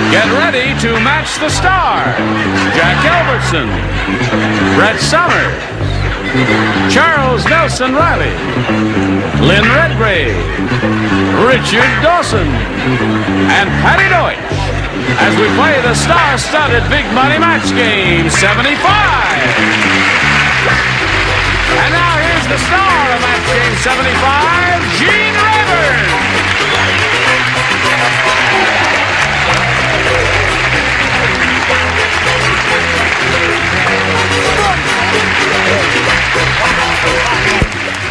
Get ready to match the stars. Jack Albertson, Brett Summers, Charles Nelson Riley, Lynn Redgrave, Richard Dawson, and Patty Deutsch as we play the star-studded Big Money Match Game 75. And now here's the star of Match Game 75, Gene Rayburn.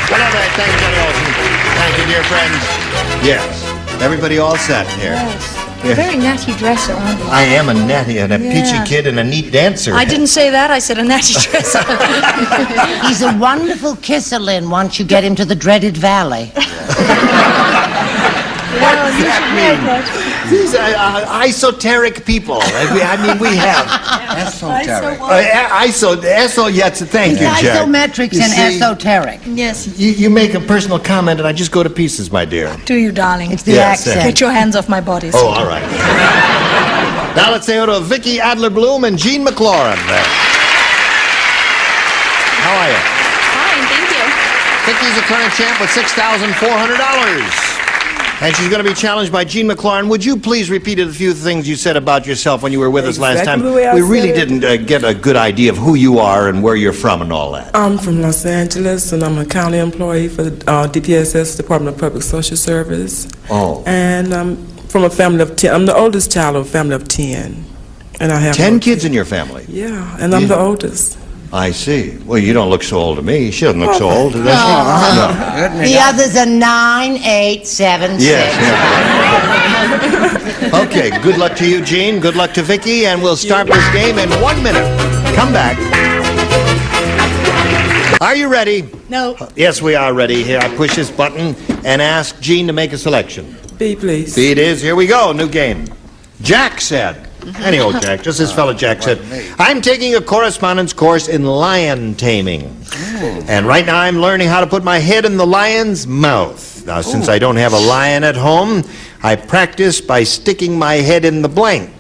Hello there, thank you, Johnny Olsen. Thank you, dear friends. Yes, everybody all set here. Yes. Very natty dresser, aren't you? I am a natty and a peachy kid and a neat dancer. I didn't say that. I said a natty dresser. He's a wonderful kisser, Lynn, once you get him to the dreaded valley. Well, you should know that. These esoteric people. I mean, we have. Esoteric. Yes, thank you, Jack. Isometrics and esoteric. Yes. You make a personal comment and I just go to pieces, my dear. Do you, darling? It's the Yes, accent. Get your hands off my body. Oh, all right. Now let's say hello to Vicki Adler-Bloom and Jean McLaurin. How are you? Fine, thank you. Vicki's a current champ with $6,400. And she's going to be challenged by Jean McLaurin. Would you please repeat a few things you said about yourself when you were with us last time? We really didn't get a good idea of who you are and where you're from and all that. I'm from Los Angeles, and I'm a county employee for the DPSS, Department of Public Social Service. Oh. And I'm from a family of 10. I'm the oldest child of a family of 10. And I have 10 kids in your family? Yeah, and I'm the oldest. I see. Well, you don't look so old to me. She doesn't look so old, does she? No. The others are 9, 8, 7, 6. Yes. Okay, good luck to you, Jean. Good luck to Vicki, and we'll start this game in 1 minute. Come back. Are you ready? No. Yes, we are ready. Here, I push this button and ask Jean to make a selection. B, please. B it is. Here we go. New game. Jack said. Any old Jack, just this fellow Jack said, I'm taking a correspondence course in lion taming. And right now I'm learning how to put my head in the lion's mouth. Now, since I don't have a lion at home, I practice by sticking my head in the blank.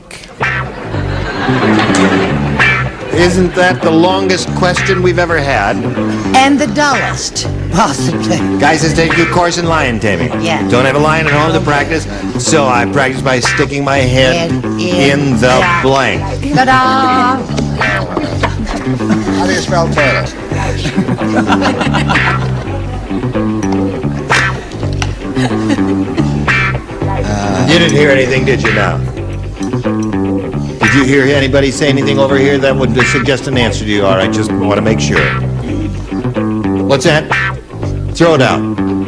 Isn't that the longest question we've ever had? And the dullest, possibly. Guy says take a course in lion taming. Yeah. Don't have a lion at home to practice, so I practice by sticking my head in the blank. Ta-da! How do you spell Taylor? You didn't hear anything, did you now? Did you hear anybody say anything over here that would suggest an answer to you? All right, just want to make sure. What's that? Throw it out.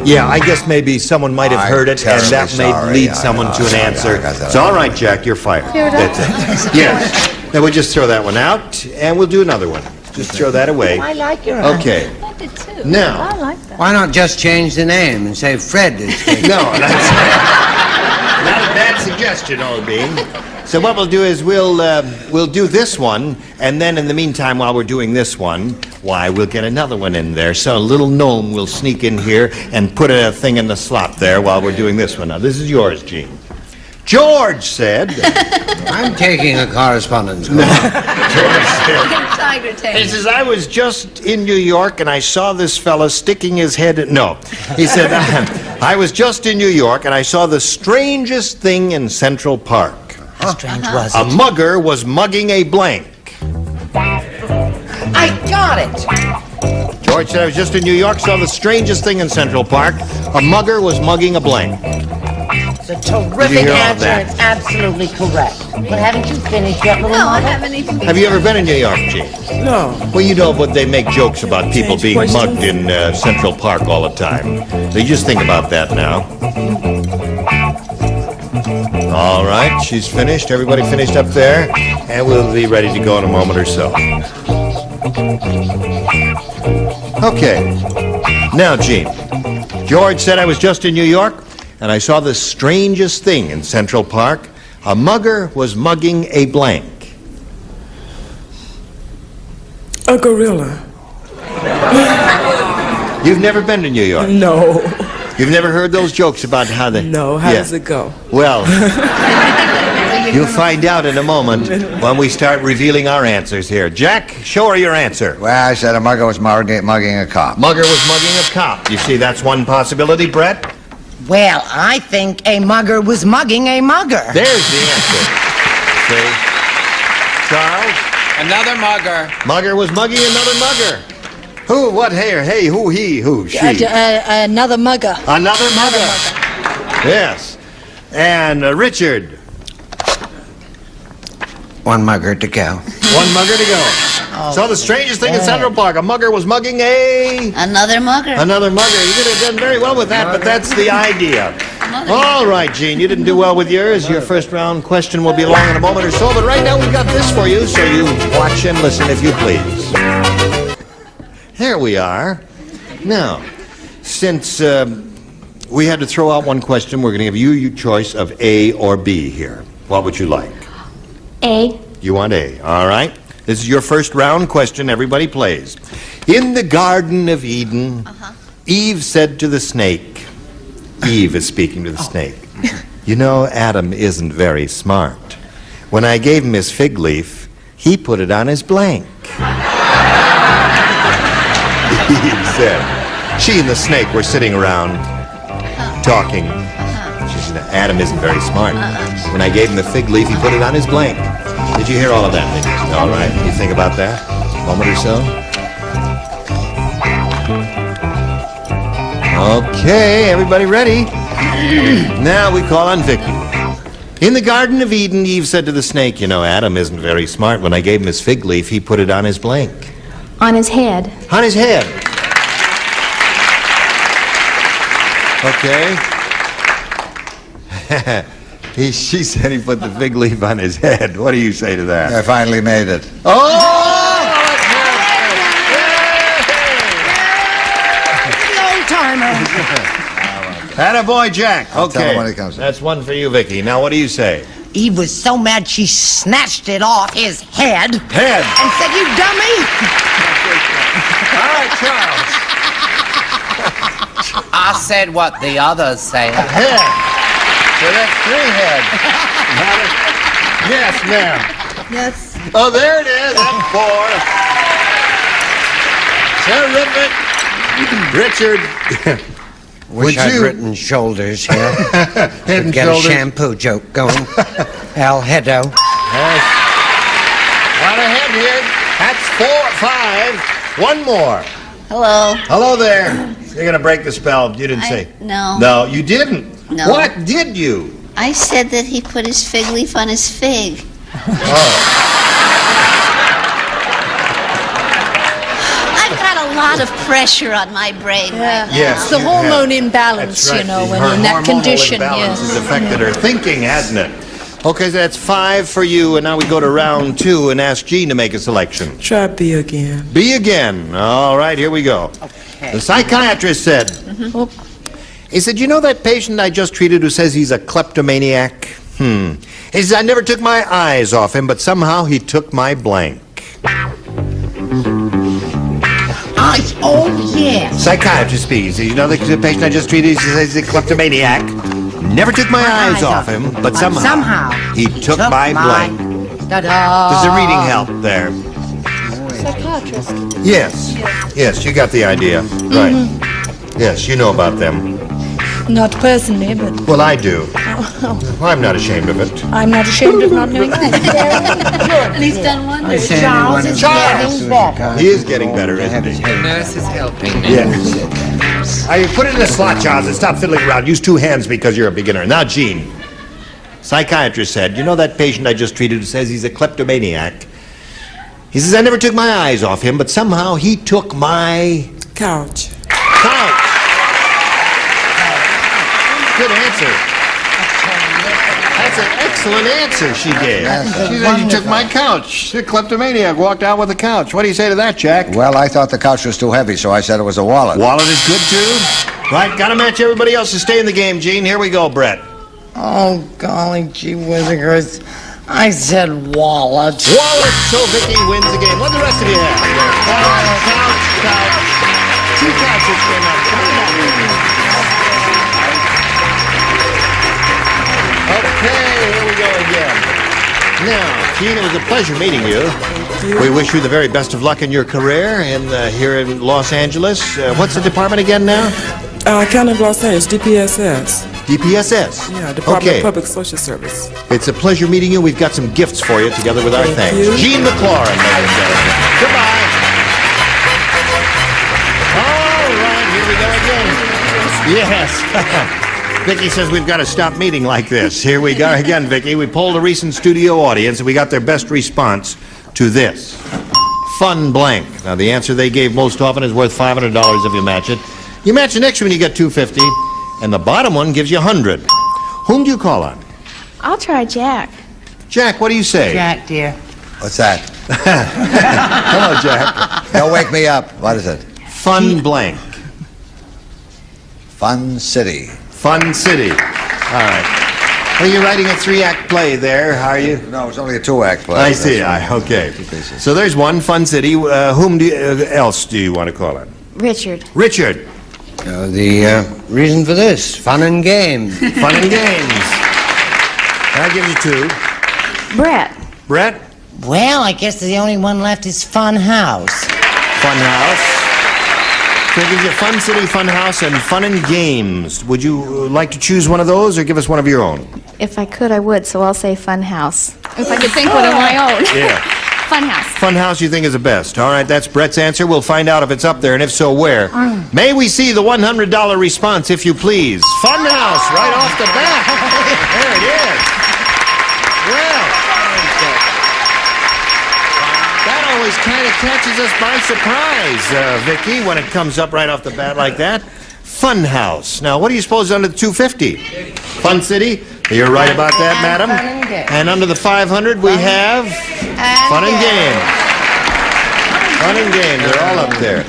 Yeah, I guess maybe someone might have heard it, and that may lead someone to an answer. It's all right, Jack, you're fired. That's it. Yes. Then we'll just throw that one out, and we'll do another one. Just throw that away. I like your Okay. I did too. Now. I like that. Why not just change the name and say Fred is taking No, that's not a bad suggestion, old bean. So what we'll do is we'll do this one, and then in the meantime, while we're doing this one, why, we'll get another one in there. So a little gnome will sneak in here and put a thing in the slot there while we're doing this one. Now, this is yours, Gene. George said... I'm taking a correspondence course. George said... Tiger tail. He says, I was just in New York and I saw this fella sticking his head in... No. He said, I was just in New York and I saw the strangest thing in Central Park. How strange was A it? mugger was mugging a blank. I got it. George said, I was just in New York, saw the strangest thing in Central Park. A mugger was mugging a blank. It's a terrific hear all answer. that? It's absolutely correct. But haven't you finished yet, little No, I mother? haven't even. Have you ever been in New York, Gene? No. Well, you know, but they make jokes about people being mugged in Central Park all the time. So you just think about that now. All right, she's finished. Everybody finished up there. And we'll be ready to go in a moment or so. Okay. Now, Gene. George said I was just in New York, and I saw the strangest thing in Central Park. A mugger was mugging a blank. A gorilla. You've never been to New York? No. You've never heard those jokes about how they... No. How does it go? Well, You'll find out in a moment when we start revealing our answers here. Jack, show her your answer. Well, I said a mugger was mugging a cop. Mugger was mugging a cop. You see, that's one possibility, Brett. Well, I think a mugger was mugging a mugger. There's the answer. See? Charles? Another mugger. Mugger was mugging another mugger. Who? What? Hey, who? He? Who? She? Another mugger. Another mugger. Yes. And Richard. One mugger to go. One mugger to go. So the strangest thing in Central Park, a mugger was mugging Another mugger. another mugger. You could have done very well with that, but that's the idea. All right, Gene, you didn't do well with yours. Your first round question will be along in a moment or so, but right now we've got this for you, so you watch and listen if you please. Here we are. Now, since we had to throw out one question, we're going to give you your choice of A or B here. What would you like? A. You want A, all right? This is your first round question. Everybody plays. In the Garden of Eden, Eve said to the snake, Eve is speaking to the snake, you know, Adam isn't very smart. When I gave him his fig leaf, he put it on his blank. Eve said. She and the snake were sitting around talking. She said, Adam isn't very smart. When I gave him the fig leaf, he put it on his blank. Did you hear all of that, Vicky? All right. You think about that? A moment or so? Okay, everybody ready? Now we call on Vicky. In the Garden of Eden, Eve said to the snake, you know, Adam isn't very smart. When I gave him his fig leaf, he put it on his blank. On his head. On his head. Okay. She said he put the fig leaf on his head. What do you say to that? I finally made it. Oh! Old-timer. Attaboy, Jack. I'll tell Okay. him when he comes in. That's one for you, Vicky. Now, what do you say? Eve was so mad she snatched it off his head Head. and said, you dummy. All right, Charles. I said what the others say. Head. So that's 3 heads. Yes, ma'am. Yes. Oh, there it is. That's 4. Terrific. Richard. Wish Would I'd you- written shoulders here. Head and Get shoulders. a shampoo joke going. Al Hedo. Yes. Not ahead here. That's 4, 5. One more. Hello. Hello there. You're going to break the spell. You didn't say. No. No, you didn't. No. What did you? I said that he put his fig leaf on his fig. I've got a lot of pressure on my brain right now. Yes. It's the you hormone have. imbalance, That's right. you know, when Her you're in that hormonal condition. imbalance Yes. has affected her thinking, hasn't it? Okay, so that's 5 for you, and now we go to round 2 and ask Gene to make a selection. Try B again. B again. All right, here we go. The psychiatrist said, he said, you know that patient I just treated who says he's a kleptomaniac? He says, I never took my eyes off him, but somehow he took my blank. Oh, yes. Psychiatrist speaks. You know the patient I just treated, he says he's a kleptomaniac. Never took my eyes off him, but somehow he took my blank. Ta-da. Does the reading help there? Psychiatrist. Yes. Yes, you got the idea. Right. Yes, you know about them. Not personally, but Well, I do. I'm not ashamed of it. I'm not ashamed of not knowing that. At least on one. Charles is getting better. He is getting better, isn't he? The nurse is helping me. Yes. I put it in a slot, Charles, and stop fiddling around. Use 2 hands because you're a beginner. Now, Gene. Psychiatrist said, you know that patient I just treated who says he's a kleptomaniac? He says, I never took my eyes off him, but somehow he took my Couch. couch. Good answer. That's an excellent answer she gave. She said, you took my couch. The kleptomaniac walked out with the couch. What do you say to that, Jack? Well, I thought the couch was too heavy, so I said it was a wallet. Wallet is good, too. Right, gotta match everybody else to stay in the game, Gene. Here we go, Brett. Oh, golly gee whizzers. I said wallet. Wallet, so Vicky wins the game. What do the rest of you have? Couch. 2 couches for enough. Okay, here we go again. Now, Gene, it was a pleasure meeting you. We wish you the very best of luck in your career here in Los Angeles. What's the department again now? County of Los Angeles, DPSS. DPSS? Yeah, Department Okay. of Public Social Service. It's a pleasure meeting you. We've got some gifts for you together with our Thank thanks. you. Gene McLaurin, ladies and gentlemen. Goodbye. All right, here we go again. Yes. Vicky says we've got to stop meeting like this. Here we go again, Vicky. We polled a recent studio audience, and we got their best response to this. Fun blank. Now, the answer they gave most often is worth $500 if you match it. You match the next one, you get $250, and the bottom one gives you $100. Whom do you call on? I'll try Jack. Jack, what do you say? Jack, dear. What's that? Hello, Jack. Don't wake me up. What is it? Fun blank. Fun City. Fun City. All right. Well, you're writing a 3-act play there, are you? No, it's only a 2-act play. I see. That's right. Okay. 2 pieces. So there's one, Fun City. Whom else do you want to call on? Richard. Richard. The reason for this, fun and games. Fun and games. That gives you 2. Brett. Brett. Well, I guess the only one left is Fun House. Fun House. So it gives you Fun City, Fun House, and Fun and Games. Would you like to choose one of those or give us one of your own? If I could, I would, so I'll say Fun House. If I could think one of my own. Yeah. Fun House. Fun House you think is the best. All right, that's Brett's answer. We'll find out if it's up there, and if so, where. May we see the $100 response, if you please. Fun House, right off the bat. There it is. Well, that always kind of catches us by surprise, Vicky, when it comes up right off the bat like that. Fun House. Now, what do you suppose is under the $250? Fun City? You're right about that, madam. Fun and Games. And under the $500, we have Fun and Games. Fun and Games. They're all up there.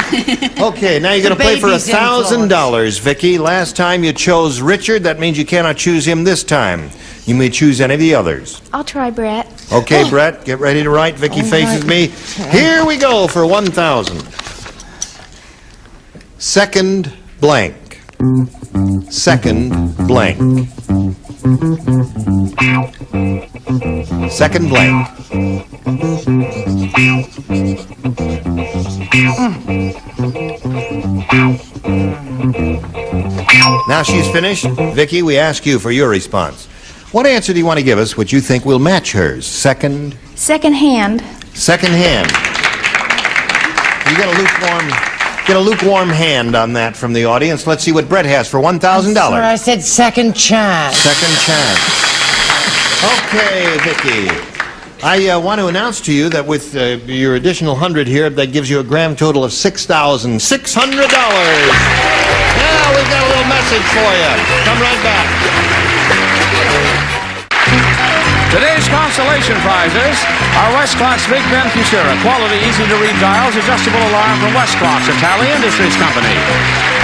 Okay, now you're going to play for baby's $1,000, Vicky. Last time you chose Richard. That means you cannot choose him this time. You may choose any of the others. I'll try Brett. Okay, Brett, get ready to write. Vicky faces me. Here we go for 1,000. Second blank. Second blank. Second blank. Now she's finished. Vicky, we ask you for your response. What answer do you want to give us which you think will match hers? Second Second-hand. hand. You get a lukewarm hand on that from the audience. Let's see what Brett has for $1,000. Sir, I said second chance. Second chance. Okay, Vicky. I want to announce to you that with your additional 100 here, that gives you a grand total of $6,600. Now we've got a little message for you. Come right back. Today's consolation prizes are Westclox Big Ben Futura, quality, easy-to-read dials, adjustable alarm from Westclox, Italian Industries Company.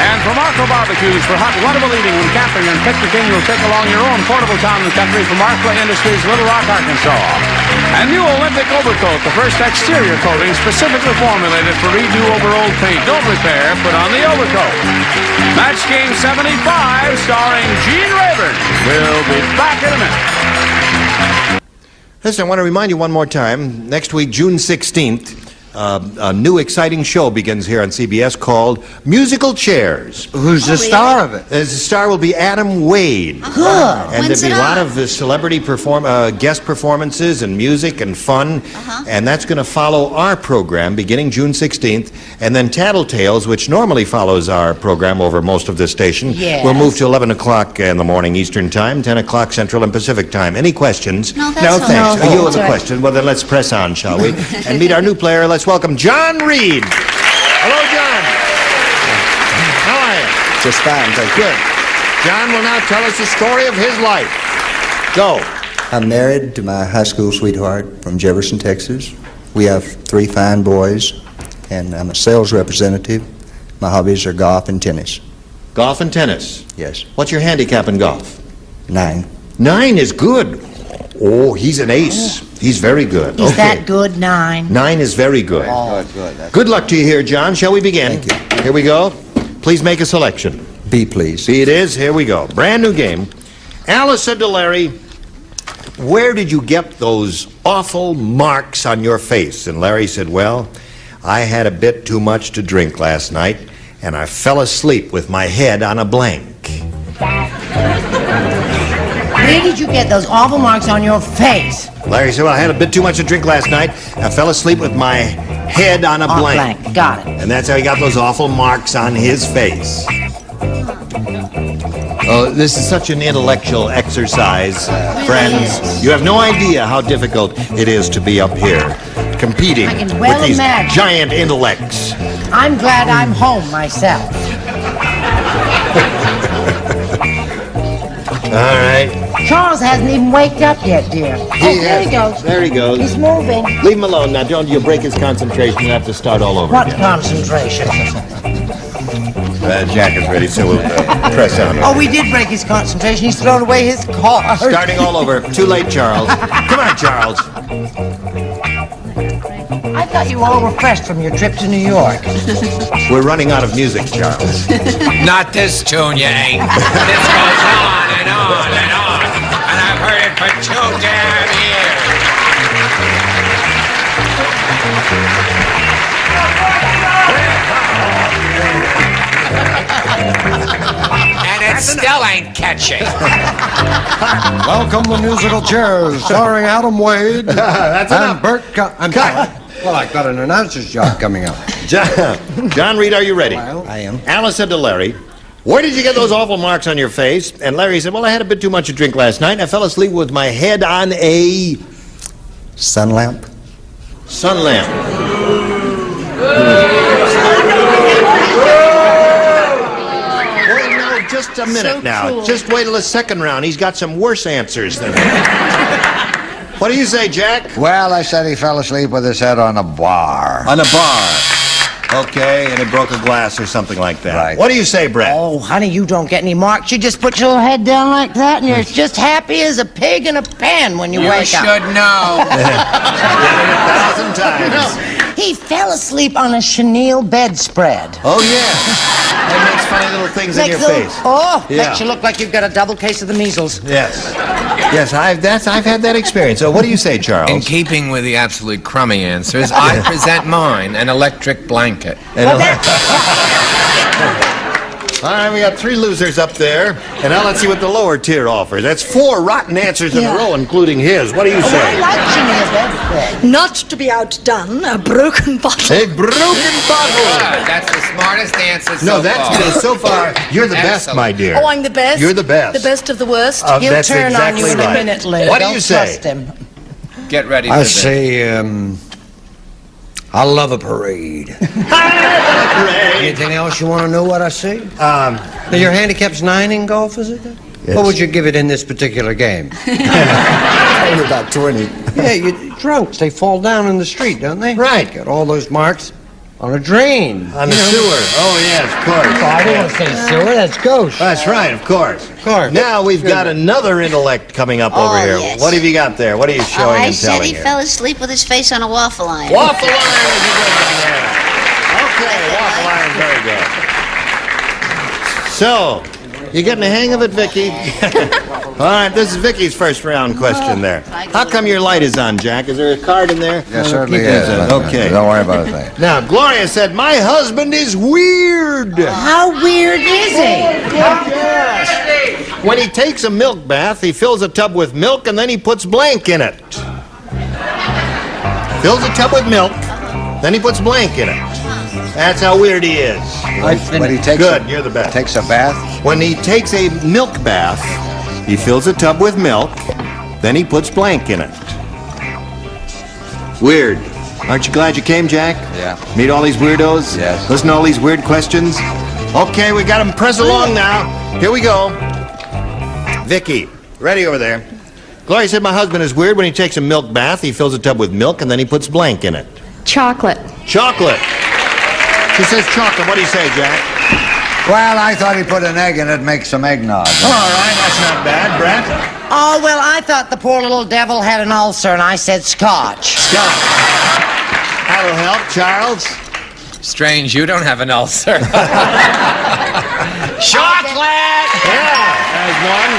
And from Marco Barbecues for hot, wonderful eating when camping and picnicking, you'll take along your own portable town and country from Marco Industries, Little Rock, Arkansas. And new Olympic Overcoat, the first exterior coating specifically formulated for redo over old paint. Don't repair, put on the overcoat. Match Game 75, starring Gene Rayburn. We'll be back in a minute. Listen, I want to remind you one more time. Next week, June 16th, a new exciting show begins here on CBS called Musical Chairs. Who's the star of it? The star will be Adam Wade. And When's there'll be it a lot on? of celebrity guest performances and music and fun. And that's going to follow our program beginning June 16th. And then Tattletales, which normally follows our program over most of this station, Yes. will move to 11 o'clock in the morning Eastern Time, 10 o'clock Central and Pacific Time. Any questions? No, that's No, all thanks. right. You have a question. Well, then let's press on, shall we? And meet our new player. Let's welcome John Reed. Hello, John. How are you? Just fine, thank you. Good. John will now tell us the story of his life. Go. I'm married to my high school sweetheart from Jefferson, Texas. We have 3 fine boys, and I'm a sales representative. My hobbies are golf and tennis. Golf and tennis. Yes, What's your handicap in golf? 9. 9 is good. Oh, he's an ace. He's very good. Is that good, 9? 9 is very good. Good. Good luck to you here, John. Shall we begin? Thank you. Here we go. Please make a selection. B, please. See, it is. Here we go. Brand new game. Alice said to Larry, where did you get those awful marks on your face? And Larry said, well, I had a bit too much to drink last night, and I fell asleep with my head on a blank. Where did you get those awful marks on your face? Larry said, well, I had a bit too much to drink last night. I fell asleep with my head on a blank. Got it. And that's how he got those awful marks on his face. Oh, this is such an intellectual exercise, friends. You have no idea how difficult it is to be up here, competing I can well with these imagine. giant intellects. I'm glad I'm home myself. All right. Charles hasn't even waked up yet, dear. There he goes. There he goes. He's moving. Leave him alone now. Don't you break his concentration. You have to start all over What again. concentration? Jack is ready, so we'll press on. Oh, we did break his concentration. He's thrown away his car. Starting all over. Too late, Charles. Come on, Charles. I thought you were all refreshed from your trip to New York. We're running out of music, Charles. Not this tune, you ain't. This goes on and on and on. And I've heard it for 2 damn years. And it still ain't catchy. Welcome to Musical Chairs, starring Adam Wade That's and enough. Bert Well, I've got an announcer's job coming up. John Reed, are you ready? I am. Alice said to Larry, where did you get those awful marks on your face? And Larry said, well, I had a bit too much to drink last night, and I fell asleep with my head on a Sun lamp. sun lamp. Wait, no, just a minute now. Just wait till the second round. He's got some worse answers than that. What do you say, Jack? Well, I said he fell asleep with his head on a bar. On a bar. Okay, and it broke a glass or something like that. Right. What do you say, Brett? Oh, honey, you don't get any marks. You just put your little head down like that, and you're just happy as a pig in a pan when you You wake should up. know. 1,000 times. He fell asleep on a chenille bedspread. Oh, yeah. That makes funny little things in your face. Makes Yeah. you look like you've got a double case of the measles. Yes. Yes, I've had that experience. So what do you say, Charles? In keeping with the absolute crummy answers, I present mine, an electric blanket. All right, we got 3 losers up there, and now let's see what the lower tier offers. That's 4 rotten answers in a row, including his. What do you I say? like chenille bedspread. Not to be outdone, a broken bottle. A broken bottle. That's the smartest answer so No, that's far. good. So far, you're the best, Excellent. my dear. Oh, I'm the best? You're the best. The best of the worst? He'll That's turn on you exactly in a right. minute, Lou. What do Don't you say? trust him. Get ready for I this. say, I love a parade. Anything else you want to know what I say? Now, your handicap's 9 in golf, is it? Yes. What would you give it in this particular game? Only about 20. Yeah, you drunks, they fall down in the street, don't they? Right. Got all those marks on a drain. On the sewer. Oh, yes, of course. Oh, I don't want to say sewer, that's ghost. That's right, of course. Of course. Now we've got another intellect coming up over here. yes. What have you got there? What are you showing I and said telling he here? fell asleep with his face on a waffle iron. Waffle iron is a good one there. Okay, waffle iron, very good. So, you getting the hang of it, Vicky? All right, this is Vicky's first round question there. How come your light is on, Jack? Is there a card in there? Yes, certainly Keep is. it in. Okay. Don't worry about a thing. Now, Gloria said, my husband is weird. How weird is he? When he takes a milk bath, he fills a tub with milk and then he puts blank in it. Fills a tub with milk, then he puts blank in it. That's how weird he is. When he takes Good, you're the best. takes a bath, When he takes a milk bath, he fills a tub with milk, then he puts blank in it. Weird. Aren't you glad you came, Jack? Yeah. Meet all these weirdos? Yes. Listen to all these weird questions? Okay, we got them. Press along now. Here we go. Vicky, ready over there. Gloria said my husband is weird. When he takes a milk bath, he fills a tub with milk, and then he puts blank in it. Chocolate. Chocolate. She says chocolate. What do you say, Jack? well, I thought he put an egg in it, make some eggnog. All right, that's not bad. Brett? Oh, well, I thought the poor little devil had an ulcer, and I said scotch. Scott. That'll help. Charles? Strange, you don't have an ulcer. Chocolate! Yeah, there's one.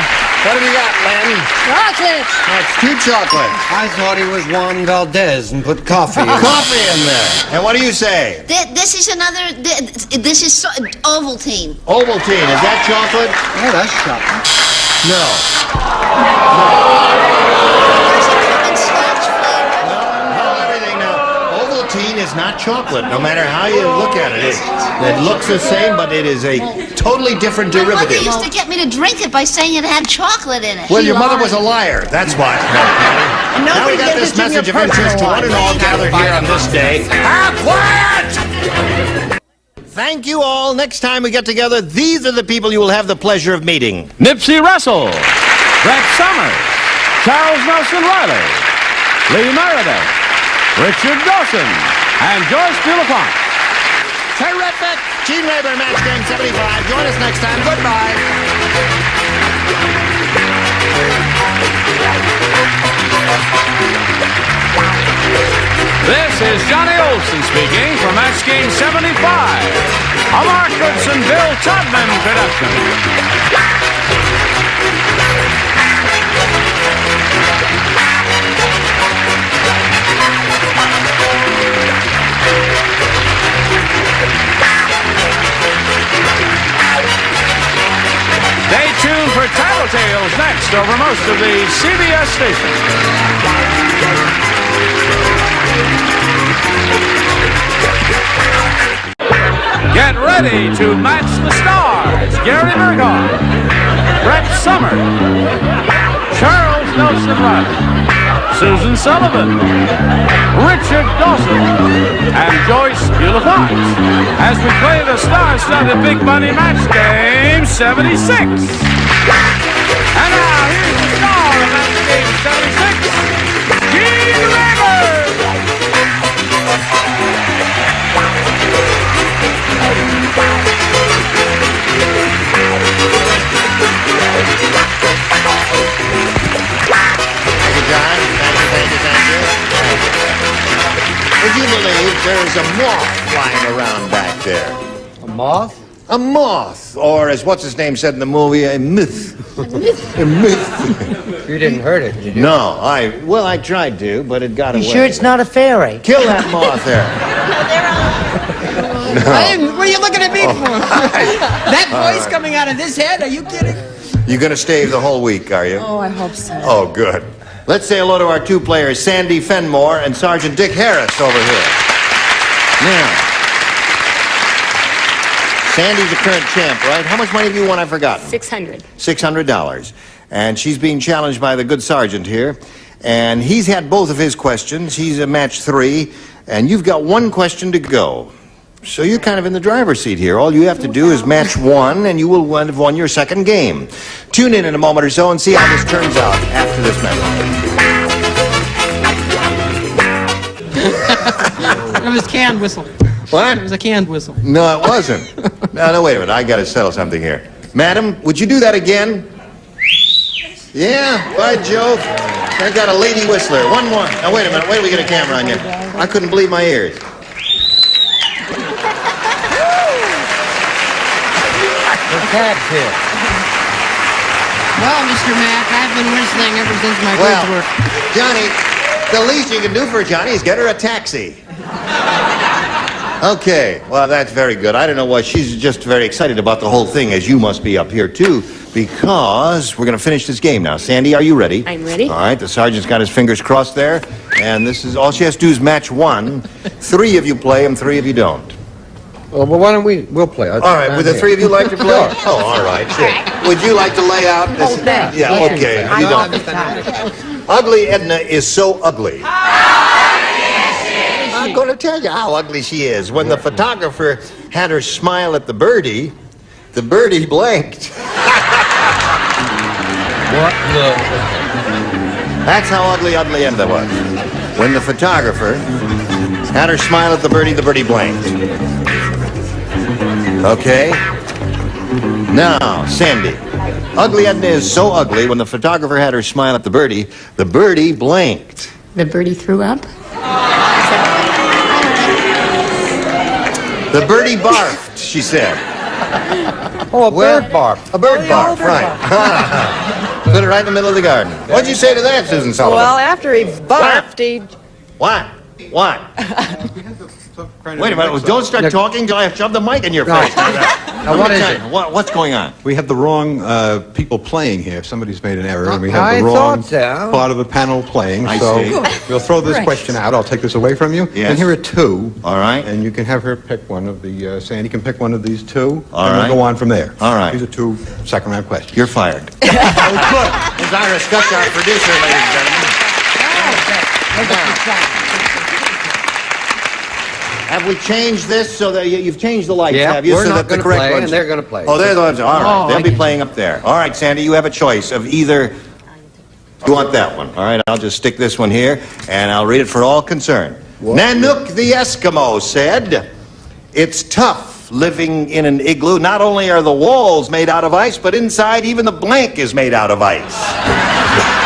What have you got, Len? Chocolate. That's 2 chocolates. I thought he was Juan Valdez and put coffee in. Coffee in there. And what do you say? This is another. This is Ovaltine. Ovaltine, is that chocolate? Yeah, that's chocolate. No. Does it come in scotch flavor? Hold everything now. Ovaltine is not chocolate, no matter how you look at it. It looks the same, but it is a totally different My mother derivative. used to get me to drink it by saying it had chocolate in it. Well, your mother was a liar. That's why. Now we got this message of interest to one and all gathered here on this day. Have quiet! Thank you all. Next time we get together, these are the people you will have the pleasure of meeting. Nipsey Russell, Brett Summers, Charles Nelson Riley, Lee Meredith, Richard Dawson, and Joyce Dulafont. Terrific! Gene Rayburn, Match Game 75. Join us next time. Goodbye. This is Johnny Olson speaking for Match Game 75, a Mark Goodson, Bill Todman production. Stay tuned for Tattletales next over most of the CBS stations. Get ready to match the stars. Gary Burghardt, Brett Summers, Charles Nelson Riley, Susan Sullivan, Richard Dawson, and Joyce Dulafont as we play the star-studded Big Money Match Game 76. And now here's the star of Match Game 76, Gene Rayburn. Would you believe there's a moth flying around back there? A moth? A moth, or as what's-his-name said in the movie, a myth. A myth. You didn't hurt it, did you? No, I tried to, but it got away. You sure it's not a fairy? Kill that moth there. What are you looking at me for? That voice coming out of this head? Are you kidding? You gonna stay the whole week, are you? Oh, I hope so. Oh, good. Let's say hello to our 2 players, Sandy Fenmore and Sergeant Dick Harris over here. Now, Sandy's a current champ, right? How much money have you won? I forgot. $600. $600. And she's being challenged by the good sergeant here. And he's had both of his questions. He's a match 3. And you've got 1 question to go. So you're kind of in the driver's seat here. All you have to do is match 1, and you will have won your 2nd game. Tune in a moment or so and see how this turns out after this message. It was canned whistle. What? It was a canned whistle. No, it wasn't. No, wait a minute. I got to settle something here. Madam, would you do that again? Yeah, by Jove. I got a lady whistler. 1 more. Now, wait a minute. Wait till we get a camera on you. I couldn't believe my ears. The cat's here. Well, Mr. Mack, I've been whistling ever since my kids were... Johnny, the least you can do for Johnny is get her a taxi. Okay, well, that's very good. I don't know why she's just very excited about the whole thing, as you must be up here, too, because we're going to finish this game now. Sandy, are you ready? I'm ready. All right, the sergeant's got his fingers crossed there, and this is all she has to do is match 1. 3 of you play and 3 of you don't. Well, why don't we'll play. All right, would the 3 of you like to play? Oh, all right, sure. Would you like to lay out this? Yeah, okay. You don't. Ugly Edna is so ugly. I'm going to tell you how ugly she is. When the photographer had her smile at the birdie blanked. What the? That's how ugly Edna was. When the photographer had her smile at the birdie blanked. Okay? Now, Sandy. Ugly Edna is so ugly, when the photographer had her smile at the birdie blanked. The birdie threw up? The birdie barfed, she said. Oh, a bird barf. A bird barf, right. Put it right in the middle of the garden. What'd you say to that, Susan Sullivan? Well, after he barfed, he... What? What? Wait a minute. Don't start talking till I shove the mic in your face. Now, what is it? What's going on? We have the wrong people playing here. Somebody's made an error, and we have I the wrong thought so. part of the panel playing. I So see. we'll throw this question out. I'll take this away from you. Yes. And here are two. All right. And you can have her pick one of the... Sandy can pick one of these two. All and right. we'll go on from there. All right. These are two second-round questions. You're fired. Good. Ms. Iris Scutch, our producer, ladies and gentlemen. Have we changed this so that you've changed the lights, Yeah, have you? we're so not that the going to correct play, ones... and they're going to play. Oh, they're the ones. All right. Oh, They'll I be get playing up there. All right, Sandy, you have a choice of either... You want that one. All right, I'll just stick this one here, and I'll read it for all concerned. Nanook the Eskimo said, "It's tough living in an igloo. Not only are the walls made out of ice, but inside even the blank is made out of ice."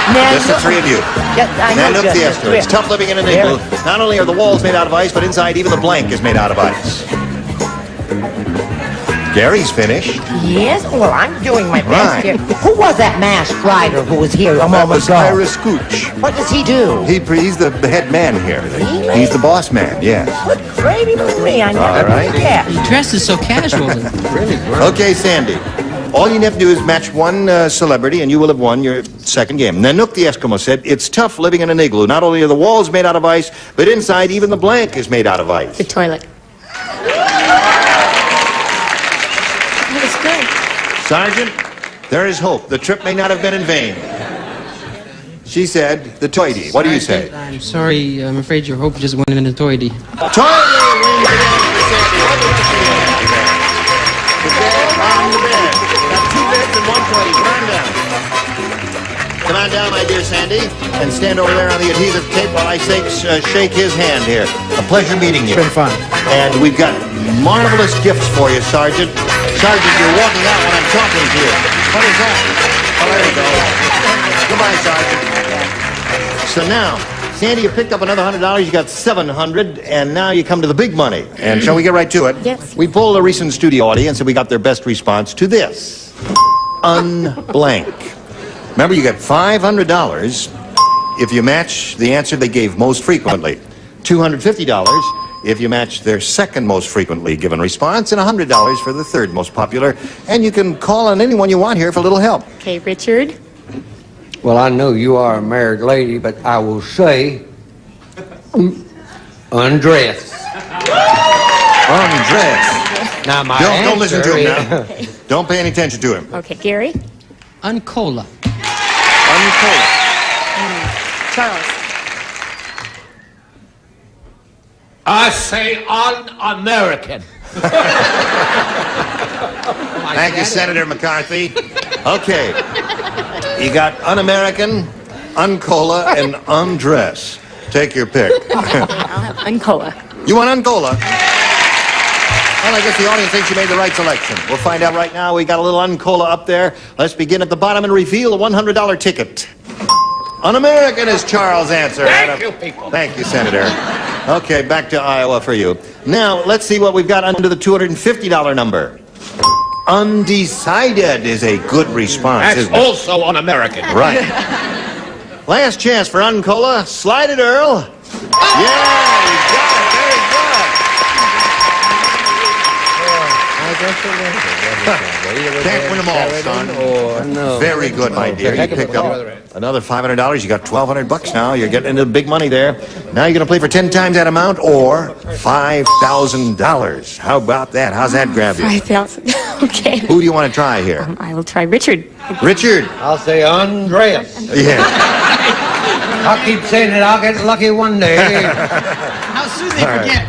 Just the three of you. Nanook the Eskimo. It's tough living in an igloo. Not only are the walls made out of ice, but inside even the blank is made out of ice. Gary's finished. Yes? Well, I'm doing my best Right. here. Who was that masked rider who was here a That moment was ago? Iris Scooch. What does he do? He's the head man here. He's the boss man, yes. Good gravy with me. I never right. forget. He dresses so casually. Okay, Sandy. All you have to do is match one celebrity, and you will have won your second game. Nanook the Eskimo said, "It's tough living in an igloo. Not only are the walls made out of ice, but inside even the blank is made out of ice." The toilet. That was good. Sergeant, there is hope. The trip may not have been in vain. She said, the toity. What do you say? I'm sorry. I'm afraid your hope just went in the toity. Toity wins again for Sandy. What do you say? The bed on the bed. Got two beds and one toity. Come on down. Come on down, my dear Sandy, and stand over there on the adhesive tape while I shake his hand here. A pleasure meeting you. It's been fun. And we've got marvelous gifts for you, Sergeant. Sergeant, you're walking out when I'm talking to you. What is that? Oh, there you go. Goodbye, Sergeant. So now, Sandy, you picked up another $100. You got $700, and now you come to the big money. And shall we get right to it? Yes. We polled a recent studio audience, and we got their best response to this. Unblank. Remember, you get $500 if you match the answer they gave most frequently. $250 if you match their second most frequently given response, and $100 for the third most popular. And you can call on anyone you want here for a little help. Okay, Richard. Well, I know you are a married lady, but I will say, undress. Undress. Now, my Don't listen to him now. answer Don't pay any attention to him. Okay, Gary. Uncola. Uncola. Charles. I say un-American. Thank you, Senator McCarthy. Okay. You got un-American, uncola, and undress. Take your pick. I'll have Uncola. You want uncola? Well, I guess the audience thinks you made the right selection. We'll find out right now. We got a little uncola up there. Let's begin at the bottom and reveal a $100 ticket. Un-American is Charles' answer. Thank you, people. Thank you, Senator. Okay, back to Iowa for you. Now, let's see what we've got under the $250 number. Undecided is a good response, That's isn't it? also un-American. Right. Last chance for Uncola. Slide it, Earl. Yeah, you got it. Very good. Can't win them all, son. Very good, my dear. You picked up another $500. You got $1,200 now. You're getting into big money there. Now you're going to play for 10 times that amount or $5,000. How about that? How's that grab you? 5,000. Okay. Who do you want to try here? I will try Richard. Richard. I'll say undress. Yeah. I'll keep saying it. I'll get lucky one day. How soon they forget.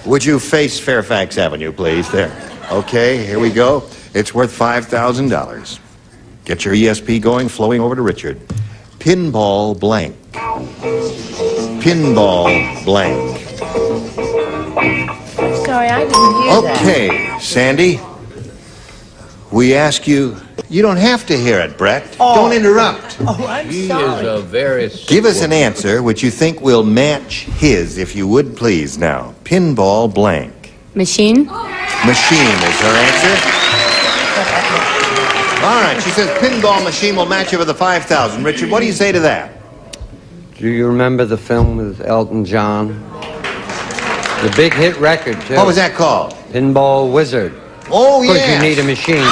Would you face Fairfax Avenue, please? There. Okay, here we go. It's worth $5,000. Get your ESP going, flowing over to Richard. Pinball blank. Pinball blank. Sorry, I didn't hear that. Okay, Sandy. We ask you... You don't have to hear it, Brett. Don't interrupt. Oh, I'm sorry. a very... Give us an answer which you think will match his, if you would please now. Pinball blank. Machine. Machine is her answer. All right, she says pinball machine will match you for the 5,000. Richard, what do you say to that? Do you remember the film with Elton John? The big hit record, too. What was that called? Pinball Wizard. Oh, yeah. Of course, you need a machine.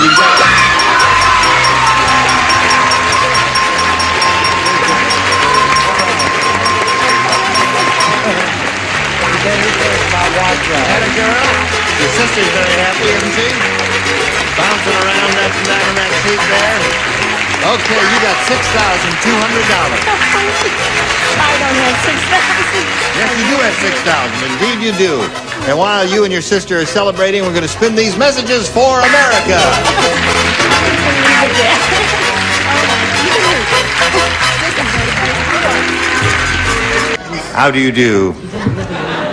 Your sister's very happy, isn't she? Bouncing around that seat there. Okay, you got $6,200. I don't have 6,000. Yes, you do have 6,000. Indeed, you do. And while you and your sister are celebrating, we're going to spin these messages for America. How do you do?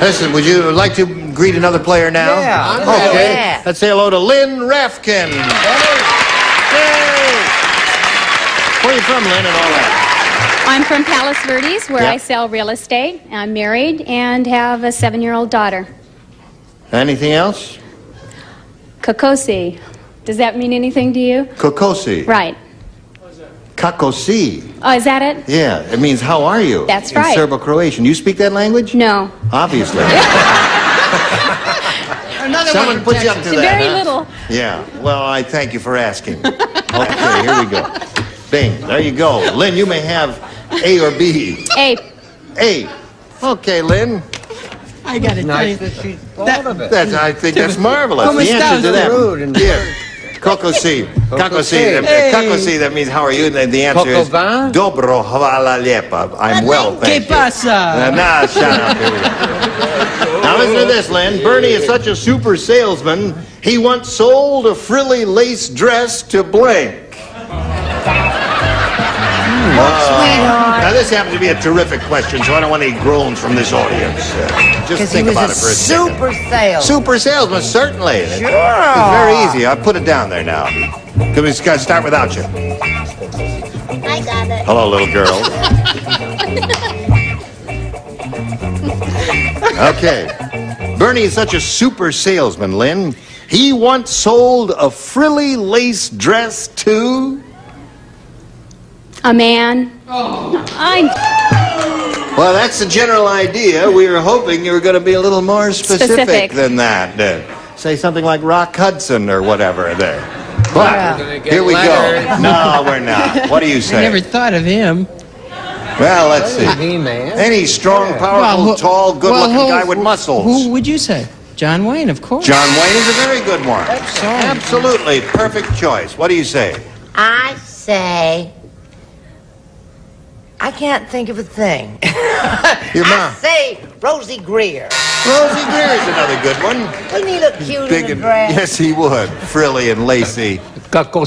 Listen, would you like to greet another player now? Yeah. Okay. Yeah. Let's say hello to Lynn Refkin. Yay. Where are you from, Lynn, and all that? I'm from Palos Verdes, where Yep. I sell real estate. I'm married and have a 7-year-old daughter. Anything else? Kokosi. Does that mean anything to you? Kokosi. Right. Kakosi. Oh, is that it? Yeah, it means how are you? That's in right. Serbo-Croatian. You speak that language? No. Obviously. Another Someone one put from you up to Texas. that, Very huh? little. Yeah. Well, I thank you for asking. Okay, here we go. Bing. There you go. Lynn, you may have A or B. A. A. Okay, Lynn. I got to tell you. Nice that she thought of it. I think that's marvelous. Como The answer estás? to that. Rude and Here. Kokosi. Kokosi. Hey. Kokosi, that means how are you? And the answer is Kokovan? Dobro hvala lijepa. I'm well, ¿Qué thank you. pasa? Nah, shut up. Here we go. Now listen to this, Lynn. Bernie is such a super salesman, he once sold a frilly lace dress to blank. Now this happens to be a terrific question, so I don't want any groans from this audience. Just think about it for a second. super salesman. Super salesman, certainly. Sure. It's very easy. I'll put it down there now. Can we start without you? I got it. Hello, little girl. Okay. Bernie is such a super salesman, Lynn. He once sold a frilly lace dress to... A man. Well, that's the general idea. We were hoping you were going to be a little more specific than that. Say something like Rock Hudson or whatever there. But here we go. No, we're not. What do you say? I never thought of him. Well, let's see. man. Any strong, powerful, tall, good-looking guy with muscles. Who would you say? John Wayne, of course. John Wayne is a very good one. Absolutely. Perfect choice. What do you say? I say... I can't think of a thing. Your mom. I say Rosie Greer. Rosie Greer is another good one. Doesn't he look cute Big in a and, dress? yes, he would. Frilly and lacy. John Wayne.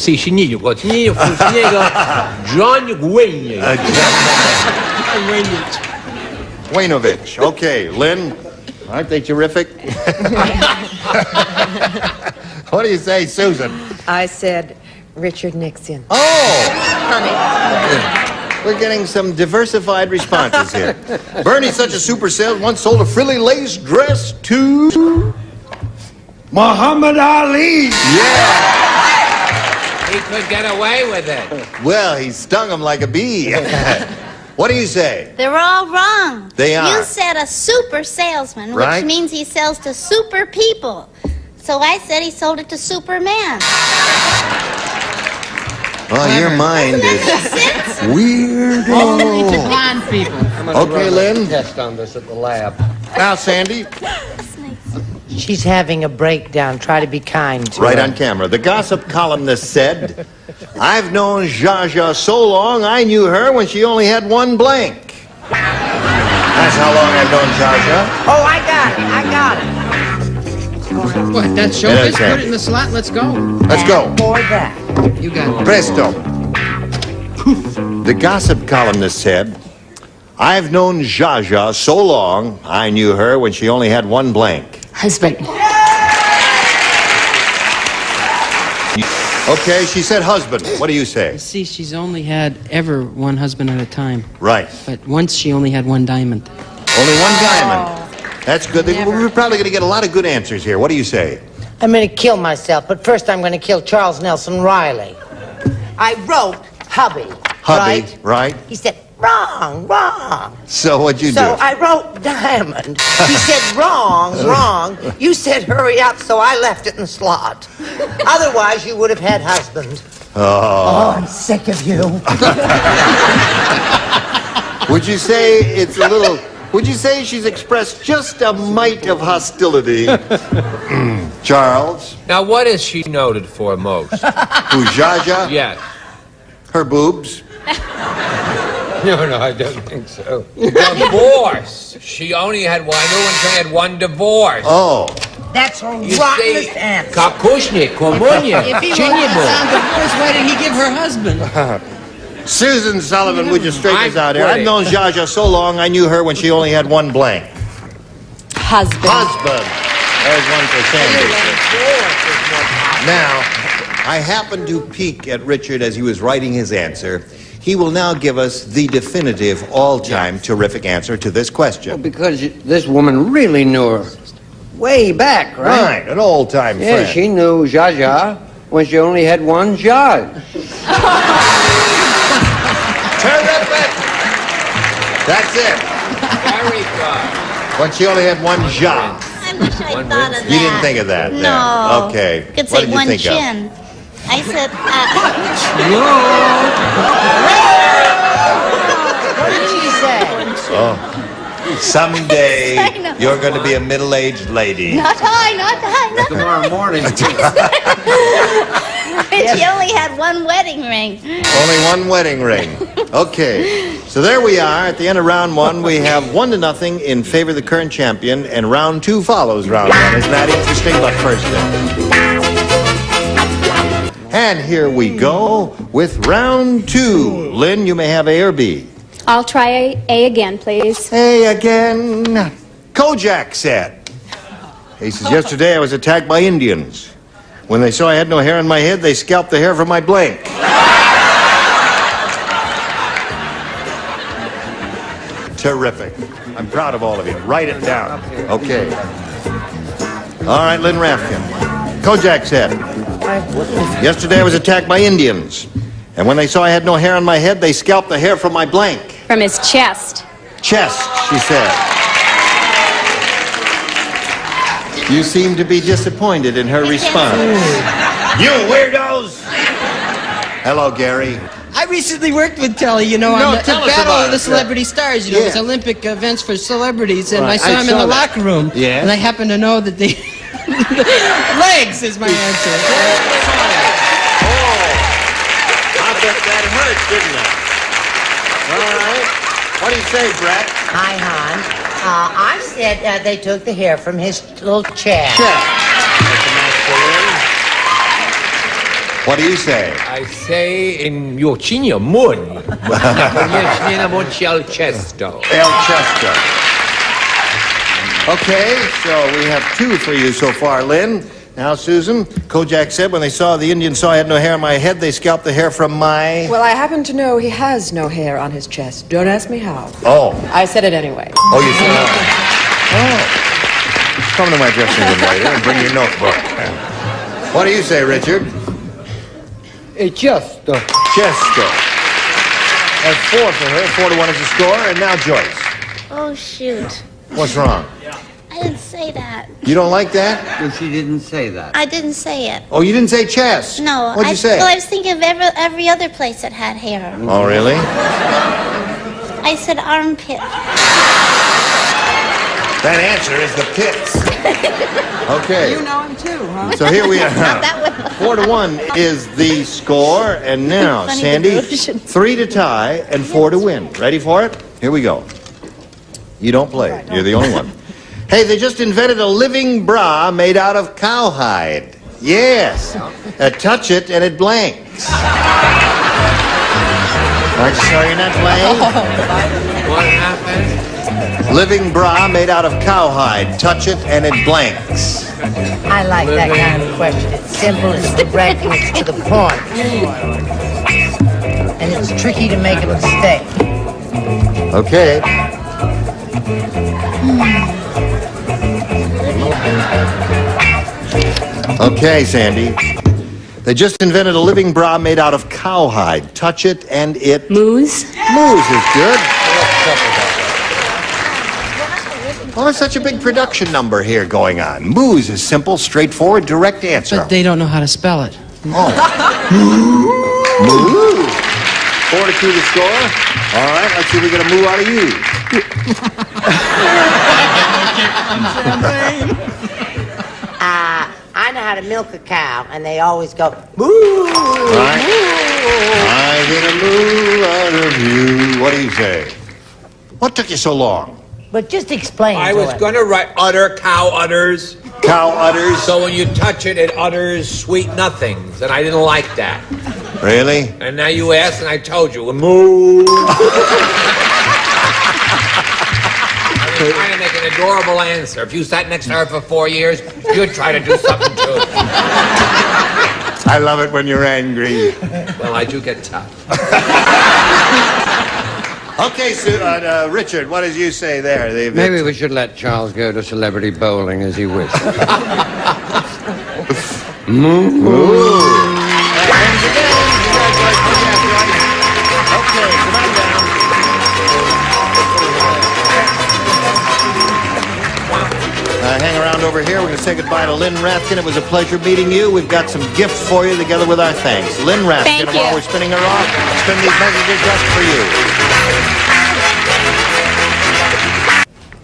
Waynovich. Okay, Lynn. Aren't they terrific? What do you say, Susan? I said Richard Nixon. Oh! We're getting some diversified responses here. Bernie's such a super salesman, once sold a frilly lace dress to... Muhammad Ali! Yeah! He could get away with it. Well, he stung him like a bee. What do you say? They're all wrong. They are. You said a super salesman, Right. which means he sells to super people. So I said he sold it to Superman. Well, your mind is weird. Only to blind people. Okay, Lynn. Test on this at the lab. Now, Sandy. She's having a breakdown. Try to be kind to Right her. on camera. The gossip columnist said, I've known Zsa Zsa so long, I knew her when she only had one blank. That's how long I've known Zsa Zsa. Oh, I got it. What, that's Yeah, showbiz? that's Put it. it in the slot. Let's go. Let's go. For that. You got it. Presto. The gossip columnist said, I've known Zsa Zsa so long, I knew her when she only had one blank. Husband. Okay, she said husband. What do you say? See, she's only had ever one husband at a time. Right. But once she only had one diamond. Only one diamond. That's good. We're probably going to get a lot of good answers here. What do you say? I'm going to kill myself, but first I'm going to kill Charles Nelson Riley. I wrote hubby. Hubby, right? He said, wrong, wrong. So what'd you do? So I wrote diamond. He said, wrong, wrong. You said, hurry up, so I left it in the slot. Otherwise, you would have had husband. Oh. I'm sick of you. Would you say it's a little... Would you say she's expressed just a mite of hostility? Charles? Now, what is she noted for most? Who, Jaja? Yes. Her boobs? No, I don't think so. Divorce. She only had one. I knew when she had one divorce. Oh. That's a You rottenest see, answer. Kakushnik, Komunya, If he wrote that sound divorce, why did he give her husband? Susan Sullivan, would you straighten us out here? quitting. I've known Jaja so long, I knew her when she only had one blank. Husband. Husband. There's one for Sandy. Now, I happened to peek at Richard as he was writing his answer. He will now give us the definitive, all-time terrific answer to this question. Because this woman really knew her way back, right? Right, an old-time Yeah, friend. she knew Jaja when she only had one judge. Terrific! That's it. Very good. When she only had one job. I wish I thought of that. You didn't think of that then? No. Okay. You could What say did you one think chin. I said, What did she say? of? Oh. Someday, I know. you're going to be a middle-aged lady. Not high, not high, not Tomorrow morning. She only had one wedding ring. Only one wedding ring. Okay. So there we are. At the end of round one, we have 1-0 in favor of the current champion, and round two follows round one. Isn't that interesting? But first then. And here we go with round two. Lynn, you may have A or B. I'll try A again, please. A again. Kojak said. He says, yesterday I was attacked by Indians. When they saw I had no hair on my head, they scalped the hair from my blank. Terrific. I'm proud of all of you. Write it down. Okay. All right, Lynn Rafkin. Kojak said, yesterday I was attacked by Indians. And when they saw I had no hair on my head, they scalped the hair from my blank. From his chest. Chest, she said. You seem to be disappointed in her response. You weirdos! Hello, Gary. I recently worked with Telly, on the tell us Battle about of the it. Celebrity Stars, Yeah. It's Olympic events for celebrities, and Right, I saw him in saw the that. locker room. Yeah. And I happen to know that the legs is my answer. I bet that hurt, didn't it? All right. What do you say, Brett? Hi, hon. I said they took the hair from his little chest. What do you say? I say in your cinia mun. El Chesto. El Chester. Okay, so we have 2 for you so far, Lynn. Now, Susan, Kojak said when they saw the Indians saw I had no hair on my head, they scalped the hair from my... Well, I happen to know he has no hair on his chest. Don't ask me how. Oh. I said it anyway. Oh, you said that. Oh. Come to my dressing room later and bring your notebook. What do you say, Richard? Chesto. Chester. That's 4 for her. 4-1 is the score. And now Joyce. oh, shoot. What's wrong? I didn't say that. You don't like that? Well, she didn't say that. I didn't say it. Oh, you didn't say chest? No. What'd you say? Well, I was thinking of every other place that had hair. Oh, really? I said armpit. That answer is the pits. Okay. You know him too, huh? So here we are. That one. 4-1 is the score, and now, Funny Sandy, delusion. 3 to tie and 4 to win. Ready for it? Here we go. You don't play. You're the only one. Hey, they just invented a living bra made out of cowhide. Yes. Touch it and it blanks. Aren't you sorry you're not playing? What happened? Living bra made out of cowhide. Touch it and it blanks. I like that kind of question. It's simple, it's direct, and it's to the point. And it's tricky to make a mistake. Okay. Okay, Sandy. They just invented a living bra made out of cowhide. Touch it and it... Moose? Moose is good. Well, there's such a big production number here going on. Moose is simple, straightforward, direct answer. But they don't know how to spell it. Oh. Moo. 4-2 the score. All right, let's see if we get a moo out of you. I know how to milk a cow, and they always go, moo, Right. moo. I get a moo out of you. What do you say? What took you so long? But just explain I to was it. going to write cow udders. Cow udders? So when you touch it, it utters sweet nothings, and I didn't like that. Really? And now you asked, and I told you, moo. I was trying to make an adorable answer. If you sat next to her for 4 years, you'd try to do something too. I love it when you're angry. Well, I do get tough. Okay, Richard, what did you say there? Maybe we should let Charles go to celebrity bowling as he wishes. Hang around over here. We're going to say goodbye to Lynn Rathkin. It was a pleasure meeting you. We've got some gifts for you together with our thanks. Lynn Rathkin, Thank you. while we're spinning her off, spin these messages just for you.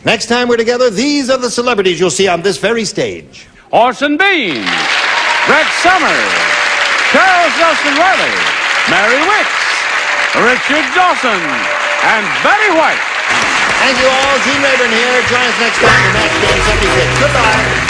Next time we're together, these are the celebrities you'll see on this very stage. Orson Bean, Brett Summers, Charles Nelson Riley, Mary Wicks, Richard Dawson, and Betty White. Thank you all. Gene Rayburn here. Join us next time for Match Game 76. Goodbye.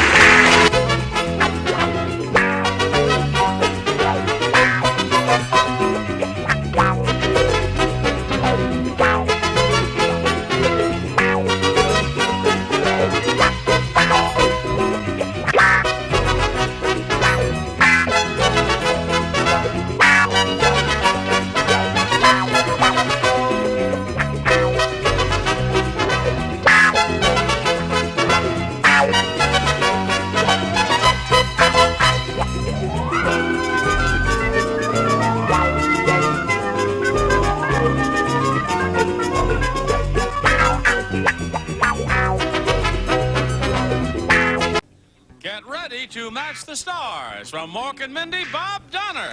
To match the stars from Mork and Mindy, Bob Donner,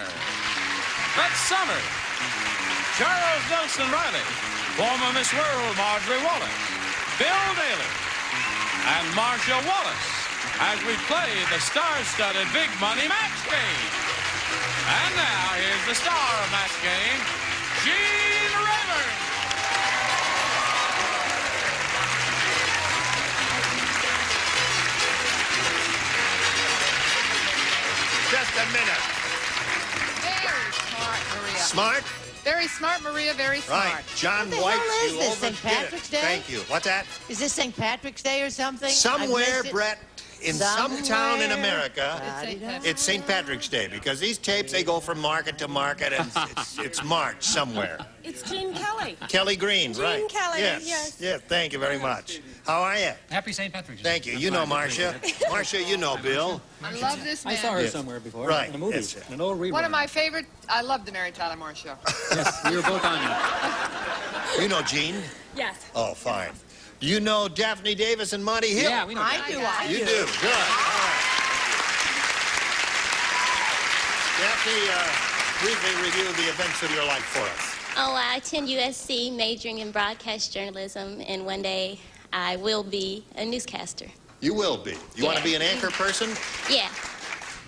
Brett Summers, Charles Nelson Riley, former Miss World Marjorie Wallace, Bill Daly, and Marcia Wallace as we play the star-studded Big Money Match Game. And now here's the star of Match Game, Gene Rayburn. Just a minute. Very smart, Maria. Smart? Very smart, Maria. Very smart. Right. John What the White, hell is you this, St. overdid it. Patrick's Day? Thank you. What's that? Is this St. Patrick's Day or something? Somewhere, I missed it. Brett, in some town in America, La-di-da. it's St. Patrick's Day because these tapes, they go from market to market and it's March somewhere. It's Gene Kelly. Kelly Green, right. Gene Kelly, yes. Yes, thank you very much. How are you? Happy St. Patrick's Day. Thank you. You know Marcia. Marcia, you know Bill. I love this man. I saw her somewhere before. Right. In a movie. Yes. In an old rerun. One of my favorite. I love the Mary Tyler Moore Show. Yes, we were both on you. You know Gene? Yes. Oh, fine. You know Daphne Davis and Monty Hill? Yeah, we know. I do. You do. Good. All right. Daphne, briefly review the events of your life for us. Oh, I attend USC, majoring in broadcast journalism, and one day I will be a newscaster. You will be. You want to be an anchor person? Yeah.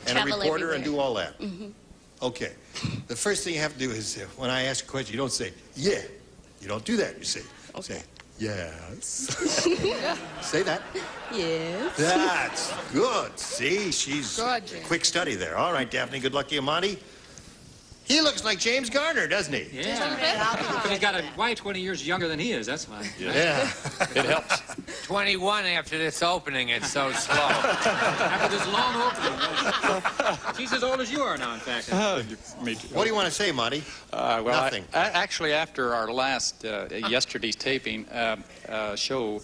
And a Travel reporter and everywhere. do all that? Mm-hmm. Okay. The first thing you have to do is when I ask a question, you don't say, yeah. You don't do that. You say, yes. Say that. Yes. That's good. See, she's Good, Jim. quick study there. All right, Daphne, good luck to you, Monty. He looks like James Garner, doesn't he? Yeah. But he's got a wife 20 years younger than he is. That's fine. Yeah. It helps. 21 after this opening, it's so slow. After this long opening. She's as old as you are now, in fact. Me too. What do you want to say, Monty? Well, Nothing. Actually, after our last yesterday's taping show,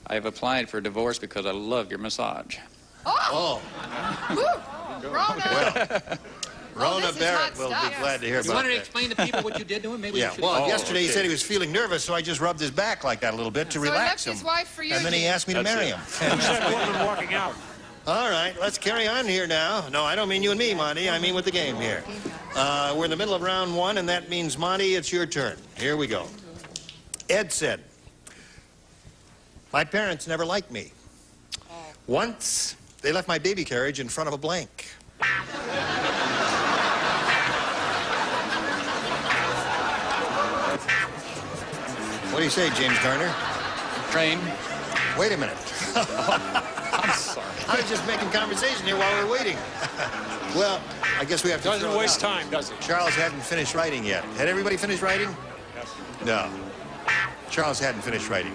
I've applied for divorce because I love your massage. Oh! Oh. Woo! Wrong Well, Rona this is Barrett hot will stuff. be glad to hear You about wanted to that. explain to people what you did to him? Maybe Yeah, you should. well, Oh, yesterday he okay. said he was feeling nervous, so I just rubbed his back like that a little bit to So he relax left him. his wife for you, And then he Gene. asked me to marry him. walking out. All right, let's carry on here now. No, I don't mean you and me, Monty. I mean with the game here. We're in the middle of round one, and that means, Monty, it's your turn. Here we go. Ed said, my parents never liked me. Once, they left my baby carriage in front of a blank. What do you say, James Garner? Train. Wait a minute. I'm sorry. I was just making conversation here while we were waiting. Well, I guess we have to Doesn't throw it waste out. time, does it? Charles hadn't finished writing yet. Had everybody finished writing? Yes. No. Charles hadn't finished writing.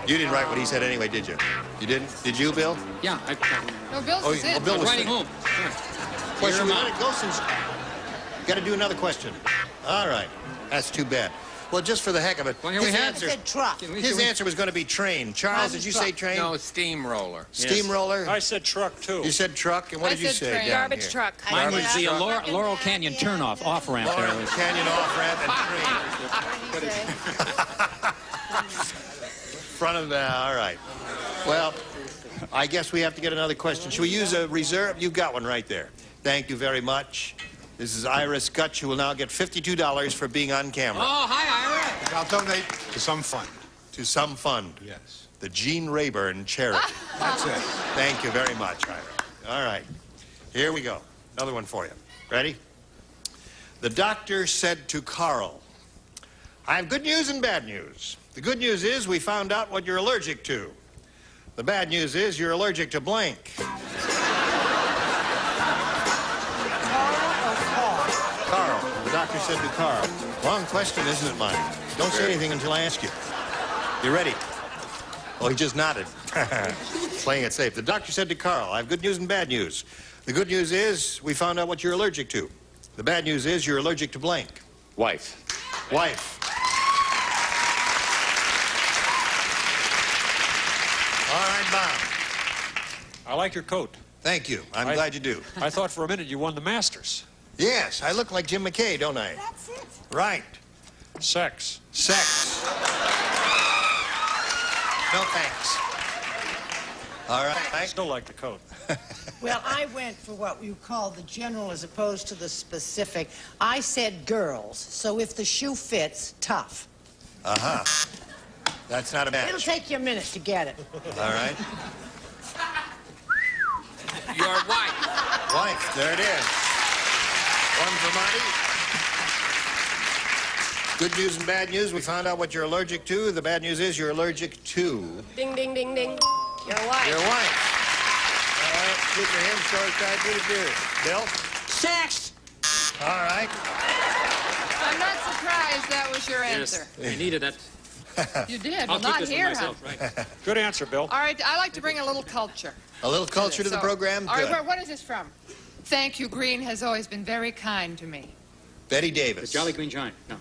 You didn't write what he said anyway, did you? You didn't? Did you, Bill? Yeah, No, Bill's Oh, is well, it. Bill was riding home. Well, Here should we am I. let it go since... Got to do another question. All right. That's too bad. Well, just for the heck of it. Well, here we his have- answer, said truck. his answer was going to be train. Charles, did you say train? No, steamroller. Steamroller? I said truck, too. You said truck, and what I did you said say? train. down Garbage here? truck. Mine was Garbage the truck. Laurel Canyon turnoff, off-ramp there. Laurel Canyon off-ramp and train. Front of that, all right. Well, I guess we have to get another question. Should we use a reserve? You've got one right there. Thank you very much. This is Iris Gutch, who will now get $52 for being on camera. Oh, hi, Ira. I'll donate to some fund. To some fund. Yes. The Gene Rayburn Charity. That's it. Thank you very much, Ira. All right. Here we go. Another one for you. Ready? The doctor said to Carl, I have good news and bad news. The good news is we found out what you're allergic to. The bad news is you're allergic to blank. Carl. The doctor said to Carl. Long question, isn't it, Mike? Don't say anything until I ask you. You ready? Oh, he just nodded. Playing it safe. The doctor said to Carl, I have good news and bad news. The good news is we found out what you're allergic to. The bad news is you're allergic to blank. Wife. Wife. All right, Bob. I like your coat. Thank you. I'm glad you do. I thought for a minute you won the Masters. Yes, I look like Jim McKay, don't I? That's it. Right. Sex. Sex. No thanks. All right. I still like the coat. Well, I went for what you call the general as opposed to the specific. I said girls, so if the shoe fits, tough. Uh-huh. That's not a match. It'll take you a minute to get it. All right. Your wife. Wife, there it is. One for Monty. Good news and bad news. We found out what you're allergic to. The bad news is you're allergic to Ding, ding, ding, ding. Your wife. your wife. All right, keep your hands short, try to do. Bill? Sex! All right. I'm not surprised that was your answer. I needed that. You did, I'll but not keep this here, for huh? myself, right? Good answer, Bill. All right, I like to bring a little culture. A little culture to the So- program? All right, Good. what is this from? Thank you, Green has always been very kind to me. Betty Davis. The Jolly Green Giant. No.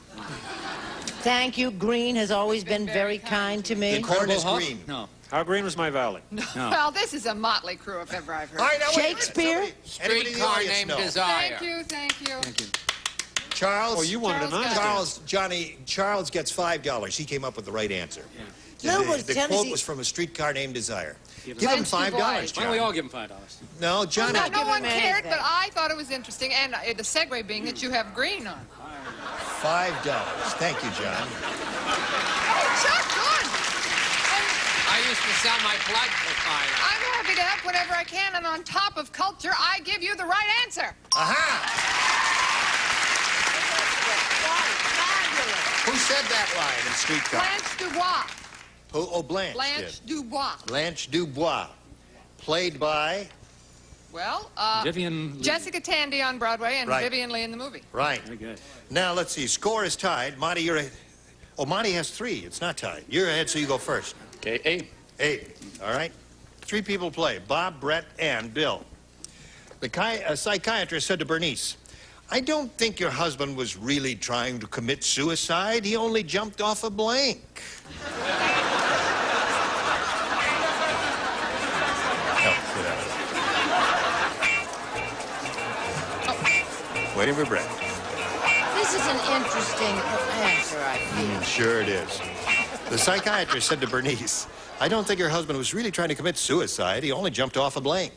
Thank you. Green has always been very kind to me. The corn is green. No. How green was my valley? No. Well, this is a motley crew if ever I've heard. All right, now, wait a minute. Shakespeare? Anybody in the Streetcar audience named know? Desire. Thank you, thank you. Thank you. Charles? Oh, you wanted Charles an got answer. Charles gets $5. He came up with the right answer. No, The, was the Tennessee- quote was from a streetcar named Desire. Give him Blanche $5, DuBois. Why don't we John. all give him $5? No, Johnny. No, give no one him cared, anything. but I thought it was interesting, and the segue being that you have green on. $5. Thank you, John. Oh, Chuck, good. I used to sell my blood for $5. I'm happy to help whenever I can, and on top of culture, I give you the right answer. Aha! Who said that line in Streetcar? Blanche Dubois. Blanche. Blanche did. Dubois. Blanche Dubois. Played by... Well, Vivian Lee. Jessica Tandy on Broadway and Right. Vivian Lee in the movie. Right. Very good. Now, let's see. Score is tied. Monty, you're... Oh, Monty has 3. It's not tied. You're ahead, so you go first. Okay, 8. 8. All right. 3 people play. Bob, Brett, and Bill. The psychiatrist said to Bernice, I don't think your husband was really trying to commit suicide. He only jumped off a blank. Waiting for Brett. This is an interesting answer, I feel. Sure it is. The psychiatrist said to Bernice, I don't think her husband was really trying to commit suicide. He only jumped off a blank.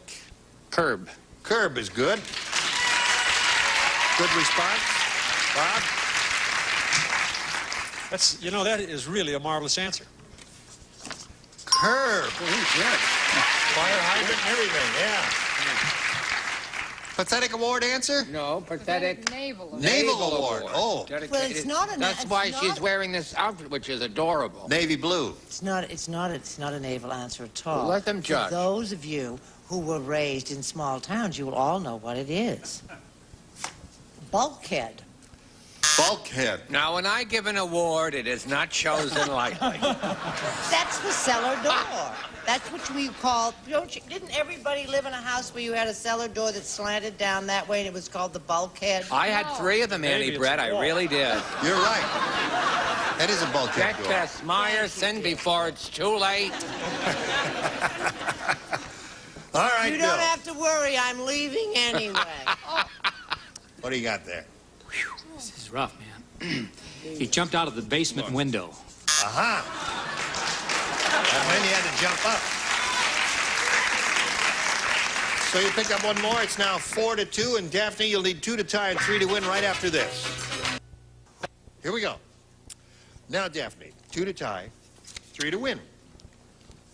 Curb. Curb is good. Good response. Bob? That's, you know, that is really a marvelous answer. Curb. Fire hydrant and everything, yeah. Pathetic award answer? No, pathetic. Naval award. Oh. Well, it's not a... That's why she's wearing this outfit, which is adorable. Navy blue. It's not a naval answer at all. Well, let them judge. For those of you who were raised in small towns, you will all know what it is. Bulkhead. Bulkhead. Now, when I give an award, it is not chosen lightly. That's the cellar door. That's what we call... Didn't everybody live in a house where you had a cellar door that slanted down that way and it was called the bulkhead? I had 3 of them, Annie Brett. I really did. You're right. That is a bulkhead Check door. this Meyerson before it's too late. All right, You Bill. don't have to worry. I'm leaving anyway. What do you got there? This is rough, man. He jumped out of the basement window. Aha. And then you had to jump up. So you pick up one more. It's now 4-2. And Daphne, you'll need 2 to tie and 3 to win right after this. Here we go. Now, Daphne, 2 to tie, 3 to win.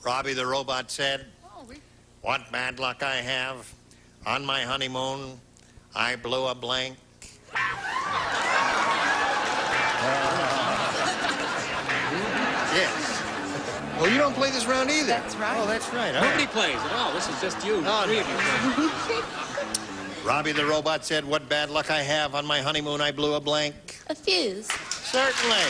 Robbie the robot said, what bad luck I have. On my honeymoon, I blew a blank. Yes. Well, you don't play this round either. That's right. Oh, that's right. All Nobody right. plays at all. This is just you. Oh, 3 of you. Robbie the robot said, what bad luck I have. On my honeymoon, I blew a blank. A fuse. Certainly.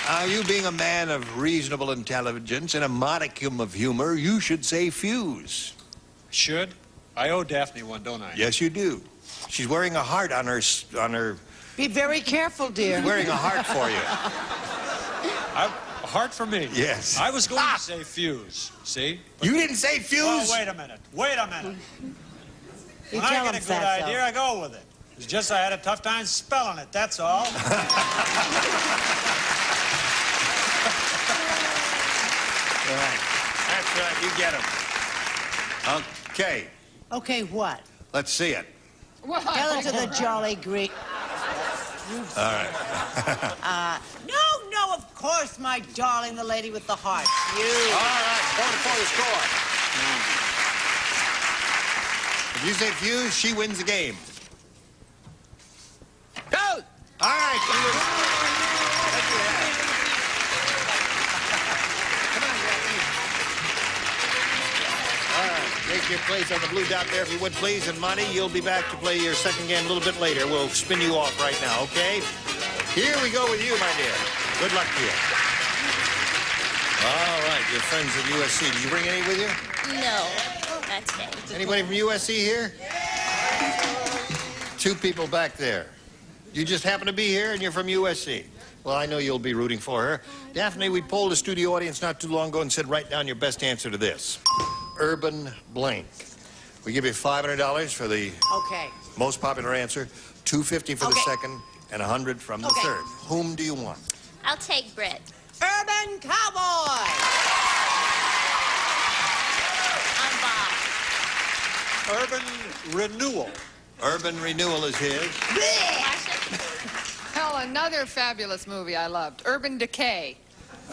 Now, you being a man of reasonable intelligence and a modicum of humor, you should say fuse. Should? I owe Daphne one, don't I? Yes, you do. She's wearing a heart on her... Be very careful, dear. Wearing a heart for you. A heart for me. Yes. I was going to say fuse. See? You didn't say fuse? Oh, wait a minute. Wait a minute. You When I tell get him, a good Fatso. idea, I go with it. It's just I had a tough time spelling it, that's all. Right. That's right. You get him. Okay. Okay, what? Let's see it. Tell it to the Jolly Green. All right. No, of course, my darling, the lady with the heart. You. All right. 4-4 the score. If you say fuse, she wins the game. Go! All right. Take your place on the blue dot there, if you would, please. And, Monty, you'll be back to play your second game a little bit later. We'll spin you off right now, okay? Here we go with you, my dear. Good luck to you. All right, your friends at USC. Did you bring any with you? No, not today. Anybody from USC here? 2 people back there. You just happen to be here and you're from USC. Well, I know you'll be rooting for her. Daphne, we polled a studio audience not too long ago and said, write down your best answer to this. Urban blank. We give you $500 for the most popular answer, $250 for the second, and $100 from the third. Whom do you want? I'll take Brett. Urban Cowboy. I'm Bob. Urban renewal. Urban renewal is his. Hell, another fabulous movie I loved, Urban Decay.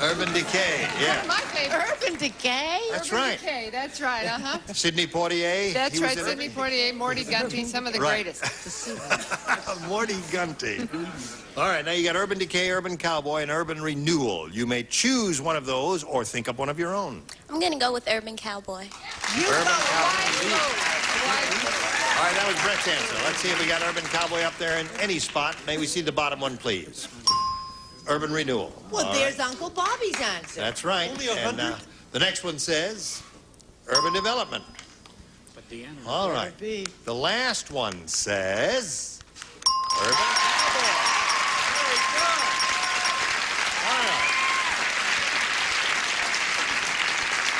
Urban Decay, One of yeah. my favorites. Urban Decay? That's Urban right. Decay, that's right, uh-huh. Sidney Poitier. That's he was right, in Sidney it. Poitier, Morty Gunty, some of the Right. greatest. Morty Gunty. All right, now you got Urban Decay, Urban Cowboy, and Urban Renewal. You may choose one of those or think up one of your own. I'm going to go with Urban Cowboy. Urban Cowboy. All right, that was Brett's answer. Let's see if we got Urban Cowboy up there in any spot. May we see the bottom one, please? Urban Renewal. Well, All there's right. Uncle Bobby's answer. That's right. Only And 100? the next one says Urban Development. But the animal. All right. The last one says Urban Cowboy. Very good. All right.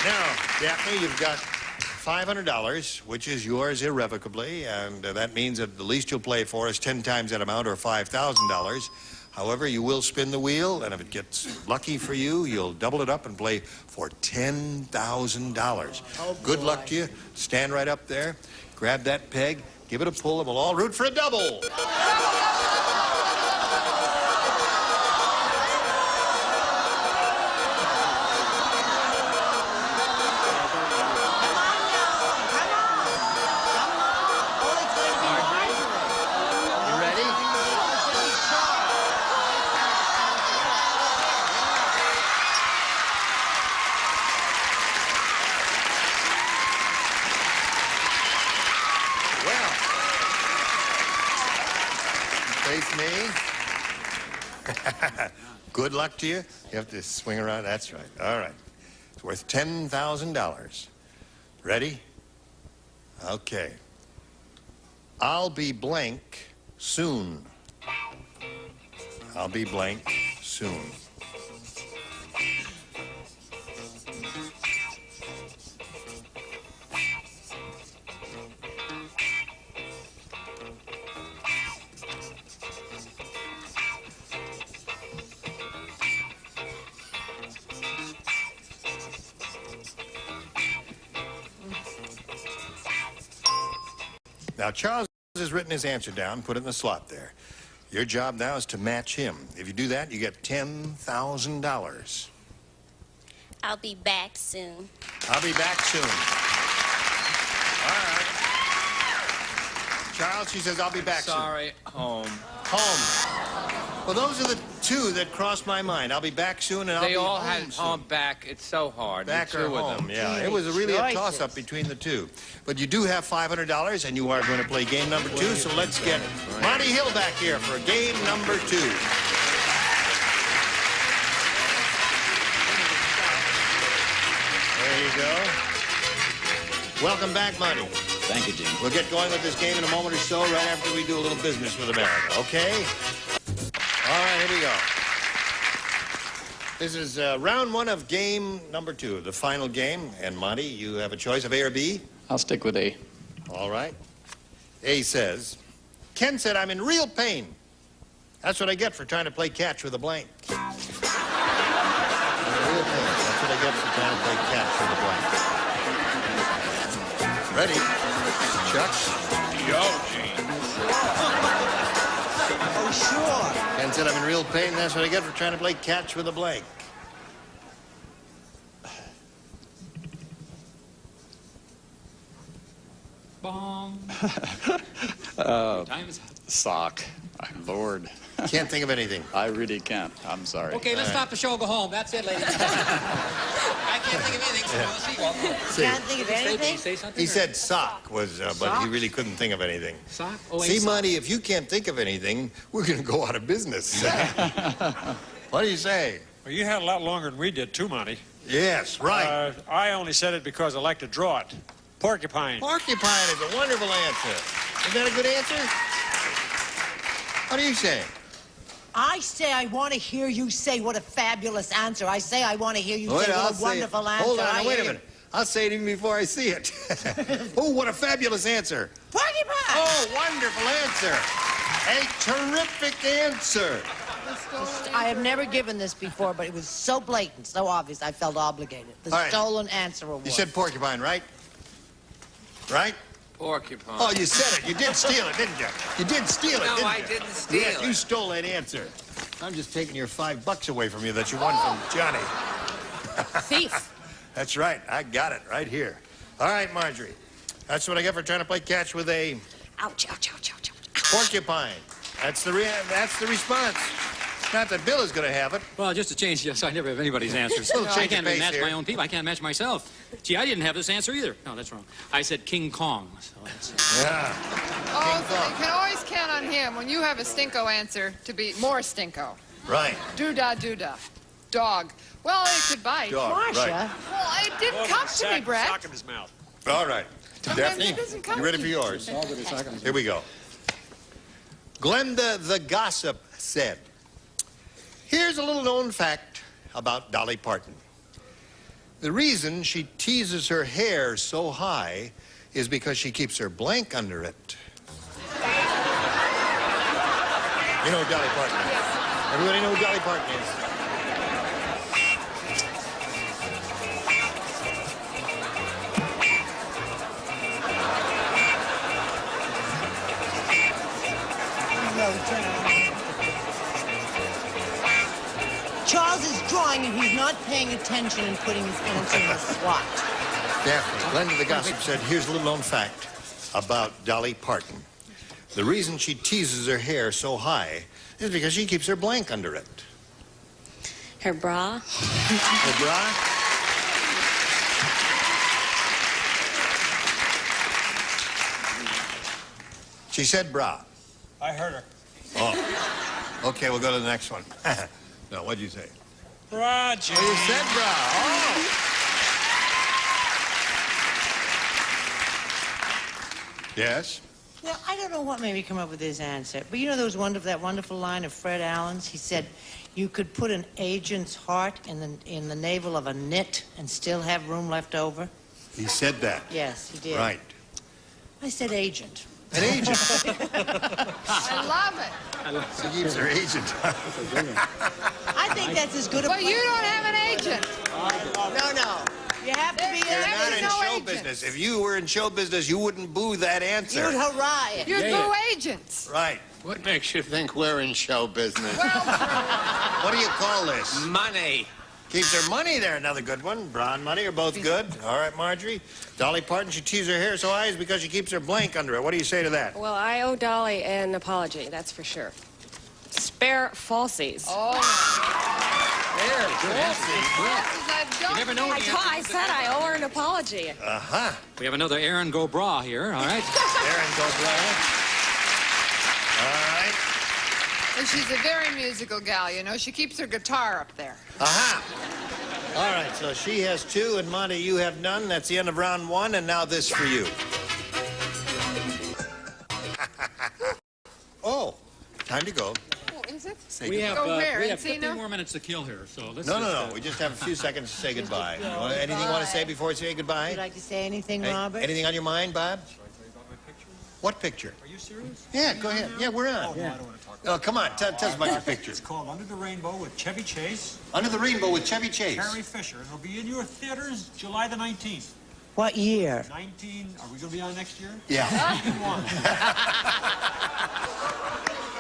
Now, Daphne, you've got $500, which is yours irrevocably, and that means that the least you'll play for is 10 times that amount, or $5,000. However, you will spin the wheel, and if it gets lucky for you, you'll double it up and play for $10,000. Oh, good luck to you. Stand right up there, grab that peg, give it a pull, and we'll all root for a double. Face me. Good luck to you. You have to swing around. That's right. All right. It's worth $10,000. Ready? Okay. I'll be blank soon. I'll be blank soon. Now, Charles has written his answer down, put it in the slot there. Your job now is to match him. If you do that, you get $10,000. I'll be back soon. I'll be back soon. All right. Charles, she says, I'll be back soon. Sorry, home. Home. Well, those are the two that crossed my mind. I'll be back soon, and I'll be They all home had soon. home back. It's so hard. Back the or two of home, them. yeah. It was really a toss-up between the two. But you do have $500, and you are going to play game number 2, so let's get Monty Hill back here for game number 2. There you go. Welcome back, Monty. Thank you, Jim. We'll get going with this game in a moment or so, right after we do a little business with America, okay? All right, here we go. This is round 1 of game number 2, the final game. And, Monty, you have a choice of A or B? I'll stick with A. All right. A says, Ken said I'm in real pain. That's what I get for trying to play catch with a blank. Real pain. That's what I get for trying to play catch with a blank. Ready? Chuck? Yo, Gene. Oh, sure. Ken said I'm in real pain. That's what I get for trying to play catch with a blank. Bong. Time is sock. Lord. Can't think of anything. I really can't. I'm sorry. Okay, let's stop the show. Go home. That's it, ladies. I can't think of anything. So we'll see. See, Can't think of anything? Say something. he said sock was, but he really couldn't think of anything. Sock. Oh, See, sock. Monty, if you can't think of anything, we're going to go out of business. What do you say? Well, you had a lot longer than we did, too, Monty. Yes, right. I only said it because I like to draw it. Porcupine. Porcupine is a wonderful answer. Is that a good answer? What do you say? I say I want to hear you say what a fabulous answer. I say I want to hear you Wait, say I'll what a say wonderful it. answer. Hold on, I wait a hear minute. I'll say it even before I see it. Oh, what a fabulous answer. Porcupine! Oh, wonderful answer. A terrific answer. I have never given this before, but it was so blatant, so obvious, I felt obligated. The All right. stolen answer award. You said porcupine, right? Right? Porcupine. Oh, you said it. You did steal it, didn't you? You did steal it, No, didn't I you? didn't steal Yes, it. you stole that answer. I'm just taking your $5 away from you that you won from Johnny. Thief. That's right. I got it right here. All right, Marjorie. That's what I get for trying to play catch with a Ouch, ouch, ouch, ouch, ouch. porcupine. That's the response. Not that Bill is going to have it. Well, just to change, yes, I never have anybody's answers. We'll I change can't the pace match here. my own people. I can't match myself. Gee, I didn't have this answer either. No, that's wrong. I said King Kong. So that's Yeah. Oh, so you can always count on him when you have a stinko answer to be more stinko. Right. Doodah, doodah. Dog. Well, it could bite. Dog, Marcia. right. Well, it didn't come to me, Brett. Sock in his mouth. All right. Sometimes Daphne, it doesn't come you ready to for you. yours? Here we go. Glenda the Gossip said, here's a little known fact about Dolly Parton. The reason she teases her hair so high is because she keeps her blank under it. You know who Dolly Parton is? Yes. Everybody know who Dolly Parton is? Charles is drawing and he's not paying attention and putting his answer in a swat. Daphne, Glenda the Gossip said, here's a little known fact about Dolly Parton. The reason she teases her hair so high is because she keeps her blank under it. Her bra? Her bra? She said bra. I heard her. Oh. Okay, we'll go to the next one. No, what'd you say? Bra, Jim. Oh, you said bra. Oh. Yes? Now, I don't know what made me come up with this answer, but you know that wonderful line of Fred Allen's? He said, you could put an agent's heart in the navel of a knit and still have room left over. He said that? Yes, he did. Right. I said agent. An agent. I love it. She keeps her agent. I think that's as good a But you don't have an agent. No. You have to be You're not in show agent. business. If you were in show business, you wouldn't boo that answer. You'd hurrah it. You're boo agents. Right. What makes you think we're in show business? What do you call this? Money. Keeps her money there. Another good one. Bra and money are both good. All right, Marjorie. Dolly Parton, she teases her hair so high is because she keeps her blank under it. What do you say to that? Well, I owe Dolly an apology, that's for sure. Spare falsies. Oh. You never know. I said I owe her an apology. Uh-huh. We have another Aaron Go Bra here, all right? Aaron Go Bra. All right. And she's a very musical gal, you know. She keeps her guitar up there. Aha. All right, so she has two, and Monty, you have none. That's the end of round one, and now this for you. Oh, time to go. Oh, is it? We have, Go where? we have Encino? 15 more minutes to kill here, so let's No. We just have a few seconds to say goodbye. Anything you want to say before we say goodbye? Would you like to say anything, Robert? Anything on your mind, Bob? What picture? Are you serious? Yeah, go ahead. Yeah, we're on. Oh, no, I don't want to talk about Oh, come on. Tell us about your picture. It's called Under the Rainbow with Chevy Chase. Under the Rainbow with Chevy Chase. Carrie Fisher. It'll be in your theaters July the 19th. What year? 19. Are we going to be on next year? Yeah. 91.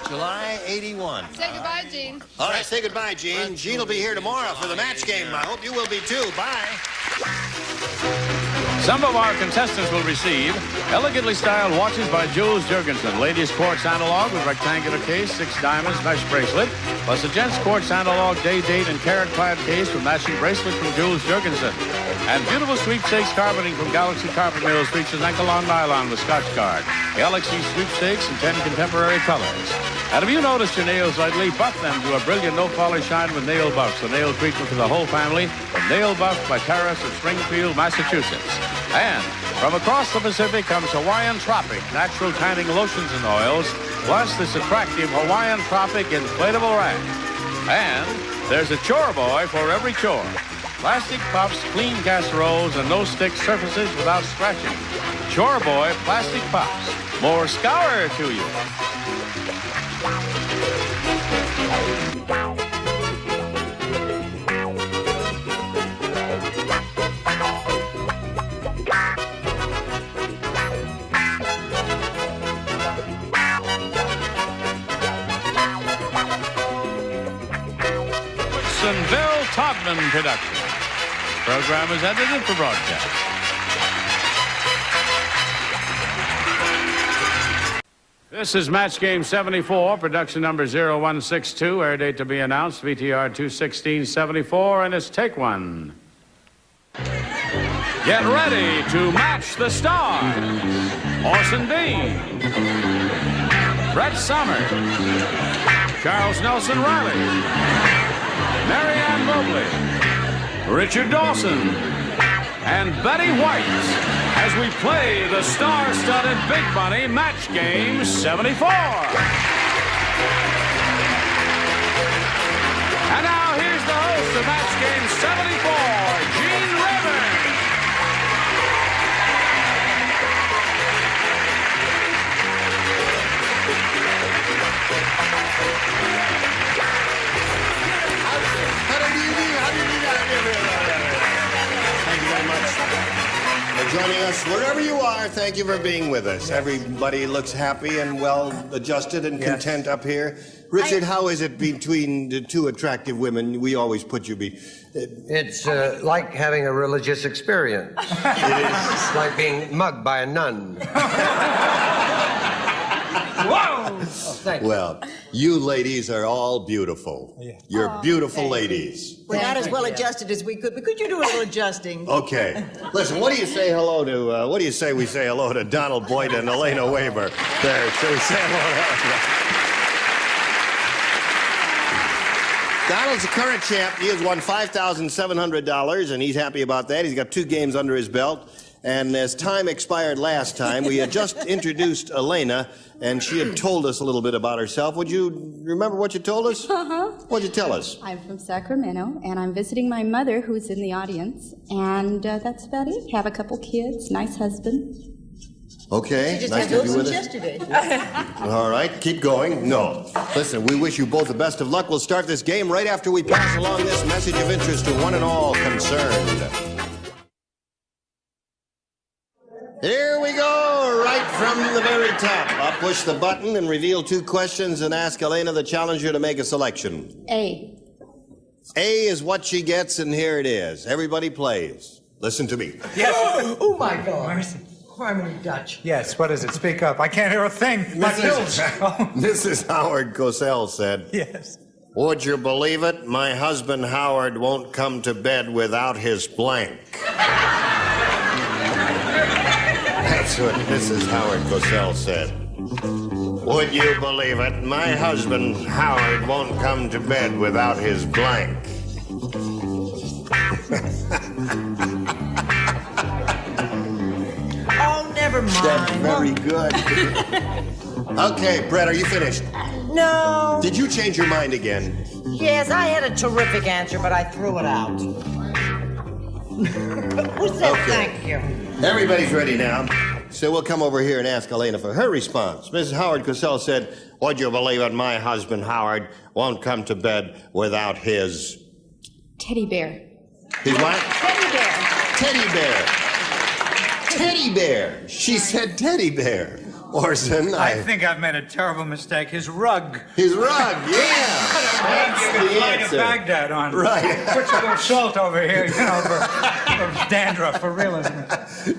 July 81. Say goodbye, Gene. All right, say goodbye, Gene. Gene will be here tomorrow for the match game. I hope you will be too. Bye. Some of our contestants will receive elegantly styled watches by Jules Jurgensen. Ladies quartz analog with rectangular case, 6 diamonds, mesh bracelet, plus a gents quartz analog day date and carat-clad case with matching bracelet from Jules Jurgensen. And beautiful sweepstakes carpeting from Galaxy Carpet Mills features ankle-on nylon with Scotch guard. Galaxy sweepstakes in 10 contemporary colors. And if you notice your nails lightly, buff them to a brilliant no-polish shine with Nail Buffs, the nail treatment for the whole family from Nail Buff by Terrace of Springfield, Massachusetts. And from across the Pacific comes Hawaiian Tropic, natural tanning lotions and oils, plus this attractive Hawaiian Tropic inflatable rack. And there's a chore boy for every chore. Plastic puffs, clean casseroles, and no-stick surfaces without scratching. Chore boy plastic puffs. More scour to you. Bill Todman production. Program is edited for broadcast. This is Match Game 74, production number 0162, air date to be announced, VTR 21674, and it's take one. Get ready to match the stars. Orson Bean, Brett Summers, Charles Nelson Riley, Marianne Mobley, Richard Dawson, and Betty White as we play the star-studded Big Money Match Game 74. And now here's the host of Match Game 74, Gene Ray. joining us wherever you are. Thank you for being with us. Everybody looks happy and well adjusted and content up here. Richard, how is it between the two attractive women? We always put you It's like having a religious experience. It is like being mugged by a nun. Whoa! Thank you. Well, you ladies are all beautiful. You're beautiful ladies. We're not as well adjusted as we could, but could you do a little adjusting? Okay. Listen, what do you say hello to, what do you say we say hello to Donald Boyd and Elena Weber? There, shall we say hello? Donald's the current champ. He has won $5,700, and he's happy about that. He's got 2 games under his belt. And as time expired last time, we had just introduced Elena, and she had told us a little bit about herself. Would you remember what you told us? What'd you tell us? I'm from Sacramento, and I'm visiting my mother, who's in the audience, and that's about it. Have a couple kids, nice husband. Okay, She just nice had to be with Wilson us. yesterday. All right, keep going. No. Listen, we wish you both the best of luck. We'll start this game right after we pass along this message of interest to one and all concerned. Here we go, right from the very top. I'll push the button and reveal 2 questions and ask Elena, the challenger, to make a selection. A. A is what she gets, and here it is. Everybody plays. Listen to me. Yes. Oh, my God. Harmony Dutch. Yes, what is it? Speak up. I can't hear a thing. Mrs. Howard Cosell said, Yes. "Would you believe it? My husband Howard won't come to bed without his blank." That's what Mrs. Howard Cosell said. Would you believe it? My husband Howard won't come to bed without his blank. Oh, never mind. That's very good. Okay, Brett, are you finished? No. Did you change your mind again? Yes, I had a terrific answer, but I threw it out. Who said thank you? Everybody's ready now. So we'll come over here and ask Elena for her response. Mrs. Howard Cosell said, "Would you believe it? My husband Howard won't come to bed without his..." Teddy bear. His what? Teddy bear. Teddy bear. Teddy bear. She said teddy bear. Orson, I think I've made a terrible mistake. His rug. His rug, yeah. That's You the can fly to answer. Baghdad on. Right. Put a little salt over here, you know, for dandruff, for realism.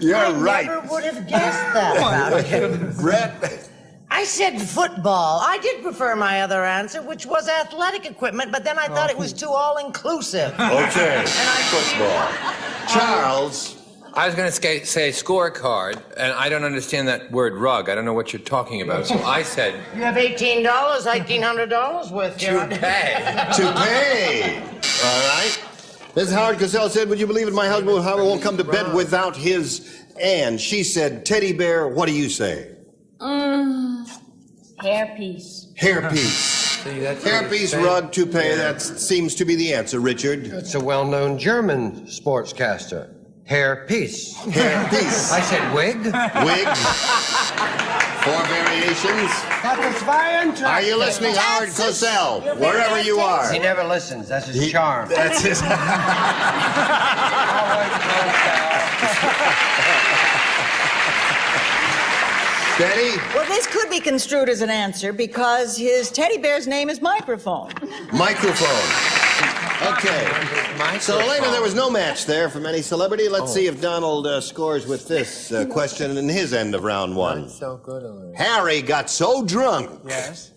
You're right. I never would have guessed that about him. Brett. I said football. I did prefer my other answer, which was athletic equipment, but then I thought it was too all-inclusive. Okay, football. Charles. I was going to say scorecard, and I don't understand that word rug. I don't know what you're talking about. So I said... You have $1,800, $1,800 worth. To pay. To pay. All right. Mrs. Howard Cosell said, "Would you believe it? My husband Howard won't come to bed without his..." And she said, "Teddy bear." What do you say? Hairpiece. Hairpiece. See, that's Hairpiece, rug, toupee. That seems to be the answer, Richard. It's a well-known German sportscaster. Hairpiece. Hairpiece. I said wig. Wig. 4 variations. That was very interesting. Are you listening, Howard Cosell? Wherever you are. He never listens. That's his charm. That's his... Betty? Well, this could be construed as an answer because his teddy bear's name is Microphone. Microphone. Okay. So, Elena, there was no match there from any celebrity. Let's see if Donald scores with this question in his end of round 1. So good, Elena. Harry got so drunk. Yes.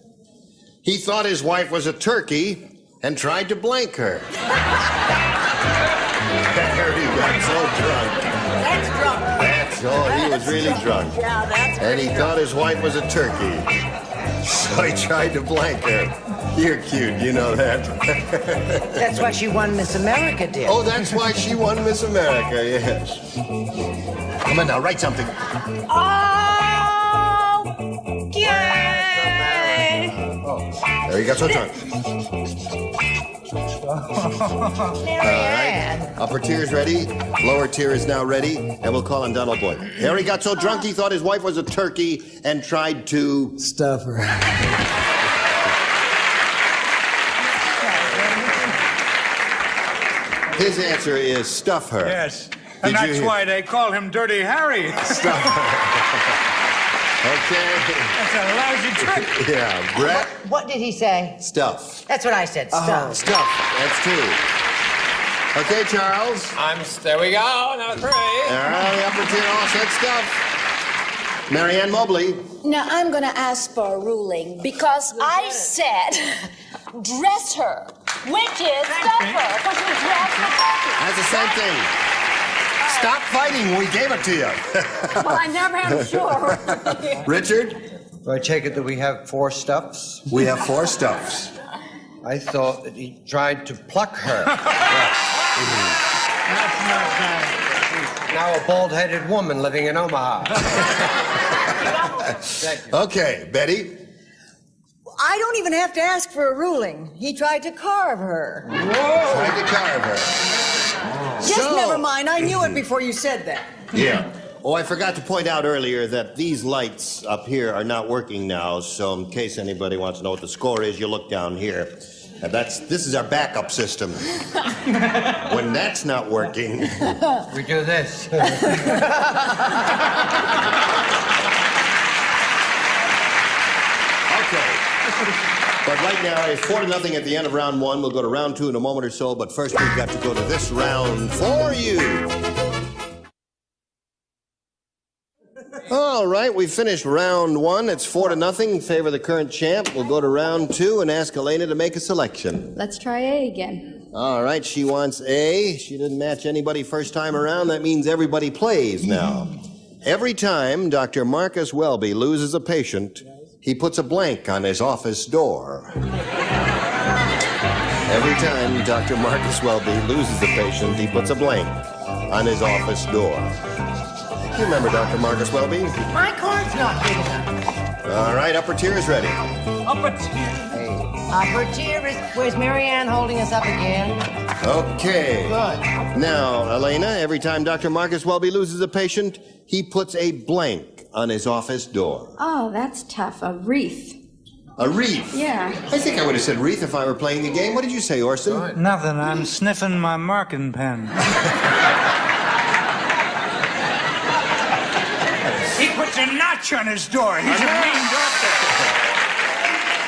He thought his wife was a turkey and tried to blank her. Harry got so drunk. That's drunk. He was really drunk. Yeah, that's And he thought his wife was a turkey. So he tried to blank her. You're cute, you know that. That's why she won Miss America, dear. Oh, that's why she won Miss America, yes. Come on now, write something. Oh, yay! There you got so drunk. Upper tier is ready. Lower tier is now ready. And we'll call on Donald Boyd. Harry got so drunk he thought his wife was a turkey and tried to... stuff her. His answer is stuff her. Yes. And that's why they call him Dirty Harry. Stuff. Okay. That's a lousy trick. Yeah, Brett? What did he say? Stuff. That's what I said, stuff. Stuff. That's 2. Okay, Charles. There we go, number 3. All right, the upper tier all said stuff. Marianne Mobley. Now, I'm going to ask for a ruling because I said dress her, which is stuff her, because we dress the turkey. That's the same thing. Stop fighting when we gave it to you. Well, I never am sure. Richard? Do I take it that we have 4 stuffs? We have 4 stuffs. I thought that he tried to pluck her. That's not nice. Now a bald-headed woman living in Omaha. Okay, Betty. I don't even have to ask for a ruling. He tried to carve her. Whoa. Tried to carve her. Just never mind. I knew it before you said that. Yeah. Oh, I forgot to point out earlier that these lights up here are not working now, so in case anybody wants to know what the score is, you look down here. And this is our backup system. When that's not working, we do this. But right now, it's 4-0 at the end of round 1. We'll go to round 2 in a moment or so, but first we've got to go to this round for you. All right, we finished round 1. It's 4-0 in favor of the current champ. We'll go to round 2 and ask Elena to make a selection. Let's try A again. All right, she wants A. She didn't match anybody first time around. That means everybody plays now. Every time Dr. Marcus Welby loses a patient, he puts a blank on his office door. Every time Dr. Marcus Welby loses a patient, he puts a blank on his office door. You remember Dr. Marcus Welby? My card's not big enough. All right, upper tier is ready. Upper tier. Upper tier is... Where's Marianne holding us up again? Okay. Good. Now, Elena, every time Dr. Marcus Welby loses a patient, he puts a blank on his office door. Oh, that's tough. A wreath. A wreath? Yeah. I think I would have said wreath if I were playing the game. What did you say, Orson? Nothing. I'm sniffing my marking pen. He puts a notch on his door. He's a mean doctor.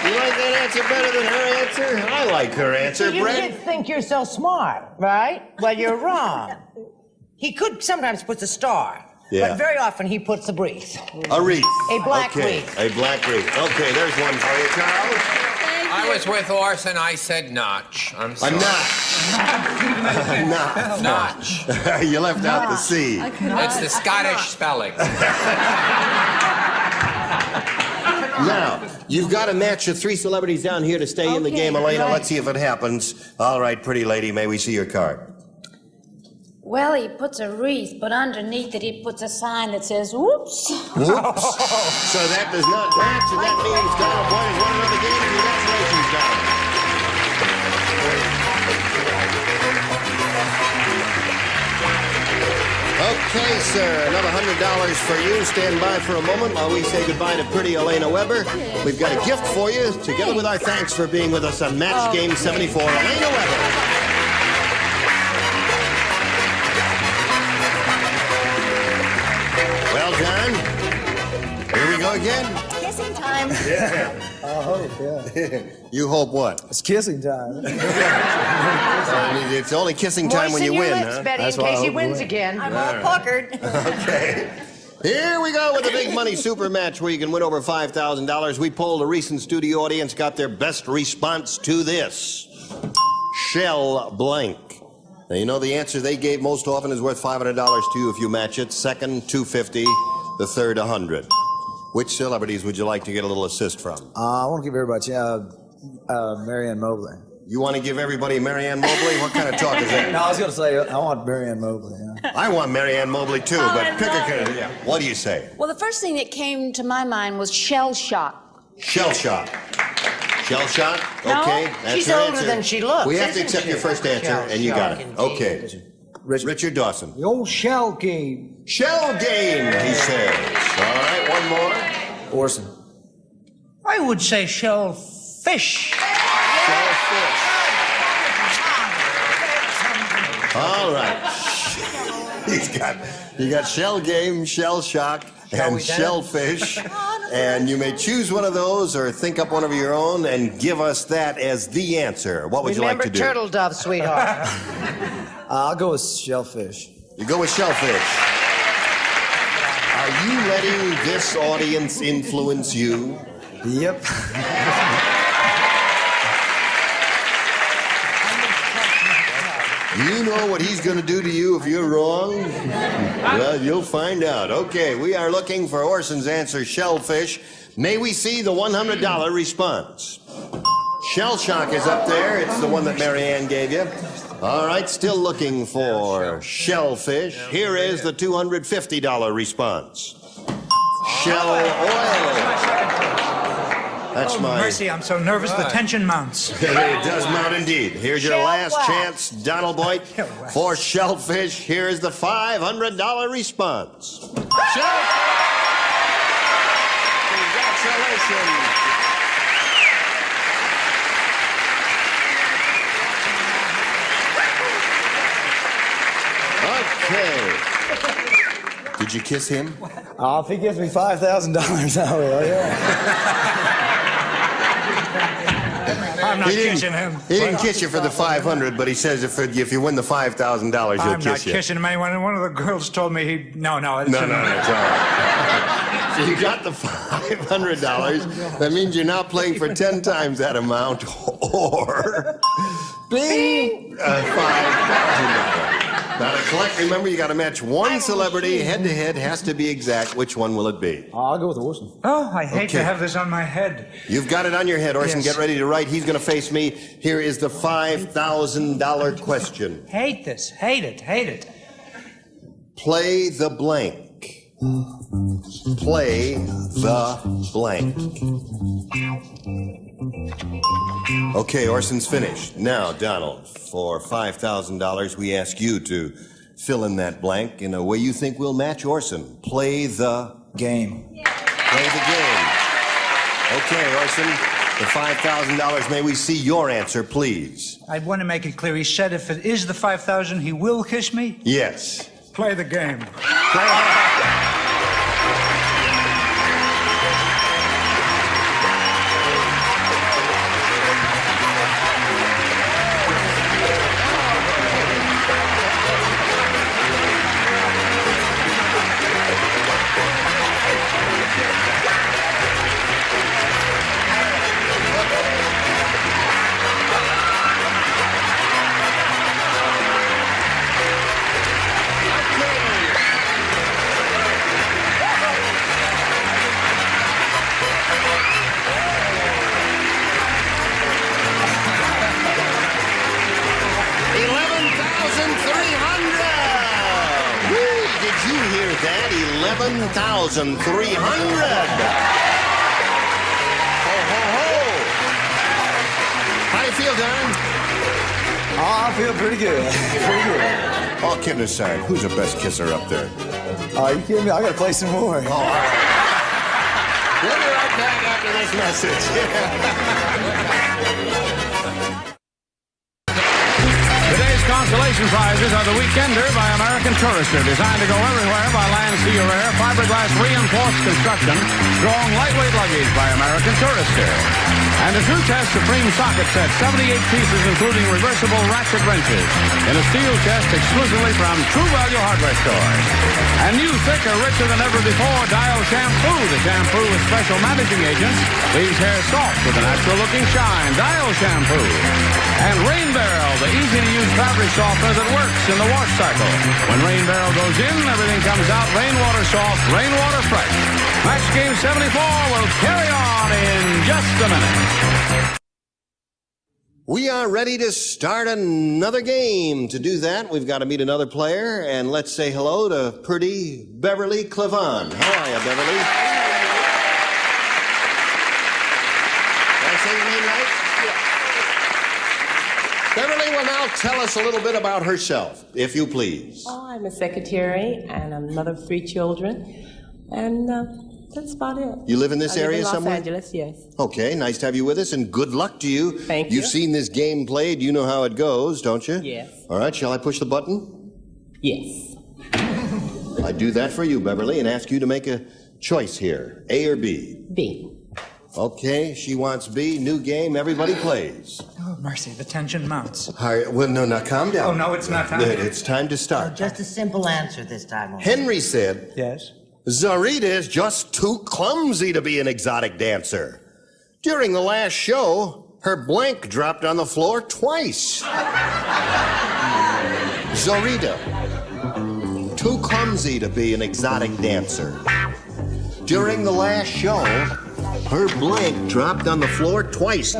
You like that answer better than her answer? I like her answer, You Brett. kids think you're so smart, right? Well, you're wrong. He could sometimes put a star. Yeah. But very often he puts a wreath. A wreath. A black okay. wreath. A black wreath. Okay, there's one for you, Charles. I was with Orson. I said notch. I'm sorry. A notch. A notch. Notch. You left out the C. It's the Scottish spelling. Now, you've got to match the 3 celebrities down here to stay in the game, Elena. right. Let's see if it happens. All right, pretty lady, may we see your card? Well, he puts a wreath, but underneath it he puts a sign that says, whoops. Whoops. So that does not match, and that means Donald Boyd has won another game. Congratulations, Donald. Okay, sir, another $100 for you. Stand by for a moment while we say goodbye to pretty Elena Weber. We've got a gift for you, together with our thanks for being with us on Match Game 74. Elena Weber. Well, John, here we go again. Kissing time. Yeah. I hope, yeah. You hope what? It's kissing time. It's only kissing time when you Moisten win, your lips, huh? Betty, in case he wins again. I'm all puckered. Okay. Here we go with the big money super match where you can win over $5,000. We polled a recent studio audience, got their best response to this. Shell blank. Now, you know the answer they gave most often is worth $500 to you if you match it. Second, $250. The third, $100. Which celebrities would you like to get a little assist from? I want to give everybody Marianne Mobley. You want to give everybody Marianne Mobley? What kind of talk is that? No, I was going to say I want Marianne Mobley. Yeah. I want Marianne Mobley too, but pick a... Yeah. What do you say? Well, the first thing that came to my mind was shell shock. Shell shock. Shell shock? No, Okay. That's she's her older answer. than she looks, We have to isn't accept she? your first answer, Shell and you got shock, it. Okay. Richard Dawson. The old shell game. Shell game, he says. All right, one more. Orson. I would say shellfish. All right. You got shell game, shell shock, and shellfish. And you may choose one of those or think up one of your own and give us that as the answer. What would you like to do? Remember turtle dove, sweetheart. I'll go with shellfish. You go with shellfish. Are you letting this audience influence you? Yep. You know what he's going to do to you if you're wrong? Well, you'll find out. Okay, we are looking for Orson's answer, shellfish. May we see the $100 response? Shell shock is up there. It's the one that Marianne gave you. All right, still looking for shellfish. Here is the $250 response. Shell oil. That's my... Mercy, I'm so nervous the tension mounts. It does mount indeed. Here's your last chance, Donald Boyd, for shellfish. Here is the $500 response. Shellfish! Congratulations. Okay. Did you kiss him? Oh, if he gives me $5,000, I will, yeah. I'm not kissing him. He didn't kiss you for the $500, but he says if you win the $5,000, he'll kiss you. I'm not kissing him. One of the girls told me he... No, it's all right. So you got the $500. That means you're now playing for 10 times that amount, or... Bing! $5,000. Now to collect, remember, you got to match one celebrity head-to-head. Has to be exact. Which one will it be? I'll go with Orson. Oh, I hate to have this on my head. You've got it on your head, Orson. Yes. Get ready to write. He's going to face me. Here is the $5,000 question. Hate this. Hate it. Play the blank. Play the blank. Okay, Orson's finished. Now, Donald, for $5,000, we ask you to fill in that blank in a way you think will match Orson. Play the game. Play the game. Okay, Orson, the $5,000. May we see your answer, please? I want to make it clear. He said if it is the $5,000, he will kiss me? Yes. Play the game. That 11,300. Ho, ho, ho. How do you feel, Don? Oh, I feel pretty good. All kidding aside, who's the best kisser up there? Are you kidding me? I got to play some more. All right. We'll be right back after this message. Today's consolation prizes are the Weekender by American Tourister, designed to go everywhere by land, sea, or air. Fiberglass reinforced construction, strong, lightweight luggage by American Tourister. And a True Test Supreme socket set, 78 pieces, including reversible ratchet wrenches, in a steel chest exclusively from True Value Hardware Stores. And new, thicker, richer than ever before, Dial Shampoo. The shampoo with special managing agents leaves hair soft with a natural-looking shine. Dial Shampoo. And Rain Barrel, the easy-to-use fabric softener that works in the wash cycle. When Rain Barrel goes in, everything comes out rainwater soft, rainwater fresh. Match Game 74 will carry on in just a minute. We are ready to start another game. To do that, we've got to meet another player, and let's say hello to pretty Beverly Clevan. How are you, Beverly? Did I say your name right? Beverly will now tell us a little bit about herself, if you please. Oh, I'm a secretary, and I'm a mother of 3 children, and that's about it. You live in this area somewhere? Los Angeles, yes. Okay, nice to have you with us, and good luck to you. Thank you. You've seen this game played. You know how it goes, don't you? Yes. All right, shall I push the button? Yes. I'd do that for you, Beverly, and ask you to make a choice here. A or B? B. Okay, she wants B. New game. Everybody plays. Oh, mercy, the tension mounts. All right, well, no, now calm down. Oh, no, it's not time. It's time to start. Just a simple answer this time. Henry said, Yes? Zarita is just too clumsy to be an exotic dancer. During the last show, her blank dropped on the floor twice. Zarita, too clumsy to be an exotic dancer. During the last show, her blank dropped on the floor twice.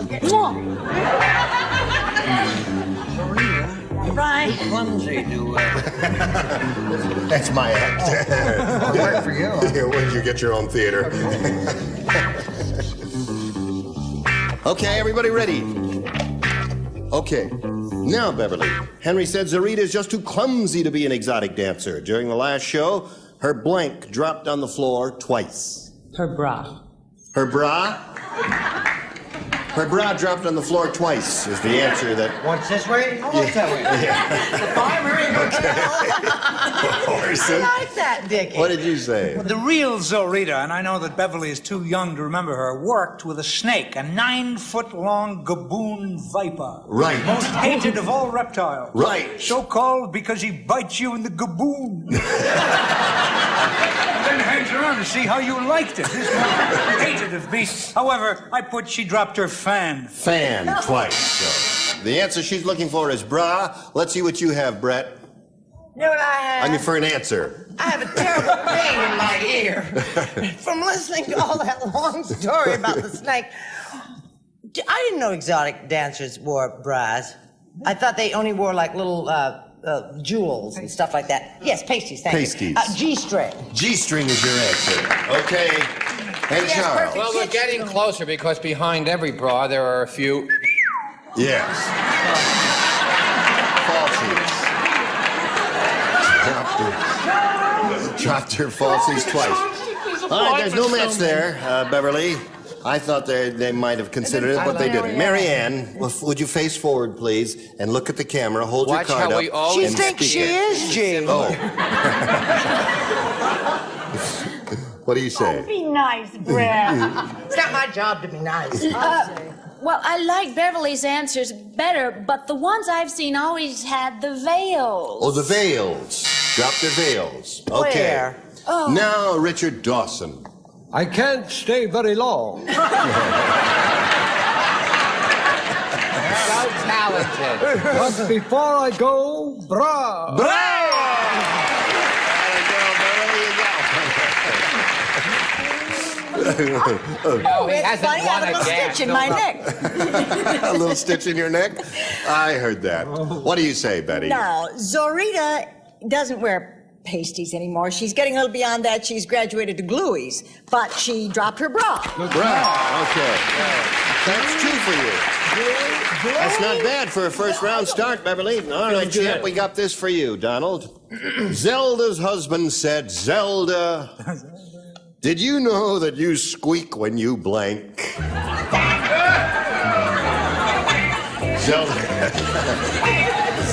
Right. Clumsy to, That's my act. I'll work for you. Where did you get your own theater? Okay, everybody ready? Okay. Now, Beverly, Henry said Zarita is just too clumsy to be an exotic dancer. During the last show, her blank dropped on the floor twice. Her bra. Her bra? Her bra dropped on the floor twice is the answer that... Once this way, once that way. The farmer in Orson. I like that, Dickie. What did you say? Well, the real Zorita, and I know that Beverly is too young to remember her, worked with a snake, a 9-foot-long gaboon viper. Right. Most hated of all reptiles. Right. So called because he bites you in the gaboon. And then hangs around to see how you liked it. This one hated of beasts. However, I put she dropped her fan. Fan twice. So the answer she's looking for is bra. Let's see what you have, Brett. You know what I have? I mean, for an answer. I have a terrible pain in my ear from listening to all that long story about the snake. I didn't know exotic dancers wore bras. I thought they only wore like little jewels and stuff like that. Yes, pasties, thank Pasties. you. G-string. G-string is your answer. Okay. And Yes, Charles. perfect. Well, we're getting closer because behind every bra there are a few. Yes. Falsies. Dropped her falsies twice. All right, there's no match there, Beverly. I thought they might have considered it, but they didn't. Marianne, would you face forward, please, and look at the camera, hold Watch your card how up. we always She thinks she is Jim. Oh. What do you say? Be nice, Brett. It's not my job to be nice. Well, I like Beverly's answers better, but the ones I've seen always had the veils. Oh, the veils. Drop their veils. Okay. Where? Oh. Now, Richard Dawson. I can't stay very long. So talented. But before I go, bra. No, he It's hasn't funny, I won have a little again. stitch in my neck. A little stitch in your neck? I heard that. What do you say, Betty? Now, Zorita doesn't wear pasties anymore. She's getting a little beyond that. She's graduated to glueies, but she dropped her bra. Bra. Okay. That's two for you. That's not bad for a first round start, Beverly. All right, champ, we got this for you, Donald. Zelda's husband said, Zelda, did you know that you squeak when you blank?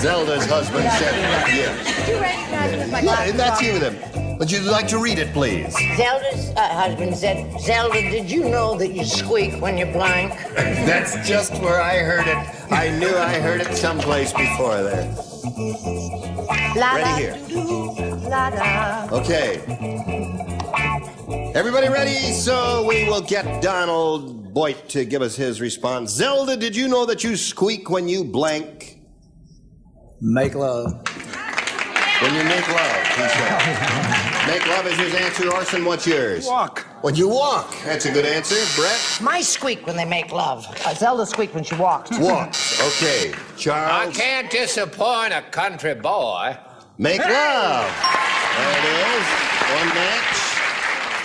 Zelda's husband said, yes. Do you recognize it as my Yeah, that's you then. Would you like to read it, please? Zelda's husband said, Zelda, did you know that you squeak when you blank? That's just where I heard it. I knew I heard it someplace before there. Ready here. Okay. Everybody ready? So we will get Donald Boyd to give us his response. Zelda, did you know that you squeak when you blank? Make love. When you make love, he said. Make love is his answer. Orson, what's yours? Walk. When you walk. That's a good answer. Brett? My squeak when they make love. Zelda squeak when she walks. Walks. Okay. I Charles? can't disappoint a country boy. Make love. There it is. One match.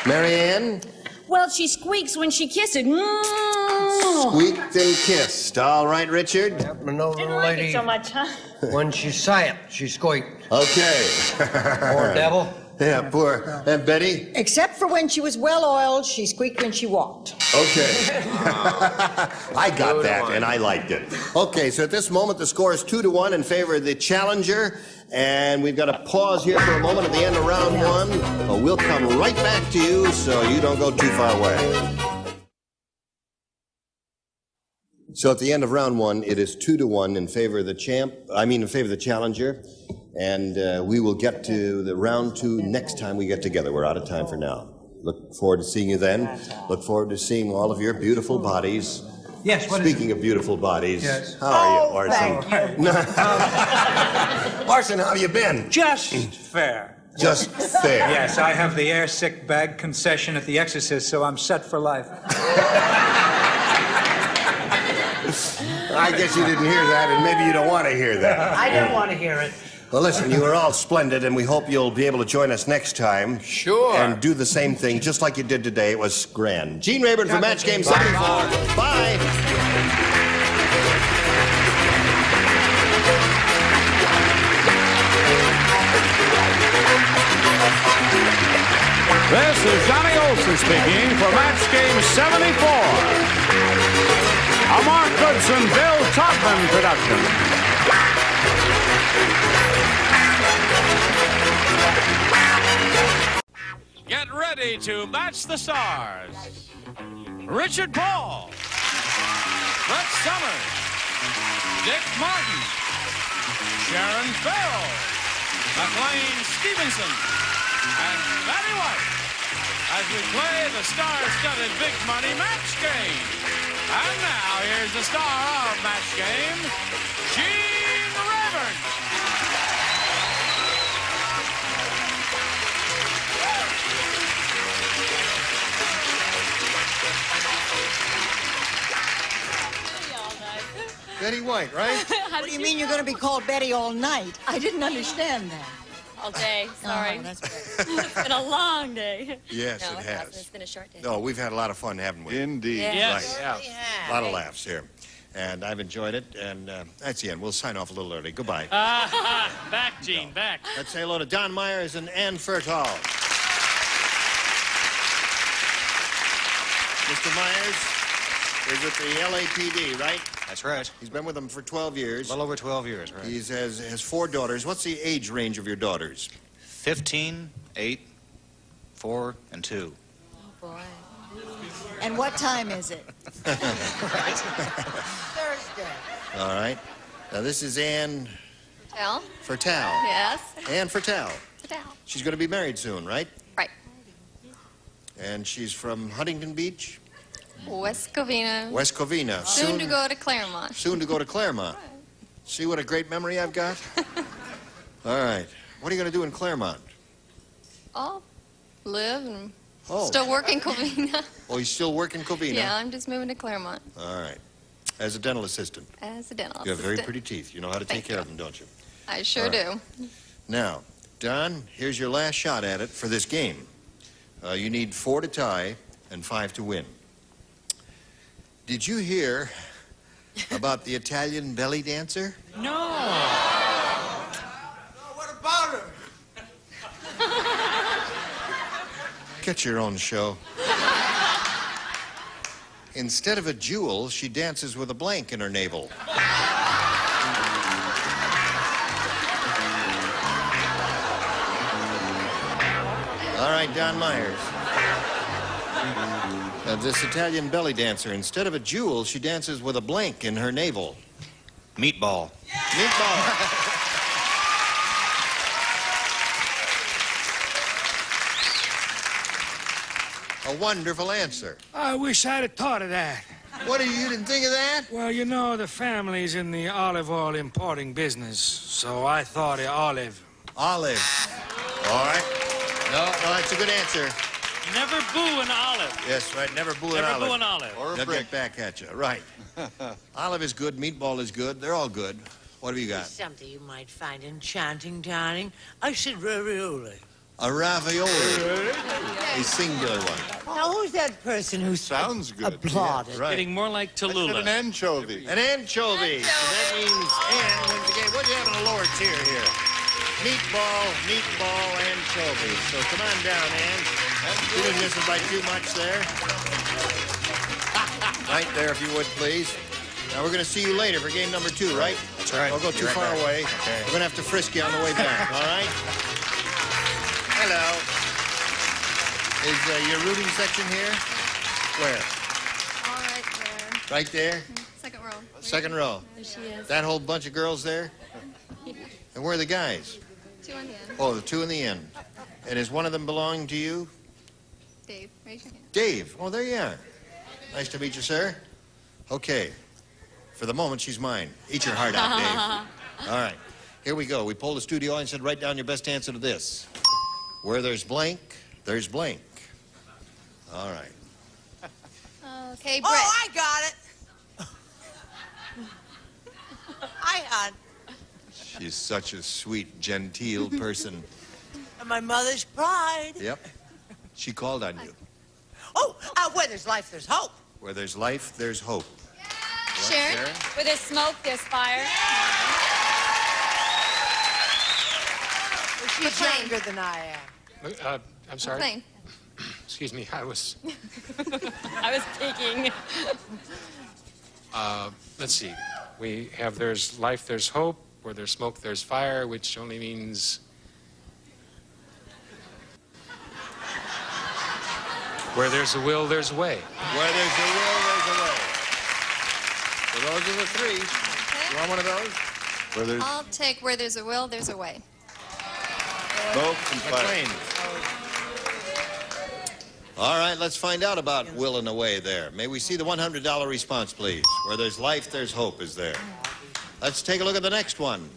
Marianne? Well, she squeaks when she kisses. Squeaked and kissed. All right, Richard? Yep, no Didn't little like lady. it so much, huh? When she sighed, she squeaked. Okay. Poor devil. Yeah, poor. And Betty? Except for when she was well-oiled, she squeaked when she walked. Okay. I got that, and I liked it. Okay, so at this moment, the score is 2-1 in favor of the challenger. And we've got to pause here for a moment at the end of round one. But we'll come right back to you so you don't go too far away. So at the end of round one, it is 2-1 in favor of the in favor of the challenger. And we will get to the round two next time we get together. We're out of time for now. Look forward to seeing you then. Look forward to seeing all of your beautiful bodies. Yes, Speaking of beautiful bodies, yes. How are you, Orson? Orson, how have you been? Just fair. Just fair. Yes, I have the air sick bag concession at The Exorcist, so I'm set for life. I guess you didn't hear that, and maybe you don't want to hear that. I don't want to hear it. Well, listen, you were all splendid, and we hope you'll be able to join us next time. Sure. And do the same thing, just like you did today. It was grand. Gene Rayburn for Match Game 74. Bye. This is Johnny Olson speaking for Match Game 74. A Mark Goodson, Bill Todman production. Get ready to match the stars. Richard Paul, Brett Summers, Dick Martin, Sharon Farrell, McLean Stevenson, and Betty White as we play the star-studded big money match game. And now here's the star of Match Game, Gene Rayburn. Betty White, right? What do you mean you're going to be called Betty all night? I didn't understand that. All day, sorry. Oh, that's great. It's been a long day. Yes, No, it has. hasn't. It's been a short day. No, we've had a lot of fun, haven't we? Indeed. Yes. Right. Yeah. A lot of laughs here. And I've enjoyed it, and that's the end. We'll sign off a little early. Goodbye. Back, Gene, back. Let's say hello to Don Myers and Ann Furtall. Mr. Myers is at the LAPD, right? That's right. He's been with them for 12 years. A little over 12 years, right. He has 4 daughters. What's the age range of your daughters? 15, 8, 4, and 2. Oh, boy. And what time is it? Thursday. All right. Now, this is Ann Tell? Furtall. Yes. Ann Furtall. Tell. She's going to be married soon, right? Right. And she's from Huntington Beach? West Covina. West Covina. Soon to go to Claremont. Soon to go to Claremont. See what a great memory I've got? All right. What are you going to do in Claremont? Oh, live and Oh. still work in Covina. Oh, you still work in Covina? Yeah, I'm just moving to Claremont All right. As a dental assistant. as a dental You have very assistant. pretty teeth. You know how to take care of them, don't you? I sure All right. do. Now, Don, here's your last shot at it for this game. You need 4 to tie and 5 to win. Did you hear about the Italian belly dancer? No. What about her? Get your own show. Instead of a jewel, she dances with a blank in her navel. All right, Don Myers. This Italian belly dancer, instead of a jewel, she dances with a blank in her navel. Meatball. Meatball. A wonderful answer. I wish I'd have thought of that. What, you didn't think of that? Well, you know, the family's in the olive oil importing business, so I thought of olive. Olive. All right. No, that's a good answer. Never boo an olive. Yes, right. Never boo an Never olive. boo an olive. Or They'll get back at you. Right. Olive is good. Meatball is good. They're all good. What have you got? Something you might find enchanting, darling. I said ravioli. A ravioli. A singular one. Now, who's that person who Sounds good. applauded? Right. Getting more like Tallulah. An anchovy. An anchovy. So that means Ann wins the game. What do you have in a lower tier here? meatball, anchovies. So come on down, Ann. You didn't miss it by too much there. Right there, if you would, please. Now, we're going to see you later for game number 2, right? That's right. Don't go too far away. Okay. We're going to have to frisk you on the way back, all right? Hello. Is your rooting section here? Where? All right there. Right there? Second row. Second row. There she is. That whole bunch of girls there? And where are the guys? 2 on the end. Oh, the 2 in the end. And is one of them belonging to you? Dave, raise your hand. Dave. Oh, there you are. Nice to meet you, sir. Okay. For the moment, she's mine. Eat your heart out, Dave. All right. Here we go. We polled the studio and said, write down your best answer to this. Where there's blank, there's blank. All right. Okay, Brett. Oh, I got it. I got it. She's such a sweet, genteel person. My mother's pride. Yep. She called on you. Oh, where there's life, there's hope. Where there's life, there's hope. Sharon? Where there's smoke, there's fire. Well, she's younger than I am. I'm sorry. McLean. Excuse me, I was... I was peeking. Let's see. We have there's life, there's hope. Where there's smoke, there's fire, which only means... Where there's a will, there's a way. Where there's a will, there's a way. So those are the 3. Okay. You want one of those? Where there's I'll take where there's a will, there's a way. smoke and fire. All right, let's find out about will and a way there. May we see the $100 response, please? Where there's life, there's hope is there. Let's take a look at the next one.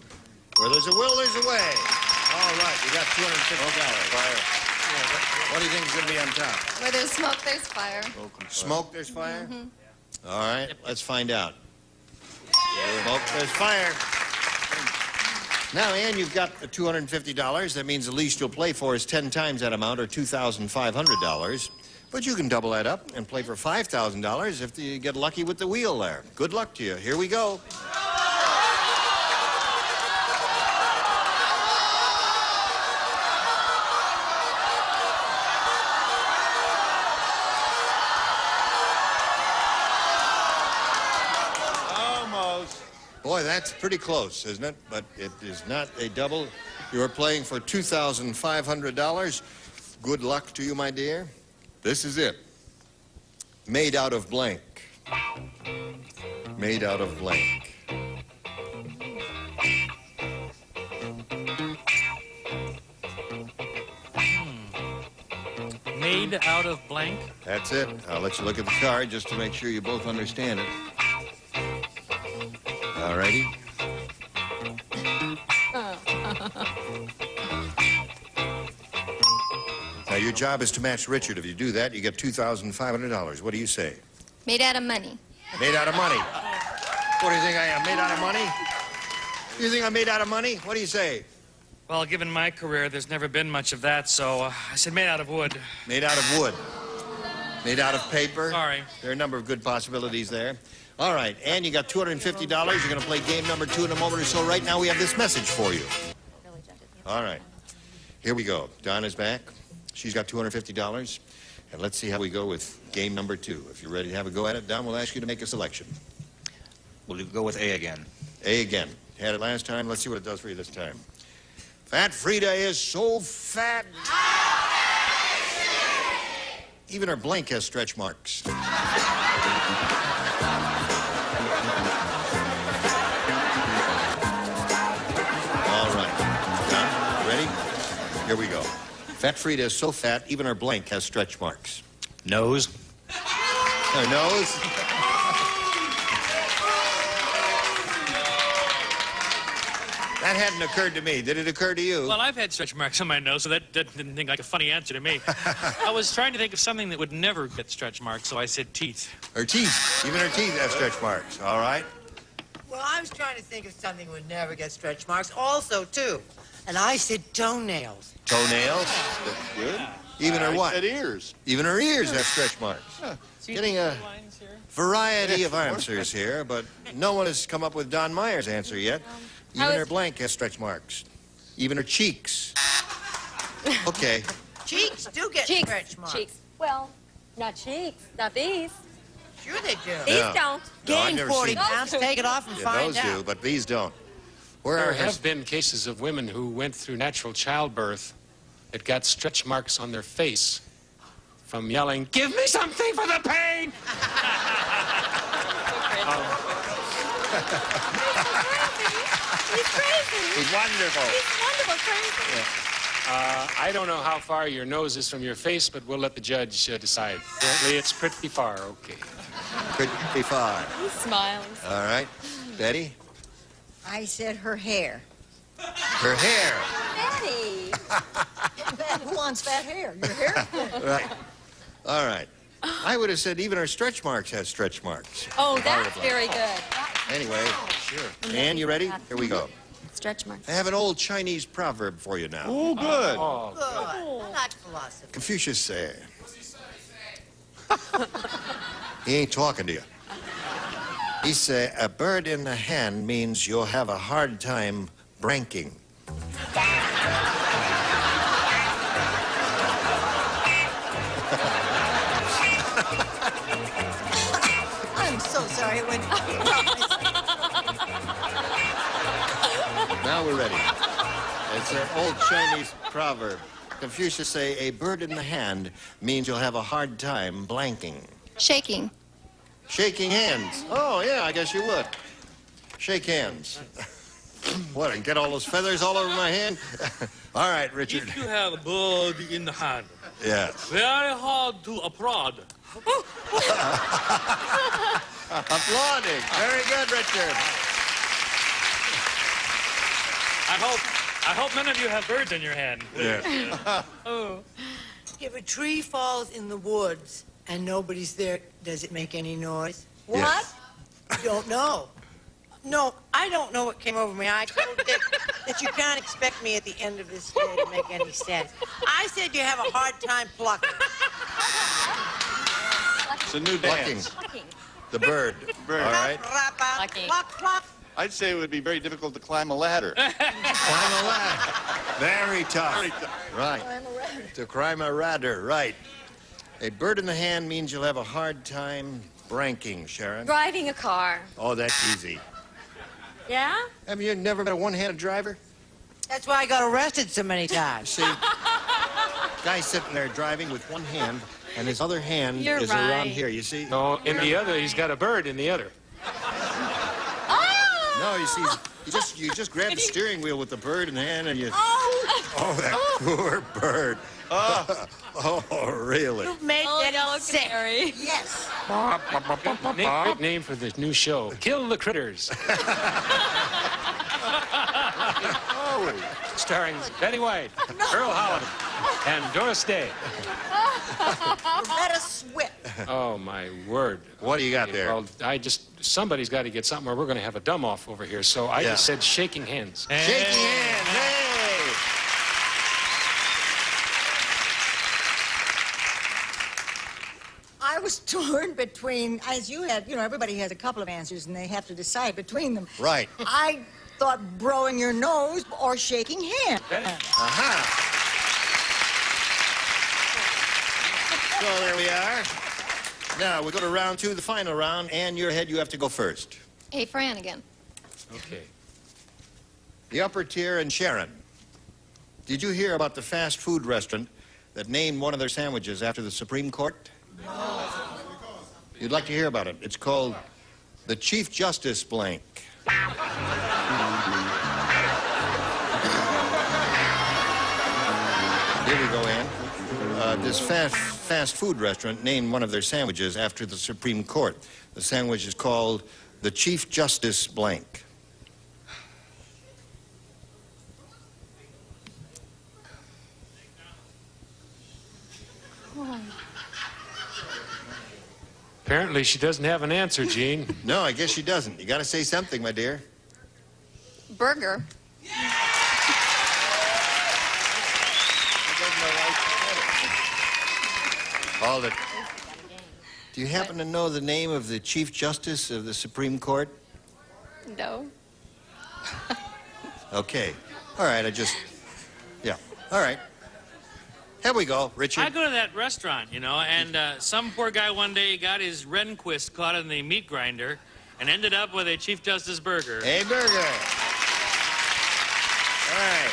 Where there's a will, there's a way. All right, you got $250. Fire. What do you think is going to be on top? Where there's smoke, there's fire. Smoke, there's fire? Mm-hmm. All right, let's find out. Smoke, there's fire. Now, Ann, you've got the $250. That means the least you'll play for is 10 times that amount, or $2,500. But you can double that up and play for $5,000 if you get lucky with the wheel there. Good luck to you. Here we go. Boy, that's pretty close, isn't it? But it is not a double. You're playing for $2,500. Good luck to you, my dear. This is it. Made out of blank. Made out of blank. Made out of blank? That's it. I'll let you look at the card just to make sure you both understand it. All righty. Now, your job is to match Richard. If you do that, you get $2,500. What do you say? Made out of money. Made out of money. What do you think I am, made out of money? You think I'm made out of money? What do you say? Well, given my career, there's never been much of that, so I said made out of wood. Made out of wood. Made out of paper. Sorry. There are a number of good possibilities there. All right, and you got $250. You're going to play game number 2 in a moment or so. Right now, we have this message for you. All right, here we go. Donna's back. She's got $250. And let's see how we go with game number 2. If you're ready to have a go at it, Don, we'll ask you to make a selection. We'll go with A again. A again. Had it last time. Let's see what it does for you this time. Fat Frida is so fat. Even her blank has stretch marks. Here we go. Fat Frida is so fat, even her blank has stretch marks. Nose. Her nose. That hadn't occurred to me. Did it occur to you? Well, I've had stretch marks on my nose, so that didn't think like a funny answer to me. I was trying to think of something that would never get stretch marks, so I said teeth. Her teeth. Even her teeth have stretch marks. All right. Well, I was trying to think of something that would never get stretch marks also, too. And I said toenails. Toenails? That's good. Even her what? Said ears. Even her ears have stretch marks. Getting a variety of answers here, but no one has come up with Don Meyer's answer yet. Even her blank has stretch marks. Even her cheeks. Okay. Cheeks do get Cheeks. stretch marks. Cheeks. Well, not cheeks. Not these. Sure they do. These Yeah. don't. No, I've Gain never 40 seen- pounds, take it off and Yeah, find those out. do, but these don't. Where There are her... have been cases of women who went through natural childbirth that got stretch marks on their face from yelling, "Give me something for the pain!" He's crazy. He's wonderful. He's wonderful crazy. I don't know how far your nose is from your face, but we'll let the judge decide. Apparently, it's pretty far, okay. Pretty far. He smiles. All right. Betty? I said her hair. Her hair. Betty. Who wants fat hair? Your hair? Right. All right. I would have said even her stretch marks have stretch marks. Oh, that's Horribly. very good. Anyway, sure. Ann, you ready? Here we go. Stretch marks. I have an old Chinese proverb for you now. Oh, good. Oh, Good. I like philosophy. Confucius say. He ain't talking to you. He say, a bird in the hand means you'll have a hard time branking. I'm so sorry it went. Now we're ready. It's an old Chinese proverb. Confucius say, a bird in the hand means you'll have a hard time blanking. Shaking. Shaking hands. Oh, yeah, I guess you would. Shake hands. What, and get all those feathers all over my hand? All right, Richard. If you have a bird in the hand, Yes. very hard to applaud. Applauding. Very good, Richard. I hope none of you have birds in your hand. Yeah. Oh. If a tree falls in the woods and nobody's there, does it make any noise? What? Yes. You don't know. No, I don't know what came over me. I told Dick that you can't expect me at the end of this day to make any sense. I said you have a hard time plucking. It's a new Plucking. dance. The bird. Bird. All right. Pluck, pluck. I'd say it would be very difficult to climb a ladder. Climb a ladder. Very tough. Very tough. Right. To climb a ladder, right. A bird in the hand means you'll have a hard time branking, Sharon. Driving a car. Oh, that's easy. Yeah? Have you never met a one-handed driver? That's why I got arrested so many times. See, guy's sitting there driving with one hand, and his other hand You're is around right. here. You see? No, in the other, he's got a bird in the other. No, you see, you just grab the steering wheel with the bird in hand, and you. Oh, that poor bird. Oh, really? You've made that yellow sick. canary. Yes. Great name for this new show. Kill the Critters. Starring Betty White, Earl Holiday, and Doris Day. Let us whip. Oh, my word. What do you got there? Well, somebody's got to get something or we're going to have a dumb-off over here. So I just said shaking hands. Shaking hands. Hey! I was torn between, as you had, everybody has a couple of answers and they have to decide between them. Right. I thought blowing your nose or shaking hands. Aha. So there we are. Now, we go to round two, the final round, and your head, you have to go first. Hey, Fran again. Okay. The upper tier and Sharon. Did you hear about the fast food restaurant that named one of their sandwiches after the Supreme Court? No. You'd like to hear about it. It's called the Chief Justice blank. Here we go, Ann. This fast food restaurant named one of their sandwiches after the Supreme Court. The sandwich is called the Chief Justice blank. Apparently, she doesn't have an answer, Gene. No, I guess she doesn't. You got to say something, my dear. Burger. Hold it. Do you happen to know the name of the Chief Justice of the Supreme Court? No. Okay. All right, yeah. All right. Here we go, Richard. I go to that restaurant, and some poor guy one day got his Rehnquist caught in the meat grinder and ended up with a Chief Justice burger. A burger. All right.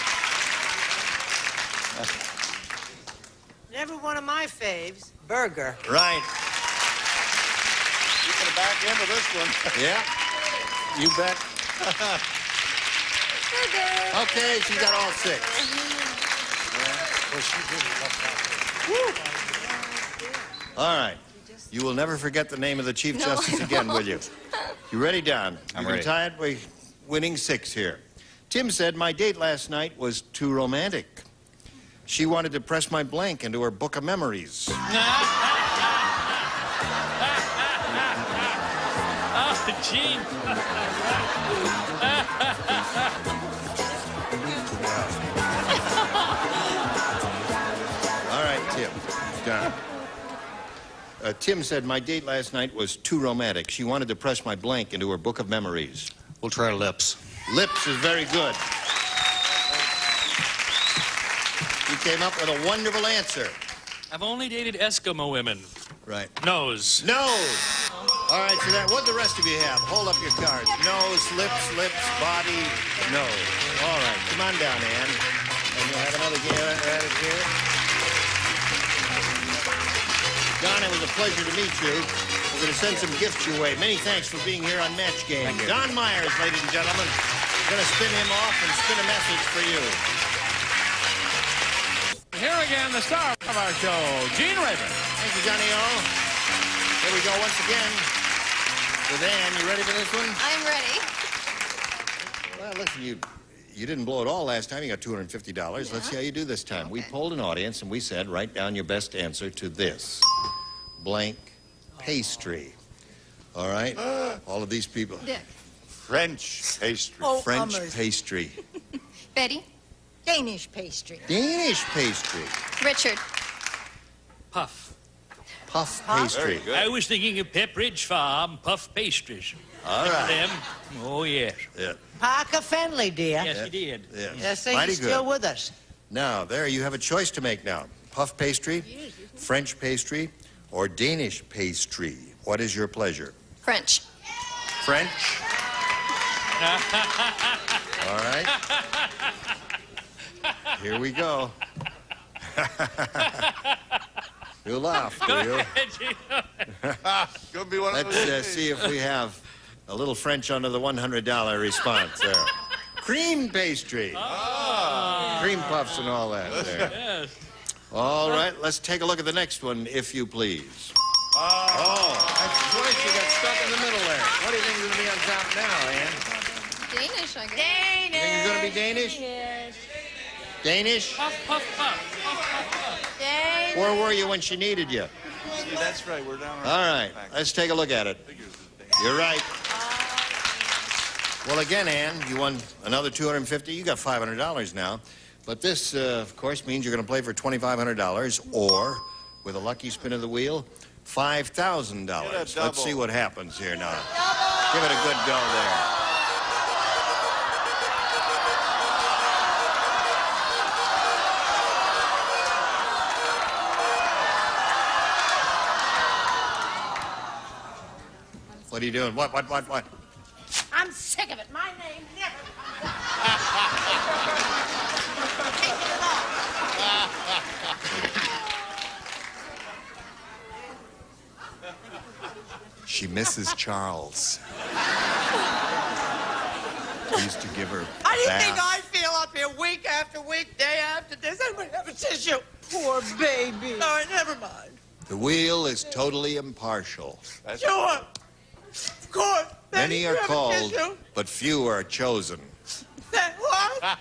Never one of my faves. Burger. Right. You can back into this one. Yeah. You bet. Okay, she got all 6. All right. You will never forget the name of the Chief Justice again, will you? You ready, Don? I'm You're ready. tired? We're winning 6 here. Tim said, my date last night was too romantic. She wanted to press my blank into her book of memories. Oh, Gene. All right, Tim. Done. Tim said, my date last night was too romantic. She wanted to press my blank into her book of memories. We'll try lips. Lips is very good. You came up with a wonderful answer. I've only dated Eskimo women. Right. Nose. Nose. All right, so that, what the rest of you have? Hold up your cards. Nose, lips, body, nose. All right, come on down, Ann. And you'll have another game at it here. Don, it was a pleasure to meet you. We're going to send some gifts your way. Many thanks for being here on Match Game. Don Myers, ladies and gentlemen. Going to spin him off and spin a message for you. Here again, the star of our show, Gene Raven. Thank you, Johnny O. Here we go once again with Ann. You ready for this one? I'm ready. Well, listen, you didn't blow it all last time. You got $250. Yeah. Let's see how you do this time. Okay. We polled an audience, and we said, write down your best answer to this. Blank pastry. All right? All of these people. Dick. French pastry. Oh, French almost. pastry. Betty. Danish pastry. Danish pastry. Richard. Puff. Puff pastry. I was thinking of Pepperidge Farm puff pastries. All right. Them? Oh, yes. Yeah. Parker Fenley, dear. Yes, he did. Yeah. Yes, so Mighty he's still good. with us. Now, there you have a choice to make now. Puff pastry, French pastry, or Danish pastry. What is your pleasure? French. French? All right. Here we go. You laugh, do you? Could be one of Let's those see if we have a little French under the $100 response there. Cream pastry. Cream puffs and all that there. Yes. All right, let's take a look at the next one, if you please. Oh, that's twice you got stuck in the middle there. What do you think is going to be on top now, Ann? Danish, I guess. You think it's going to be Danish? Yes. Danish? Puff, puff, puff. Puff, puff, puff. Danish. Where were you when she needed you? See, that's right. We're down. All right, let's take a look at it. You're right. Well, again, Ann, you won another $250. You got $500 now. But this, of course, means you're going to play for $2,500 or, with a lucky spin of the wheel, $5,000. Let's see what happens here now. Give it a good go there. What are you doing? What? I'm sick of it. My name never comes She misses Charles. He used to give her How do you bath. think I feel up here week after week, day after day? Does anybody have a tissue? Poor baby. All right, never mind. The wheel is totally impartial. Sure. Of course. Many You are have a called, tissue? but few are chosen. What?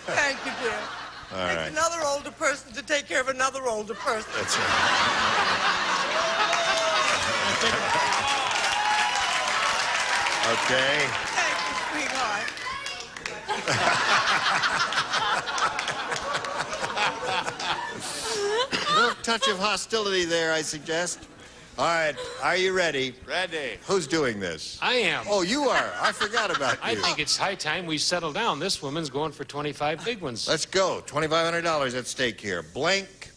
Thank you, dear. All It's right. another older person to take care of another older person. That's right. Okay. Thank you, sweetheart. A little touch of hostility there, I suggest. All right, are you ready? Ready. Who's doing this? I am. Oh, you are. I forgot about I you. think it's high time we settle down. This woman's going for 25 big ones. Let's go. $2,500 at stake here. Blank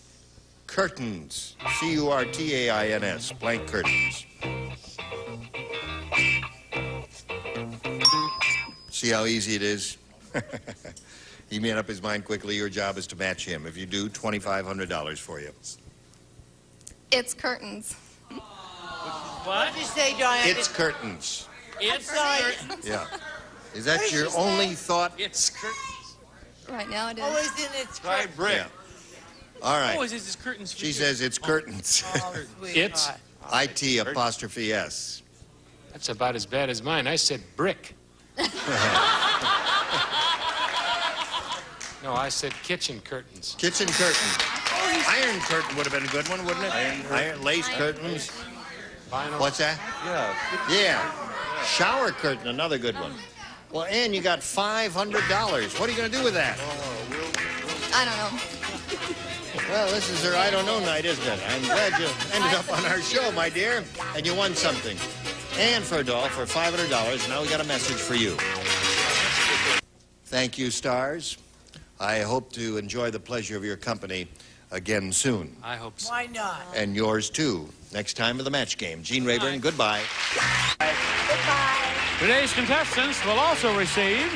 curtains. C-U-R-T-A-I-N-S. Blank curtains. See how easy it is? He made up his mind quickly. Your job is to match him. If you do, $2,500 for you. It's curtains. What did you say, Diane? It's curtains. It's curtains. Yeah. Is that your only thought? It's curtains. Right now it is. Oh, isn't it? Try brick. Yeah. All right. Oh, it's curtains for She you. says it's curtains. Oh, It's? I-T apostrophe S. That's about as bad as mine. I said brick. No, I said kitchen curtains. Kitchen curtain. Iron curtain would have been a good one, wouldn't it? Iron lace curtains. Vinyl. What's that? Yeah. Yeah. Shower curtain, another good one. Well, Ann, you got $500. What are you going to do with that? I don't know. Well, this is her I don't know night, isn't it? I'm glad you ended up on our show, my dear, and you won something. And for a doll for $500. Now we got a message for you. Thank you, stars. I hope to enjoy the pleasure of your company again soon. I hope so. Why not? And yours, too. Next time of the match game. Gene Rayburn, goodbye. Today's contestants will also receive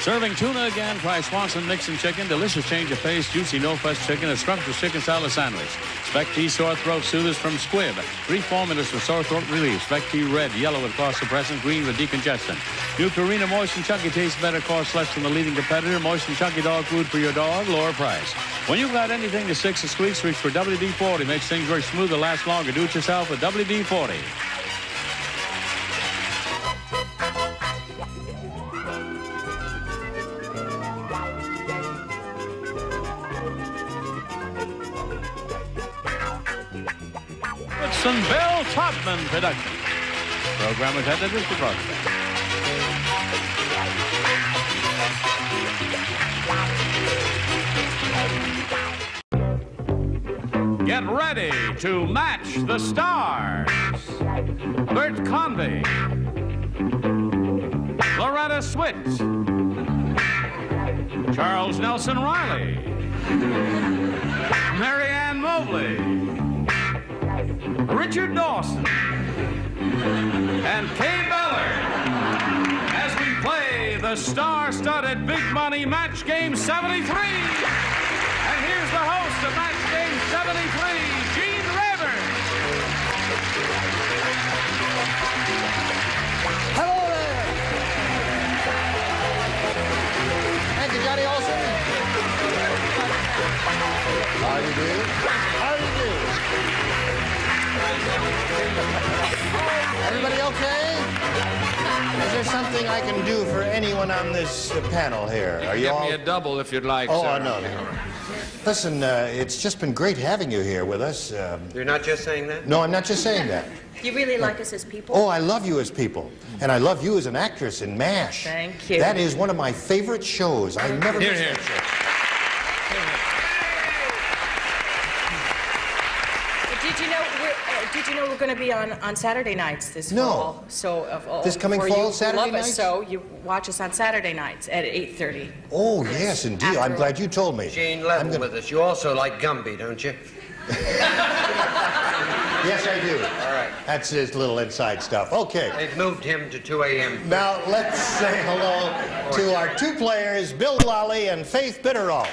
serving tuna again, try Swanson Nixon chicken, delicious change of pace, juicy no-fuss chicken, a scrumptious chicken salad sandwich. Spec-T sore throat soothers from Squibb. 3 formulas for sore throat relief. Spec-T red, yellow with cough suppressant, green with decongestant. New Purina Moist and Chunky tastes better, costs less than the leading competitor. Moist and Chunky dog food for your dog, lower price. When you've got anything that sticks and squeaks, reach for WD-40. Makes things work smoother, last longer. Do it yourself with WD-40. Bill Todman production. Program was edited for broadcast. Get ready to match the stars. Bert Convey, Loretta Swit, Charles Nelson Riley, Mary Ann Mobley, Richard Dawson, and Kay Ballard as we play the star-studded Big Money Match Game 73. And here's the host of Match Game 73, Gene Rayburn. Hello there. Thank you, Johnny Olson. How do you do? How do you do? Everybody okay? Is there something I can do for anyone on this panel here? Are you Give all... me a double if you'd like, Oh, sir. no. Listen, it's just been great having you here with us. You're not just saying that? No, I'm not just saying that. You really like us as people? Oh, I love you as people. And I love you as an actress in MASH. Thank you. That is one of my favorite shows. I never miss Here. that show. Did you know we're going to be on Saturday nights this No. fall? So This coming for fall, you who Saturday love us, nights? so you watch us on Saturday nights at 8:30. Oh, yes, indeed. I'm glad you told me. Gene, level with us. You also like Gumby, don't you? Yes, I do. All right. That's just little inside stuff. Okay. They've moved him to 2 a.m. Now, let's say hello to our two players, Bill Lally and Faith Bitterall.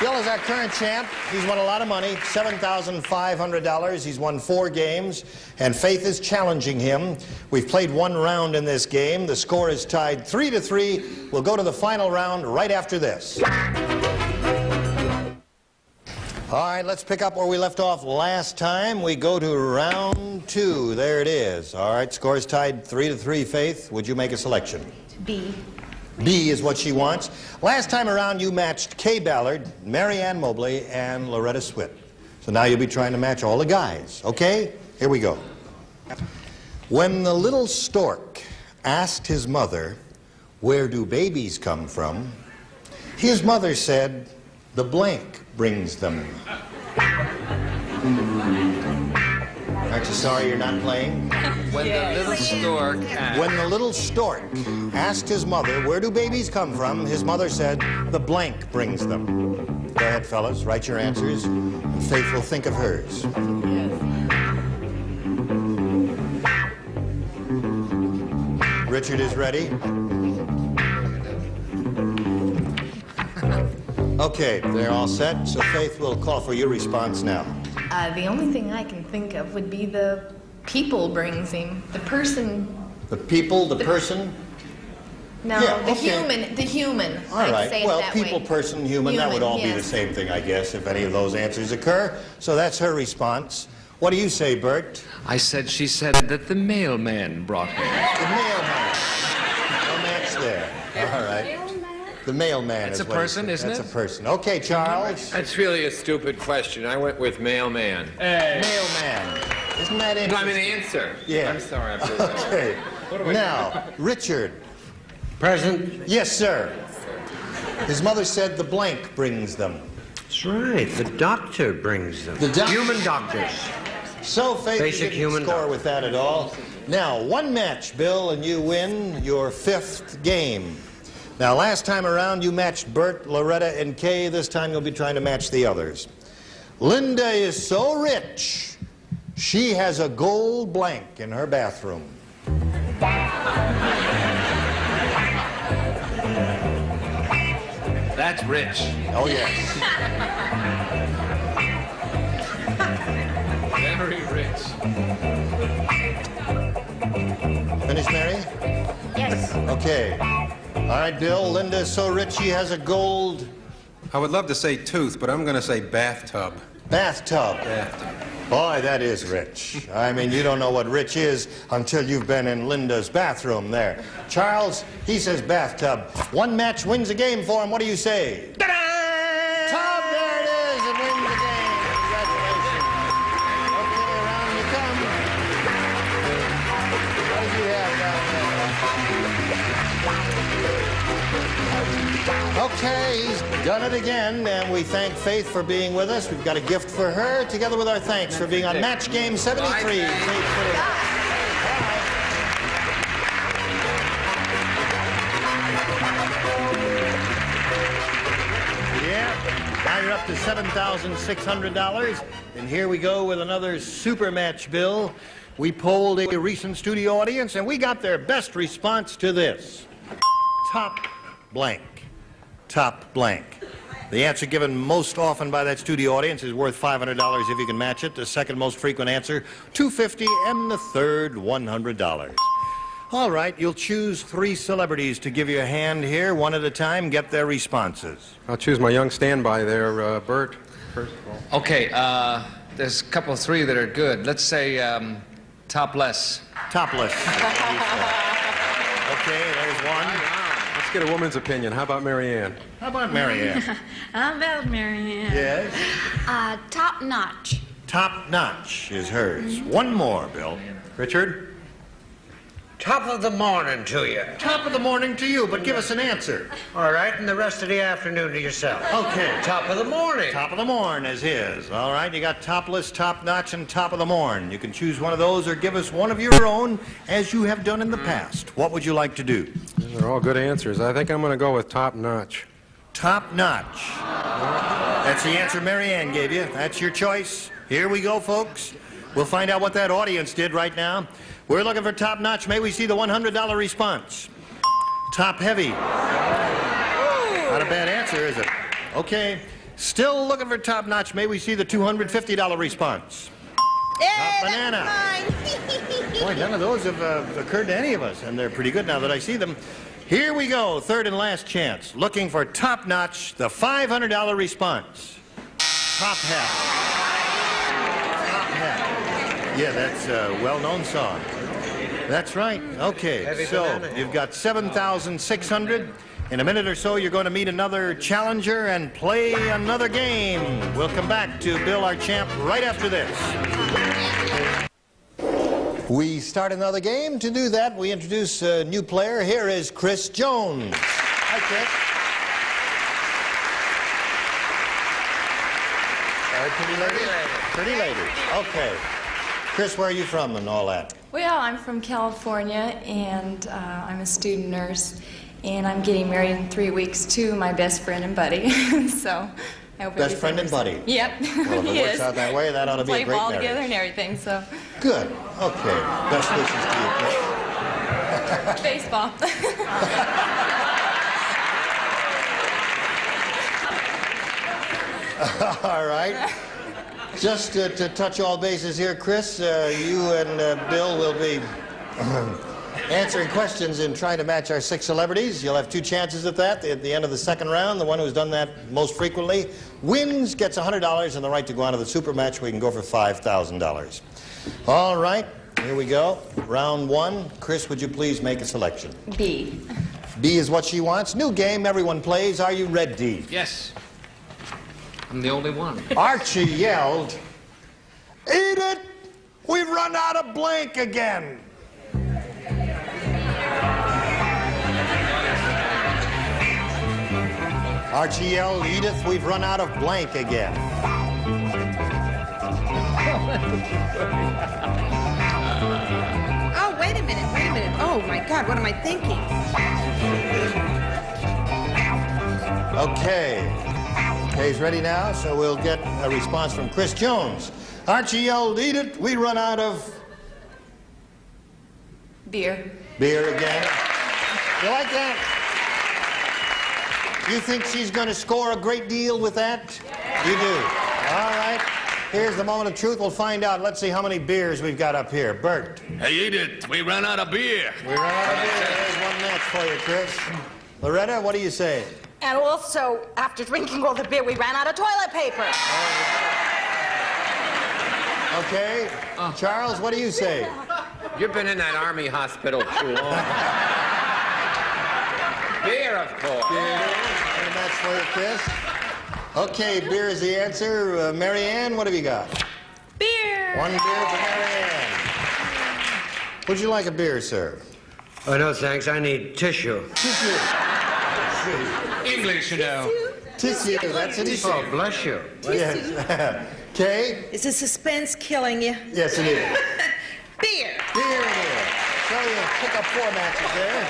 Bill is our current champ. He's won a lot of money, $7,500. He's won 4 games, and Faith is challenging him. We've played 1 round in this game. The score is tied 3-3. We'll go to the final round right after this. All right, let's pick up where we left off last time. We go to round 2. There it is. All right, score is tied 3-3. Faith, would you make a selection? B. B is what she wants. Last time around, you matched Kay Ballard, Mary Ann Mobley, and Loretta Swit. So now you'll be trying to match all the guys, okay? Here we go. When the little stork asked his mother, "Where do babies come from?" his mother said, "The blank brings them. Aren't you sorry you're not playing? When the little stork asked. When the little stork asked his mother, where do babies come from? His mother said, the blank brings them. Go ahead, fellas, write your answers. And Faith will think of hers. Richard is ready. Okay, they're all set, so Faith will call for your response now. The only thing I can think of would be the people brings him. The person. The people, the person? No, Yeah, the okay. human. All I'd right. say it Well, that people, way. person, human, that would all be the yes. same thing, I guess, if any of those answers occur. So that's her response. What do you say, Bert? I said she said that the mailman brought him. The mailman. No match there. All right. The mailman That's is a what he person, said. isn't That's it? a person. Okay, Charles. That's really a stupid question. I went with mailman. Mailman. Isn't that interesting? No, I mean answer. Yeah. I'm sorry. I'm so sorry. Okay. Now, Richard. Present. Yes, sir. His mother said the blank brings them. That's right. The doctor brings them. The Human doctors. So, Faith, Basic you didn't human score doctor. with that at all. Now, one match, Bill, and you win your 5th game. Now, last time around, you matched Bert, Loretta, and Kay. This time, you'll be trying to match the others. Linda is so rich, she has a gold blank in her bathroom. That's rich. Oh, yes. Very rich. Finished, Mary? Yes. Okay. All right, Bill, Linda is so rich, she has a gold I would love to say tooth, but I'm going to say bathtub. bathtub. Boy, that is rich. I mean, you don't know what rich is until you've been in Linda's bathroom there. Charles, he says bathtub. One match wins a game for him. What do you say? Ta-da! Tub, there it is. It wins the game. Congratulations. Okay, around you come. What do you have down there? Okay, he's done it again, and we thank Faith for being with us. We've got a gift for her, together with our thanks for being on Match Game 73. Yeah, now you're up to $7,600, and here we go with another super match, Bill. We polled a recent studio audience, and we got their best response to this. Top blank. Top blank. The answer given most often by that studio audience is worth $500 if you can match it. The second most frequent answer, $250, and the third, $100. All right, you'll choose 3 celebrities to give you a hand here, one at a time. Get their responses. I'll choose my young standby there, Bert, first of all. Okay, there's a couple, 3 that are good. Let's say topless. Topless. Okay, there's one. Let's get a woman's opinion. How about Mary Ann? How about Mary Ann? How about Marianne? Yes? Top notch. Top notch is hers. One more, Bill. Richard? Top of the morning to you. Top of the morning to you, but give us an answer. All right, and the rest of the afternoon to yourself. Okay. Top of the morning. Top of the morn is his. All right, you got topless, top notch, and top of the morn. You can choose one of those or give us one of your own, as you have done in the past. What would you like to do? Those are all good answers. I think I'm going to go with top notch. Top notch. That's the answer Mary Ann gave you. That's your choice. Here we go, folks. We'll find out what that audience did right now. We're looking for top notch. May we see the $100 response? Top heavy. Not a bad answer, is it? Okay. Still looking for top notch. May we see the $250 response? Top banana. Boy, none of those have occurred to any of us, and they're pretty good now that I see them. Here we go, third and last chance. Looking for top notch, the $500 response. Top hat. Top hat. Yeah, that's a well-known song. That's right. Okay, so you've got $7,600. In a minute or so, you're going to meet another challenger and play another game. We'll come back to Bill, our champ, right after this. We start another game. To do that, we introduce a new player. Here is Chris Jones. Hi, Chris. All right, pretty lady? Pretty lady. Okay. Chris, where are you from and all that? Well, I'm from California, and I'm a student nurse, and I'm getting married in 3 weeks to my best friend and buddy. So I hope Best friend and buddy? Yep. Well, if it works out that way, that ought to be a Play great ball marriage. together and everything, so. Good. Okay. Best wishes to you, Chris. Baseball. All right. Just to touch all bases here, Chris, you and Bill will be answering questions and trying to match our 6 celebrities. You'll have 2 chances at that. At the end of the second round, the one who's done that most frequently wins, gets $100 and the right to go on to the super match where you can go for $5,000. All right, here we go. Round 1. Chris, would you please make a selection? B. B is what she wants. New game, everyone plays. Are you ready? Yes. I'm the only one. Archie yelled, "Eat it! We've run out of blank again!" Archie yelled, "Edith, we've run out of blank again." Oh, wait a minute, wait a minute. Oh, my God, what am I thinking? Okay. He's ready now, so we'll get a response from Chris Jones. Archie yelled, "Eat it! We run out of..." Beer. Beer again. You like that? You think she's going to score a great deal with that? You do. All right. Here's the moment of truth. We'll find out. Let's see how many beers we've got up here. Bert. Hey, eat it. We ran out of beer. We ran out of beer. There's one match for you, Chris. Loretta, what do you say? And also, after drinking all the beer, we ran out of toilet paper. Okay. Charles, what do you say? You've been in that army hospital too long. Beer, of course. And that's for you, Chris. Okay, beer is the answer. Mary Ann, what have you got? Beer. One beer for Mary Ann. Would you like a beer, sir? Oh, no, thanks. I need tissue. Tissue. English, you know. Tissue, that's an issue. Oh, bless you. Yes. Kay? Is the suspense killing you? Yes, it is. Beer. Beer it is. So you pick up 4 matches there.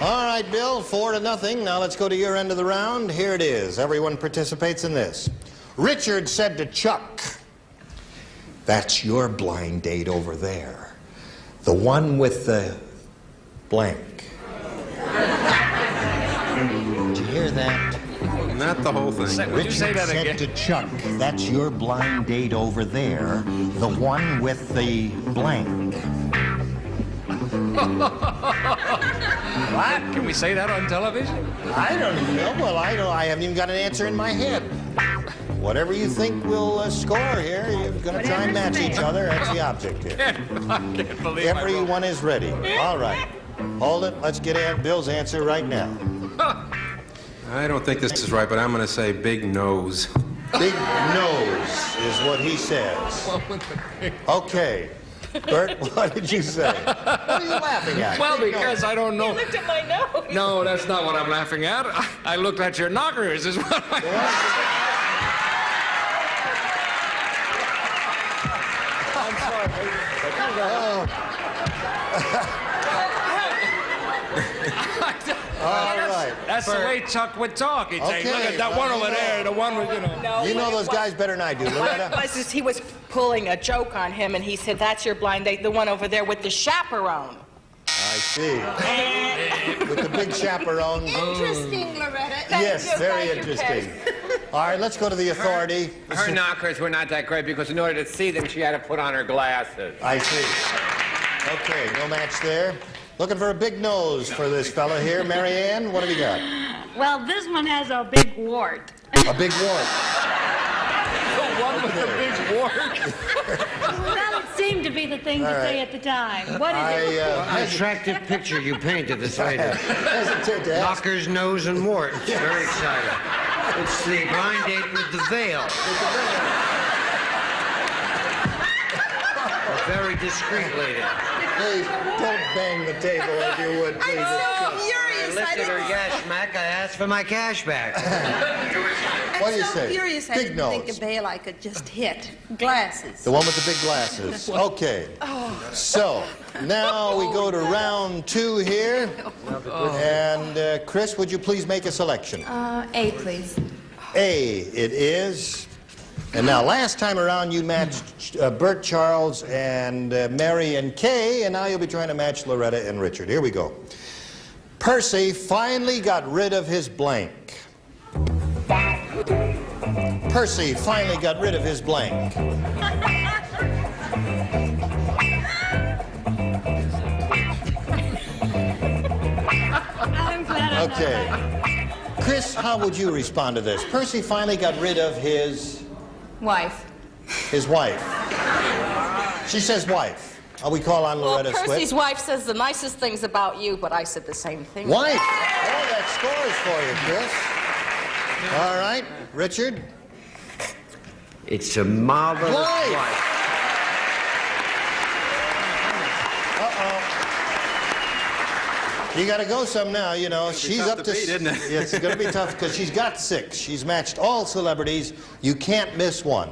All right, Bill, 4-0. Now let's go to your end of the round. Here it is. Everyone participates in this. Richard said to Chuck, "That's your blind date over there. The one with the blank." Did you hear that? Not the whole thing. Richard said to Chuck, "That's your blind date over there. The one with the blank." What? Can we say that on television? I don't even know. Well, I haven't even got an answer in my head. Whatever you think will score here, you're going to try and match each other. That's the object here. I can't believe Everyone is ready. All right. Hold it. Let's get Bill's answer right now. I don't think this is right, but I'm going to say big nose. Big nose is what he says. Okay. Bert, what did you say? What are you laughing at? Well, because I don't know. You looked at my nose. No, that's not what I'm laughing at. I looked at your knockers is what I... I'm sorry. All right. That's the way Chuck would talk. He'd say, "Look at that one over there, the one with, you know." No, You know those guys better than I do, Loretta. He was pulling a joke on him, and he said, "That's your blind date, the one over there with the chaperone." I see. With the big chaperone. Interesting, Loretta. Yes, very interesting. All right, let's go to the authority. Her knockers were not that great because in order to see them, she had to put on her glasses. I see. Okay, no match there. Looking for a big nose for this fella here. Mary Ann, what have you got? Well, this one has a big wart. A big wart. The one with the big wart. Well, it seemed to be the thing All to right. say at the time. What is it? Attractive picture you painted this lady. Hesitate to ask. Knockers, nose, and warts. Very exciting. It's the blind date with the veil. very discreet lady. Please, don't bang the table if you would, please. I'm so I furious. lifted her cash, Mac. I asked for my cash back. What do you I'm so say? furious I Big didn't nose. think a bail I could just hit. Glasses. The one with the big glasses. Okay. So, now we go to round 2 here. And Chris, would you please make a selection? A, please. A, it is. And now, last time around, you matched Bert, Charles, and Mary and Kay, and now you'll be trying to match Loretta and Richard. Here we go. Percy finally got rid of his blank. Percy finally got rid of his blank. I'm glad Okay. Chris, how would you respond to this? Percy finally got rid of his Wife. wife. She says wife. We call on Well, Loretta Percy's Swift. wife says the nicest things about you, but I said the same thing. Wife. Oh, that scores for you, Chris. All right, Richard. It's a marvelous Wife. wife. You got to go some now, you know. It's gonna be She's tough up to to... beat, isn't it? It's going to be tough because she's got 6. She's matched all celebrities. You can't miss one.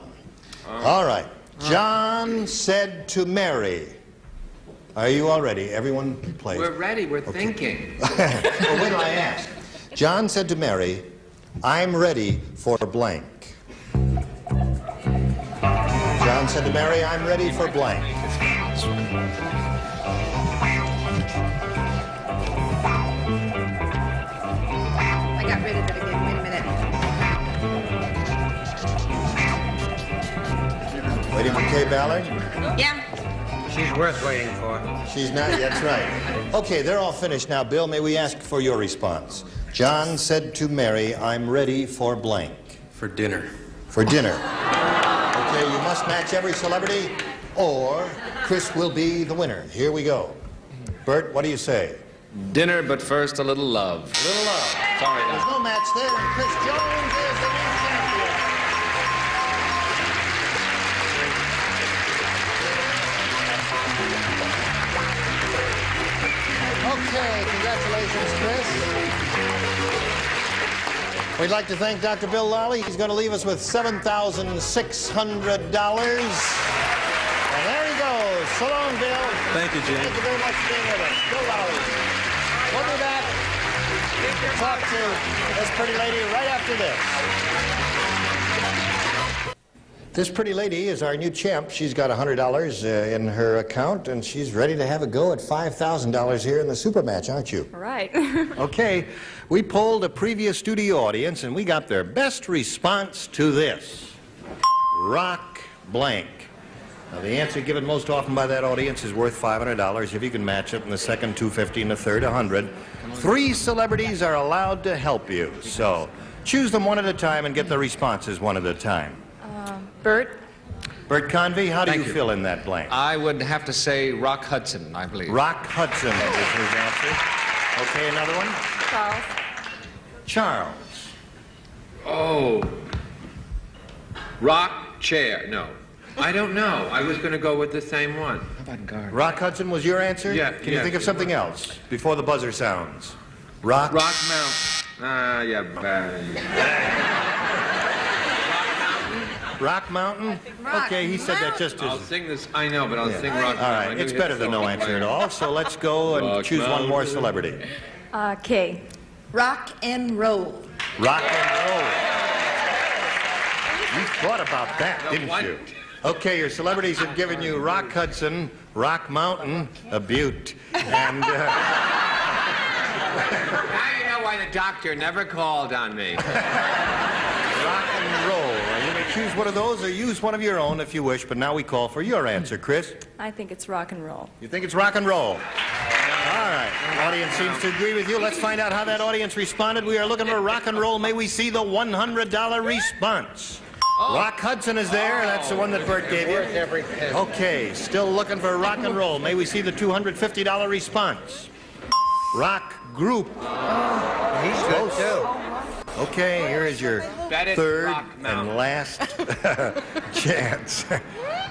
All right. John said to Mary... Are you all ready? Everyone play. We're ready. We're thinking. Well, wait till I ask. John said to Mary, I'm ready for blank. John said to Mary, I'm ready for blank. I got rid of it again. Wait a minute. Waiting for Kay Ballard? Yeah. She's worth waiting for. She's not, that's right. Okay, they're all finished now. Bill, may we ask for your response? John said to Mary, I'm ready for blank. For dinner. For dinner. Okay, you must match every celebrity, or Chris will be the winner. Here we go. Bert, what do you say? Dinner, but first a little love. A little love. Sorry, There's no match there, and Chris Jones is the new champion. Okay, congratulations, Chris. We'd like to thank Dr. Bill Lally. He's going to leave us with $7,600. And there he goes. So long, Bill. Thank you, Jim. Thank you very much for being with us. Bill Lally. We'll be back. Talk to this pretty lady right after this. This pretty lady is our new champ. She's got $100 in her account, and she's ready to have a go at $5,000 here in the super match, aren't you? All right. Okay, we polled a previous studio audience, and we got their best response to this. Rock blank. Now, the answer given most often by that audience is worth $500 if you can match it in the second, $250, and the third, $100. 3 celebrities are allowed to help you, so choose them one at a time and get the responses one at a time. Bert? Bert Convey, how do Thank you you. fill in that blank? I would have to say Rock Hudson, I believe. Rock Hudson is his answer. Okay, another one? Charles. Charles. Oh. Rock chair. No. I don't know. I was going to go with the same one. Rock Hudson was your answer? Yeah, Can you yeah, think of it something was. else before the buzzer sounds? Rock? Rock Mountain. Yeah, bad. Rock Mountain? Okay, he said that just I'll as... sing this. I know, but I'll sing Rock Mountain. All right, it's better than no answer at all, so let's go and Rock choose one more Mountain. celebrity. Kay. Rock and roll. Rock and roll. You thought about that, didn't you? Okay, your celebrities have given you Rock Hudson, Rock Mountain, a Butte, and... Now you know why the doctor never called on me. Rock and roll. You may choose one of those or use one of your own if you wish, but now we call for your answer, Chris. I think it's rock and roll. You think it's rock and roll? All right. The audience seems to agree with you. Let's find out how that audience responded. We are looking for rock and roll. May we see the $100 response? Rock Hudson is there. That's the one that Bert gave you. Okay, still looking for rock and roll. May we see the $250 response? Rock group. He's good, too. Okay, here is your Bet it's third Rock Mountain. and last chance.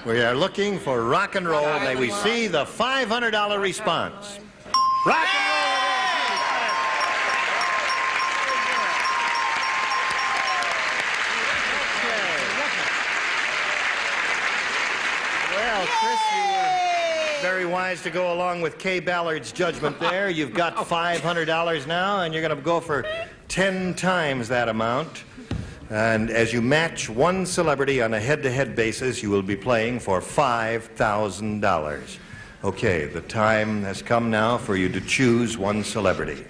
We are looking for rock and roll. May we see the $500 response. Rock and roll it is. You got it. Okay. Well, Chris, you were very wise to go along with Kay Ballard's judgment there. You've got $500 now, and you're going to go for 10 times that amount. And as you match one celebrity on a head-to-head basis, you will be playing for $5,000. Okay, the time has come now for you to choose one celebrity.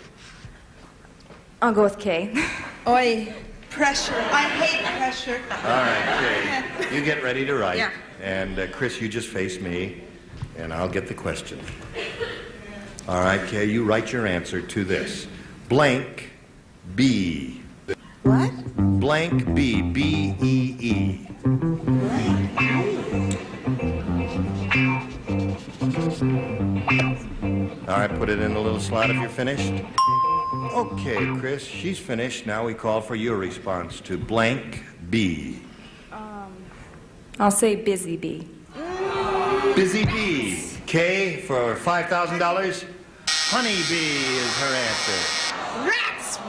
I'll go with Kay. Oi, pressure. I hate pressure. All right, Kay, you get ready to write. Yeah. And Chris, you just face me, and I'll get the question. All right, Kay, you write your answer to this. Blank B. What? Blank B, B-E-E. All right, put it in a little slot if you're finished. Okay, Chris, she's finished. Now we call for your response to blank B. I'll say Busy Bee. Busy Bee. K for $5,000. Honey Bee is her answer.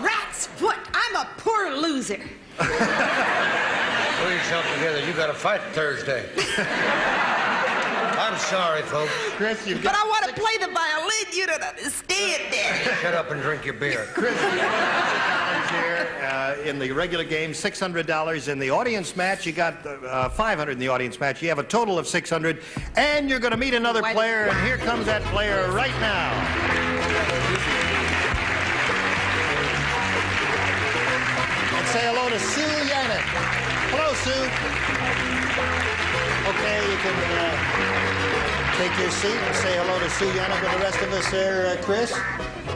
Rat's foot. I'm a poor loser. Pull yourself together. You got a fight Thursday. I'm sorry, folks. Chris, you've But I want to play the violin. You don't understand that. Shut up and drink your beer. Chris, you got $100 here in the regular game, $600 in the audience match. You got $500 in the audience match. You have a total of $600, and you're going to meet another player, and here comes that player right now. And say hello to Sue Yannick. Hello, Sue. Okay, you can take your seat and say hello to Sue Yannick with the rest of us there, Chris.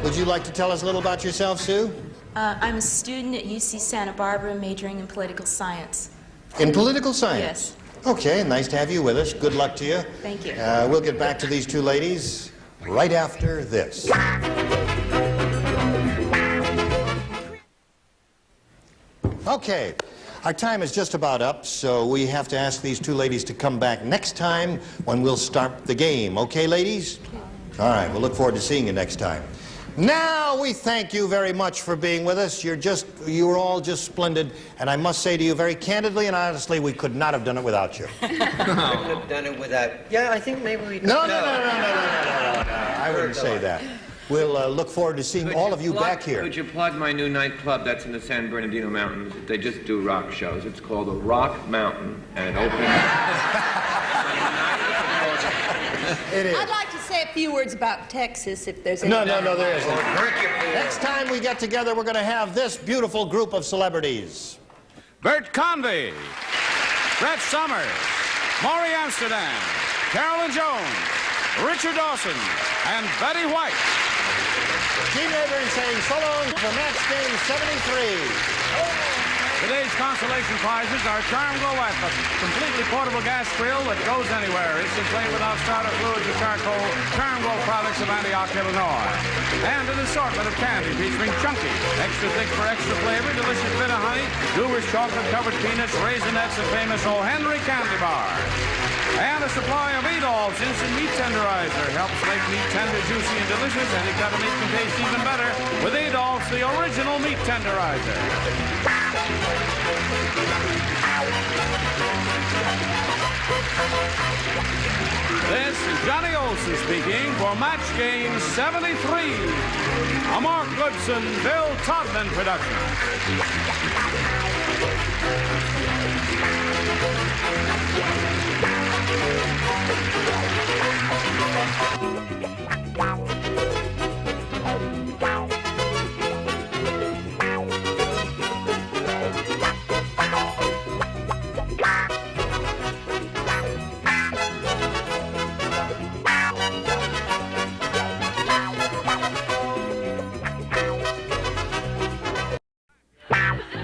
Would you like to tell us a little about yourself, Sue? I'm a student at UC Santa Barbara majoring in political science. In political science? Yes. Okay, nice to have you with us. Good luck to you. Thank you. We'll get back to these two ladies right after this. Okay, our time is just about up, so we have to ask these two ladies to come back next time when we'll start the game. Okay, ladies? All right, we'll look forward to seeing you next time. Now, we thank you very much for being with us. You were all just splendid, and I must say to you very candidly and honestly, we could not have done it without you. Couldn't have done it without. Yeah, I think maybe we could. No. I wouldn't say that. We'll look forward to seeing all of you back here. Could you plug my new nightclub that's in the San Bernardino Mountains? They just do rock shows. It's called the Rock Mountain, and it opens... It is. I'd like to say a few words about Texas, if there's any. No, there isn't. Next time we get together, we're going to have this beautiful group of celebrities. Bert Convy, Brett Summers, Maury Amsterdam, Carolyn Jones, Richard Dawson, and Betty White. Gene Rayburn saying so long for match game 73. Today's consolation prizes are Charm Glow Life, a completely portable gas grill that goes anywhere. Instantly without starter fluids or charcoal. Charm Glow products of Antioch, Illinois. And an assortment of candy featuring Chunky, extra thick for extra flavor, delicious bit of honey, Goober's chocolate-covered peanuts, Raisinets, and famous O. Henry candy bar. And a supply of Adolph's Instant Meat Tenderizer helps make meat tender, juicy, and delicious. Any cut of meat can taste even better with Adolph's, the original meat tenderizer. This is Johnny Olson speaking for Match Game 73, a Mark Goodson, Bill Todman production.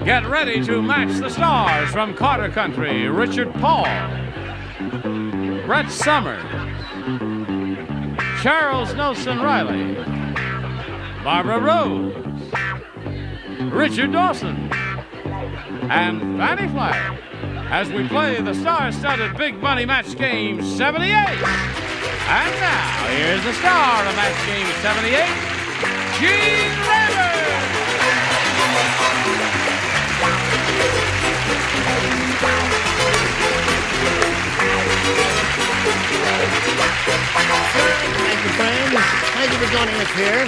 Get ready to match the stars from Carter Country. Richard Paul, Brett Summers, Charles Nelson Riley, Barbara Rose, Richard Dawson, and Fanny Flagg. as we play the star-studded Big Money Match Game 78. And now, here's the star of Match Game 78, Gene Raymer. Thank you, friends. Thank you for joining us here.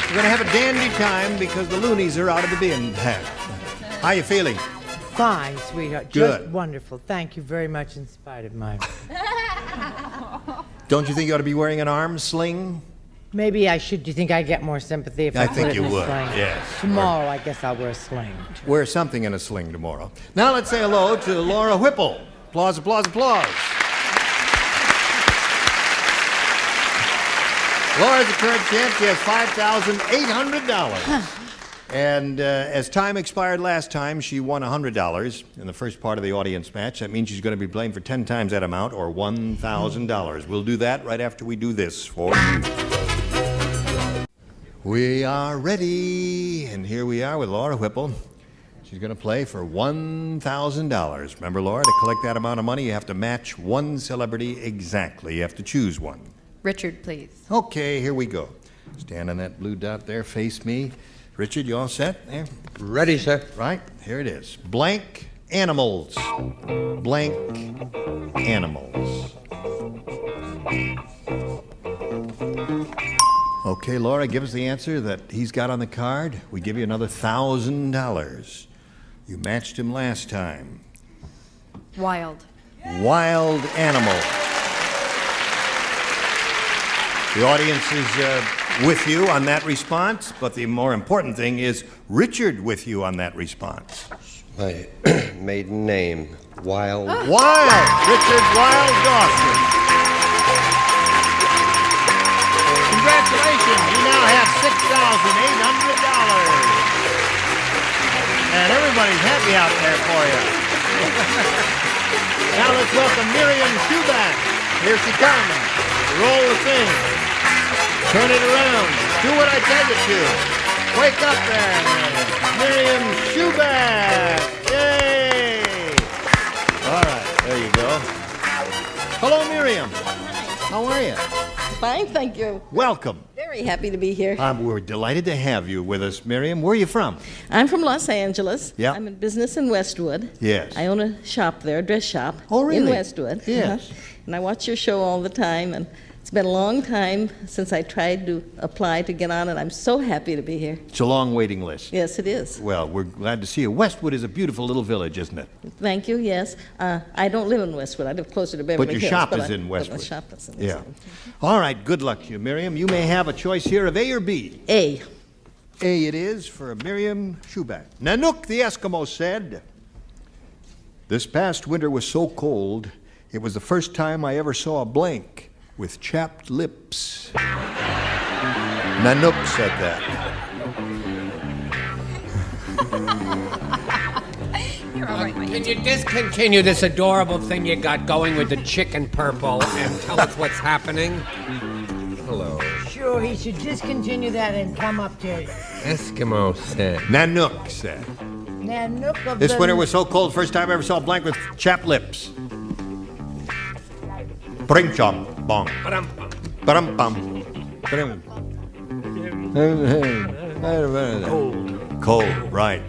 We're going to have a dandy time because the loonies are out of the bin. How you feeling? Fine, sweetheart. Good. Just wonderful. Thank you very much in spite of my... Don't you think you ought to be wearing an arm sling? Maybe I should. Do you think I get more sympathy if I put think it you in a would, sling? yes. Tomorrow, I guess I'll wear a sling. Wear something in a sling tomorrow. Now let's say hello to Laura Whipple. Applause, applause, applause. Laura's the current champ. She has $5,800. And as time expired last time, she won $100 in the first part of the audience match. That means she's going to be playing for 10 times that amount, or $1,000. We'll do that right after we do this for you. We are ready, and here we are with Laura Whipple. She's going to play for $1,000. Remember, Laura, to collect that amount of money, you have to match one celebrity exactly. You have to choose one. Richard, please. Okay, here we go. Stand on that blue dot there, face me. Richard, you all set there? Ready, sir. Right, here it is. Blank animals. Blank animals. Okay, Laura, give us the answer that he's got on the card. We give you another $1,000. You matched him last time. Wild. Wild animal. The audience is with you on that response, but the more important thing is Richard with you on that response. My maiden name, Wild. Wild! Richard Wild Dawson. Congratulations! You now have $6,800. And everybody's happy out there for you. Now let's welcome Miriam Schuback. Here she comes. Roll the thing. Turn it around. Do what I tell you to. Wake up there. Miriam Schuback. Yay! All right, there you go. Hello, Miriam. How are you? Fine, thank you. Welcome. Very happy to be here. We're delighted to have you with us, Miriam. Where are you from? I'm from Los Angeles. Yeah. I'm in business in Westwood. Yes. I own a shop there, a dress shop. Oh, really? In Westwood. Yes. And I watch your show all the time, and it's been a long time since I tried to apply to get on it. I'm so happy to be here. It's a long waiting list. Yes, it is. Well, we're glad to see you. Westwood is a beautiful little village, isn't it? Thank you, yes. I don't live in Westwood. I live closer to Beverly But your Hills. shop is in Westwood. But my shop is in Yeah. Westwood. All right, good luck to you, Miriam. You may have a choice here of A or B. A. A it is for Miriam Schuback. Nanook the Eskimo said, "This past winter was so cold, it was the first time I ever saw a blank with chapped lips." Nanook said that. Can you discontinue this adorable thing you got going with the chicken purple and tell us what's happening? Hello. Sure, he should discontinue that and come up to Eskimo said. Nanook said, Nanook of "This the... winter was so cold, first time I ever saw a blank with chapped lips." Bring chop bong. Ba-dum bum. Cold, right.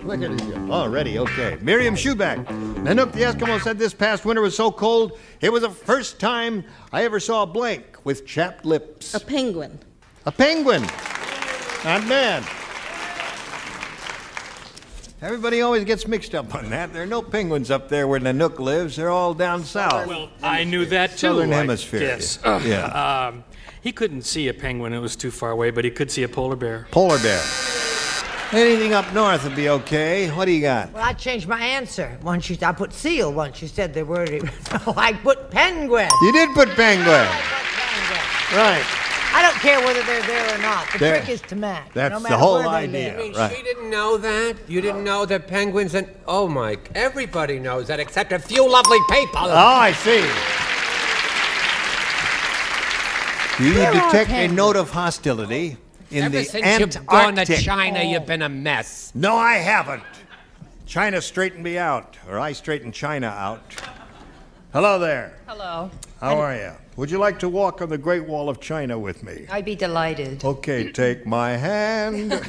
Look at it. Already, okay. Miriam Schuback. Nanook the Eskimo said this past winter was so cold, it was the first time I ever saw a blank with chapped lips. A penguin. A penguin. Not bad. Everybody always gets mixed up on that. There are no penguins up there where Nanook lives. They're all down south. Well, I knew that too. Southern I Hemisphere. guess. Yeah. He couldn't see a penguin. It was too far away, but he could see a polar bear. Polar bear. Anything up north would be okay. What do you got? Well, I changed my answer. Once I put seal once. You said the word. No, I put penguin. You did put penguin. Right. I don't care whether they're there or not. The trick is to match. That's no the matter whole where they idea. live. Right. She didn't know that? You didn't know that penguins and... Oh, Mike, everybody knows that except a few lovely people. Oh, I see. You detect a note of hostility in Ever the since Antarctic. you've gone to China, you've been a mess. No, I haven't. China straightened me out, or I straightened China out. Hello there. Hello. How are you? Would you like to walk on the Great Wall of China with me? I'd be delighted. Okay, take my hand.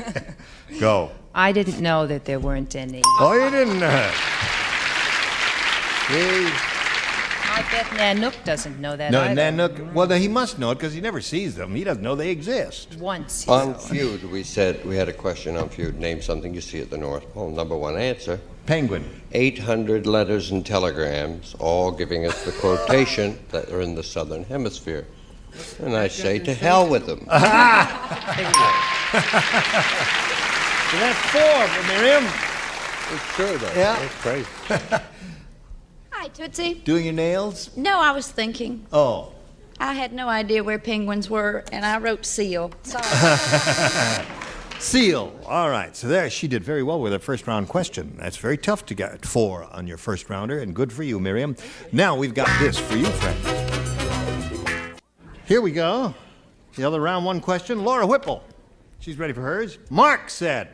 Go. I didn't know that there weren't any. Oh, you didn't? See? I bet Nanook doesn't know that No, either. Nanook, well, he must know it because he never sees them. He doesn't know they exist. Once. On feud, we had a question on feud. Name something you see at the North Pole. Number one answer. Penguin. 800 letters and telegrams, all giving us the quotation that are in the Southern Hemisphere. And I say, to hell with them. So that's 4 for Miriam. It's true, though. Yeah. It's crazy. Hi, Tootsie. Doing your nails? No, I was thinking. Oh. I had no idea where penguins were, and I wrote seal. Sorry. Seal. All right. So there, she did very well with her first round question. That's very tough to get 4 on your first rounder, and good for you, Miriam. Now we've got this for you, friends. Here we go. The other round 1 question. Laura Whipple. She's ready for hers. Mark said,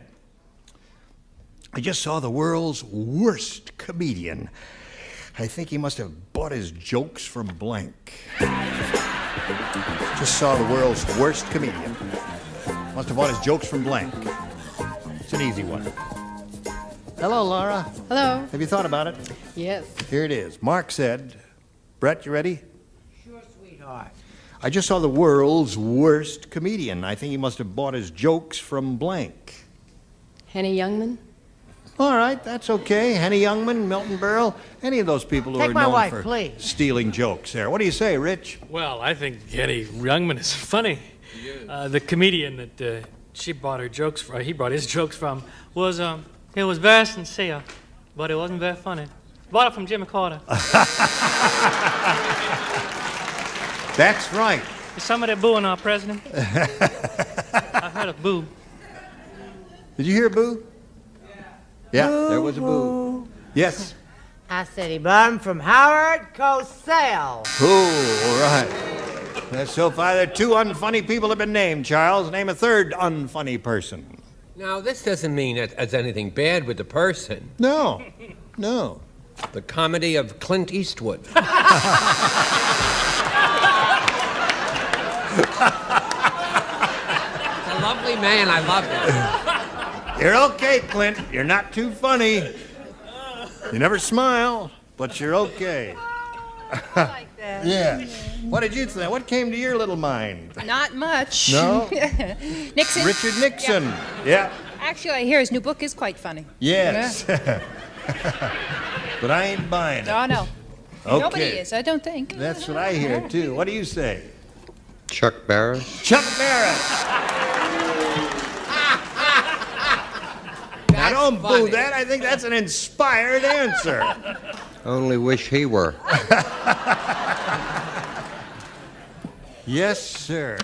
I just saw the world's worst comedian. I think he must have bought his jokes from blank. Just saw the world's worst comedian. Must have bought his jokes from blank. It's an easy one. Hello, Laura. Hello. Have you thought about it? Yes. Here it is. Mark said, Brett, you ready? Sure, sweetheart. I just saw the world's worst comedian. I think he must have bought his jokes from blank. Henny Youngman? All right, that's okay. Henny Youngman, Milton Berle, any of those people who Take are my known wife, for please. stealing jokes there. What do you say, Rich? Well, I think Eddie Youngman is funny. The comedian that he brought his jokes from was it was very sincere, but it wasn't very funny. Bought it from Jimmy Carter. That's right. Is somebody booing our president? I heard a boo. Did you hear a boo? Yeah, there was a boo. Yes. I said he bought him from Howard Cosell. Oh, all right. So far, there are 2 unfunny people have been named. Charles, name a 3rd unfunny person. Now, this doesn't mean it has anything bad with the person. No, no. The comedy of Clint Eastwood. A lovely man, I love him. You're okay, Clint. You're not too funny. You never smile, but you're okay. Like that. Yeah. What did you think? What came to your little mind? Not much. No? Nixon? Richard Nixon. Yeah. Actually, I hear his new book is quite funny. Yes. But I ain't buying it. Oh, no. Okay. Nobody is, I don't think. That's what I hear, too. What do you say? Chuck Barris. Chuck Barris. Now, don't boo that. I think that's an inspired answer. Only wish he were. Yes, sir.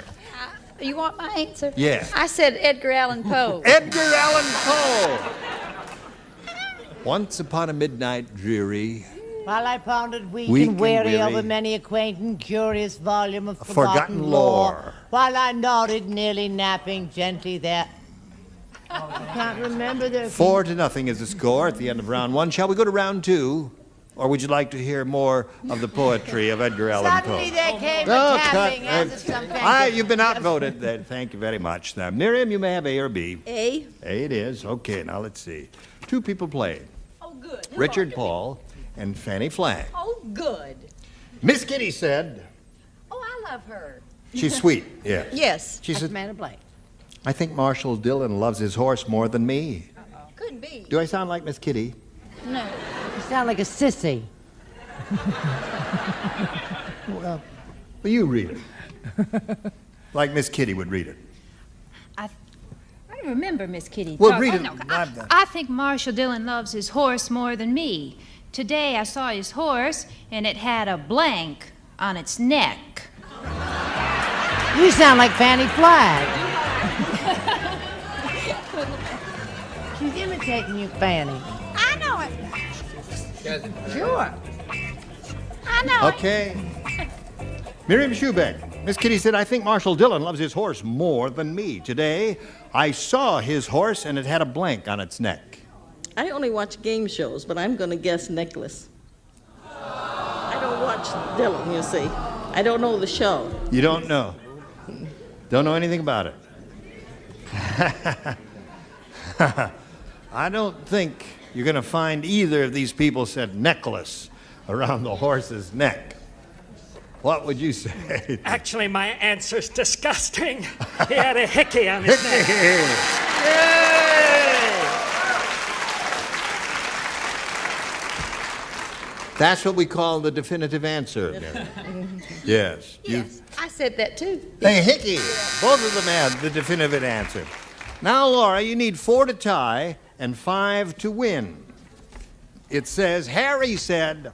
You want my answer? Yeah. I said Edgar Allan Poe. Edgar Allan Poe. Once upon a midnight dreary. While I pondered weak Weak and and weary weary. over many a quaint and curious volume of Forgotten lore. while I nodded, nearly napping gently there. I can't remember their 4-0 is the score at the end of round 1. Shall we go to round 2? Or would you like to hear more of the poetry of Edgar Allan Poe? Suddenly there came Oh, a tapping cut. as of some fantastic- You've been outvoted. Then. Thank you very much. Now, Miriam, you may have A or B. A. A it is. Okay, now let's see. 2 people played. Oh, good. Richard Paul and Fanny Flagg. Oh, good. Miss Kitty said, Oh, I love her. she's sweet, yes. Yes. She That's said, Amanda Blake. I think Marshall Dillon loves his horse more than me. Couldn't be. Do I sound like Miss Kitty? No. You sound like a sissy. Well, you read it. Like Miss Kitty would read it. I remember Miss Kitty. Well, talk- read oh, it. no, Not the- I think Marshall Dillon loves his horse more than me. Today I saw his horse, and it had a blank on its neck. You sound like Fanny Flagg. She's imitating you, Fanny. I know it. Sure. I know Okay. Miriam Schubeck. Miss Kitty said, I think Marshall Dillon loves his horse more than me. Today, I saw his horse and it had a blank on its neck. I only watch game shows, but I'm going to guess necklace. I don't watch Dylan, you see. I don't know the show. You don't know? Don't know anything about it? I don't think you're going to find either of these people said necklace around the horse's neck. What would you say? Actually, my answer's disgusting. He had a hickey on his neck. That's what we call the definitive answer. Yes. Yes, I said that too. Hey, hickey. Both of them had the definitive answer. Now, Laura, you need 4 to tie and 5 to win. It says, Harry said,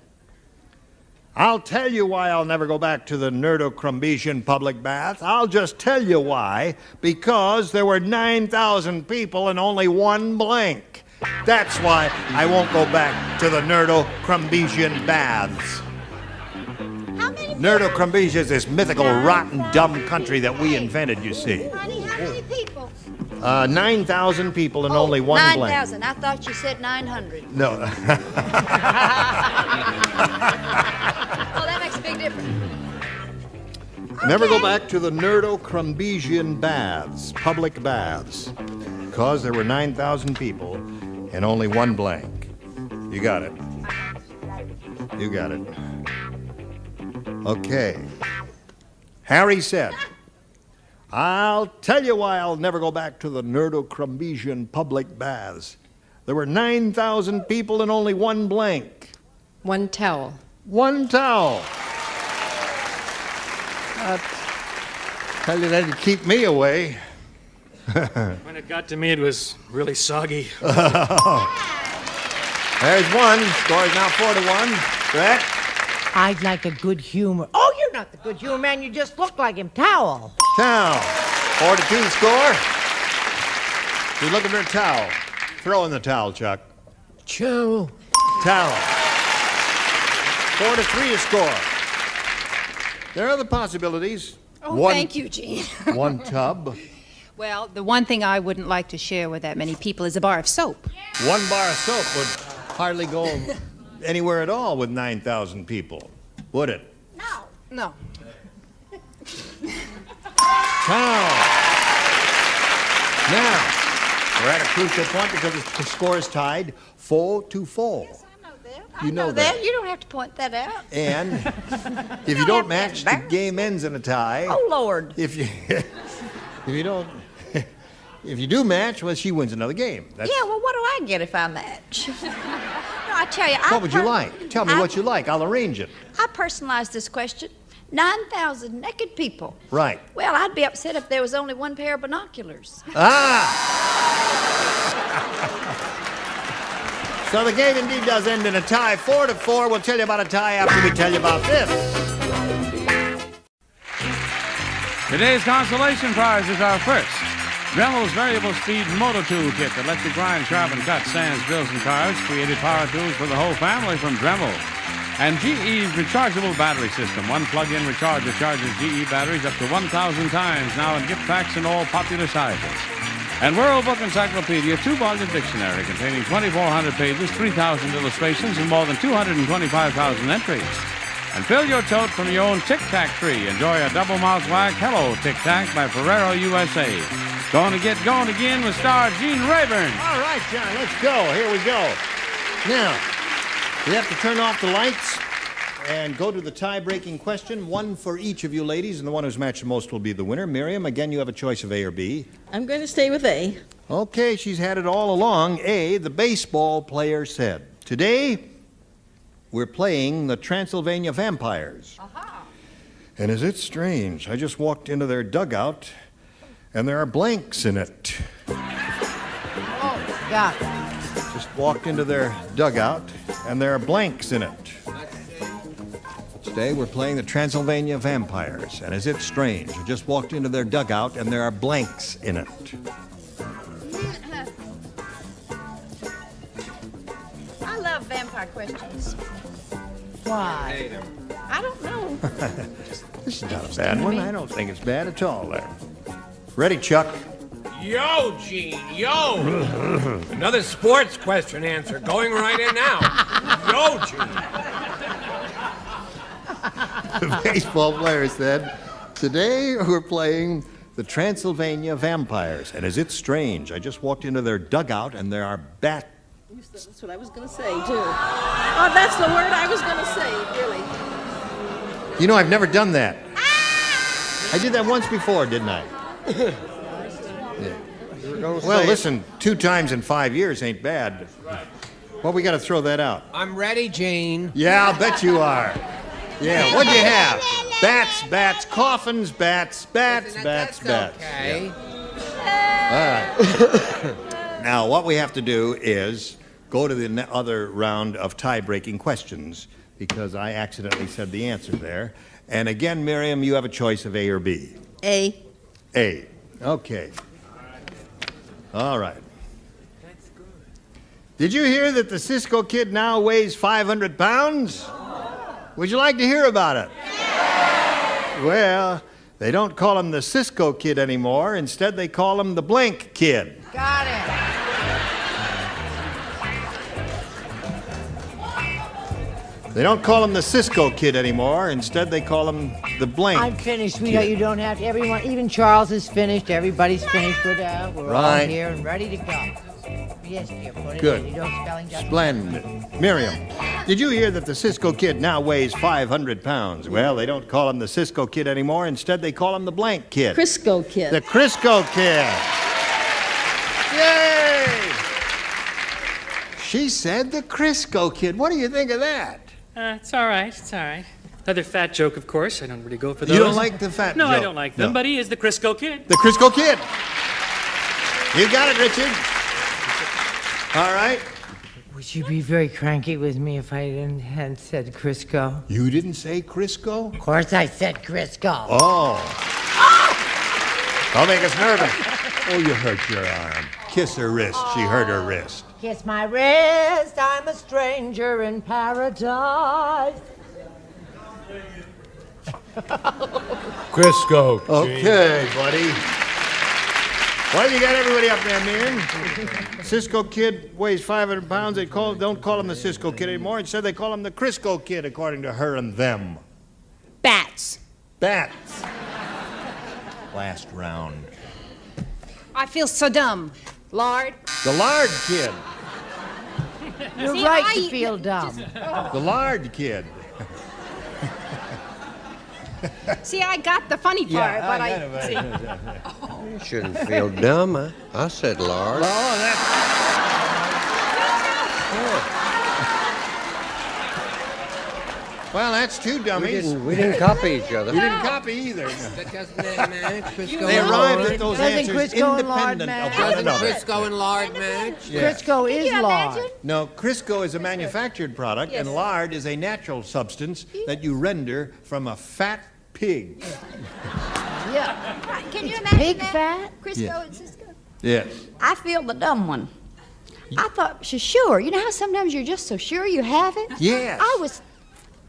I'll tell you why I'll never go back to the Nerdocrumbesian public bath. I'll just tell you why. Because there were 9,000 people and only one blank. That's why I won't go back to the Nerdocrumbesian baths. Nerdocrumbesia is this mythical, rotten, dumb country that we invented, you see. Honey, how many people? 9,000 people and only one blank. 9,000. I thought you said 900. No. Oh, that makes a big difference. Never go back to the Nerdocrumbesian baths, public baths, because there were 9,000 people and only one blank. You got it. You got it. Okay. Harry said, I'll tell you why I'll never go back to the Nerdocrumbesian public baths. There were 9,000 people and only one blank. One towel. One towel. Tell you that'd keep me away. When it got to me, it was really soggy. There's one. Score is now 4-1. Brett? I'd like a good humor. Oh, you're not the good humor man. You just look like him. Towel. Towel. 4-2 score. She's looking for a towel. Throw in the towel, Chuck. Towel. Towel. 4-3 to score. There are other possibilities. Oh, thank you, Gene. One tub. Well, the one thing I wouldn't like to share with that many people is a bar of soap. One bar of soap would hardly go anywhere at all with 9,000 people, would it? No. Towel. Now, we're at a crucial point because the score is tied 4-4. Yes, I know that. You know that. You don't have to point that out. And if you don't match, the game ends in a tie. Oh, Lord. If you do match, well, she wins another game. Yeah, well, what do I get if I match? No, I tell you, What would you like? Tell me what you like. I'll arrange it. I personalized this question. 9,000 naked people. Right. Well, I'd be upset if there was only one pair of binoculars. So the game indeed does end in a tie, 4-4. We'll tell you about a tie after we tell you about this. Today's consolation prize is our first. Dremel's variable speed motor tool kit that lets you grind, sharpen, cut, sands, drills, and carves. Created power tools for the whole family from Dremel. And GE's rechargeable battery system. One plug-in recharger charges GE batteries up to 1,000 times now in gift packs in all popular sizes. And World Book Encyclopedia 2-volume dictionary containing 2,400 pages, 3,000 illustrations, and more than 225,000 entries. And fill your tote from your own Tic Tac tree. Enjoy a double mouth wag Hello Tic Tac by Ferrero USA. Going to get going again with star Gene Rayburn. All right, John, let's go. Here we go. Now, we have to turn off the lights and go to the tie-breaking question. One for each of you ladies, and the one who's matched the most will be the winner. Miriam, again, you have a choice of A or B. I'm going to stay with A. Okay, she's had it all along. A, the baseball player said. Today, we're playing the Transylvania Vampires. And is it strange? I just walked into their dugout, and there are blanks in it. Oh, God. Just walked into their dugout, and there are blanks in it. Today, we're playing the Transylvania Vampires, and is it strange? I just walked into their dugout, and there are blanks in it. I love vampire questions. Why? I don't know. This is not a bad one. I don't think it's bad at all there. Ready, Chuck? Yo, Gene, yo! Another sports question answer going right in now. Yo, Gene. The baseball player said, "Today we're playing the Transylvania Vampires, and is it strange? I just walked into their dugout and there are bats." That's what I was going to say, too. Oh, that's the word I was going to say, really. You know, I've never done that. I did that once before, didn't I? Well, listen, 2 times in 5 years ain't bad. Well, we got to throw that out. I'm ready, Gene. Yeah, I'll bet you are. Yeah, what'd you have? Bats, coffins, bats. Okay. Yeah. All right. Now, what we have to do is go to the other round of tie-breaking questions because I accidentally said the answer there. And again, Miriam, you have a choice of A or B. A. A. Okay. All right. That's good. Did you hear that the Cisco Kid now weighs 500 pounds? Would you like to hear about it? Well, they don't call him the Cisco Kid anymore. Instead, they call him the Blank Kid. Got it. They don't call him the Cisco Kid anymore. Instead, they call him the Blank. I'm finished, sweetheart. You don't have to. Everyone, even Charles is finished. Everybody's finished with that. We're all here and ready to go. Yes, dear. Put it Good. in. You don't spelling just Splendid. Miriam, did you hear that the Cisco Kid now weighs 500 pounds? Well, they don't call him the Cisco Kid anymore. Instead, they call him the Blank Kid. Crisco Kid. The Crisco Kid. Yay! She said the Crisco Kid. What do you think of that? It's all right. It's all right. Another fat joke, of course. I don't really go for those. You don't like the fat No, joke? I don't like them, No. but he is the Crisco Kid. The Crisco Kid. You got it, Richard. All right. Would you be very cranky with me if I hadn't said Crisco? You didn't say Crisco? Of course I said Crisco. Oh. Don't make us nervous. Oh, you hurt your arm. Kiss her wrist. She hurt her wrist. Kiss my wrist, I'm a stranger in paradise. Crisco. Okay, buddy. Well, you got everybody up there, man. Cisco Kid weighs 500 pounds. They don't call him the Cisco Kid anymore. Instead, they call him the Crisco Kid, according to her and them. Bats. Bats. Last round. I feel so dumb. Lard. The Lard Kid. You're See, right I- to feel dumb. The Lard Kid. See, I got the funny part, but see. You shouldn't feel dumb. I said lard. Well, that's 2 dummies. We didn't copy each other. We didn't copy either. That doesn't match. Crisco They and arrived lard. at those Doesn't answers Crisco and lard independent match? of one Doesn't another. Crisco and lard match? Yeah. Crisco is lard. No, Crisco is a manufactured product, and lard is a natural substance that you render from a fat pig. Yeah. Can you imagine Pig that? fat? Crisco Yeah. and Cisco. Yes. I feel the dumb one. I thought, sure. You know how sometimes you're just so sure you have it? Yes. I was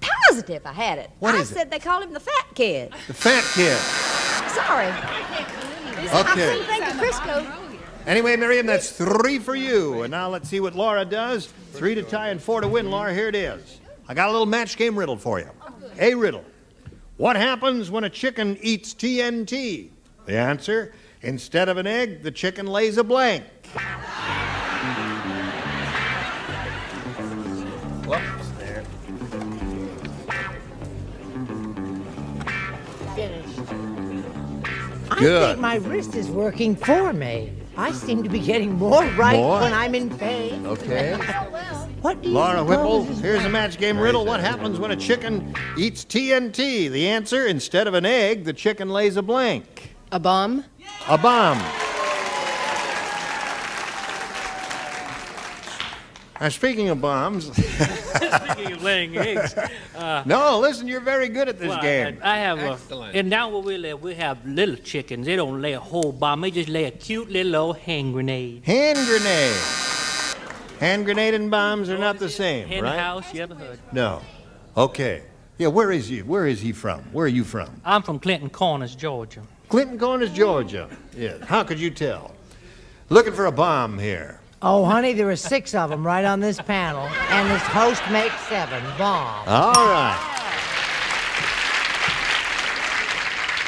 positive I had it. What I is it? said they called him the fat kid. The fat kid. Sorry. Okay. I think of Crisco. Anyway, Miriam, that's 3 for you. And now let's see what Laura does. 3 to tie and 4 to win, Laura. Here it is. I got a little match game riddle for you. A riddle. What happens when a chicken eats TNT? The answer, instead of an egg, the chicken lays a blank. Whoops, there. Finished. I Good. think my wrist is working for me. I seem to be getting more right More? when I'm in pain. Okay. What do you Laura suppose Whipple, is here's a match game riddle. What happens when a chicken eats TNT? The answer, instead of an egg, the chicken lays a blank. A bomb? A bomb. Now, speaking of bombs. Speaking of laying eggs. No, listen, you're very good at this Well, game. I have Excellent. and down where we live, we have little chickens. They don't lay a whole bomb. They just lay a cute little old hand grenade. Hand grenade. Hand grenade and bombs are not the same, Hen right? house, you ever heard? No. Okay. Yeah, where is he? Where is he from? Where are you from? I'm from Clinton Corners, Georgia. Clinton Corners, Georgia. Yes. How could you tell? Looking for a bomb here. Oh, honey, there are 6 of them right on this panel, and this host makes 7 bombs. All right.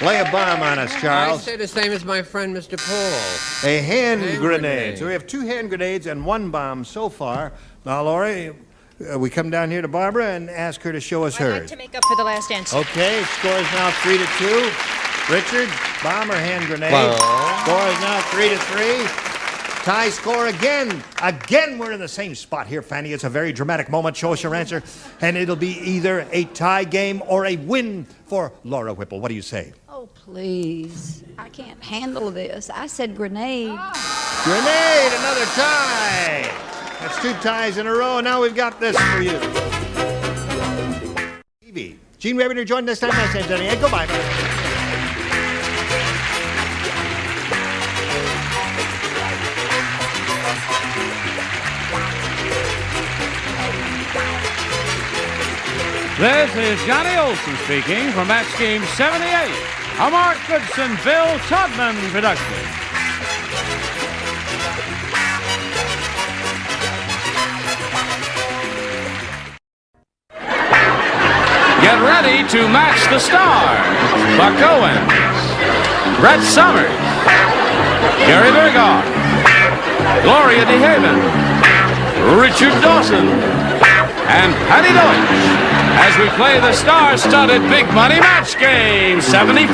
Lay a bomb on us, Charles. I say the same as my friend, Mr. Paul. A hand grenade. So we have 2 hand grenades and 1 bomb so far. Now, Lori, we come down here to Barbara and ask her to show us hers. I'd like to make up for the last answer. Okay, score is now 3-2. Richard, bomb or hand grenade? Score is now 3-3. Tie score again. Again, we're in the same spot here, Fanny. It's a very dramatic moment. Show us your answer, and it'll be either a tie game or a win for Laura Whipple. What do you say? Oh, please. I can't handle this. I said grenade. Grenade, another tie. That's 2 ties in a row. Now we've got this for you. TV. Gene Rabinger joined us time. Nice to Jenny. Hey, goodbye. This is Johnny Olson speaking from Match Game 78, a Mark Goodson, Bill Todman production. Get ready to match the stars. Buck Owens, Brett Summers, Gary Berghoff, Gloria DeHaven, Richard Dawson, and Patty Deutsch as we play the star-studded Big Money Match Game 75. And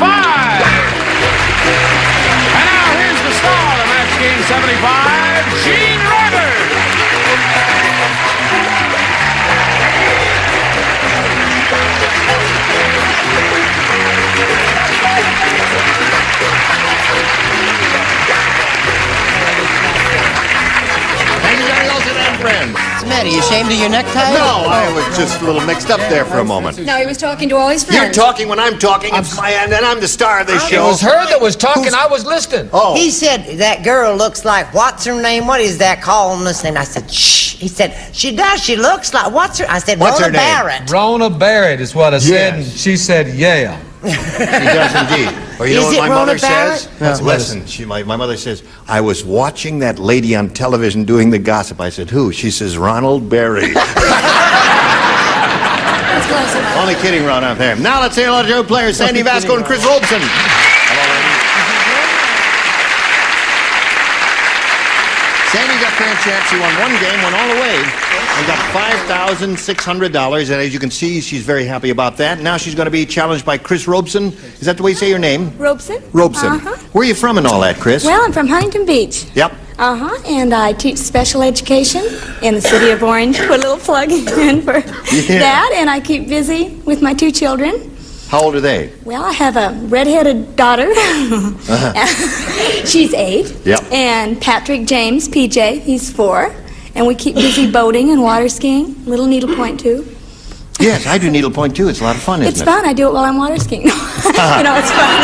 now here's the star of Match Game 75, Gene Rabinger. Thank you, Johnny Olson and friends. What's the matter? You ashamed of your necktie? No, I was just a little mixed up there for a moment. No, he was talking to all his friends. You're talking when I'm talking. It's my end, and I'm the star of this show. It was her that was talking. I was listening. Oh. He said, that girl looks like, what's her name? What is that calling us? And I said, shh. He said, she does. She looks like, what's her? I said, What's her Rona name? Barrett. Rona Barrett is what I said, and Yes. she said, yeah. She does indeed. Or you know Is what it my Rona mother Barrett? says? Listen, my mother says, I was watching that lady on television doing the gossip. I said, who? She says, Ronald Berry. That's close enough. Only kidding, Ron, out there. Now let's say hello to Joe players, Sandy Vasco and Chris Robeson. Sandy got fair chance. She won 1 game, went all the way, and got $5,600. And as you can see, she's very happy about that. Now she's going to be challenged by Chris Robeson. Is that the way you say your name? Robeson. Robeson. Uh-huh. Where are you from and all that, Chris? Well, I'm from Huntington Beach. Yep. Uh-huh, and I teach special education in the city of Orange. Put a little plug in for that, and I keep busy with my 2 children. How old are they? Well, I have a redheaded daughter. She's 8. Yep. And Patrick James, PJ, he's 4. And we keep busy boating and water skiing, little needlepoint too. Yes, I do needlepoint too. It's a lot of fun, isn't It's it? fun. I do it while I'm water skiing. You know, it's fun.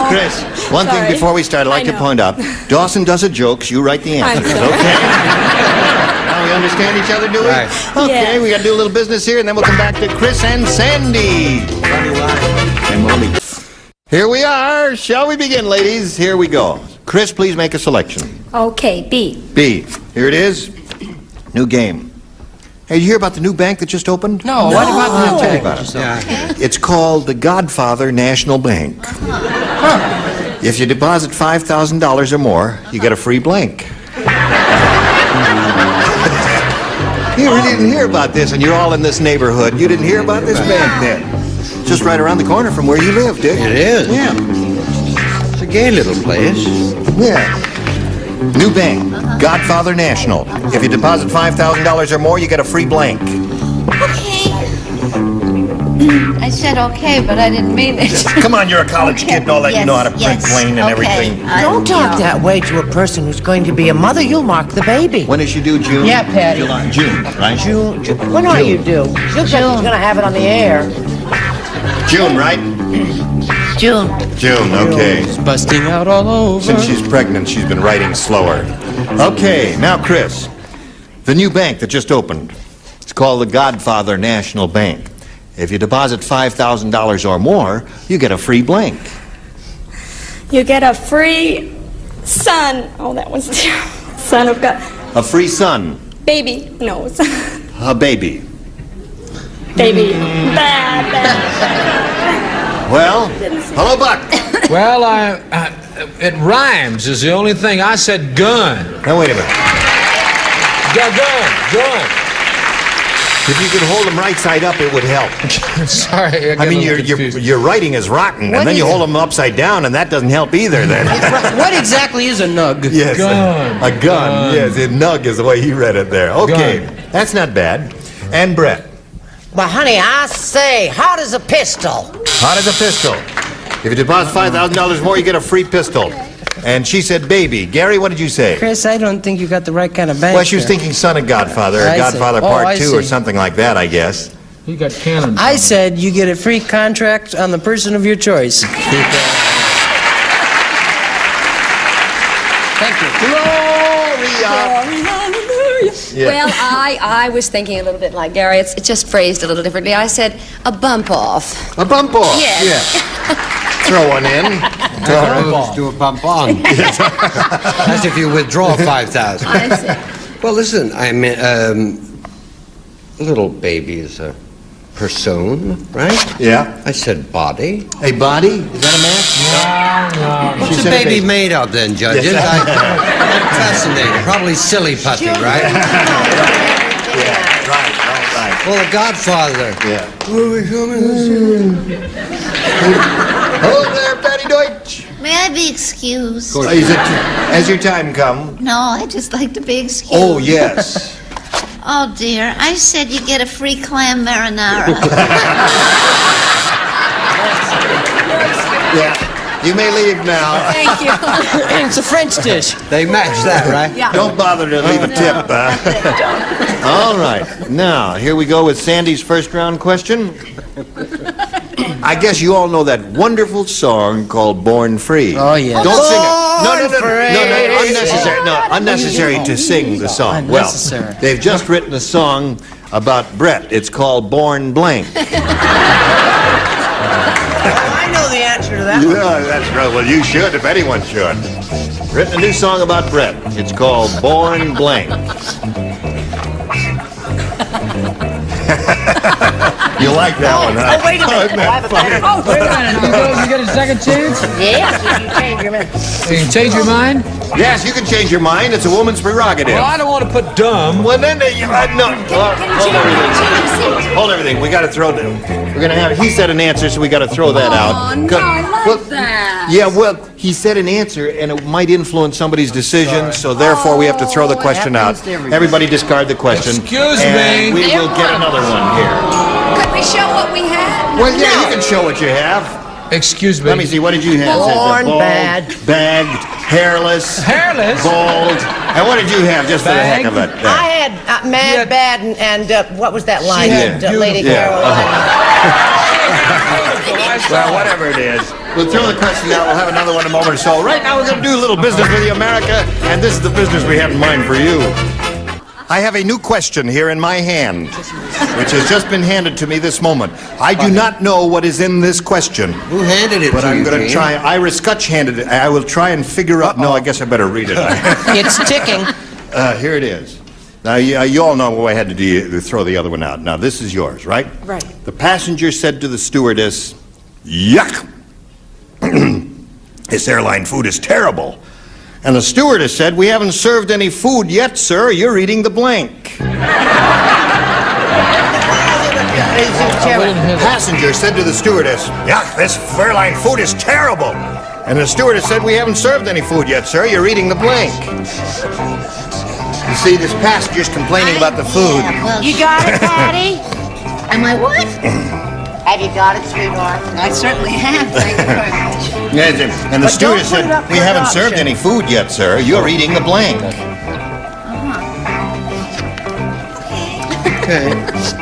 Chris, one thing Sorry. before we start, I'd like I to know. point out, Dawson does a joke, you write the answers, okay? Now we understand each other, do we? Right. Okay, Yeah. we got to do a little business here, and then we'll come back to Chris and Sandy. And Molly. Here we are. Shall we begin, ladies? Here we go. Chris, please make a selection. Okay, B. B. Here it is. New game. Hey, did you hear about the new bank that just opened? No, what about the I'll new tell you bank? about it. It's called the Godfather National Bank. If you deposit $5,000 or more, you get a free blank. You really didn't hear about this, and you're all in this neighborhood. You didn't hear about this bank then. Just right around the corner from where you live, Dick. It is? Yeah. It's a gay little place. Yeah. New bank, Godfather National. If you deposit $5,000 or more, you get a free blank. I said okay, but I didn't mean it. Come on, you're a college kid and all that. You know how to print plain and everything. Don't talk that way to a person who's going to be a mother. You'll mark the baby. When is she due, June? Yeah, Patty. July. June, right? June. When are you due? She looks like she's going to have it on the air. June, right? June. June, okay. It's busting out all over. Since she's pregnant, she's been writing slower. Okay, now, Chris, the new bank that just opened. It's called the Godfather National Bank. If you deposit $5,000 or more, you get a free blank. You get a free Son. Oh, that was terrible. Son of God. A free son. Baby. No. A baby. Baby. Bad. Well, hello, Buck. Well, it rhymes is the only thing. I said gun. Now, wait a minute. Gun. If you could hold them right side up, it would help. Sorry, I mean, your writing is rotten, and then you hold them upside down, and that doesn't help either. Then. What exactly is a nug? Yes, gun. A gun. Yes, a nug is the way he read it there. Okay, that's not bad. And Brett. Well, honey, I say, hot as a pistol. Hot as a pistol. If you deposit $5,000 more, you get a free pistol. And she said baby. Gary, what did you say? Chris, I don't think you got the right kind of bank. Well, she was thinking Son of Godfather, or Godfather Part 2, or something like that, I guess. You got cannon. I said you get a free contract on the person of your choice. Thank you. Gloria. Yeah. Well, I was thinking a little bit like Gary. It's just phrased a little differently. I said a bump off. A bump off? Yes. Yeah. Throw one in. Do a bump on. That's if you withdraw 5,000. I see. Well, listen, I mean, little baby is a person, right? Yeah. I said body. A body? Is that a match? No. What's the baby made of then, judges? Yes. I'm fascinated. Probably silly putty, right? Yeah, right. Well, the Godfather. Yeah. Hello there, Patty Deutsch. May I be excused? Has your time come? No, I'd just like to be excused. Oh, yes. Oh, dear. I said you get a free clam marinara. Yeah. You may leave now. Thank you. It's a French dish. They match that, right? Yeah. Don't bother to leave a tip. All right. Now, here we go with Sandy's first round question. I guess you all know that wonderful song called Born Free. Oh, yeah. Don't sing it. No, unnecessary. No, unnecessary to sing the song. Unnecessary. Well, they've just written a song about Brett. It's called Born Blank. I know the answer to that. Yeah, that's right. Well, you should, if anyone should. Written a new song about Brett. It's called Born Blank. You like that one, huh? Oh, wait a minute. Isn't that funny? Wait a minute. You get a second chance? Yes, if you change your mind. You can change your mind? Yes, you can change your mind. It's a woman's prerogative. Well, I don't want to put dumb. Well, then, no. Hold everything. We got to throw them. We're going to have, he said an answer, so we got to throw that out. Oh, no, I like that. Yeah, well, he said an answer, and it might influence somebody's decision, so therefore we have to throw the question out. Everybody discard the question. Excuse and me. we will get another one here. Could we show what we had? Well, yeah, you can show what you have. Excuse me. Let me see, what did you have? Born Bald, bad. Bagged, hairless. Hairless? Bald. And what did you have, just for the heck of it? I had mad, bad, and what was that line? had Lady Yeah. Caroline. Well, whatever it is. We'll throw the question out. We'll have another one in a moment or so. Right now, we're going to do a little business with you, America, and this is the business we have in mind for you. I have a new question here in my hand, which has just been handed to me this moment. I do not know what is in this question. Who handed it But to I'm you, going to Gene? try. Ira Scutch handed it. I will try and figure out. No, I guess I better read it. It's ticking. Here it is. Now, you all know what I had to do to throw the other one out. Now, this is yours, right? Right. The passenger said to the stewardess, "Yuck! This airline food is terrible." And the stewardess said, "We haven't served any food yet, sir. You're eating the blank." Passenger said to the stewardess, "Yuck, this airline food is terrible." And the stewardess said, "We haven't served any food yet, sir. You're eating the blank." You see, this passenger's complaining about the food. Yeah, well, You got it, Patty? am I what? Have you got it, sweetheart? I certainly have. Thank you very much. Yes, and the But stewardess don't put it said, up "We for haven't adoption." served any food yet, sir. You're eating the blank." Okay.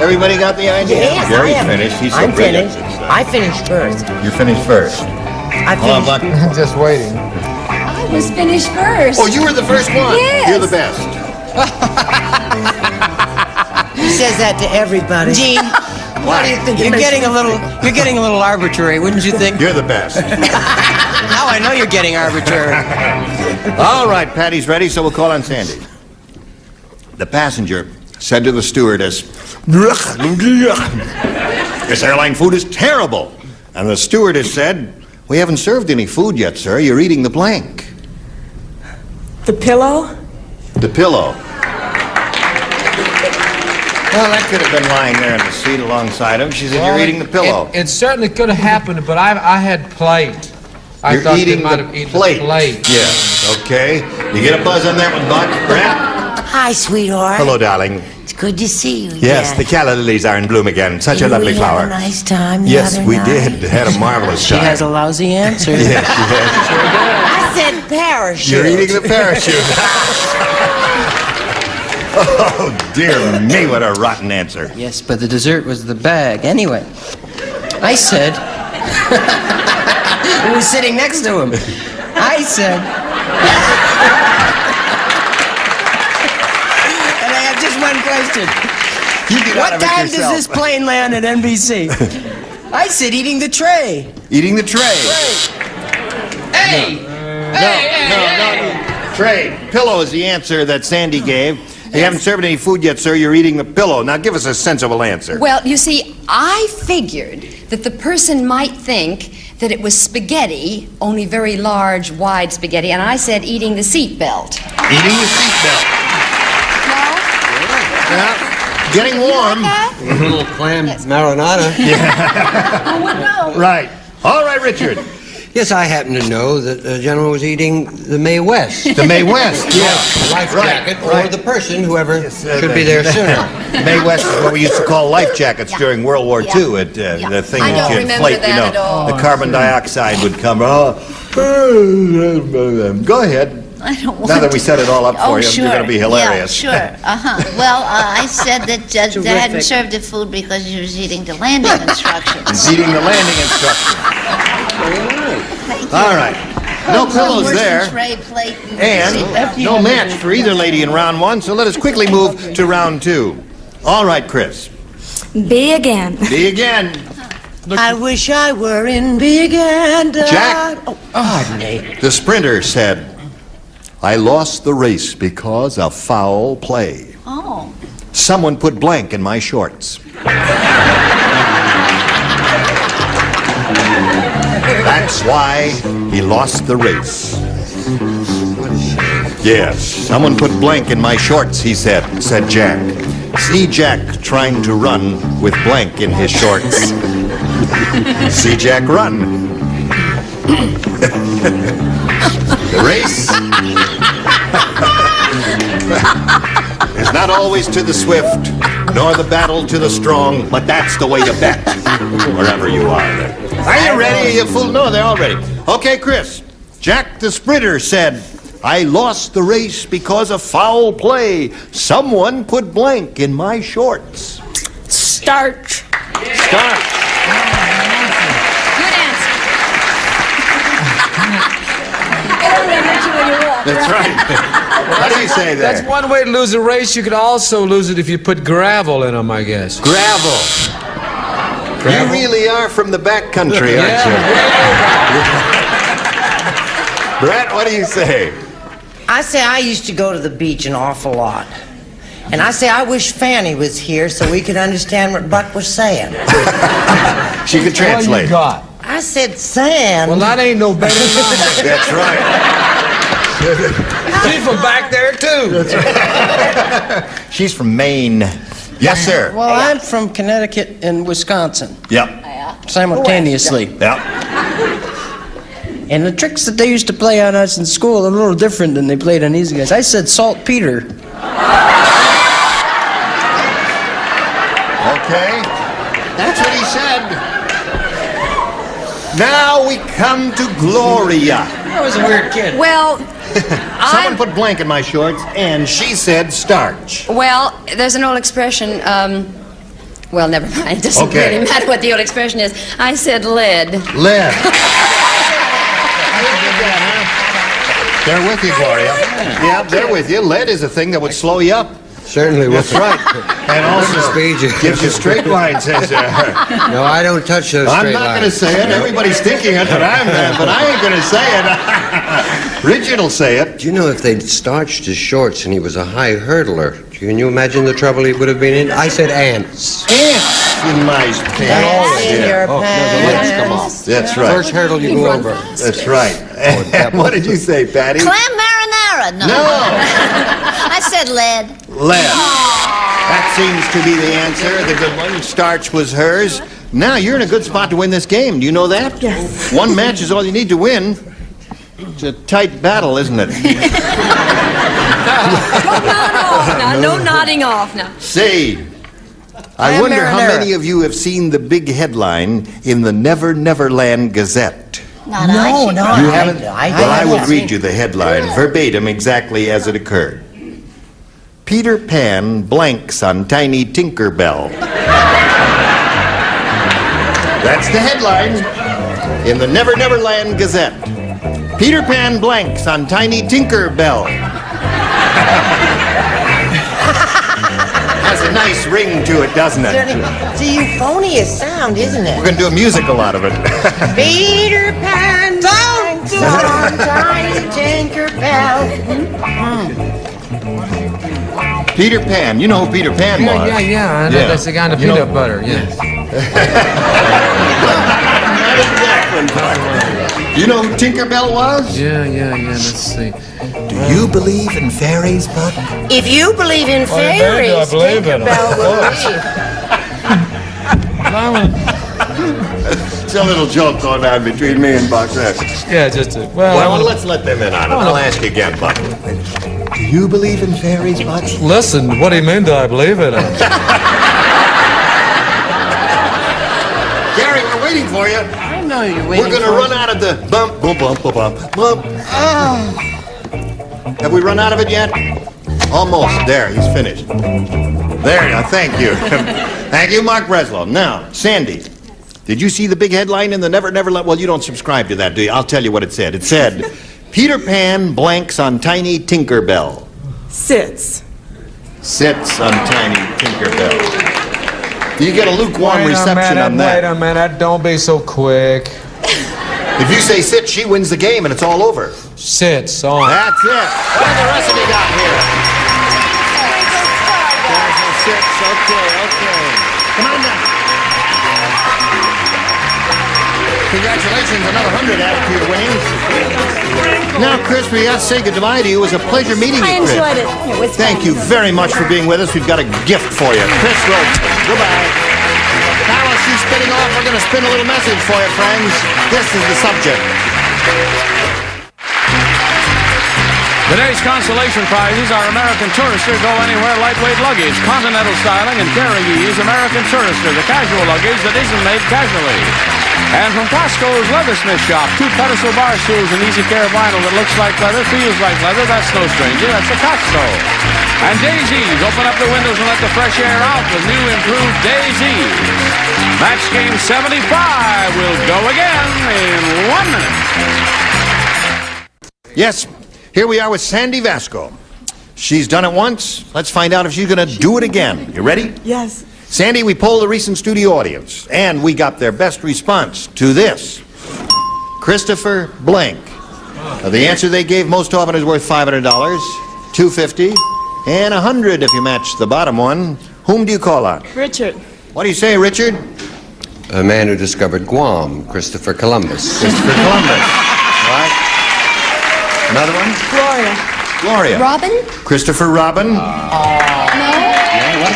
Everybody got the idea? Yes, Gary's I am. finished. He's so I'm brilliant. finished. I finished first. You finished first. I Hold on, finished. Buck. Just waiting. I was finished first. Oh, you were the first one. Yes. You're the best. He says that to everybody. Gene, Why? you're getting a little arbitrary, wouldn't you think? You're the best. Now I know you're getting arbitrary. All right, Patty's ready, so we'll call on Sandy. The passenger said to the stewardess, "This airline food is terrible." And the stewardess said, "We haven't served any food yet, sir. You're eating the blank." The pillow? The pillow. Well, that could have been lying there in the seat alongside him. She said, "You're eating the pillow." It certainly could have happened, but I had plate. I You're thought eating they might the have eaten plate. the plate. Yes, okay. You get a buzz on that one, Buck? Brett? Hi, sweetheart. Hello, darling. It's good to see you. Yes, the calla lilies are in bloom again. Such a lovely flower. Have a nice time. Yes, we did. Had a marvelous time. She has a lousy answer. Yes, she has. I said parachute. You're eating the parachute. Oh, dear me, what a rotten answer. Yes, but the dessert was the bag. Anyway, I said... Who was sitting next to him? I said... And I have just one question. What time does this plane land at NBC? I said eating the tray. Eating the tray. Hey! No. Tray. Pillow is the answer that Sandy gave. You haven't served any food yet, sir. You're eating the pillow. Now give us a sensible answer. Well, you see, I figured that the person might think that it was spaghetti, only very large, wide spaghetti, and I said eating the seat belt. Eating the seat belt. Yeah. Getting warm. A little clam marinara. Yeah. Right. All right, Richard. Yes, I happen to know that the gentleman was eating the Mae West. The Mae West, yeah. Life jacket, or the person, whoever should be there sooner. Mae West is what we used to call life jackets during World War II. The thing I that don't you remember inflate, that at all. the carbon dioxide would come. Go ahead. I don't want Now that we set it all up for you, sure. you're going to be hilarious. Yeah, sure. Well, I said that they hadn't served the food because he was eating the landing instructions. He's eating the landing instructions. All right. No pillows there. And no match for either lady in round one, so let us quickly move to round two. All right, Chris. B again. B again. I wish I were in Big and Jack. Oh, pardon me. The sprinter said, "I lost the race because of foul play. Oh. Someone put blank in my shorts." That's why he lost the race. Yes, someone put blank in my shorts, he said Jack. See Jack trying to run with blank in his shorts. See Jack run. The race is not always to the swift, nor the battle to the strong, but that's the way to bet, wherever you are. Are you ready? Are you full? No, they're all ready. Okay, Chris. Jack the sprinter said, "I lost the race because of foul play. Someone put blank in my shorts." Starch. Starch. Good answer. That's right. How do you say that? That's one way to lose a race. You could also lose it if you put gravel in them, I guess. Gravel. You really are from the back country, aren't you? Brett, what do you say? I say I used to go to the beach an awful lot. And I say I wish Fanny was here so we could understand what Buck was saying. She could translate. What you got? I said sand. Well, that ain't no better than mine. That's right. She's from back there, too. That's right. She's from Maine. Yes, sir. Well, I'm from Connecticut and Wisconsin. Yep. Simultaneously. Yep. And the tricks that they used to play on us in school are a little different than they played on these guys. I said saltpeter. Okay. That's what he said. Now we come to Gloria. I was a weird kid. Well, Someone put blank in my shorts, and she said starch. well, there's an old expression, well, never mind. It doesn't Okay. really matter what the old expression is. I said lead. Lead. They're with you, Gloria. Yeah, they're with you. Lead is a thing that would slow you up. Certainly will. That's right. And also gives you straight line, says No, I don't touch those straight lines. I'm not going to say it. Everybody's thinking it, but I ain't going to say it. Richard will say it. Do you know if they'd starched his shorts and he was a high hurdler, can you imagine the trouble he would have been in? I said ants. Ants in my pants. In your pants. Come on. That's right. First hurdle you go over. That's right. What did you say, Patty? Clam marinara. No. I said lead. Lead. That seems to be the answer. The good one. Starch was hers. Now you're in a good spot to win this game. Do you know that? Yes. One match is all you need to win. It's a tight battle, isn't it? No nodding off now. Say, I wonder how many of you have seen the big headline in the Never Never Land Gazette. No, You haven't? Well, I will haven't. read you the headline verbatim exactly as it occurred. Peter Pan blanks on Tiny Tinkerbell. That's the headline in the Never Never Land Gazette. Peter Pan blanks on Tiny Tinkerbell. Has a nice ring to it, doesn't it? It's a euphonious sound, isn't it? We're going to do a musical out of it. Peter Pan, don't Tiny Tinkerbell. Peter Pan. You know who Peter Pan was? Yeah. I know that's the guy in the peanut butter. Yes. You know who Tinkerbell was? Yeah. Let's see. Do you believe in fairies, Buck? If you believe in fairies, I believe in them. Tinkerbell will leave. It's a little joke going on between me and Buck there. Yeah, just a, Well, let's let them in on it. I'll ask you again, Buck. Do you believe in fairies, Buck? Listen, what do you mean, do I believe it? Gary, we're waiting for you. I know you're waiting. We're going to run out of the bump, bump, bump, bump, bump. Have we run out of it yet? Almost. There, he's finished. There, now, thank you. Thank you, Mark Breslow. Now, Sandy, did you see the big headline in the Never Never Land? Well, you don't subscribe to that, do you? I'll tell you what it said. It said, Peter Pan blanks on Tiny Tinkerbell. Sits. Sits on Tiny Tinkerbell. Do you get a lukewarm reception on that? Wait a minute, don't be so quick. If you say sit, she wins the game and it's all over. Sits on. That's it. What have the rest of you got here? There's a six. Okay. Come on now. Congratulations, another 100 added to your winnings. Now, Chris, we have to say goodbye to you. It was a pleasure meeting you, Chris. I enjoyed it. It was Thank you very much for being with us. We've got a gift for you. Chris Roach. Goodbye. Now, while she's spinning off, we're going to spin a little message for you, friends. This is the subject. Today's consolation prizes are American Tourister Go Anywhere lightweight luggage, continental styling and carry ease, American Tourister, the casual luggage that isn't made casually. And from Costco's Leathersmith Shop, 2 pedestal bar stools and easy care vinyl that looks like leather, feels like leather, that's no stranger, that's a Costco. And Daisies, open up the windows and let the fresh air out with new improved Daisies. Match game 75 will go again in 1 minute. Yes, here we are with Sandy Vasco. She's done it once. Let's find out if she's going to do it again. You ready? Yes. Sandy, we polled the recent studio audience, and we got their best response to this. Christopher Blank. Now, the answer they gave most often is worth $500, $250, and $100 if you match the bottom one. Whom do you call on? Richard. What do you say, Richard? A man who discovered Guam, Christopher Columbus. Christopher Columbus. All right. Another one? Gloria. Robin? Christopher Robin.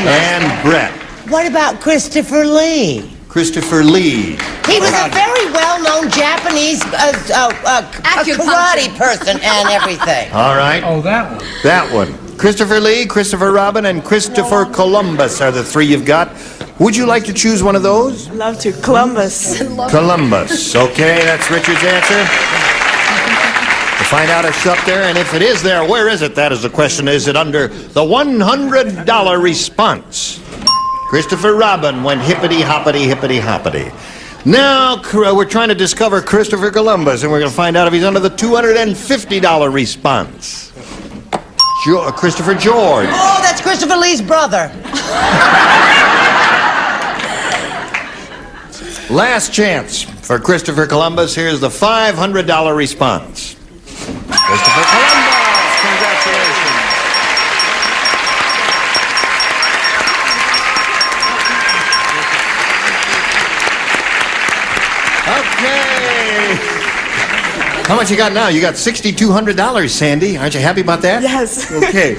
And Brett. What about Christopher Lee? Christopher Lee. He was a very well-known Japanese karate person and everything. All right. Oh, that one. That one. Christopher Lee, Christopher Robin, and Christopher Columbus are the 3 you've got. Would you like to choose one of those? Love to. Columbus. Columbus. Okay, that's Richard's answer. We'll find out if it's up there, and if it is there, where is it? That is the question. Is it under the $100 response? Christopher Robin went hippity-hoppity, hippity-hoppity. Now, we're trying to discover Christopher Columbus, and we're going to find out if he's under the $250 response. Christopher George. Oh, that's Christopher Lee's brother. Last chance for Christopher Columbus. Here's the $500 response. Christopher Columbus, congratulations. Okay. How much you got now? You got $6,200, Sandy. Aren't you happy about that? Yes. Okay.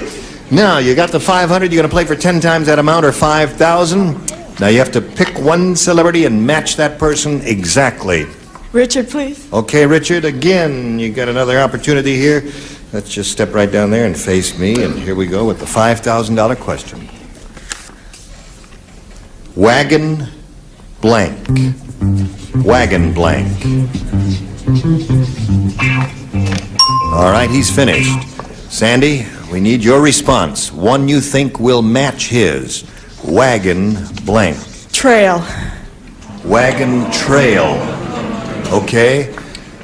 Now, you got the 500. You're going to play for 10 times that amount, or 5,000. Now, you have to pick one celebrity and match that person exactly. Richard, please. Okay, Richard, again, you got another opportunity here. Let's just step right down there and face me, and here we go with the $5,000 question. Wagon blank. Wagon blank. All right, he's finished. Sandy, we need your response. One you think will match his. Wagon blank. Trail. Wagon trail. Okay.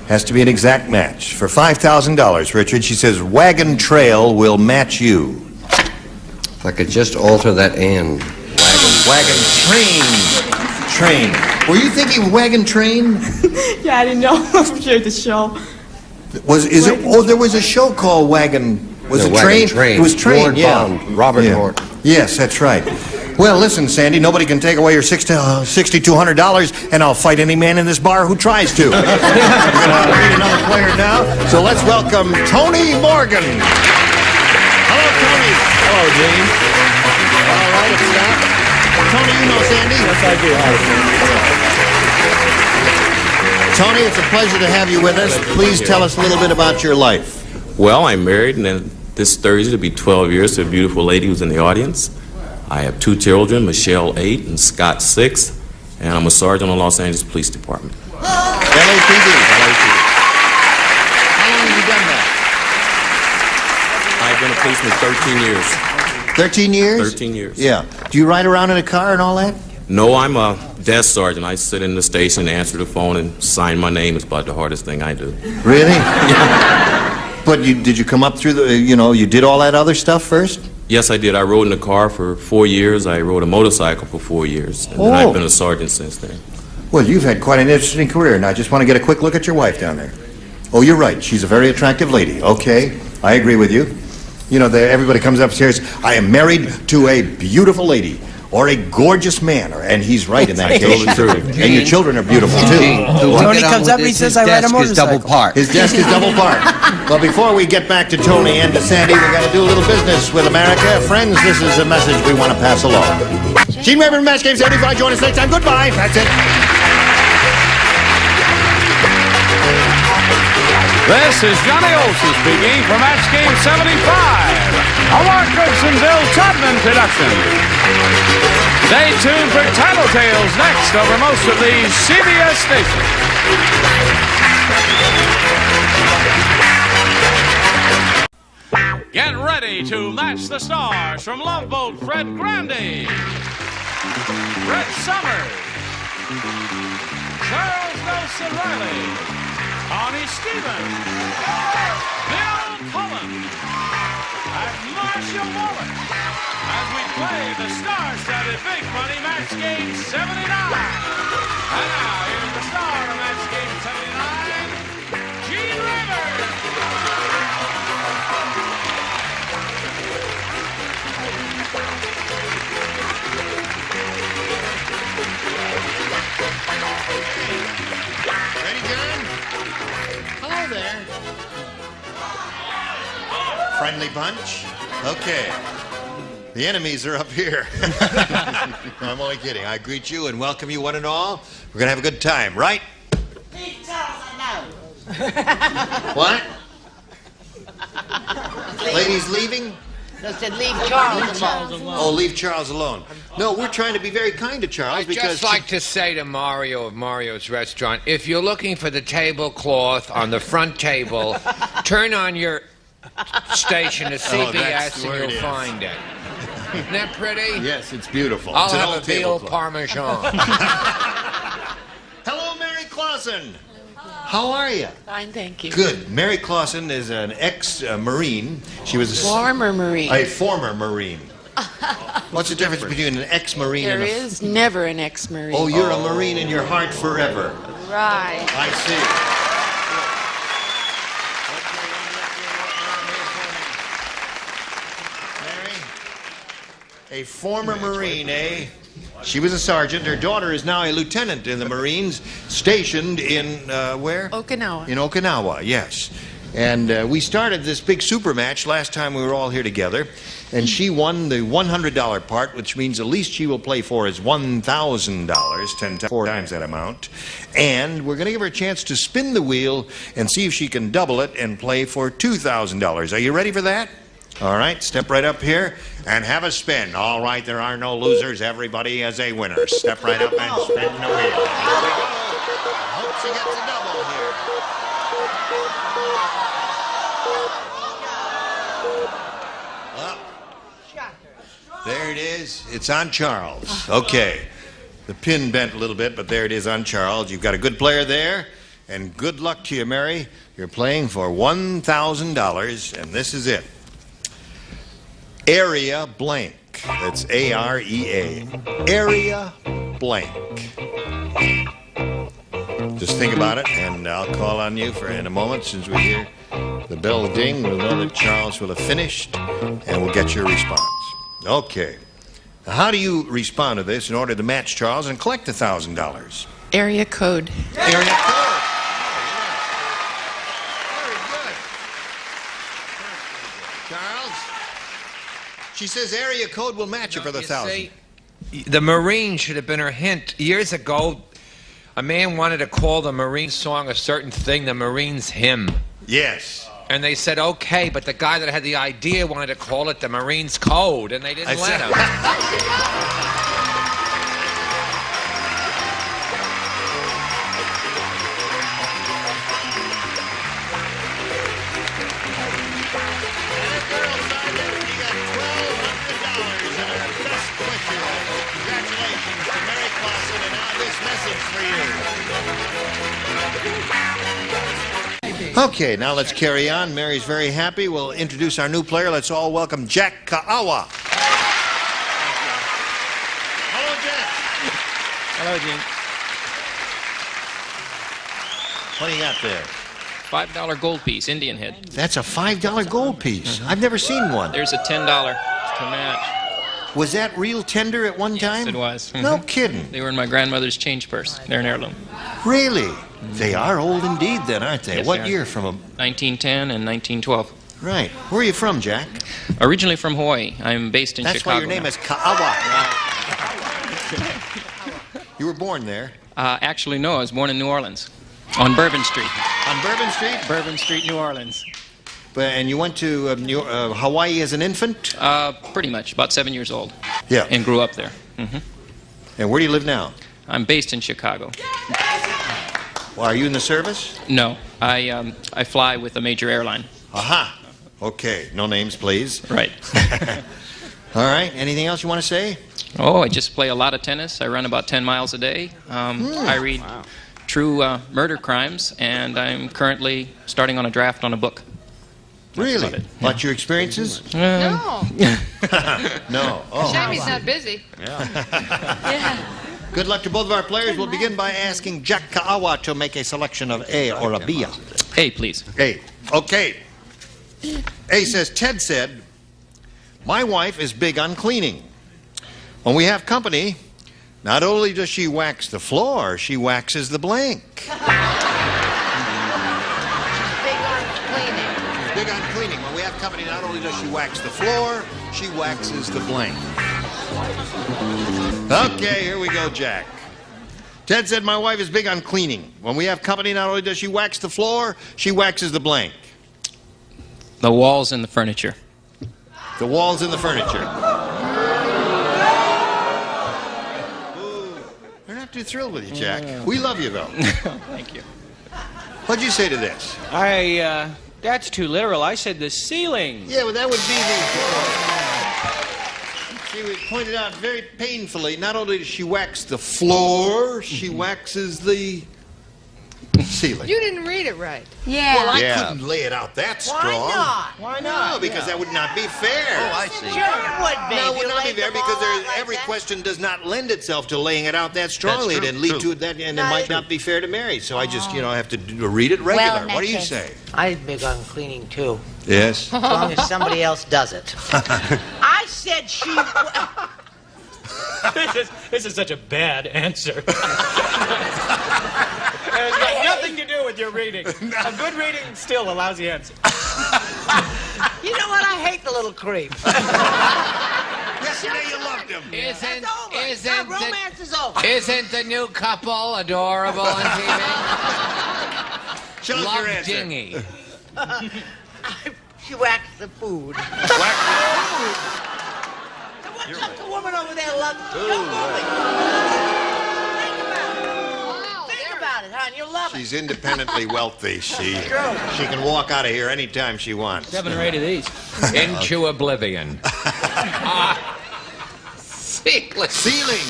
Has to be an exact match. For $5,000, Richard, she says wagon trail will match you. If I could just alter that end. Wagon train. Were you thinking wagon train? Yeah, I didn't know. I'm sure the show. There was a show called Wagon. Was it Wagon Train? It was Train, Lord yeah. Bond, Robert Hort. Yes, that's right. Well, listen, Sandy, nobody can take away your $6,200, and I'll fight any man in this bar who tries to. We're going to meet another player now, so let's welcome Tony Morgan. Hello, Tony. Hello, Gene. All right, it's Scott. Tony, you know Sandy? Yes, I do. Tony, it's a pleasure to have you with us. Please tell us a little bit about your life. Well, I'm married, and then this Thursday it'll be 12 years to a beautiful lady who's in the audience. I have 2 children, Michelle 8 and Scott 6, and I'm a sergeant on the Los Angeles Police Department. LAPD. How long have you done that? I've been a policeman 13 years. 13 years? 13 years. Yeah. Do you ride around in a car and all that? No, I'm a desk sergeant. I sit in the station, answer the phone, and sign my name. It's about the hardest thing I do. Really? But did you come up through the, you did all that other stuff first? Yes, I did. I rode in the car for 4 years. I rode a motorcycle for 4 years. And then I've been a sergeant since then. Well, you've had quite an interesting career. Now, I just want to get a quick look at your wife down there. Oh, you're right. She's a very attractive lady. Okay, I agree with you. Everybody comes upstairs, I am married to a beautiful lady. Or a gorgeous man, and he's right in that case. And your children are beautiful, too. Tony comes up, he says, I ride a motorcycle. His desk is double parked. Well, before we get back to Tony and to Sandy, we've got to do a little business with America. Friends, this is a message we want to pass along. Gene Rayburn, Match Game 75. Join us next time. Goodbye. That's it. This is Johnny Olson speaking for Match Game 75, a Mark Goodson, Bill Todman production. Stay tuned for Tattletales next over most of these CBS stations. Get ready to match the stars from Love Boat, Fred Grandy, Red Summers, Charles Nelson Riley, Connie Stevens, Bill Cullen, and Marshall Wallace as we play the star-studded Big Money Match Game 79. And now, here's the star of Match Game 79, Gene Rayburn. Ready, John? Hello there. Friendly bunch? Okay. The enemies are up here. No, I'm only kidding. I greet you and welcome you one and all. We're going to have a good time, right? What? Ladies leaving? No, said leave Charles alone. Oh, leave Charles alone. No, we're trying to be very kind to Charles I'd because... just like to say to Mario of Mario's Restaurant, if you're looking for the tablecloth on the front table, turn on your station to CBS and you'll find it. Isn't that pretty? Yes, it's beautiful. I'll It's an have old a veal tablecloth. parmesan. Hello, Mary Clausen. How are you? Fine, thank you. Good. Mary Clausen is an ex-Marine. She was a Former Marine. A former Marine. What's the difference between an ex-Marine and There is never an ex-Marine. Oh, you're a Marine in your heart forever. Right. I see. A former Marine, eh? She was a sergeant. Her daughter is now a lieutenant in the Marines, stationed in, where? Okinawa. In Okinawa, yes. And we started this big super match last time we were all here together, and she won the $100 part, which means the least she will play for is $1,000, 4 times that amount. And we're going to give her a chance to spin the wheel and see if she can double it and play for $2,000. Are you ready for that? All right, step right up here and have a spin. All right, there are no losers. Everybody is a winner. Step right up and spin the wheel. Here we go. I hope she gets a double here. Well, there it is. It's on Charles. Okay. The pin bent a little bit, but there it is on Charles. You've got a good player there, and good luck to you, Mary. You're playing for $1,000, and this is it. Area blank. That's A-R-E-A. Area blank. Just think about it, and I'll call on you in a moment. Since we hear the bell ding, we'll know that Charles will have finished, and we'll get your response. Okay. Now, how do you respond to this in order to match Charles and collect $1,000? Area code. Area code. She says area code will match you for the $1,000. The Marine should have been her hint. Years ago, a man wanted to call the Marine song a certain thing, the Marine's hymn. Yes. And they said, okay, but the guy that had the idea wanted to call it the Marine's Code, and they didn't let him. Okay, now let's carry on. Mary's very happy. We'll introduce our new player. Let's all welcome Jack Ka'awa. Hello, Jack. Hello, Gene. What do you got there? $5 gold piece, Indian head. That's a $5 gold piece. I've never seen one. There's a $10 to match. Was that real tender at one time? Yes, it was. No kidding. They were in my grandmother's change purse. They're an heirloom. Really? They are old indeed then, aren't they? Yes, What they are. year from 1910 and 1912. Right. Where are you from, Jack? Originally from Hawaii. I'm based in That's Chicago. why your name now. is Ka'awa. You were born there. Actually, no. I was born in New Orleans. On Bourbon Street. On Bourbon Street? Bourbon Street, New Orleans. And you went to Hawaii as an infant? Pretty much. About 7 years old. Yeah. And grew up there. Mm-hmm. And where do you live now? I'm based in Chicago. Well, are you in the service? No. I fly with a major airline. Aha. Okay. No names, please. Right. All right. Anything else you want to say? Oh, I just play a lot of tennis. I run about 10 miles a day. I read true murder crimes, and I'm currently starting on a draft on a book. Really? About your experiences? No. No. Oh. Shame he's not busy. Yeah. Good luck to both of our players. We'll begin by asking Jack Ka'awa to make a selection of A or a B. A, please. A. Okay. A says, Ted said, my wife is big on cleaning. When we have company, not only does she wax the floor, she waxes the blank. Big on cleaning. Big on cleaning. When we have company, not only does she wax the floor, she waxes the blank. Okay, here we go, Jack. Ted said, my wife is big on cleaning. When we have company, not only does she wax the floor, she waxes the blank. The walls and the furniture. The walls and the furniture. They're not too thrilled with you, Jack. We love you, though. Thank you. What'd you say to this? That's too literal. I said the ceiling. Yeah, well, that would be the... See, we pointed out very painfully, not only does she wax the floor, she waxes the Ceiling. You didn't read it right. Yeah. Well, I couldn't lay it out that strong. Why not? Why not? No, because that would not be fair. Oh, I see. Sure it would be. No, it If would you not be laid fair them because all out like every that. question does not lend itself to laying it out that strongly. true, It'd lead true. to that, and it might not be fair to Mary. So I just, have to read it regular. in What do that you case- say? I'm big on cleaning, too. Yes. As long as somebody else does it. I said she... This is such a bad answer. It has got nothing to do with your reading. A good reading still a lousy answer. You know what? I hate the little creep. Yesterday you loved him. Romance is over. Isn't the new couple adorable on TV? Show us your Love answer. Dingy. She waxed the food. What's up, the woman over there loving Think about it, hon. You'll love it. She's independently wealthy. She can walk out of here anytime she wants. 7 or 8 of these. Into oblivion. Ceiling.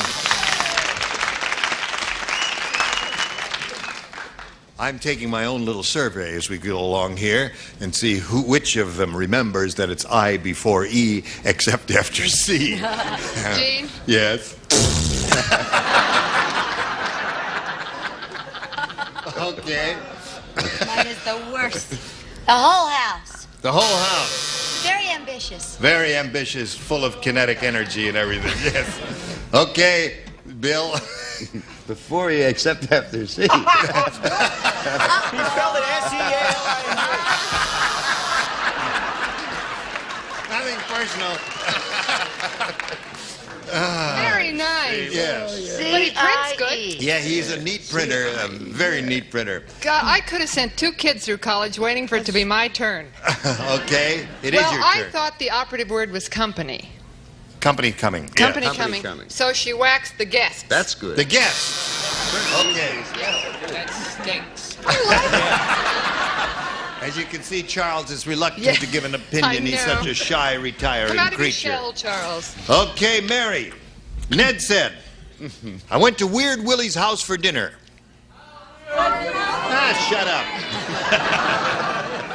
I'm taking my own little survey as we go along here and see which of them remembers that it's I before E except after C. Gene? Yes. Okay. Mine is the worst. The whole house. The whole house. Very ambitious. Very ambitious, full of kinetic energy and everything. Yes. Okay, Bill. Before E except after C. He spelled it S-E-A-L-I-N-G. Nothing personal. Very nice. Yes. But he prints good. Yeah, he's a neat printer, a very neat printer. God, I could have sent 2 kids through college waiting for it to be my turn. Okay, it is Well, your I turn. thought the operative word was company. Company coming. Company Yeah. coming. So she waxed the guests. That's good. The guest. Okay. That stinks. As you can see, Charles is reluctant Yeah, to give an I opinion. He's know. such a shy, retiring Come out of your creature. shell, Charles. Okay, Mary. Ned said, I went to Weird Willie's house for dinner. Shut up.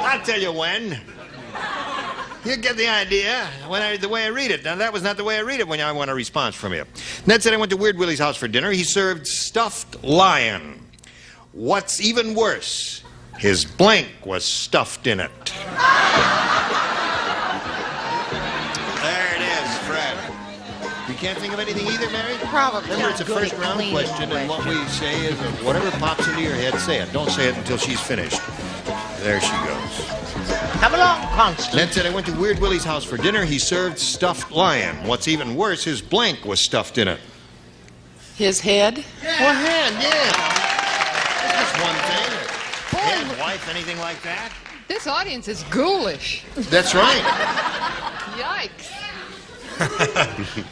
I'll tell you when. You get the idea the way I read it. Now, that was not the way I read it when I want a response from you. Ned said, I went to Weird Willie's house for dinner. He served stuffed lion. What's even worse, his blank was stuffed in it. There it is, Fred. You can't think of anything either, Mary? Probably. Remember, it's a Good first at round cleaning question, and what we questions. say is whatever pops into your head, say it. Don't say it until she's finished. There she goes. Come along, Constance. Ned said, I went to Weird Willie's house for dinner. He served stuffed lion. What's even worse, his blank was stuffed in it. His head? Well, hand, yeah. That's one thing. Head, wife, anything like that? This audience is ghoulish. That's right. Yikes.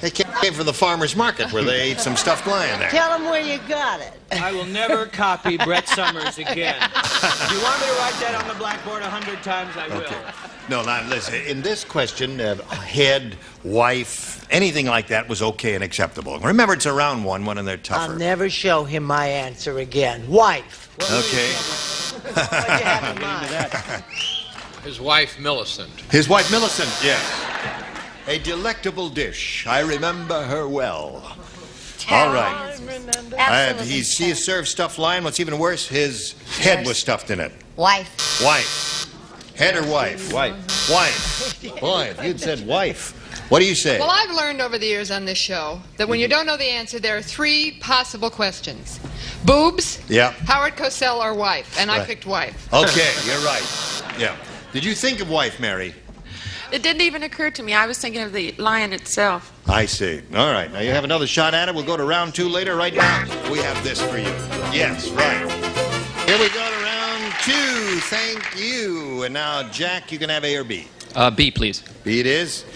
They came from the farmer's market where they ate some stuffed lion there. Tell him where you got it. I will never copy Brett Summers again. If you want me to write that on the blackboard 100 times, I will. Okay. No, not listen. In this question, head, wife, anything like that was okay and acceptable. Remember, it's a round one and they're tougher. I'll never show him my answer again. Wife. Okay. What you have in mind? His wife, Millicent. His wife, Millicent, yes. A delectable dish. I remember her well. All right. He served stuffed lion. What's even worse, his head was stuffed in it. Wife. Wife. Head or wife? Wife. Wife. Boy, if you'd said wife. What do you say? Well, I've learned over the years on this show that when you don't know the answer, there are 3 possible questions. Boobs, Yeah. Howard Cosell, or wife. And I Right. picked wife. Okay, you're right. Yeah. Did you think of wife, Mary? It didn't even occur to me. I was thinking of the lion itself. I see. All right. Now you have another shot at it. We'll go to round 2 later. Right now, we have this for you. Yes, right. Here we go to round 2. Thank you. And now, Jack, you can have A or B. B, please. B it is.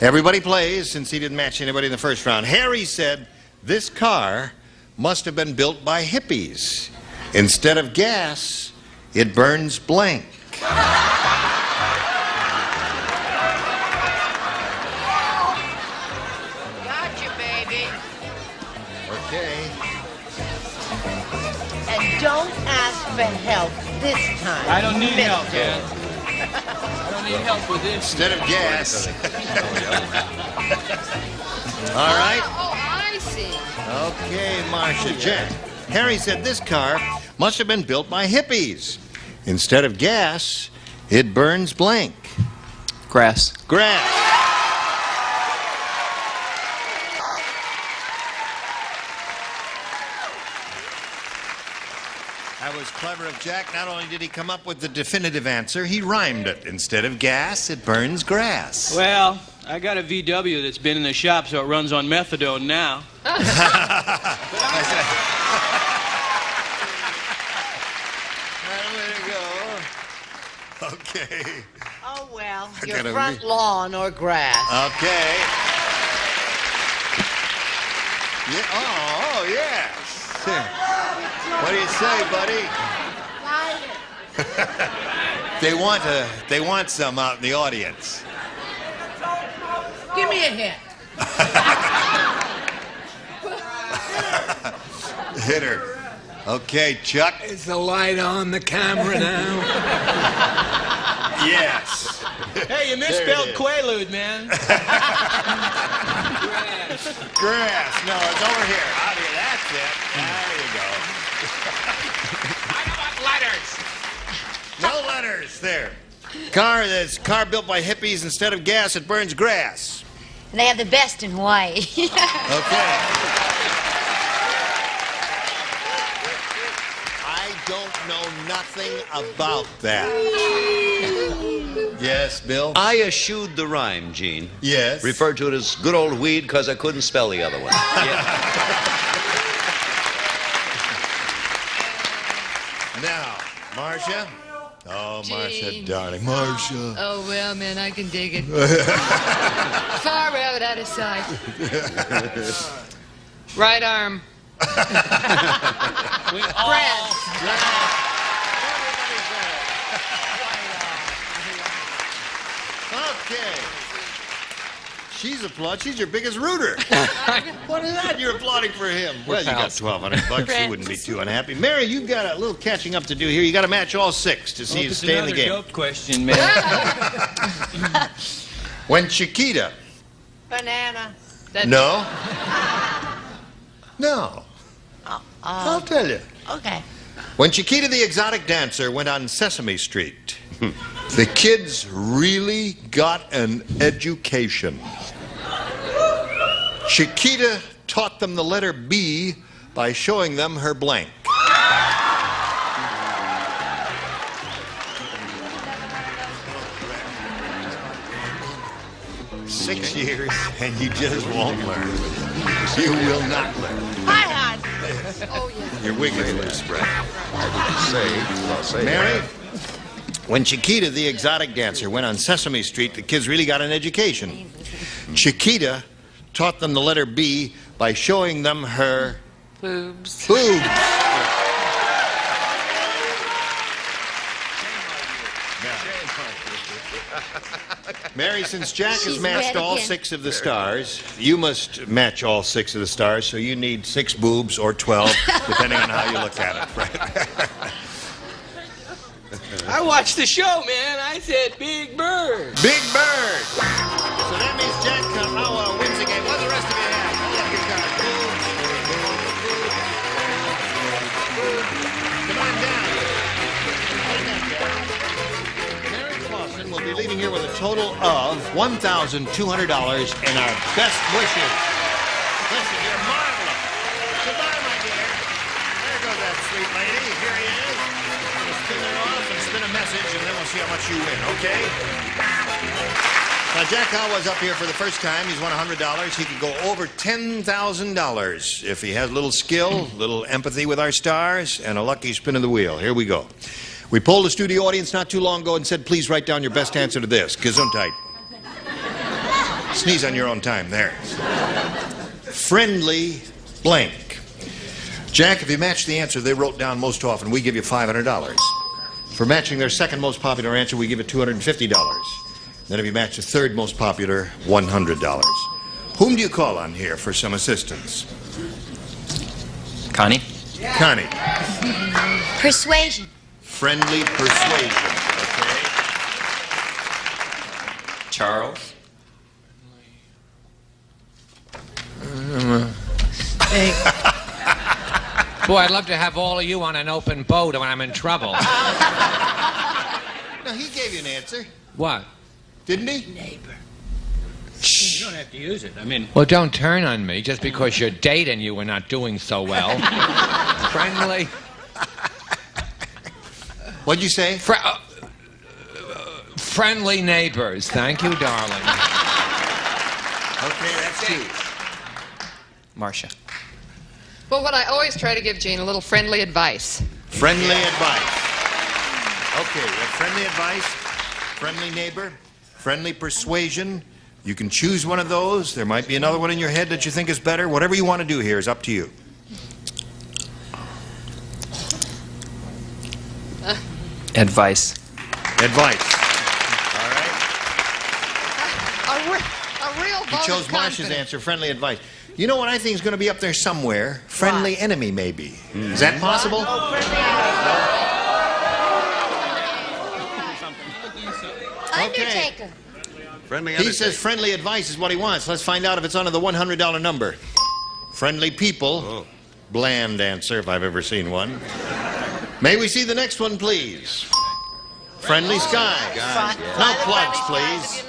Everybody plays since he didn't match anybody in the first round. Harry said, this car must have been built by hippies. Instead of gas, it burns blank. Gotcha, baby. Okay. And don't ask for help this time. I don't need help, mister. man. I don't need help with this. Instead of gas. All right. Oh, I see. Okay, Marcia. Jack. Harry said this car must have been built by hippies. Instead of gas, it burns blank. Grass. Grass. That was clever of Jack. Not only did he come up with the definitive answer, he rhymed it. Instead of gas, it burns grass. Well, I got a VW that's been in the shop, so it runs on methadone now. Okay. Oh, well, I your gotta front lawn or grass. Okay. Yeah. Oh, yes. What do you say, buddy? They want some out in the audience. Give me a hint. Hit her. Okay, Chuck. Is the light on the camera now? Yes. Hey, you misspelled Quaalude, man. Grass. No, it's over here. Out here. That's it. There you go. I want letters. No letters. There. Car built by hippies. Instead of gas, it burns grass. They have the best in Hawaii. Okay. I don't know nothing about that. Yes, Bill? I eschewed the rhyme, Gene. Yes. Referred to it as good old weed because I couldn't spell the other one. Now, Marcia? Oh, Marcia, Gene. darling. Marcia. Oh, well, man, I can dig it. Far out of sight. Right arm. Grass. Okay. She's applauding. She's your biggest rooter. What is that? You're applauding for him. Well, you got $1,200. You wouldn't be too unhappy. Mary, you've got a little catching up to do here. You got to match all six to see you stay in the game. Dope question, man. When Chiquita. Banana. No. No. I'll tell you. Okay. When Chiquita the exotic dancer went on Sesame Street, the kids really got an education. Chiquita taught them the letter B by showing them her blank. Six years, and you just won't learn. You will not learn. Hi, hon. Oh, yeah. Your wig is loose, Brett. Mary? When Chiquita, the exotic dancer, went on Sesame Street, the kids really got an education. Chiquita taught them the letter B by showing them her Boobs. boobs. Mary, since Jack has She's matched red all again. 6 of the stars, you must match all 6 of the stars, so you need 6 boobs or 12, depending on how you look at it. I watched the show, man. I said Big Bird. Big Bird. So that means Jack wins the game. What do the rest of you have? I love your card. Come on down. Mary Clausen will be leaving here with a total of $1,200 and our best wishes. Listen, you're marvelous. Goodbye, my dear. There goes that sweet lady. Here he is. Spin it off and spin a message, and then we'll see how much you win, okay? Now, Jack Howell's up here for the first time. He's won $100. He could go over $10,000 if he has a little skill, little empathy with our stars, and a lucky spin of the wheel. Here we go. We polled the studio audience not too long ago and said, please write down your best answer to this. Gesundheit. Sneeze on your own time. There. Friendly blank. Jack, if you match the answer they wrote down most often, we give you $500. For matching their second most popular answer, we give you $250. Then if you match the third most popular, $100. Whom do you call on here for some assistance? Connie? Connie. Persuasion. Friendly persuasion. Okay. Charles. Boy, I'd love to have all of you on an open boat when I'm in trouble. No, he gave you an answer. What? Didn't he? Neighbor. You don't have to use it. I mean... Well, don't turn on me just because you're dating you were not doing so well. Friendly. What'd you say? Friendly neighbors. Thank you, darling. Okay, that's two. Marcia. Well, what I always try to give Gene, a little friendly advice. Friendly advice. Okay, we have friendly advice, friendly neighbor, friendly persuasion. You can choose one of those. There might be another one in your head that you think is better. Whatever you want to do here is up to you. Advice. Advice. All right. A real You chose Marcia's answer, friendly advice. You know what I think is going to be up there somewhere? Friendly enemy, maybe. Is that possible? Undertaker. Friendly he says friendly advice is what he wants. Let's find out if it's under the $100 number. Friendly people. Oh. Bland answer, if I've ever seen one. May we see the next one, please? Friendly skies. No plugs, please.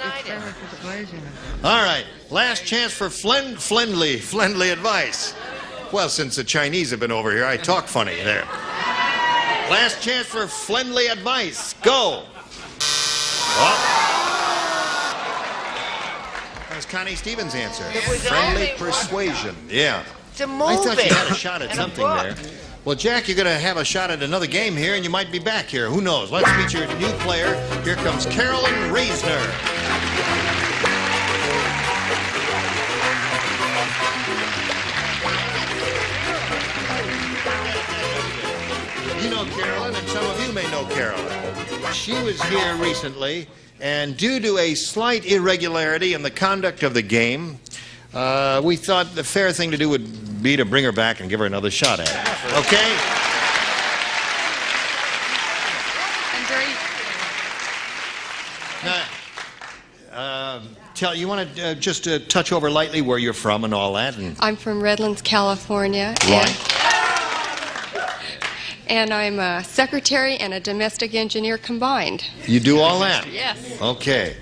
All right. Last chance for friendly advice. Well, since the Chinese have been over here, I talk funny there. Last chance for friendly advice. Go. Oh. That was Connie Stevens' answer. Friendly persuasion. Yeah. It's a I movie. thought you had a shot at something there. Well, Jack, you're going to have a shot at another game here, and you might be back here. Who knows? Let's meet your new player. Here comes Carolyn Reisner. You know Carolyn, and some of you may know Carolyn. She was here recently, and due to a slight irregularity in the conduct of the game, we thought the fair thing to do would be to bring her back and give her another shot at it. Okay? Now, you want to just touch over lightly where you're from and all that? And... I'm from Redlands, California. Right. And I'm a secretary and a domestic engineer combined. You do all that? Yes. Okay.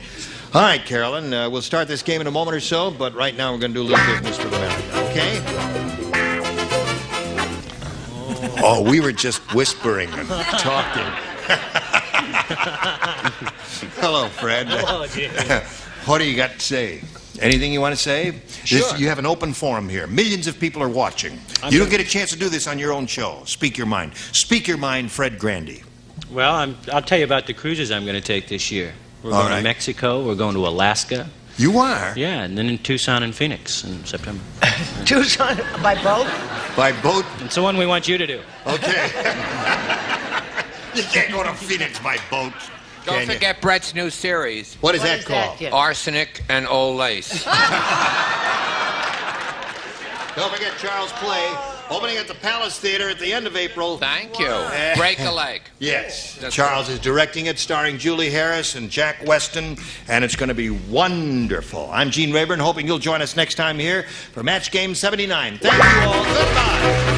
All right, Carolyn, we'll start this game in a moment or so, but right now we're going to do a little business with America, okay? Oh, we were just whispering and talking. Hello, Fred. Hello, Jim. What do you got to say? Anything you want to say? Sure. You have an open forum here. Millions of people are watching. You don't get a chance to do this on your own show. Speak your mind. Speak your mind, Fred Grandy. Well, I'll tell you about the cruises I'm going to take this year. We're going to Mexico. We're going to Alaska. You are? Yeah, and then in Tucson and Phoenix in September. Tucson by boat? By boat? It's the one we want you to do. Okay. You can't go to Phoenix by boat. Don't forget Brett's new series. What is that called? Arsenic and Old Lace. Don't forget Charles' play, opening at the Palace Theater at the end of April. Thank you. Break a leg. Yes. Charles is directing it, starring Julie Harris and Jack Weston, and it's going to be wonderful. I'm Gene Rayburn, hoping you'll join us next time here for Match Game 79. Thank you all. Goodbye.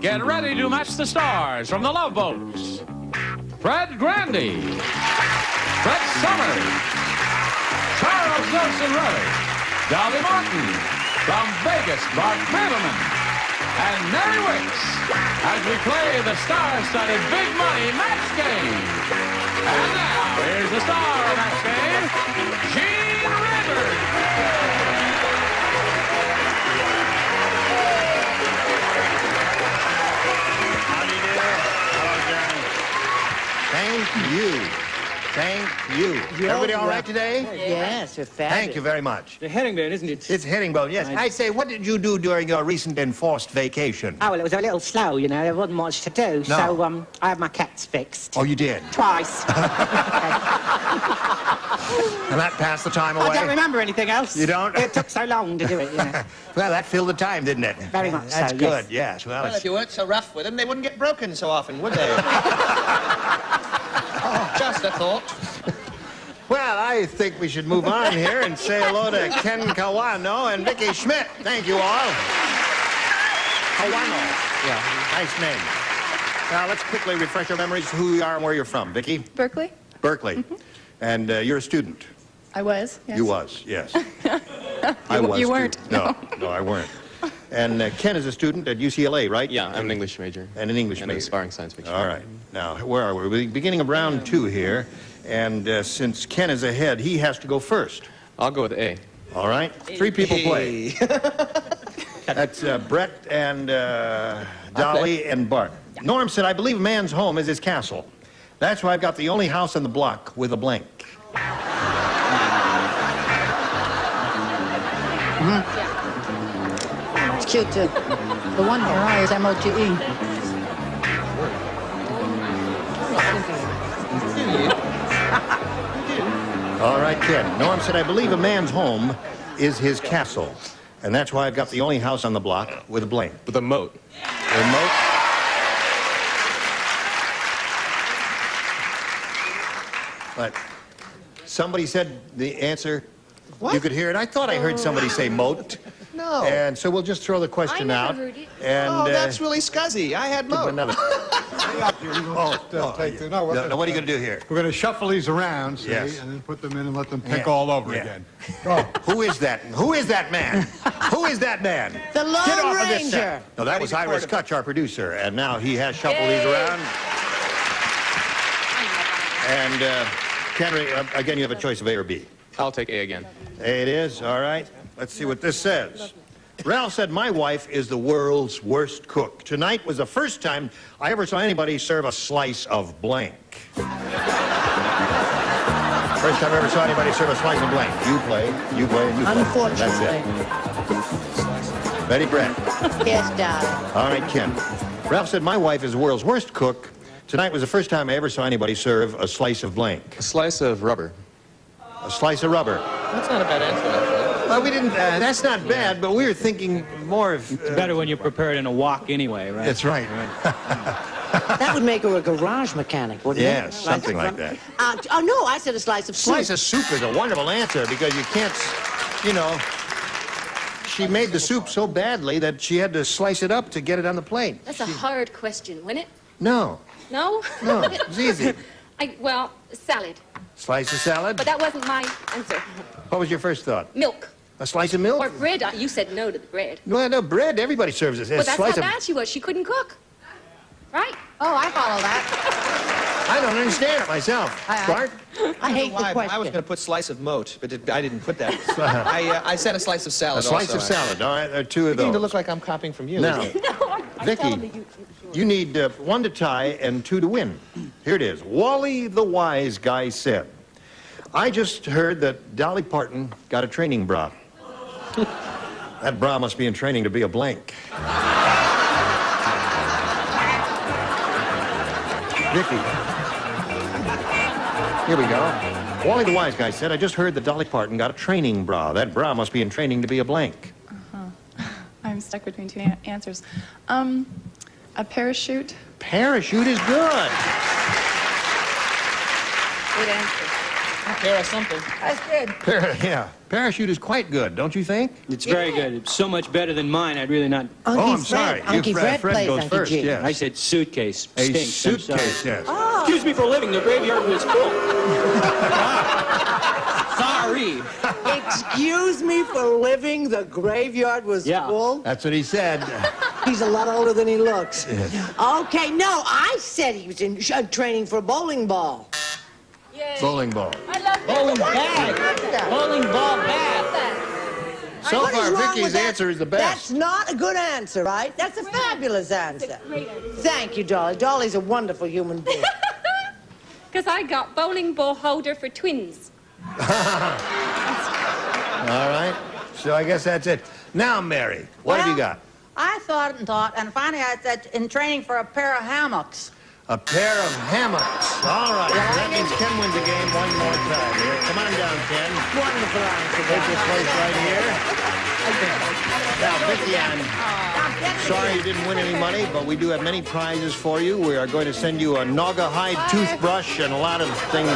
Get ready to match the stars from the Love Boats. Fred Grandy, Brett Summers, Charles Nelson Rudder, Dolly Martin, from Vegas, Bart Fableman, and Mary Wicks, as we play the star-studded Big Money Match Game. And now, here's the star of Match Game, Gene Rayburn. Thank you. Thank you. Everybody all right today? Yes, we're fabulous. Thank you very much. The herringbone, isn't it? It's herringbone, yes. I say, what did you do during your recent enforced vacation? Oh, well, it was a little slow, you know. There wasn't much to do. No. So, I had my cats fixed. Oh, you did? Twice. And that passed the time away? I don't remember anything else. You don't? It took so long to do it, you know. Well, that filled the time, didn't it? Very much so, That's good, yes. yes. Well, Well, if you weren't so rough with them, they wouldn't get broken so often, would they? Just a thought. Well, I think we should move on here and say hello to Ken Kawano and Vicky Schmidt. Thank you all. Kawano. Yeah, nice name. Now, let's quickly refresh our memories who you are and where you're from. Vicky? Berkeley. Berkeley. And you're a student. I was. Yes. You was, yes. I was. You weren't. No, I weren't. And Ken is a student at UCLA, right? Yeah, I'm an English major. And an English major. And aspiring science fiction. All right. Now, where are we? We're beginning of round 2 here. And since Ken is ahead, he has to go first. I'll go with A. All right. 3 people play. That's Brett and Dolly and Bart. Norm said, I believe a man's home is his castle. That's why I've got the only house on the block with a blank. It's cute, too. The one here, I is M-O-T-E. All right, Ken. Norm said, I believe a man's home is his castle. And that's why I've got the only house on the block with a blank. With a moat. A moat? But somebody said the answer. What? You could hear it. I thought I heard somebody say moat. No. And so we'll just throw the question out. And, that's really scuzzy. I had moat. Another. No, what are you going to do here? We're going to shuffle these around, see, Yes. and then put them in and let them pick Yeah. all over Yeah. again. Who is that? Who is that man? Who is that man? The Lone Get off of this Ranger. set. No, that was Ira Scutch, our producer, and now he has shuffled these around. And Henry, again, you have a choice of A or B. I'll take A again. A it is. All right. Let's see what this says. Ralph said, my wife is the world's worst cook. Tonight was the first time I ever saw anybody serve a slice of blank. First time I ever saw anybody serve a slice of blank. You play, and you play. Unfortunately. That's it. Ready, Brett? Yes, darling. All right, Ken. Ralph said, my wife is the world's worst cook. Tonight was the first time I ever saw anybody serve a slice of blank. A slice of rubber. A slice of rubber. That's not a bad answer, actually. Well, we didn't, that's not bad, but we were thinking more of... It's better when you prepare it in a wok anyway, right? That's right. That would make her a garage mechanic, wouldn't it? Yes, something like that. Oh, no, I said a slice of soup. Slice of soup is a wonderful answer because you can't, you know, she made the soup so badly that she had to slice it up to get it on the plate. That's a hard question, wasn't it? No. No? No, it's easy. Well, salad. Slice of salad? But that wasn't my answer. What was your first thought? Milk. A slice of milk? Or bread. You said no to the bread. Well, no, bread, everybody serves it. Well, that's how bad she was. She couldn't cook. Right? Oh, I follow that. I don't understand it myself. I Bart? hate the question. I was going to put slice of moat, but I didn't put that. I said a slice of salad A slice also, of salad. All right, there are 2 of Beginning those. to look like I'm copying from you. Now, I'm Vicky, telling you. you need 1 to tie and 2 to win. Here it is. Wally the Wise Guy said, I just heard that Dolly Parton got a training bra. That bra must be in training to be a blank. Vicky. Here we go. Wally the Wise Guy said, I just heard that Dolly Parton got a training bra. That bra must be in training to be a blank. I'm stuck between 2 answers. A parachute. Parachute is good. Good answer. Pair of something. That's good. Yeah, parachute is quite good, don't you think? It's very good. It's so much better than mine, I'd really not... I'm sorry. Unky Fred plays goes Unky first, G. yes. I said suitcase. A Stinks, I'm sorry. suitcase, yes. Oh. Excuse me for a living. The graveyard was full. Sorry. Excuse me for living, the graveyard was full? That's what he said. He's a lot older than he looks. Yes. Okay, no, I said he was in training for a bowling ball. Bowling ball. I love Bowling bag. Bowling ball bag. So What is far, wrong Vicky's with that? answer is the best. That's not a good answer, right? That's a fabulous answer. Thank you, Dolly. Dolly's a wonderful human being. Because I got bowling ball holder for twins. All right. So I guess that's it. Now, Mary, what have you got? I thought, and finally I said, in training for a pair of hammocks. A pair of hammocks. All right. So that means Ken wins the game one more time. Here, come on down, Ken. Wonderful answer. Take this place right here. Now, Vicky, I'm sorry you didn't win any money, but we do have many prizes for you. We are going to send you a Naga hide toothbrush and a lot of things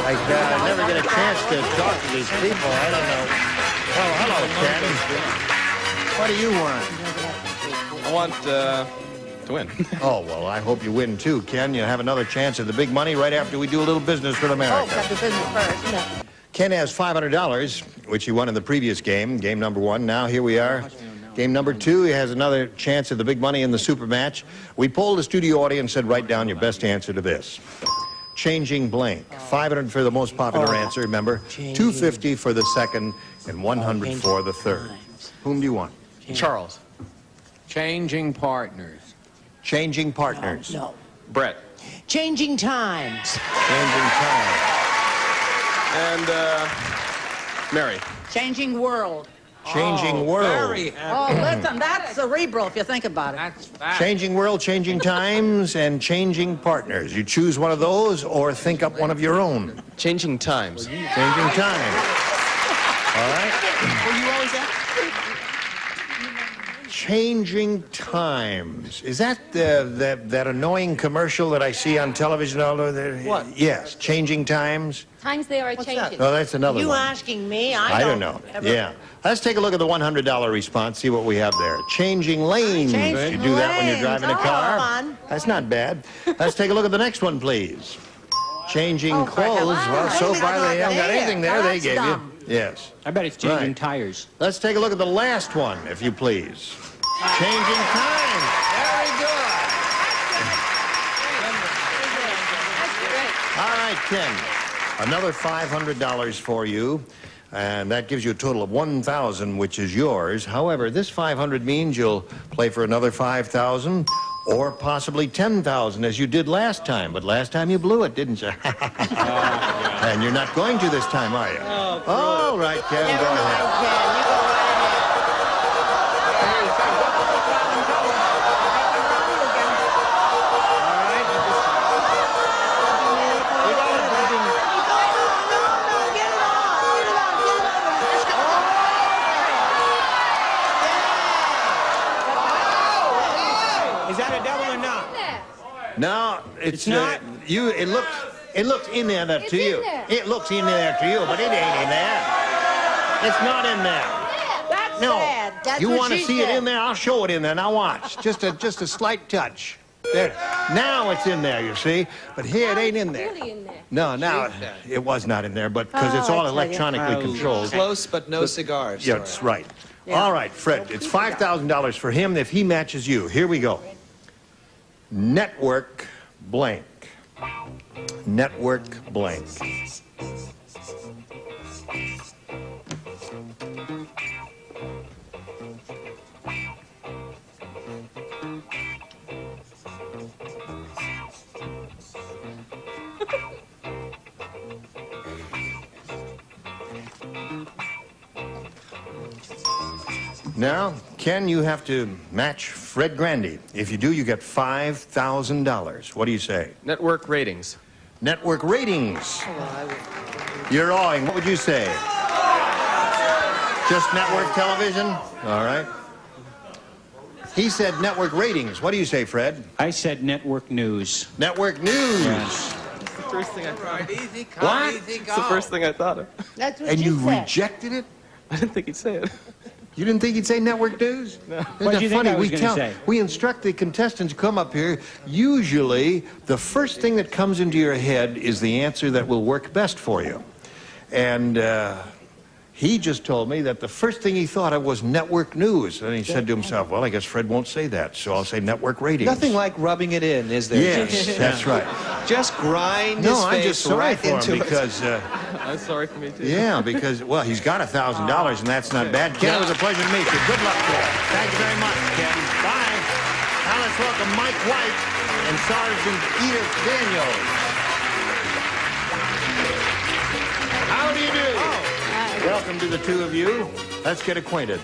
like that. I never get a chance to talk to these people. I don't know. Oh, hello, Ken. What do you want? I want to win. Oh, well, I hope you win, too, Ken. You have another chance at the big money right after we do a little business with America. Oh, got the business first. Ken has $500, which he won in the previous game, game number 1. Now, here we are. Game number 2, he has another chance at the big money in the super match. We polled the studio audience and said, write down your best answer to this. Changing blank. 500 for the most popular answer, remember. 250 for the second and 100 for the third. Whom do you want? Charles. Changing partners. Changing partners. No. Brett. Changing times. Changing time. And Mary. Changing world. Changing world. Oh, listen, that's cerebral if you think about it. That's fact. Changing world, changing times, and changing partners. You choose one of those or think up one of your own. Changing times. Changing time. All right? Were you always at? Changing times. Is that that annoying commercial that I see on television all over there? What? Yes, changing times. Times they are changing. Oh, that's another You one. asking me? I don't know. Yeah. Let's take a look at the $100 response, see what we have there. Changing lanes. Changing You do that when you're lanes. driving a Oh, car? fun. That's not bad. Let's take a look at the next one, please. Changing clothes. Well, so far they haven't got anything there they gave you. Yes. I bet it's changing Right. tires. Let's take a look at the last one, if you please. Changing time. Very good. All right, Ken. Another $500 for you. And that gives you a total of $1,000, which is yours. However, this $500 means you'll play for another $5,000 or possibly $10,000 as you did last time. But last time you blew it, didn't you? And you're not going to this time, are you? All right, Ken, go ahead. Is that a double or not? No, it's not? It looks in there to you. in there. It looks in there to you, but it ain't in there. It's not in there. That's No. sad. That's You what want to she see it said. in there? I'll show it in there. Now watch. Just a slight touch. There. Now it's in there, you see. But here it ain't in there. Really in there. No, now it was not in there, but because it's all electronically controlled. Close, but no cigars. Yeah, that's right. All right, Fred, it's $5,000 for him if he matches you. Here we go. Network blank. Network blank. Now, Ken, you have to match Fred Grandy. If you do, you get $5,000. What do you say? Network ratings. Network ratings. You're awing. What would you say? Just network television? All right. He said network ratings. What do you say, Fred? I said network news. Network news. Yes. That's the first thing I thought of. Easy come, What? easy It's go. the first thing I thought of. That's what And you you said. rejected it? I didn't think he'd say it. You didn't think he'd say network news? No. What did you think I was gonna say? We instruct the contestants to come up here. Usually, the first thing that comes into your head is the answer that will work best for you. And he just told me that the first thing he thought of was network news. And he said to himself, well, I guess Fred won't say that, so I'll say network ratings. Nothing like rubbing it in, is there? Yes, that's right. Just grind No, his I'm face just sorry right for him into because... I'm sorry for me, too. Yeah, because, well, he's got $1,000, and that's not bad. Ken, it was a pleasure to meet you. Good luck there. Thank you very much, Ken. Bye. Now let's welcome Mike White and Sergeant Edith Daniels. do you do? Welcome to the two of you. Let's get acquainted.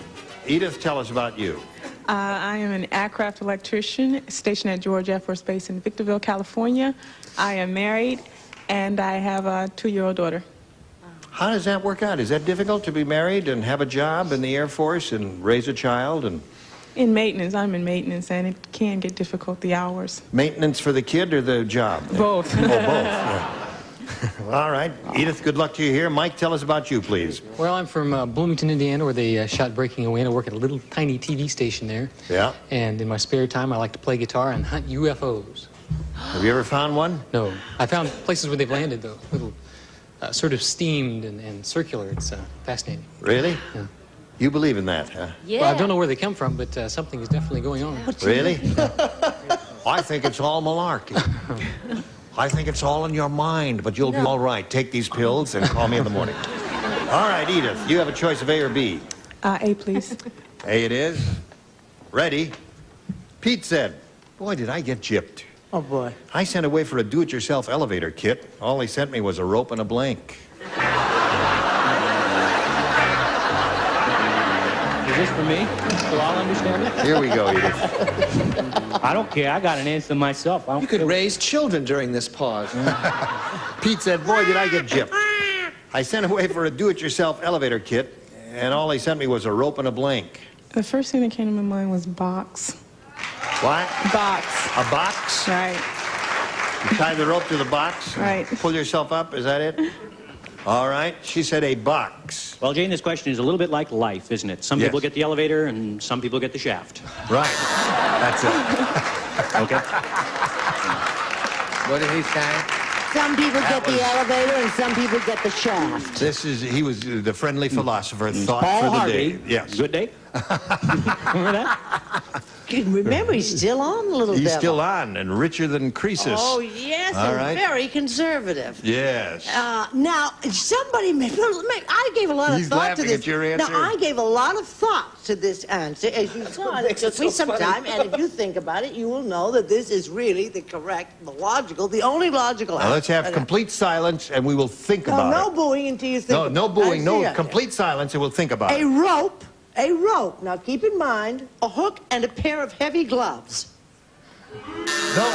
Edith, tell us about you. I am an aircraft electrician stationed at George Air Force Base in Victorville, California. I am married, and I have a 2-year-old daughter. How does that work out? Is that difficult to be married and have a job in the Air Force and raise a child? And In maintenance, I'm in maintenance, and it can get difficult, the hours. maintenance for the kid or the job? Both. Oh, both. Yeah. All right. Edith, good luck to you here. Mike, tell us about you, please. Well, I'm from Bloomington, Indiana, where they shot Breaking Away, and I work at a little tiny TV station there. Yeah. And in my spare time, I like to play guitar and hunt UFOs. Have you ever found one? No. I found places where they've landed, though. Little, sort of steamed and circular. It's fascinating. Really? Yeah. You believe in that, huh? Yeah. Well, I don't know where they come from, but something is definitely going on. Really? I think it's all malarkey. I think it's all in your mind, but you'll be all right. Take these pills and call me in the morning. All right, Edith, you have a choice of A or B. A, please. A it is. Ready? Pete said, boy, did I get gypped. Oh, boy. I sent away for a do-it-yourself elevator kit. All they sent me was a rope and a blank. Is this for me? So I'll understand it? Here we go, Edith. I don't care. I got an answer myself. You could raise children during this pause. Pete said, boy, did I get gypped. I sent away for a do-it-yourself elevator kit, and all they sent me was a rope and a blank. The first thing that came to my mind was box. What? Box. A box? Right. You tie the rope to the box? Right. Pull yourself up, is that it? All right. She said a box. Well, Jane, this question is a little bit like life, isn't it? Some Yes. people get the elevator and some people get the shaft. Right. That's it. Okay. What did he say? Some people get the elevator and some people get the shaft. He was the friendly philosopher, thought Paul for the Harvey. day. Yes. Good day. Remember that? Remember, he's still on, little He's devil. still on and richer than Croesus. Oh, yes, All and right. very conservative. Yes. Now, somebody, I gave a lot of He's thought to laughing this. at your answer. Now, I gave a lot of thought to this answer. As you saw, it took me some time, and if you think about it, you will know that this is really the correct, the logical, the only logical Now answer. let's have complete silence and we will think No, about no it. booing until you think No, about no it. booing, I no see. complete silence and we'll think about A it. rope. A rope. Now, keep in mind, a hook and a pair of heavy gloves. No.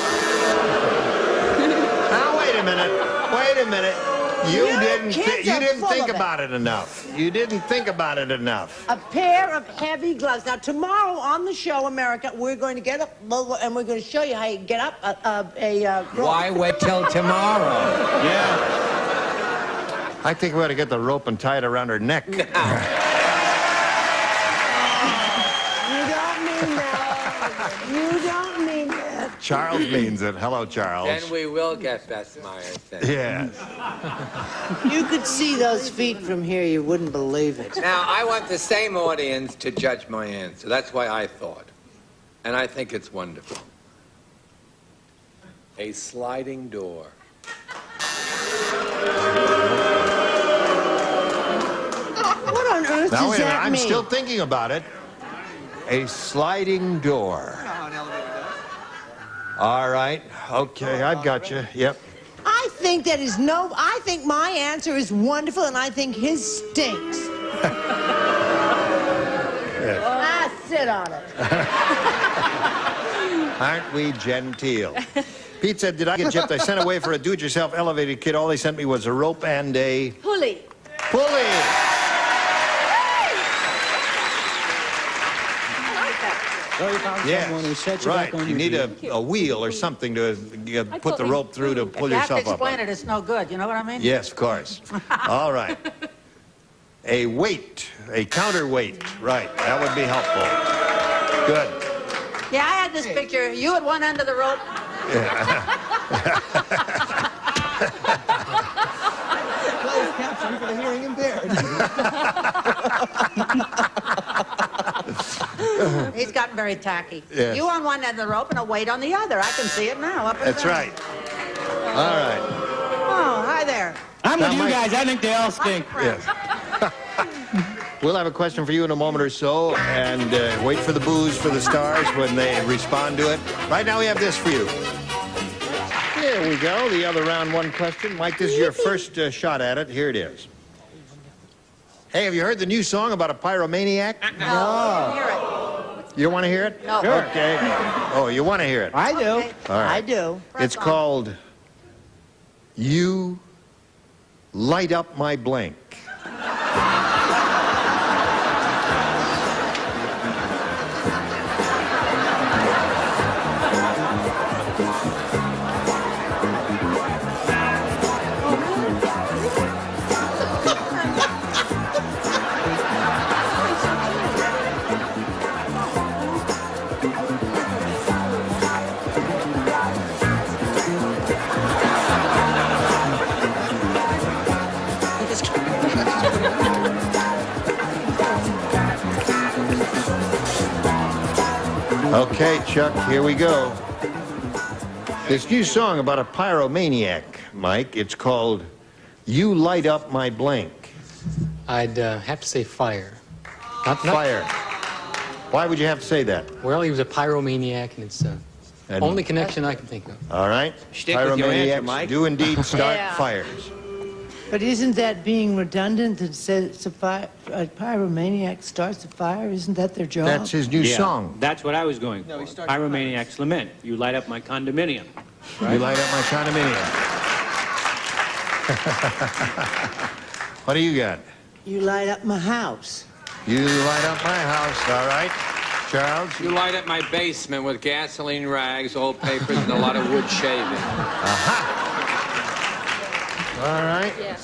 Now, wait a minute. Wait a minute. You didn't think about it enough. You didn't think about it enough. A pair of heavy gloves. Now, tomorrow on the show, America, we're going to get up and we're going to show you how you get up a rope. Why wait till tomorrow? Yeah. I think we ought to get the rope and tie it around her neck. You don't mean that. Charles means it. Hello, Charles. Then we will get Beth Myers. Yes. You could see those feet from here. You wouldn't believe it. Now, I want the same audience to judge my answer. That's why I thought. And I think it's wonderful. A sliding door. What on earth Now, does wait a minute. that I'm mean? still thinking about it. A sliding door. All right. Okay, I've got you. Yep. I think that is no. I think my answer is wonderful, and I think his stinks. Yes. Ah, sit on it. Aren't we genteel? Pete said, did I get gypped? I sent away for a do-it-yourself elevator kit. All they sent me was a rope and a... Pulley. Pulley! So you found someone who sets you right. back on You your need feet. a wheel or something to put the rope through to pull If you have to yourself up. explain it, it's no good. You know what I mean? Yes, of course. All right. A weight, a counterweight. Right, that would be helpful. Good. Yeah, I had this picture. You at one end of the rope. Closed caption for the hearing impaired. He's gotten very tacky. Yes. You on one end of the rope and a weight on the other. I can see it now. Up and That's down. right. All right. Oh, hi there. I'm with Now, you Mike- guys. I think they all stink. Yes. We'll have a question for you in a moment or so, and wait for the boos for the stars when they respond to it. Right now we have this for you. Here we go, the other round one question. Mike, this is your first shot at it. Here it is. Hey, have you heard the new song about a pyromaniac? No. You don't want to hear it? No. Okay. Oh, you want to hear it? I do. All right. I do. It's called You Light Up My Blank. Okay, Chuck, here we go. This new song about a pyromaniac, Mike, it's called You Light Up My Blank. I'd have to say fire. Fire. Why would you have to say that? Well, he was a pyromaniac, and it's the only connection I can think of. All right. Stick with your answer, Pyromaniacs Mike. do indeed start Yeah. fires. But isn't that being redundant that says it's a pyromaniac starts a fire? Isn't that their job? That's his new song. That's what I was going for. Pyromaniac's Lament. You light up my condominium. You light up my condominium. What do you got? You light up my house. You light up my house, all right. Charles? You light up my basement with gasoline rags, old papers, and a lot of wood shaving. Aha! All right. Yeah.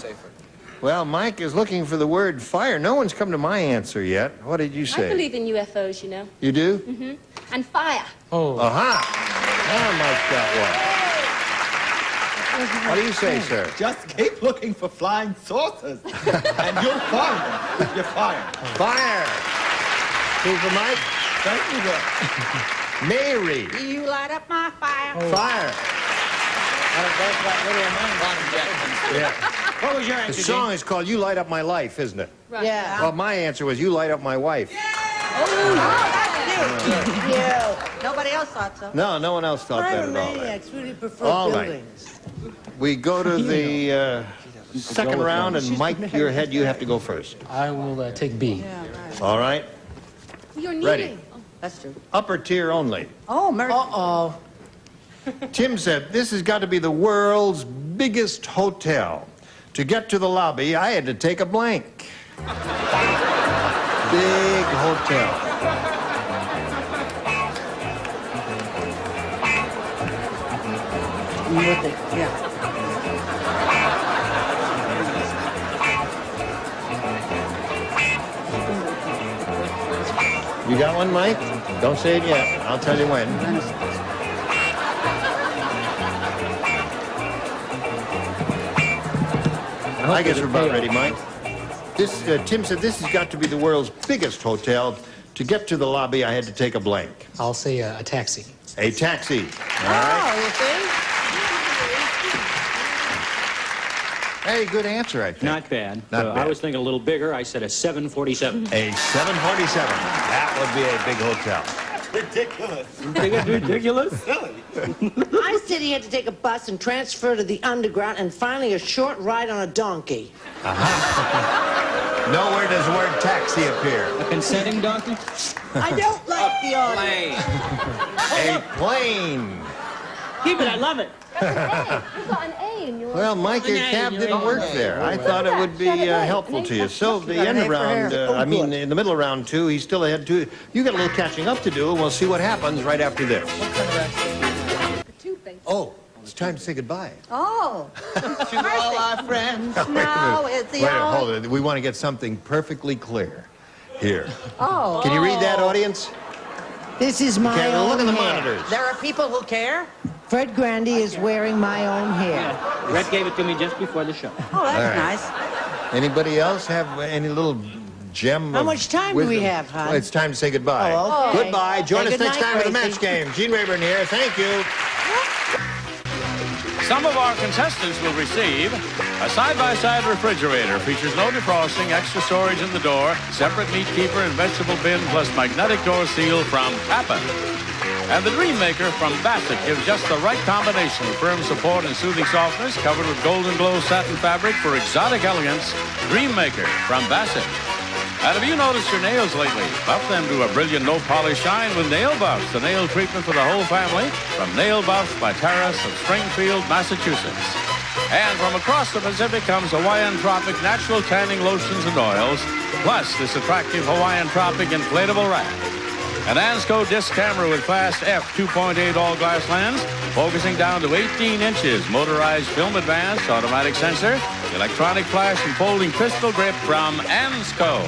Well, Mike is looking for the word fire. No one's come to my answer yet. What did you I say? believe in UFOs, you know. You do? Mm-hmm. And fire. Oh. Aha! Now Mike's got one. What do you say, sir? Just keep looking for flying saucers, and you'll find them with your fire. Fire! Two for Mike. Thank you, sir. Mary. You light up my fire. Fire. Yeah. What was your The answer, song Gene? is called You Light Up My Life, isn't it? Right. Yeah. Well, my answer was You Light Up My Wife. Oh, that's you. Yeah. Nobody else thought so. No, no one else thought that at all. Pyromaniacs really prefer All right. buildings. We go to the second round, and Mike, your head, you have to go first. I will take B. All right? You're kneeling. Ready. That's true. Upper tier only. Oh, mercy. Uh-oh. Tim said, this has got to be the world's biggest hotel. To get to the lobby, I had to take a blank. Big hotel. Yeah. You got one, Mike? Don't say it yet. I'll tell you when. I guess we're about ready, Mike. This, Tim said this has got to be the world's biggest hotel. To get to the lobby, I had to take a blank. I'll say a taxi. A taxi. All right. Oh, you see? Hey, good answer, I think. Not bad. Not bad. I was thinking a little bigger. I said a 747. A 747. That would be a big hotel. Ridiculous. Ridiculous? I said he had to take a bus and transfer to the underground and finally a short ride on a donkey. Nowhere does the word taxi appear. A consenting donkey? I don't like the audience. A plane. Keep it, I love it. You got an A in your... Well, Mike, your cab didn't work there. I thought it would be helpful to you. So the end of round, in the middle of round two, he's still ahead two. You got a little catching up to do, and we'll see what happens right after this. Oh, it's time to say goodbye. Oh. To all our friends. No, it's the Wait a minute, hold it. We want to get something perfectly clear here. Oh. Can you read that, audience? This is my Okay, own look at the hair. monitors. There are people who care? Fred Grandy is wearing my own hair. Red gave it to me just before the show. Oh, that's All right. nice. Anybody else have any little gem How of much time do we wisdom? have, hon? Well, it's time to say goodbye. Oh, okay. Goodbye. Join Say us next goodnight, time for the Gracie. match game. Gene Rayburn here. Thank you. Some of our contestants will receive a side-by-side refrigerator. Features no defrosting, extra storage in the door, separate meat keeper and vegetable bin, plus magnetic door seal from Tappan. And the Dream Maker from Bassett gives just the right combination of firm support and soothing softness, covered with golden glow satin fabric for exotic elegance. Dream Maker from Bassett. And have you noticed your nails lately? Buff them to a brilliant no-polish shine with Nail Buffs, the nail treatment for the whole family from Nail Buffs by Terrace of Springfield, Massachusetts. And from across the Pacific comes Hawaiian Tropic natural tanning lotions and oils, plus this attractive Hawaiian Tropic inflatable rack. An Ansco disc camera with fast f 2.8 all-glass lens, focusing down to 18 inches, motorized film advance, automatic sensor, electronic flash, and folding pistol grip from Ansco.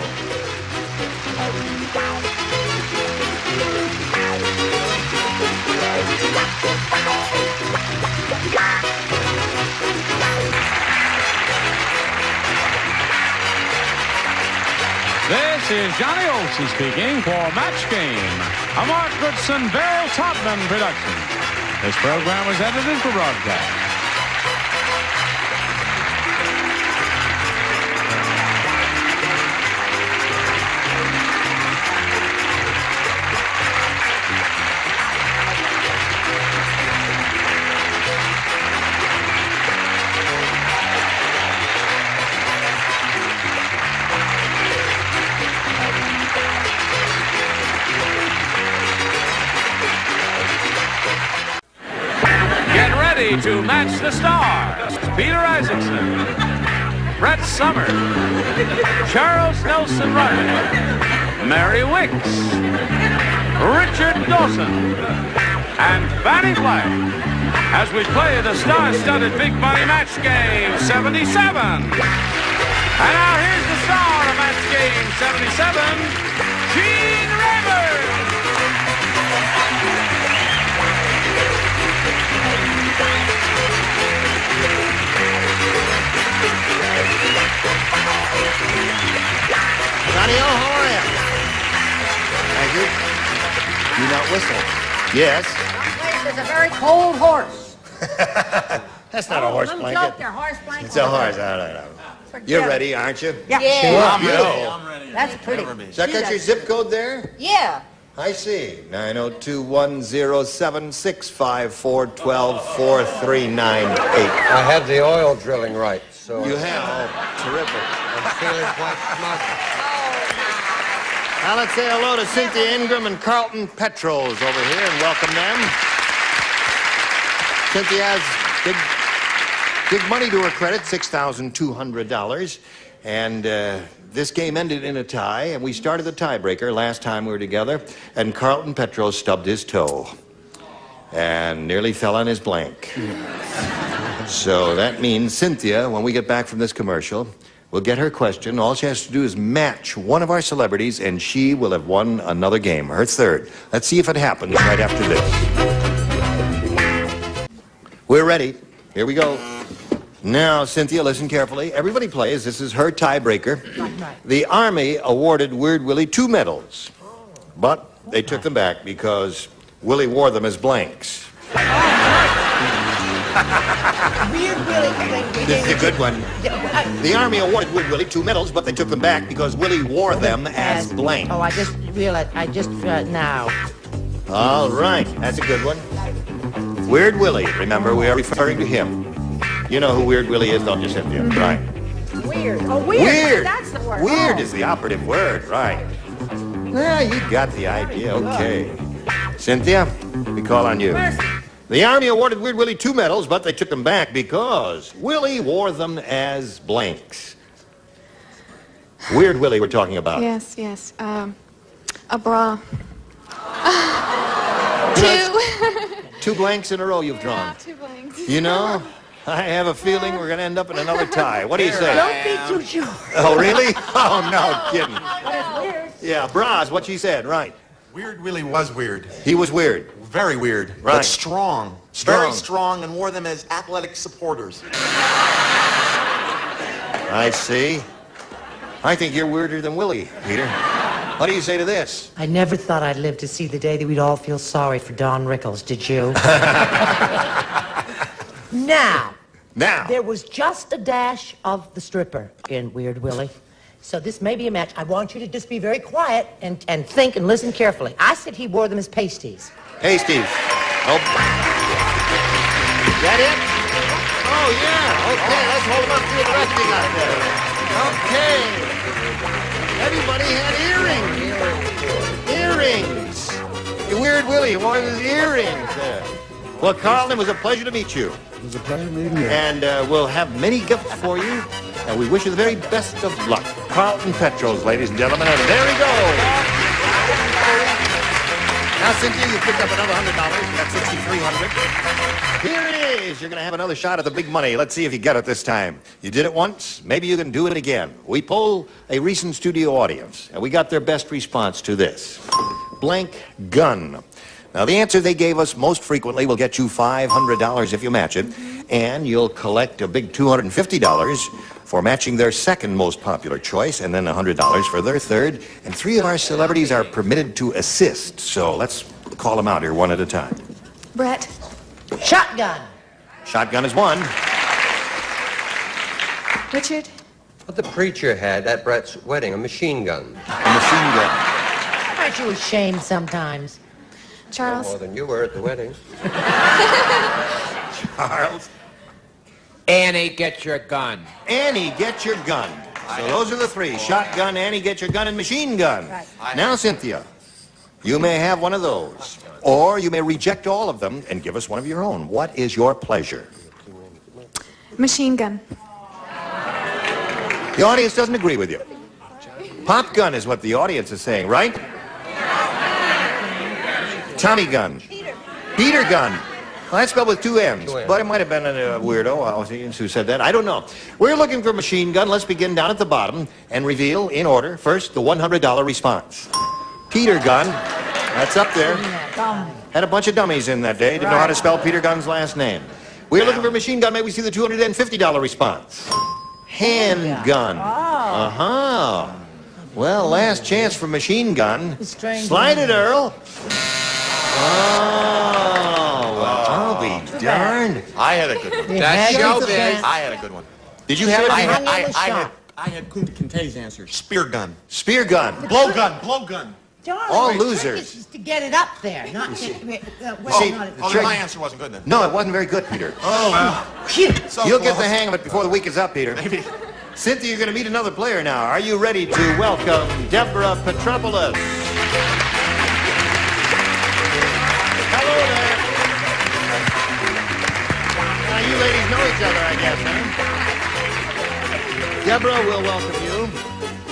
This is Johnny Olson speaking for Match Game, a Mark Goodson, Beryl Topman production. This program was edited for broadcast. To match the stars, Peter Isaacson, Brett Summers, Charles Nelson Riley, Mary Wicks, Richard Dawson, and Fanny Flagg as we play the star-studded Big Money Match Game 77. And now here's the star of Match Game 77, Gene Rayburn. Johnny O, how are you? Thank you. Do not whistle. Yes. There's a very cold horse. That's not a horse little blanket. joke there, horse blanket. It's a horse. I don't know. You're ready, aren't you? Yeah. Sure. I'm ready. I'm ready. That's pretty. Does that got your zip code there? Yeah. I see. 902-107-654-12-4398. I had the oil drilling right, so... You have? Oh, terrific. I'm feeling quite smug. Now let's say hello to Cynthia Ingram and Carlton Petros over here and welcome them. Cynthia has big money to her credit, $6,200. And this game ended in a tie, and we started the tiebreaker last time we were together, and Carlton Petros stubbed his toe and nearly fell on his blank. So that means Cynthia, when we get back from this commercial, will get her question. All she has to do is match one of our celebrities, and she will have won another game, her third. Let's see if it happens right after this. We're ready. Here we go. Now, Cynthia, listen carefully. Everybody plays. This is her tiebreaker. Right. The Army awarded Weird Willie 2 medals, but they took them back because Willie wore them as blanks. Weird Willie. This is a good one. The Army awarded Weird Willie 2 medals, but they took them back because Willie wore them as blanks. Oh, I just realized. Now. All right. That's a good one. Weird Willie. Remember, we are referring to him. You know who Weird Willie is, don't you, Cynthia? Right. Weird. Oh, weird. Weird. That's the word. Weird Oh. is the operative word, right. Yeah, you got the idea. Okay. Cynthia, we call on you. The Army awarded Weird Willie 2 medals, but they took them back because Willie wore them as blanks. Weird Willie we're talking about. Yes, yes. A bra. Two blanks in a row you've drawn. Yeah, 2 blanks. You know, I have a feeling we're going to end up in another tie. What do you say? Don't be too sure. Oh, really? Oh, no kidding. But it's weird. Yeah, bras, what she said, right. Weird Willie was weird. He was weird. Very weird. Right. But strong. Very strong, and wore them as athletic supporters. I see. I think you're weirder than Willie, Peter. What do you say to this? I never thought I'd live to see the day that we'd all feel sorry for Don Rickles, did you? Now, there was just a dash of the stripper in Weird Willie. So this may be a match. I want you to just be very quiet and think and listen carefully. I said he wore them as pasties. Pasties. Oh. Is that it? Oh, yeah. Okay, let's hold them up, see what the rest of you got there. Okay. Everybody had earrings. Weird Willie wore his earrings there. Well, Carlton, it was a pleasure to meet you. It was a pleasure meeting you. And we'll have many gifts for you. And we wish you the very best of luck. Carlton Petros, ladies and gentlemen. And there he goes. Now, Cynthia, you picked up another $100. That's $6,300. Here it is. You're going to have another shot at the big money. Let's see if you get it this time. You did it once. Maybe you can do it again. We polled a recent studio audience, and we got their best response to this. Blank gun. Now, the answer they gave us most frequently will get you $500 if you match it, and you'll collect a big $250 for matching their second most popular choice, and then $100 for their third. And 3 of our celebrities are permitted to assist, so let's call them out here one at a time. Brett. Shotgun. Shotgun is one. Richard. What the preacher had at Brett's wedding, a machine gun. A machine gun. Aren't you ashamed sometimes? Charles. More than you were at the wedding. Charles. Annie, get your gun. Annie, get your gun. So those are the 3. Shotgun, Annie, get your gun, and machine gun. Right. Now, Cynthia, you may have one of those. Or you may reject all of them and give us one of your own. What is your pleasure? Machine gun. The audience doesn't agree with you. Pop gun is what the audience is saying, right? Tommy gun. Peter gun. Well, that's spelled with 2 M's, but it might have been a weirdo who said that. I don't know. We're looking for machine gun. Let's begin down at the bottom and reveal, in order, first, the $100 response. Peter gun. That's up there. Had a bunch of dummies in that day. Didn't know how to spell Peter Gun's last name. We're looking for machine gun. May we see the $250 response? Handgun. Uh-huh. Well, last chance for machine gun. Slide it, Earl. Oh, well, I'll be darned. I had a good one. That's showbiz. I had a good one. Did you have it? I had Kincaid's answer. Spear gun. Spear gun. Blow gun. Blow gun. All The losers. trick is to get it up there, not to... See, My answer wasn't good then. No, it wasn't very good, Peter. Oh, well. So You'll get close. the hang of it before the week is up, Peter. Maybe. Cynthia, you're going to meet another player now. Are you ready to welcome Deborah Petropoulos? Hello there. Now, you ladies know each other, I guess, huh? Deborah will welcome you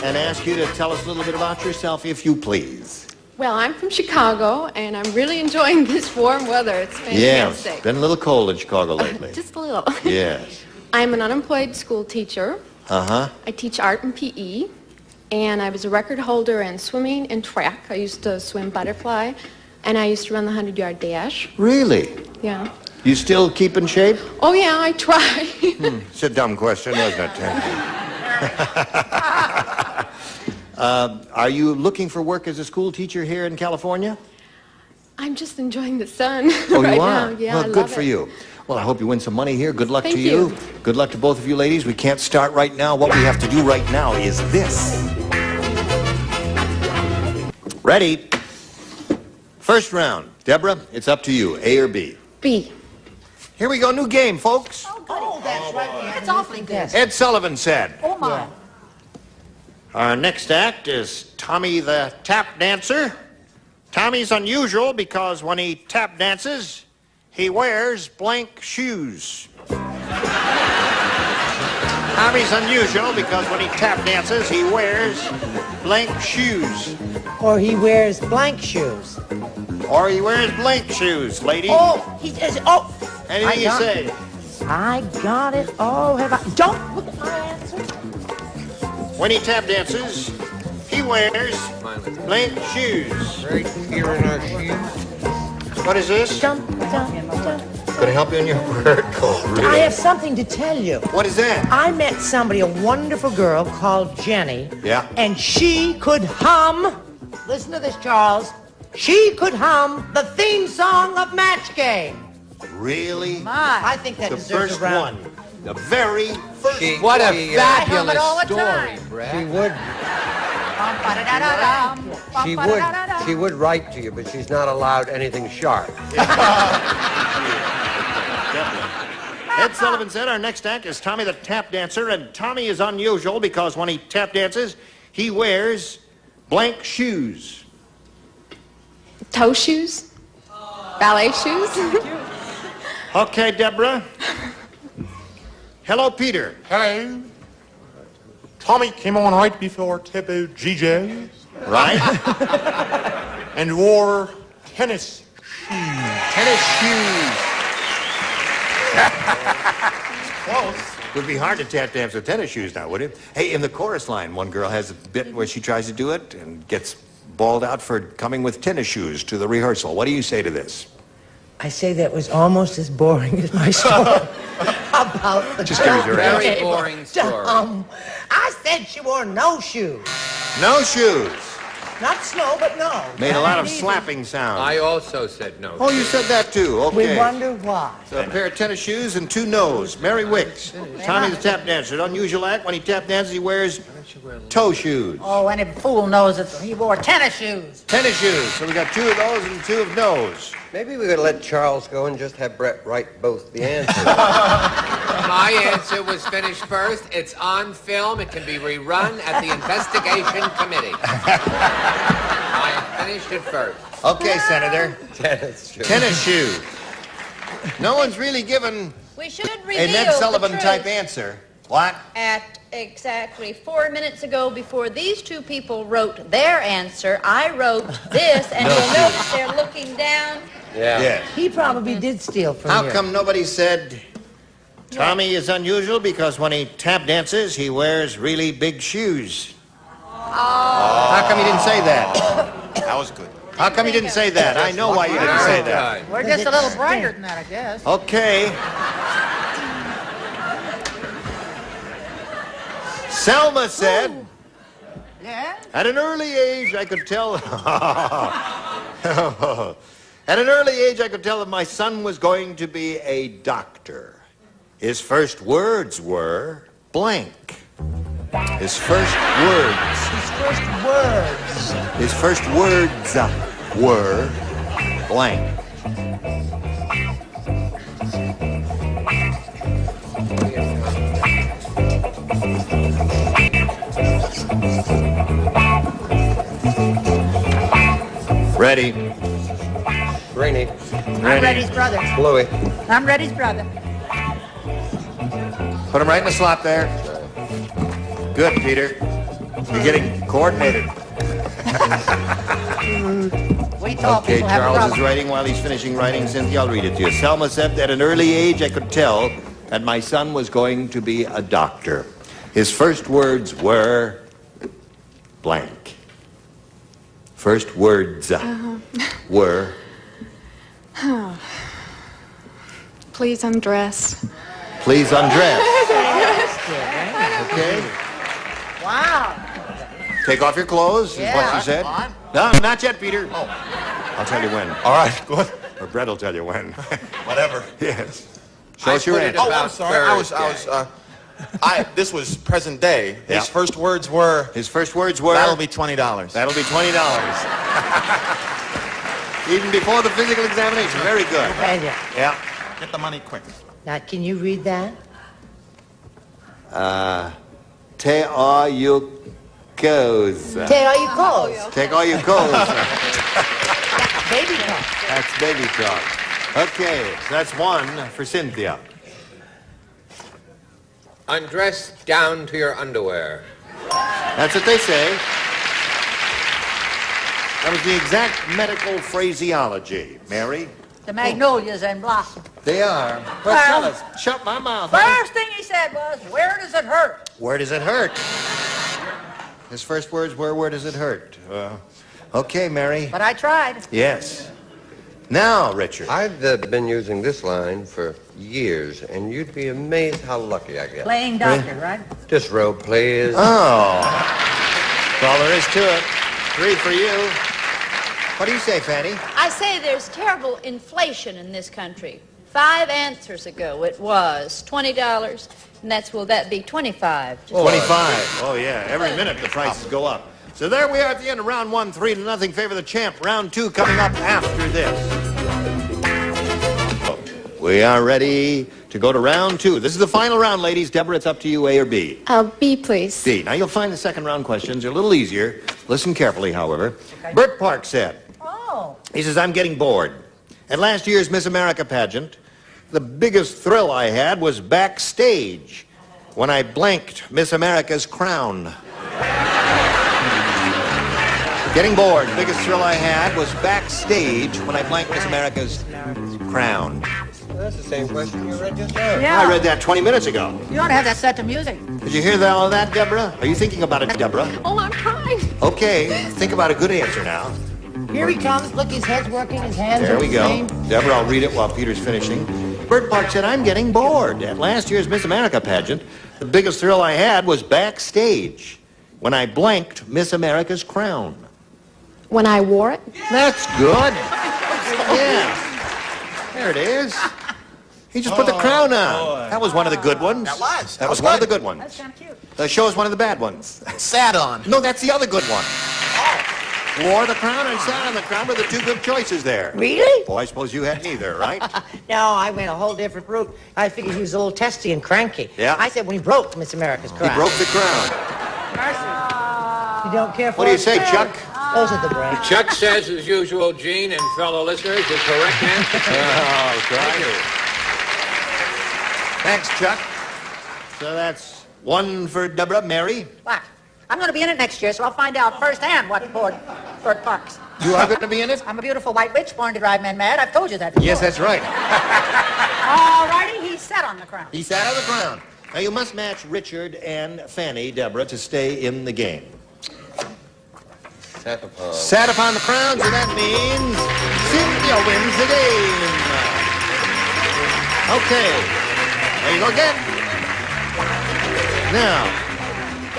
and ask you to tell us a little bit about yourself, if you please. Well, I'm from Chicago, and I'm really enjoying this warm weather. It's Yeah, fantastic. it's been a little cold in Chicago lately. Just a little. Yes. I'm an unemployed school teacher. Uh-huh. I teach art and PE, and I was a record holder in swimming and track. I used to swim butterfly, and I used to run the 100-yard dash. Really? Yeah. You still keep in shape? Oh, yeah, I try. It's a dumb question, wasn't it? Are you looking for work as a school teacher here in California? I'm just enjoying the sun Oh, right you are? now. Yeah, well, I good love for it. you. Well, I hope you win some money here. Good luck Thank to you. you. Good luck to both of you ladies. We can't start right now. What we have to do right now is this. Ready? First round. Deborah, it's up to you. A or B? B. Here we go. New game, folks. Oh, that's right. That's awfully good. Ed Sullivan said. Oh, my. Our next act is Tommy the Tap Dancer. Tommy's unusual because when he tap dances, he wears blank shoes. Tommy's unusual because when he tap dances, he wears blank shoes. Or he wears blank shoes. Or he wears blank shoes, lady. Oh, he is. Oh. Anything you say. I got it. Oh, have I? Don't look at my answer. When he tap dances, he wears blank shoes. Right here in our shoes. What is this? Jump, jump, jump. Going to help you in your work? Oh, really? I have something to tell you. What is that? I met somebody, a wonderful girl called Jenny. Yeah. And she could hum. Listen to this, Charles. She could hum the theme song of Match Game. Really? I think that The deserves first a round. one. The very first. What a I hum it fabulous all the story, time. Brett. She would write to you, but she's not allowed anything sharp. Ed Sullivan said our next act is Tommy the Tap Dancer, and Tommy is unusual because when he tap dances, he wears blank shoes. Toe shoes? Ballet shoes? Okay, Deborah. Hello, Peter. Hello. Tommy came on right before Tebo GJ. Right? And wore tennis shoes. Tennis shoes. Close. Would be hard to tap dance with tennis shoes now, would it? Hey, in the chorus line, one girl has a bit where she tries to do it and gets bawled out for coming with tennis shoes to the rehearsal. What do you say to this? I say that was almost as boring as my story about the Just give us your Very answer. boring story. I said she wore no shoes. No shoes. Not snow, but no. Made a lot of Not slapping sounds. I also said no. Oh, you said that too. We Okay. wonder why. So a pair of tennis shoes and two no's. Mary Wicks. Tommy the Tap Dancer. An unusual act. When he tap dances, he wears toe shoes. Oh, any fool knows that he wore tennis shoes. Tennis shoes. So we got two of those and two of no's. Maybe we could let Charles go and just have Brett write both the answers. My answer was finished first. It's on film. It can be rerun at the investigation committee. I finished it first. Okay, Senator. Tennis shoes. Tennis shoes. No one's really given We should a reveal Ned Sullivan the type truth. answer. What? At exactly 4 minutes ago, before these two people wrote their answer, I wrote this, and No you'll shoes. notice they're looking down. Yeah. Yes. He probably did steal from How you. come nobody said Tommy is unusual because when he tap dances, he wears really big shoes? How come you didn't say that? That was good. How come you didn't say that? I know why you didn't say that. We're just a little brighter than that, I guess. Okay. Selma said, Yeah? at an early age I could tell... At an early age I could tell that my son was going to be a doctor. His first words were blank. His first words. His first words were blank. Ready. Rainy. I'm Reddy's brother. Bluey. I'm Reddy's brother. Put him right in the slot there. Good, Peter. You're getting coordinated. We tall Okay, people have a Charles is problem. writing while he's finishing writing. Cynthia, I'll read it to you. Selma said, at an early age, I could tell that my son was going to be a doctor. His first words were blank. First words were... Please undress. Please undress. Okay? Wow. Take off your clothes, is what Yeah. she said. No, not yet, Peter. Oh. I'll tell you when. All right, good. Or Brett will tell you when. Whatever. Yes. Show us your put it answer. Oh, I'm sorry. This was present day. Yeah. His first words were, His first words were... that'll be $20. That'll be $20. Even before the physical examination. Very good. Brilliant. Yeah. Get the money quick. Now, can you read that? Take all your clothes. Take all your clothes. Take all your clothes. Baby talk. That's baby talk. Okay, so that's one for Cynthia. Undress down to your underwear. That's what they say. That was the exact medical phraseology, Mary. The magnolias and blossom. They are. But Well, tell us. Shut my mouth. honey. First thing he said was, where does it hurt? Where does it hurt? His first words were, where does it hurt? Okay, Mary. But I tried. Yes. Now, Richard. I've been using this line for years, and you'd be amazed how lucky I get. Playing doctor, right? Disrobe, please. Oh. That's all there is to it. 3 for you. What do you say, Fanny? I say there's terrible inflation in this country. 5 answers ago, it was $20, and will that be 25? 25. Oh, yeah. Every minute the prices go up. So there we are at the end of round 1, 3-0 favor the champ. Round 2 coming up after this. We are ready to go to round 2. This is the final round, ladies. Deborah, it's up to you, A or B. B, please. B. Now, you'll find the second round questions are a little easier. Listen carefully, however. Bert Park said, he says, I'm getting bored. At last year's Miss America pageant, the biggest thrill I had was backstage when I blanked Miss America's crown. Getting bored. The biggest thrill I had was backstage when I blanked Miss America's crown. That's the same question you read just now. Yeah. I read that 20 minutes ago. You ought to have that set to music. Did you hear all of that, Deborah? Are you thinking about it, Deborah? Oh, I'm trying. Okay, think about a good answer now. Here he comes. Look, his head's working, his hands There are we the go. same. Deborah, I'll read it while Peter's finishing. Bert Park said, I'm getting bored. At last year's Miss America pageant, the biggest thrill I had was backstage when I blanked Miss America's crown. When I wore it? That's good. Yeah. There it is. He just put the crown on. That was one of the good ones. That was one of the good ones. That's kind of cute. Show us one of the bad ones. Sat on. No, that's the other good one. Wore the crown and sat on the crown were the two good choices there. Really? Well, I suppose you had neither, right? No, I went a whole different route. I figured he was a little testy and cranky. Yeah. I said when he broke Miss America's crown. He broke the crown. You don't care for What do you it? say, Chuck? Those are the breaks. Chuck says, as usual, Gene and fellow listeners, the correct answer. Thank you. Thanks, Chuck. So that's one for Deborah. Mary? What? I'm going to be in it next year, so I'll find out firsthand what bored Bert Parks. You are going to be in it? I'm a beautiful white witch born to drive men mad. I've told you that before. Yes, that's right. All righty, he sat on the crown. He sat on the crown. Now, you must match Richard and Fanny, Deborah, to stay in the game. Sat upon. Sat upon the crown, so that means Cynthia wins the game. Okay. There you go again. Now,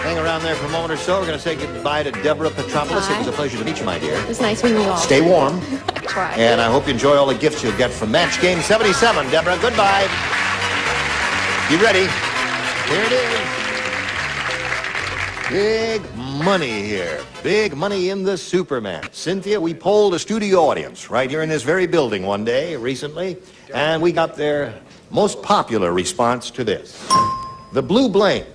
hang around there for a moment or so. We're going to say goodbye to Deborah Petropoulos. It was a pleasure to meet you, my dear. It was nice meeting you all. Stay warm. Try. And I hope you enjoy all the gifts you'll get from Match Game 77. Deborah, goodbye. You ready? Here it is. Big money here. Big money in the Superman. Cynthia, we polled a studio audience right here in this very building one day recently, and we got their most popular response to this. The blue blank.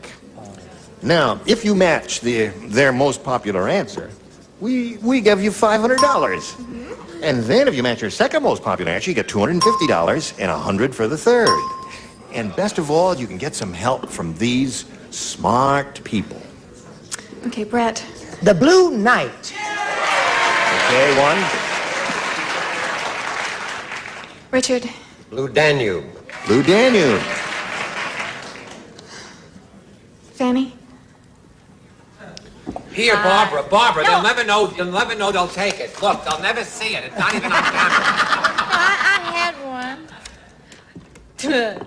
Now, if you match their most popular answer, we give you $500. And then if you match your second most popular answer, you get $250 and $100 for the third. And best of all, you can get some help from these smart people. Okay, Brett. The Blue Knight. Okay, one. Richard. Blue Danube. Blue Danube. Fanny. Here, Barbara. Barbara, they'll never know they'll take it. Look, they'll never see it. It's not even on camera. I had one.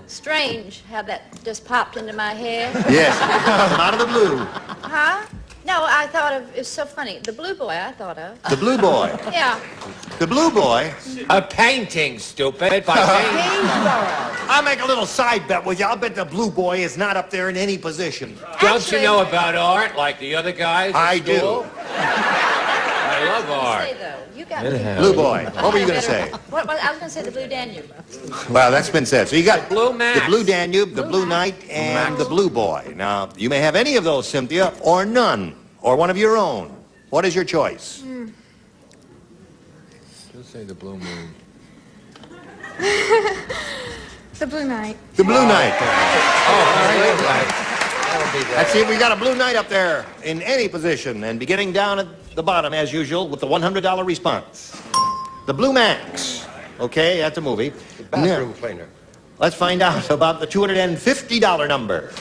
Strange how that just popped into my head. Yes, come out of the blue. Huh? No, I thought of, it's so funny. The blue boy I thought of. The blue boy. Yeah. The blue boy. A painting, stupid. By I'll make a little side bet with you. I'll bet the blue boy is not up there in any position. Don't you know about art like the other guys? I do. I love art. Say, though, you got Blue boy. What were you going to say? What, I was going to say the Blue Danube. Well, that's been said. So you got Blue Max. the Blue Danube, the Blue Knight, and the Blue Boy. Now, you may have any of those, Cynthia, or none, or one of your own. What is your choice? Just say the Blue Moon. The Blue Knight. The Blue Knight. Let's see if we got a Blue Knight up there in any position, and beginning down at the bottom, as usual, with the $100 response. The Blue Max. Okay, that's a movie. The bathroom cleaner. Let's find out about the $250 number.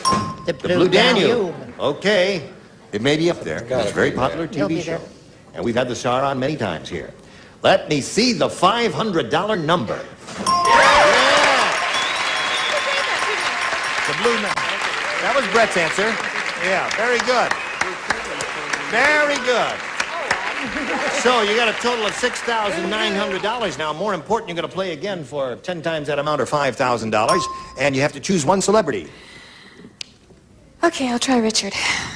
The Blue Danube. Okay. It may be up there. It's a very popular He'll TV be show. there. And we've had the star on many times here. Let me see the $500 number. Yeah. The Blue Knight. That was Brett's answer. Yeah, very good. Very good. So you got a total of $6,900 now. More important, you're going to play again for 10 times that amount or $5,000. And you have to choose one celebrity. Okay, I'll try Richard.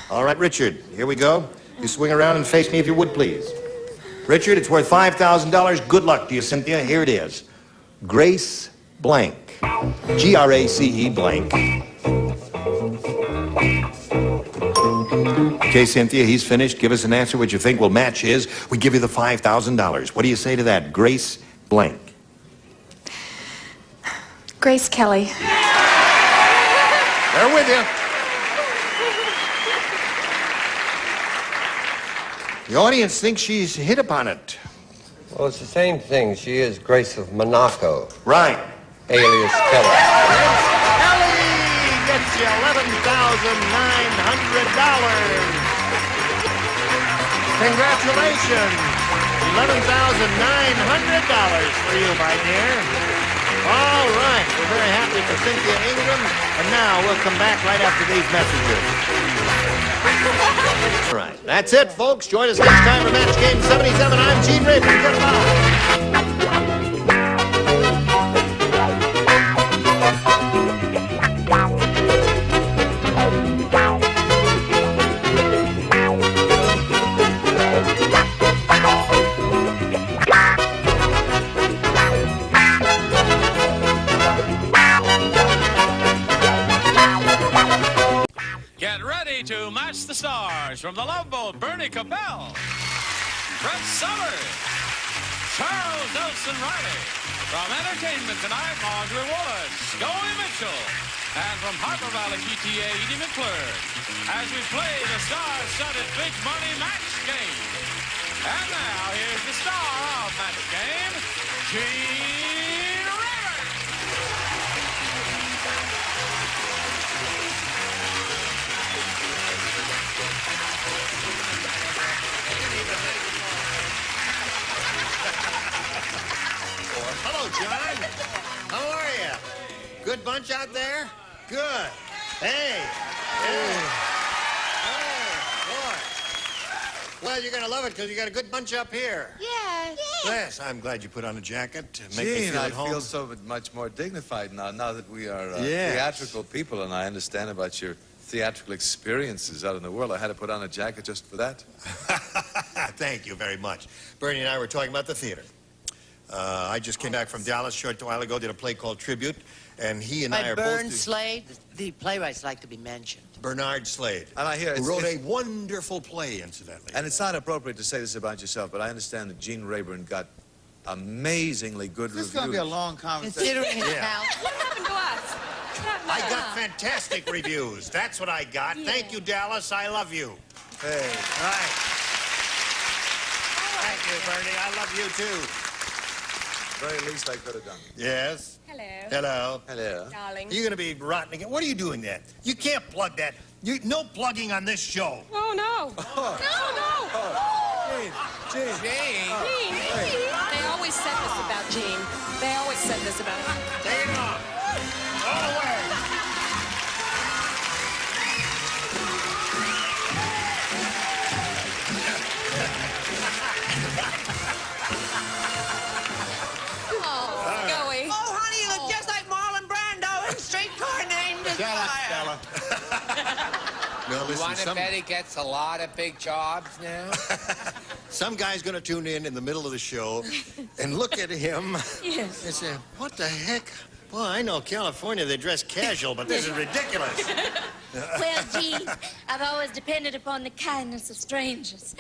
All right, Richard, here we go. You swing around and face me if you would, please. Richard, it's worth $5,000. Good luck to you, Cynthia. Here it is. Grace Blank. Grace blank. Okay, Cynthia, he's finished. Give us an answer what you think will match his. We give you the $5,000. What do you say to that? Grace Blank. Grace Kelly. They're with you. The audience thinks she's hit upon it. Well, it's the same thing. She is Grace of Monaco. Right. Alias Kelly. Kelly gets you $11,900. Congratulations. $11,900 for you, my dear. All right. We're very happy for Cynthia Ingram. And now we'll come back right after these messages. All right. That's it, folks. Join us next time for Match Game 77. I'm Gene Raven. Goodbye. Get ready to match the stars from the Love Boat, Bernie Cabell, Brett Summers, Charles Nelson Riley. From Entertainment Tonight, Marjorie Wallace, Scully Mitchell, and from Harper Valley PTA, Edie McClure, as we play the star-studded Big Money Match Game. And now, here's the star of Match Game, Gene Rivers. Hello, John. How are you? Good bunch out there? Good. Hey. Hey. Boy. Well, you're going to love it because you got a good bunch up here. Yes. Yes, I'm glad you put on a jacket to make me Gene, feel I at home. feel so much more dignified now that we are Yes. theatrical people, and I understand about your theatrical experiences out in the world. I had to put on a jacket just for that. Thank you very much. Bernie and I were talking about the theater. I just came back from Dallas a short while ago, did a play called Tribute, and he and I By are Bern both... Slade, the playwrights like to be mentioned. Bernard Slade, And I hear who wrote a wonderful play, incidentally. And it's not appropriate to say this about yourself, but I understand that Gene Rayburn got amazingly good This is reviews. going to be a long conversation. Considering his talent. What happened to us? I got fantastic reviews. That's what I got. Yeah. Thank you, Dallas. I love you. Hey. Right. Thank you, Bernie. I love you, too. Very least I could have done. Yes? Hello. Hello. Hello. Darling. You're going to be rotten again. What are you doing there? You can't plug that. No plugging on this show. Oh, no. Gene. Gene. They always said this about Gene. They always said this about him. Take it off. All the way. Scully. Oh, honey, you look just like Marlon Brando in Streetcar Named Desire. No, You listen, want to bet he gets a lot of big jobs now? some guy's going to tune in the middle of the show and look at him Yes. and say, what the heck? Well, I know California, they dress casual, but this is ridiculous. Well, Gene, I've always depended upon the kindness of strangers.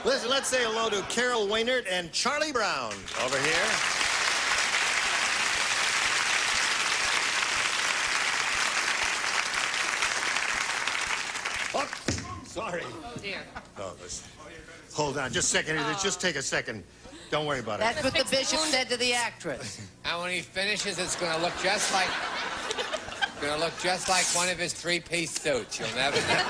Listen, let's say hello to Carol Waynard and Charlie Brown over here. Oh, sorry. Oh, dear. Oh, listen. Hold on, just a second. Just take a second. Don't worry about it. That's what the bishop said to the actress. And when he finishes, it's going to look just like... Going to look just like one of his three-piece suits. You'll never know.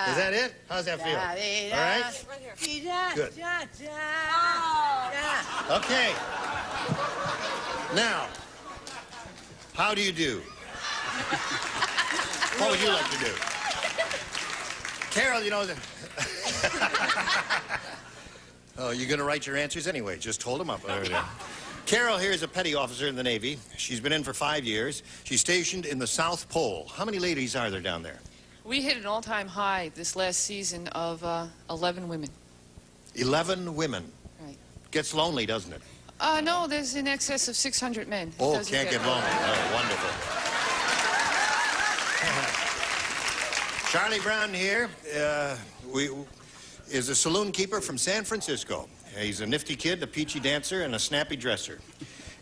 Is that it? How's that feel? All right? Good. Okay. Now, How do you do? What would you like to do? Carol, you know... Oh, you're going to write your answers anyway. Just hold them up. Carol here is a petty officer in the Navy. She's been in for 5 years. She's stationed in the South Pole. How many ladies are there down there? We hit an all-time high this last season of 11 women. 11 women? Right. Gets lonely, doesn't it? No, there's in excess of 600 men. Oh, Doesn't can't get lonely. Oh, wonderful. Charlie Brown here is a saloon keeper from San Francisco. He's a nifty kid, a peachy dancer, and a snappy dresser.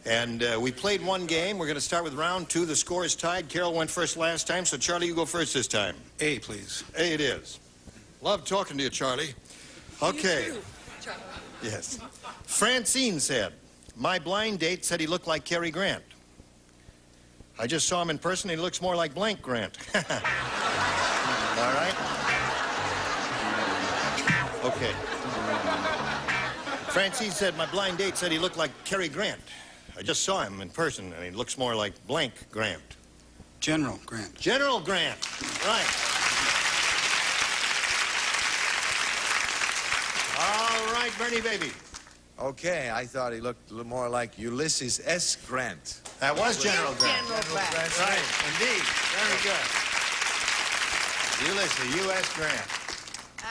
And we played one game. We're going to start with round 2. The score is tied. Carol went first last time, so Charlie, you go first this time. A, please. A it is. Love talking to you, Charlie. Okay. You too, Charlie. Yes. Francine said, my blind date said he looked like Cary Grant. I just saw him in person. He looks more like blank Grant. All right? Okay. Francine said, my blind date said he looked like Cary Grant. I just saw him in person, and he looks more like blank Grant. General Grant. General Grant. Right. All right, Bernie baby. Okay, I thought he looked a little more like Ulysses S. Grant. That was General Grant. General Grant. Right, indeed. Very good. Ulysses, U.S. Grant.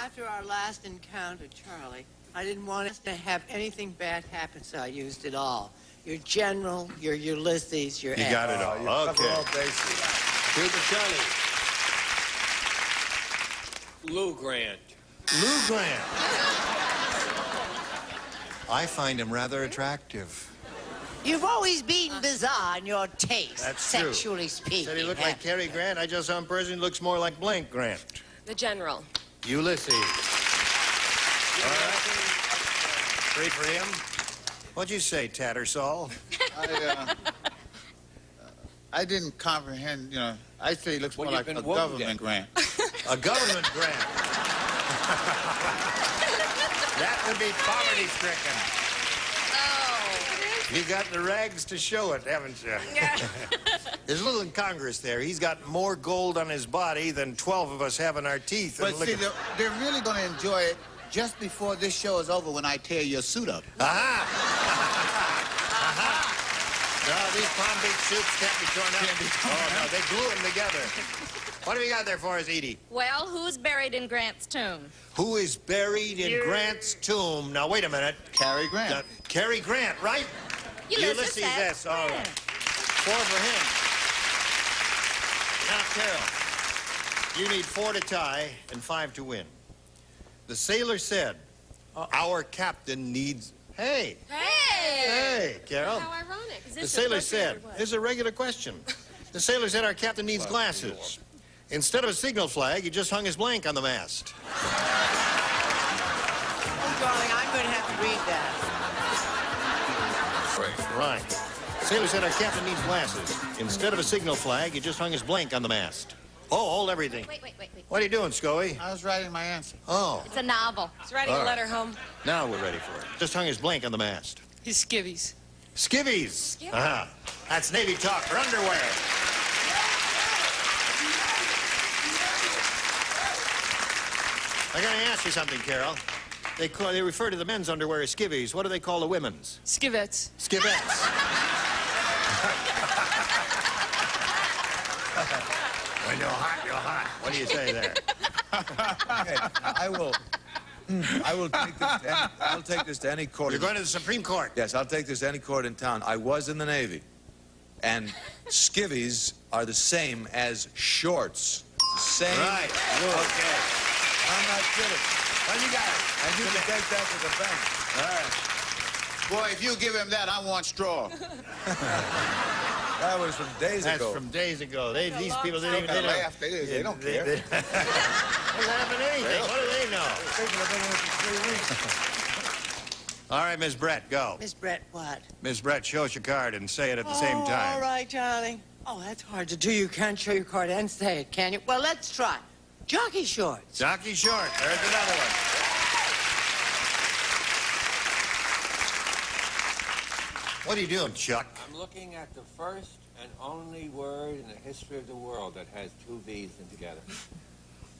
After our last encounter, Charlie, I didn't want us to have anything bad happen, so I used it all. Your General, your Ulysses, your You got it all. You cover Okay. all bases. Two to Charlie. Lou Grant. Lou Grant. I find him rather attractive. You've always been bizarre in your taste, That's true. sexually speaking. Said he looked like Cary Grant. I just saw him in person. He looks more like blank Grant. The general. Ulysses. All right. Great for him. What'd you say, Tattersall? I didn't comprehend, you know. I say he looks Well, more you've like a been woken government grant. A government grant. That would be poverty-stricken. Oh. You got the rags to show it, haven't you? Yeah. There's a little incongruous there. He's got more gold on his body than 12 of us have in our teeth. But And look see, at- they're really going to enjoy it just before this show is over when I tear your suit up. Aha! Aha! No, these Palm Beach suits can't be torn up. Oh, no, they glue them together. What have you got there for us, Edie? Well, who's buried in Grant's tomb? Who is buried in Grant's tomb? Now, wait a minute. Cary Grant. Cary Grant, right? Ulysses S. All right. 4 for him. Now, Carol, you need 4 to tie and 5 to win. The sailor said, our captain needs... Hey! Hey! Hey, Carol. How ironic. Is The this sailor appropriate said, or what? this is a regular question. The sailor said our captain needs glasses. Instead of a signal flag, he just hung his blank on the mast. Oh, darling, I'm going to have to read that. Right. Sailor said our captain needs glasses. Instead of a signal flag, he just hung his blank on the mast. Oh, hold everything. Wait. What are you doing, Scoey? I was writing my answer. Oh, It's a novel. He's writing All a right. letter home. now we're ready for it. Just hung his blank on the mast. His skivvies. Skivvies. Uh-huh. That's Navy talk for underwear. I gotta ask you something, Carol. They refer to the men's underwear as skivvies. What do they call the women's? Skivettes. Skivettes. When you're hot, you're hot. What do you say there? Okay, I will take this to any, I'll take this to any court. You're going to the Supreme Court. Yes, I'll take this to any court in town. I was in the Navy, and skivvies are the same as shorts. The same. Right. word. Okay. I'm not kidding. Well, you got it. And you can take that to the bank. All right. Boy, if you give him that, I want straw. That was from days That's ago. from days ago. These people didn't even... They laugh. They don't care. They don't laugh at anything. What do they know? All right, Miss Brett, go. Miss Brett, what? Miss Brett, show us your card and say it at the same All time. right, Charlie. Oh, that's hard to do. You can't show your card and say it, can you? Well, let's try. Jockey shorts. Jockey short. There's another one. What are you doing, Chuck? I'm looking at the first and only word in the history of the world that has two V's in together.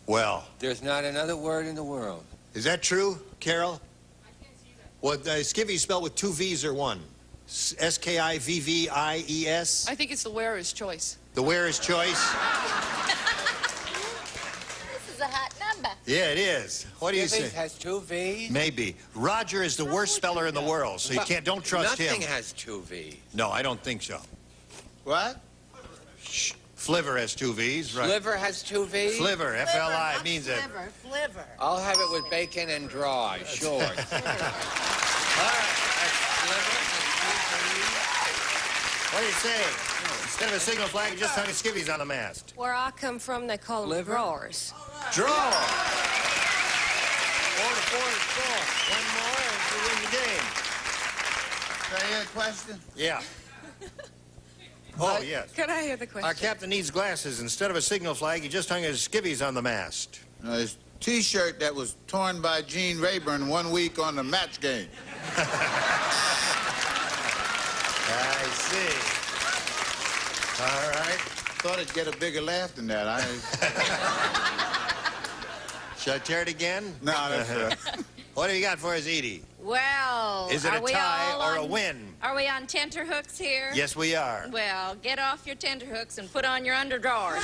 Well. There's not another word in the world. Is that true, Carol? I can't see that. Well, skivvies spelled with two V's or one? S-K-I-V-V-I-E-S? I think it's the wearer's choice. The wearer's choice? This is a hot number. Yeah, it is. What do you say? Skivvies has two V's? Maybe. Roger is the worst speller in the world, so you don't trust him. Nothing has two V's. No, I don't think so. What? Shh. Flivver has two V's, right? Flivver has two V's? Flivver, F-L-I, means it. Flivver. I'll have it with bacon and dry, sure. All right. What do you say? Instead of a signal flag, you just hung a skivvies on the mast. Where I come from, they call them drawers. Draw! 4 to 4 is 4. One more and you win the game. Can I hear a question? Yeah. Oh, yes. Could I hear the question? Our captain needs glasses. Instead of a signal flag, he just hung his skivvies on the mast. His T-shirt that was torn by Gene Rayburn 1 week on the match game. I see. All right. Thought it'd get a bigger laugh than that. Should I tear it again? No, that's right. What have you got for us, Edie? Well, Is it are a we tie all or a on- win? Are we on tenterhooks here? Yes, we are. Well, get off your tenterhooks and put on your underdrawers.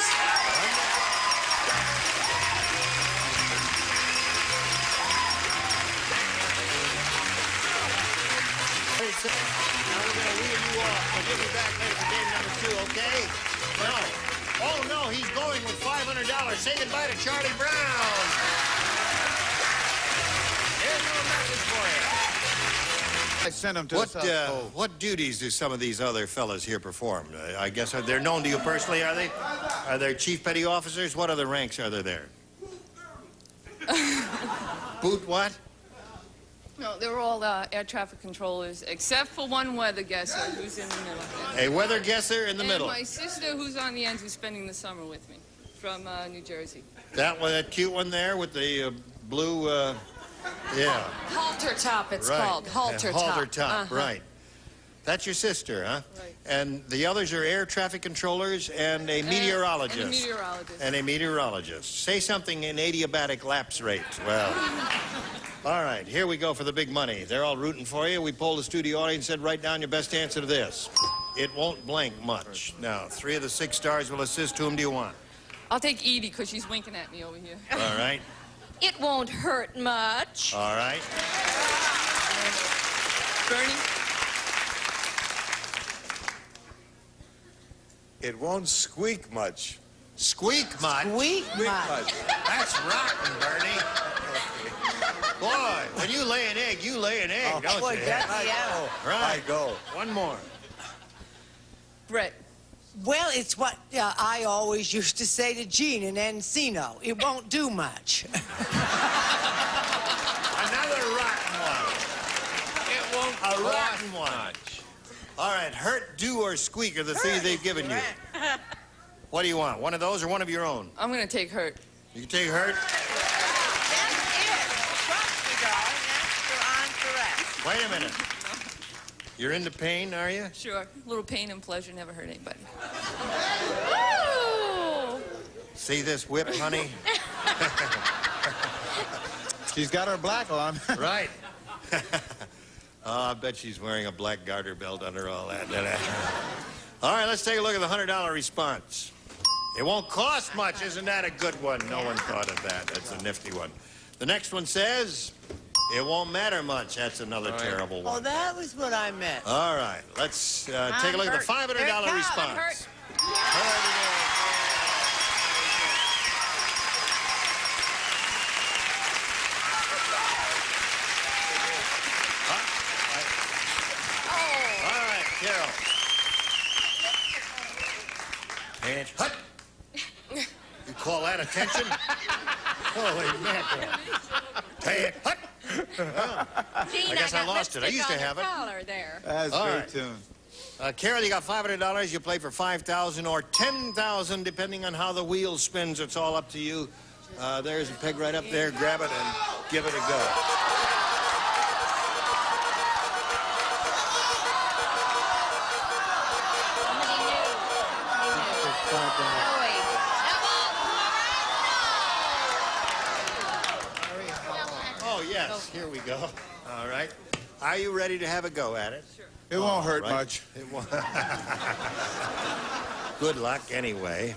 Now we're going to wheel you off. We'll give you back later for game number 2, okay? No. Oh, no, he's going with $500. Say goodbye to Charlie Brown. Here's no message for you. I sent him to the South Pole. What duties do some of these other fellas here perform? I guess they're known to you personally, are they? Are they chief petty officers? What other ranks are there? Boot what? No, they're all air traffic controllers, except for one weather guesser who's in the middle. A weather guesser in the middle. And my sister, who's on the end, who's spending the summer with me, from New Jersey. That one, that cute one there with the blue, yeah. Halter top, it's Right. called. Halter top. Halter top, right. That's your sister, huh? Right. And the others are air traffic controllers and a meteorologist. And a meteorologist. And a meteorologist. Say something in adiabatic lapse rate. Well, all right, here we go for the big money. They're all rooting for you. We polled the studio audience and said, write down your best answer to this. It won't blank much. Now, 3 of the 6 stars will assist. Whom do you want? I'll take Edie, because she's winking at me over here. All right. It won't hurt much. All right. Bernie? It won't squeak much. Squeak much? Squeak much. That's rotten, Bernie. Boy, when you lay an egg, you lay an egg, don't Boy, you? that's yeah. Right. I go. One more. Brett. Well, it's what I always used to say to Gene in Encino. It won't do much. Another rotten one. It won't A rotten cost one. much. All right, hurt, do, or squeak are the 3 they've given you. What do you want? One of those or one of your own? I'm going to take Hurt. You can take hurt. That's it. Trust me, darling. That's your correct. Wait a minute. You're into pain, are you? Sure. A little pain and pleasure never hurt anybody. Woo! See this whip, honey? She's got her black on. Right. Oh, I bet she's wearing a black garter belt under all that. All right, let's take a look at the $100 response. It won't cost much. Isn't that a good one? No one thought of that. That's a nifty one. The next one says, it won't matter much. That's another terrible Oh, one. that was what I meant. All right, let's take a look at the $500 response. All right, Carol. And hut. You call that attention? Holy mackerel. Hey, hut. Gene, I guess I got lost it. I lipstick used to on your have it. collar there. That's a All great right. tune. Carol, you got $500. You play for $5,000 or $10,000, depending on how the wheel spins. It's all up to you. There's a peg right up there. Grab it and give it a go. about that. Oh, yes, here we go. All right. Are you ready to have a go at it? Sure. It won't hurt right. much. It won't. Good luck anyway.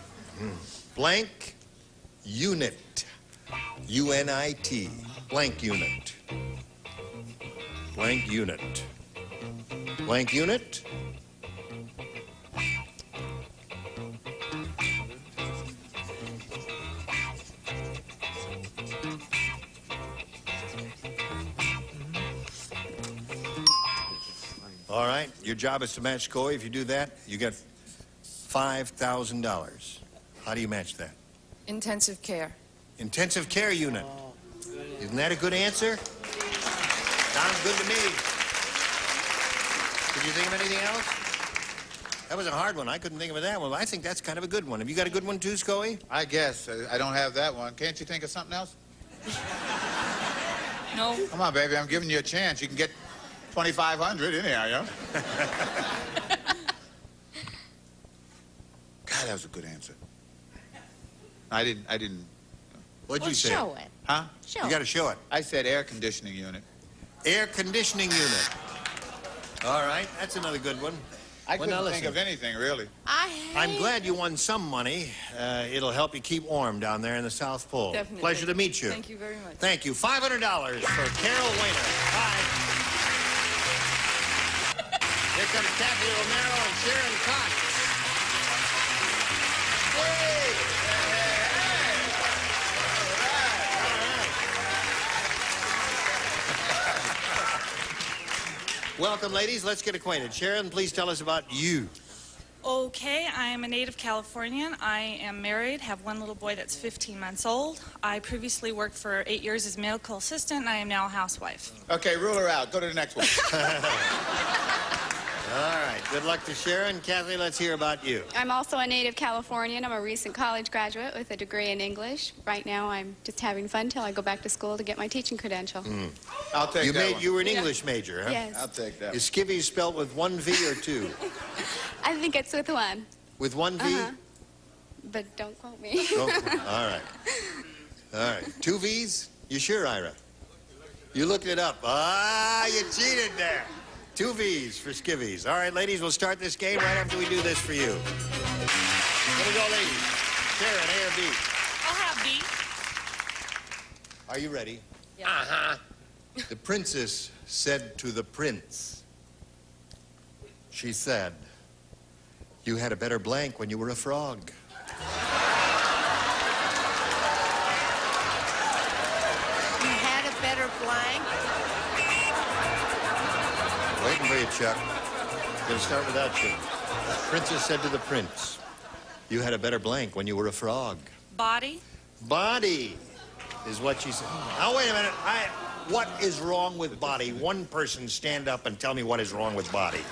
Blank unit. UNIT. Blank unit. Blank unit. Blank unit. All right, your job is to match score. If you do that, you get $5,000. How do you match that? Intensive care. Intensive care unit. Isn't that a good answer? Sounds good to me. Did you think of anything else? That was a hard one. I couldn't think of that one. I think that's kind of a good one. Have you got a good one too, Scoey? I guess. I don't have that one. Can't you think of something else? No. Come on, baby. I'm giving you a chance. You can get 2,500 anyhow, you know? God, that was a good answer. I didn't. What'd you say? Show it. Huh? You got to show it. I said air conditioning unit. Air conditioning unit. All right, that's another good one. I Well, now couldn't think listen. of anything, really. I'm glad you won some money. It'll help you keep warm down there in the South Pole. Definitely. Pleasure to meet you. Thank you very much. Thank you. $500 for Carol Weiner. Bye. Here comes Kathy Romero and Sharon Cox. Welcome, ladies. Let's get acquainted. Sharon, please tell us about you. Okay, I am a native Californian. I am married, have one little boy that's 15 months old. I previously worked for 8 years as medical assistant, and I am now a housewife. Okay, rule her out. Go to the next one. All right. Good luck to Sharon. Kathy, let's hear about you. I'm also a native Californian. I'm a recent college graduate with a degree in English. Right now, I'm just having fun till I go back to school to get my teaching credential. I'll take that one. You were an English major, huh? Yes. I'll take that one. Is skivvy spelled with one V or two? I think it's with one. With one V? But don't quote me. Oh, all right. All right. Two V's? You sure, Ira? You looked it up. Ah, you cheated there. Two V's for skivvies. All right, ladies, we'll start this game right after we do this for you. Here we go, ladies. Sharon, A or B? I'll have B. Are you ready? Yeah. Uh-huh. The princess said to the prince, she said, you had a better blank when you were a frog. You had a better blank? Waiting for you, Chuck. Gonna start without you. The princess said to the prince, you had a better blank when you were a frog. Body. Body is what she said. Now, wait a minute. What is wrong with body? One person stand up and tell me what is wrong with body.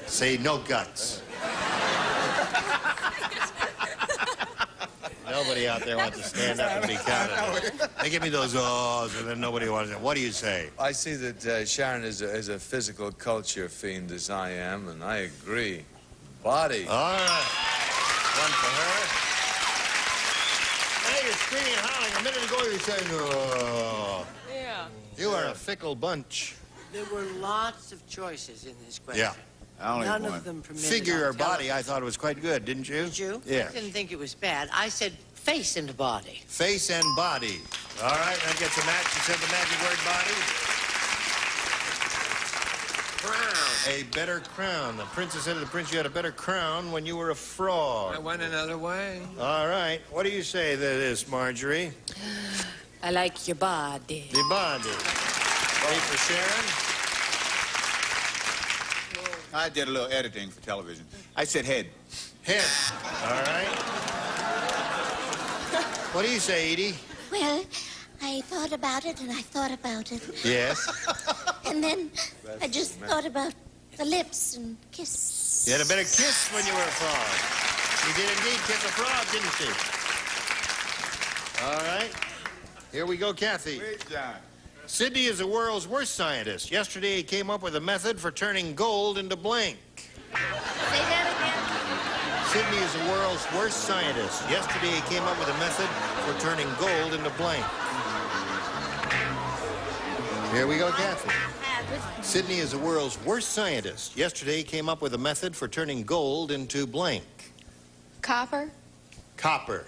Say no guts. Nobody out there wants to stand up and be counted. They give me those ohs, and then nobody wants it. What do you say? I see that Sharon is a physical culture fiend as I am, and I agree. Body. All right. One for her. Now you're screaming and howling. A minute ago you were saying, oh. Yeah. You are a fickle bunch. There were lots of choices in this question. Yeah. None of them permitted. Figure or on body, television. I thought it was quite good, didn't you? Did you? Yeah. I didn't think it was bad. I said face and body. Face and body. All right, that gets a match. You said the magic word body. Crown. A better crown. The princess said to the prince, you had a better crown when you were a frog. I went another way. All right. What do you say to this, Marjorie? I like your body. The body. Wait for Sharon. I did a little editing for television. I said head. Head. All right. What do you say, Edie? Well, I thought about it and I thought about it. Yes. And then I just thought about the lips and kiss. You had a better kiss when you were a frog. You did indeed kiss a frog, didn't you? All right. Here we go, Kathy. Great job. Sidney is the world's worst scientist. Yesterday, he came up with a method for turning gold into blank. Say that again. Sydney is the world's worst scientist. Yesterday he came up with a method for turning gold into blank. Here we go, Kathy. Sydney is the world's worst scientist. Yesterday he came up with a method for turning gold into blank. Copper? Copper.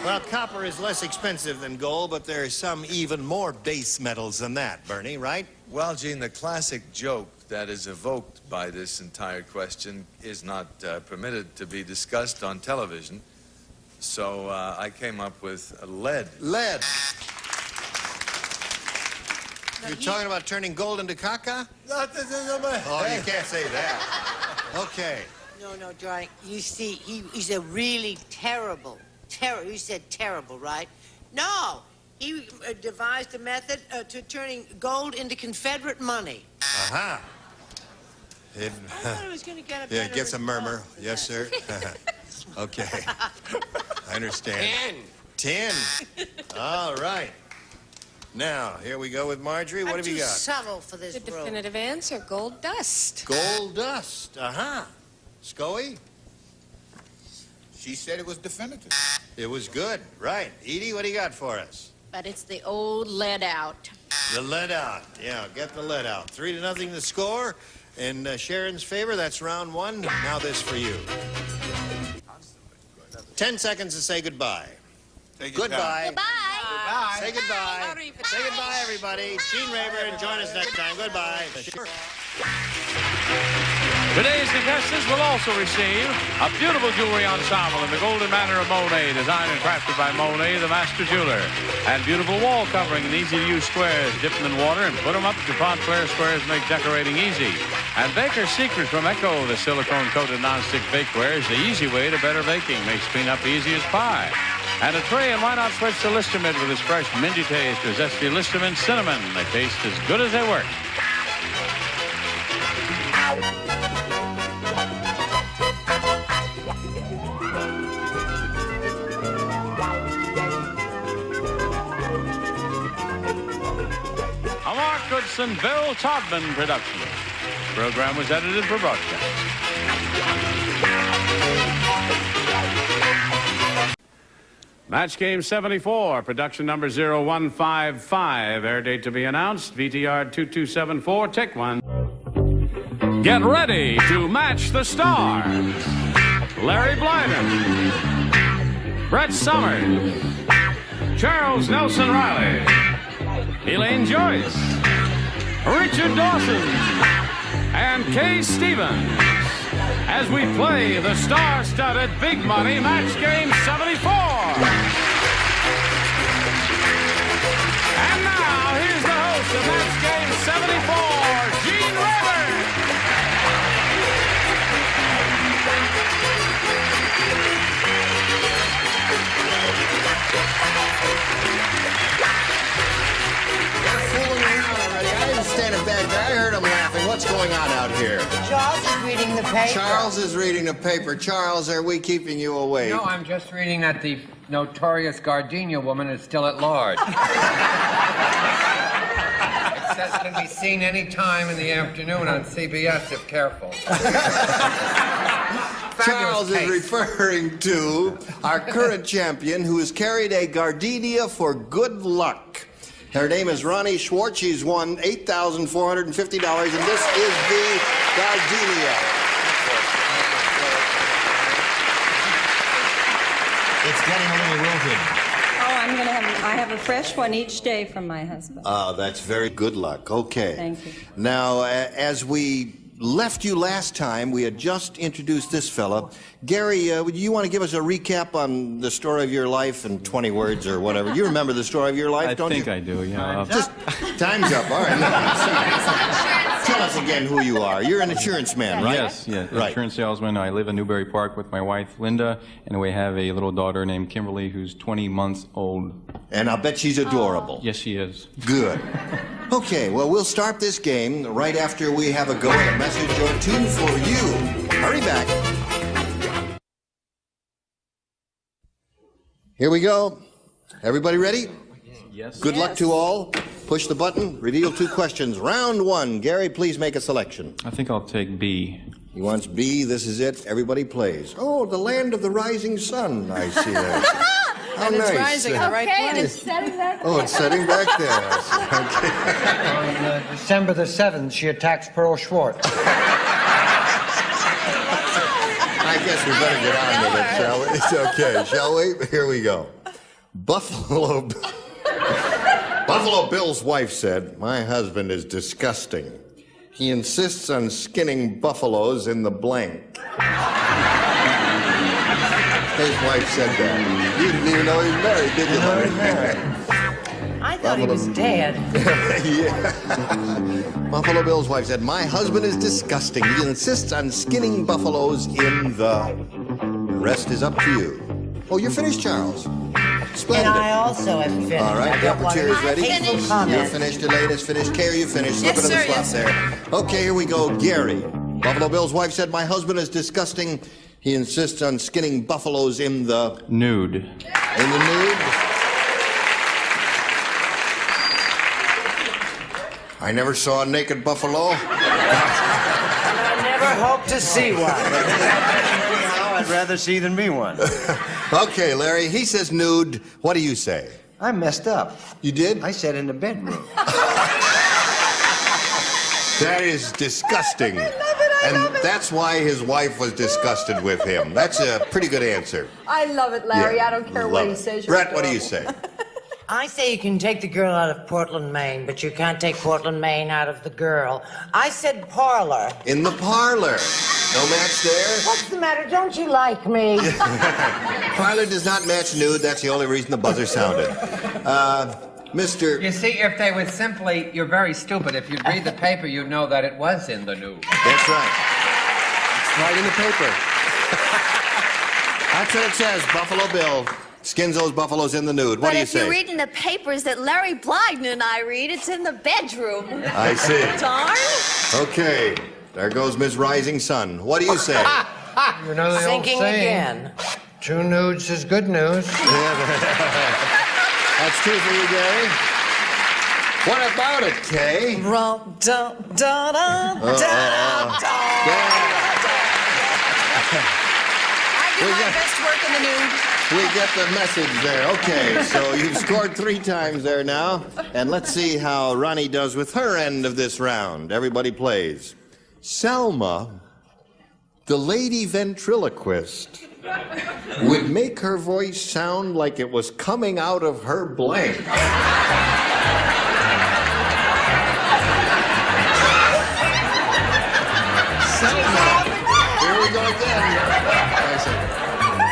Well, copper is less expensive than gold, but there are some even more base metals than that, Bernie, right? Well, Gene, the classic joke that is evoked by this entire question is not permitted to be discussed on television. So I came up with lead. Lead. You're talking about turning gold into caca? Oh, you can't say that. Okay. No, Johnny. You see, he's a really terrible. You said terrible, right? No, he devised a method to turning gold into Confederate money. Aha. I thought it was going to get a Yeah, better gets a murmur. response than Yes, that. sir. Okay. I understand. 10. All right. Now, here we go with Marjorie. What have you I'm got? too subtle for this The room. definitive answer, gold dust. Gold dust. Aha. Scully? She said it was definitive. It was good. Right. Edie, what do you got for us? But it's the old lead out. The lead out. Yeah, get the lead out. 3-0 the score. In Sharon's favor, that's round one. Now this for you. 10 seconds to say goodbye. Goodbye. Goodbye. Say goodbye. Say goodbye, everybody. Gene Rayburn, join us next time. Goodbye. Today's contestants will also receive a beautiful jewelry ensemble in the golden manner of Monet, designed and crafted by Monet, the master jeweler. And beautiful wall covering in easy-to-use squares. Dip them in water and put them up. DuPont Flair squares make decorating easy. And Baker's Secret from Echo, the silicone-coated nonstick bakeware, is the easy way to better baking. Makes cleanup easy as pie. And a tray, and why not switch to Listermint with its fresh minty taste or zesty Listermint cinnamon. They taste as good as they work. A Mark Goodson, Bill Todman production. The program was edited for broadcast. Match game 74, production number 0155. Air date to be announced. VTR 2274. Take one. Get ready to match the stars. Larry Blyden, Brett Summers, Charles Nelson Riley, Elaine Joyce, Richard Dawson, and Kay Stevens, as we play the star-studded Big Money Match Game 74. And now, here's the host of Match Game 74, Gene Rayburn. Fooling around already. I didn't stand a bad guy. I heard him laughing. What's going on out here? Charles is reading the paper. Charles is reading the paper. Charles, are we keeping you awake? No, I'm just reading that the notorious Gardenia woman is still at large. It says can be seen any time in the afternoon on CBS if careful. Charles is referring to our current champion who has carried a gardenia for good luck. Her name is Ronnie Schwartz. She's won $8,450, and this is the gardenia. It's getting a little wilted. Oh, I have a fresh one each day from my husband. Oh, that's very good luck. Okay. Thank you. Now, as we left you last time, we had just introduced this fella. Gary, you want to give us a recap on the story of your life in 20 words or whatever? You remember the story of your life, don't you? I think I do, yeah. Just, time's up. All right. Tell us again who you are. You're an insurance man, right? Yes, yeah, Right. insurance salesman. I live in Newbury Park with my wife, Linda, and we have a little daughter named Kimberly who's 20 months old. And I'll bet she's adorable. Yes, she is. Good. Okay, well, we'll start this game right after we have a go at a message or two for you. Hurry back. Here we go. Everybody ready? Yes. Good luck to all. Push the button. Reveal two questions. Round one. Gary, please make a selection. I think I'll take B. He wants B. This is it. Everybody plays. Oh, the land of the rising sun, I see there. How And it's nice. rising in the right Okay, and place. it's setting back Oh, it's setting back there. Okay. On December the 7th, she attacks Pearl Schwartz. I guess we better get on with it, shall we? It's okay, shall we? Here we go. Buffalo Bill's wife said, "My husband is disgusting. He insists on skinning buffaloes in the blank." His wife said that. You didn't even know he was married, did you, Larry? I thought he was dead. Yeah. Buffalo Bill's wife said, "My husband is disgusting. He insists on skinning buffaloes in the..." The rest is up to you. Oh, you're finished, Charles. Splendid. And I also am finished. All right, I the got upper one tier is ready. hateful comment. You're finished. Elaine is finished. Kay, are you finished? Slip Yes, it in the sir, slot yes, sir. there. Okay, here we go. Gary. Buffalo Bill's wife said, "My husband is disgusting. He insists on skinning buffaloes in the..." Nude. In the nude? I never saw a naked buffalo. I never hope to see one. Anyhow, I'd rather see than be one. Okay, Larry, he says nude. What do you say? I messed up. You did? I said in the bedroom. That is disgusting. And that's why his wife was disgusted with him. That's a pretty good answer. I love it, Larry. Yeah, I don't care love what he it. says. You're Brett, what do you say? I say you can take the girl out of Portland, Maine, but you can't take Portland, Maine out of the girl. I said parlor. In the parlor. No match there? What's the matter? Don't you like me? Parlor does not match nude. That's the only reason the buzzer sounded. Mr. You see, if they would simply, you're very stupid. If you'd read the paper, you'd know that it was in the news. That's right. It's right in the paper. That's what it says. Buffalo Bill skins those buffaloes in the nude. What But do you if say? you're reading the papers that Larry Blyden and I read, it's in the bedroom. I see. Darn. Okay. There goes Miss Rising Sun. What do you say? You know the Sinking old saying, again. 2 nudes is good news. That's true for you, Gary. What about it, Kay? I do my best work in the nude. We get the message there. Okay, so you've scored 3 times there now. And let's see how Ronnie does with her end of this round. Everybody plays. Selma, the lady ventriloquist, would make her voice sound like it was coming out of her blank. Selma, here we go again.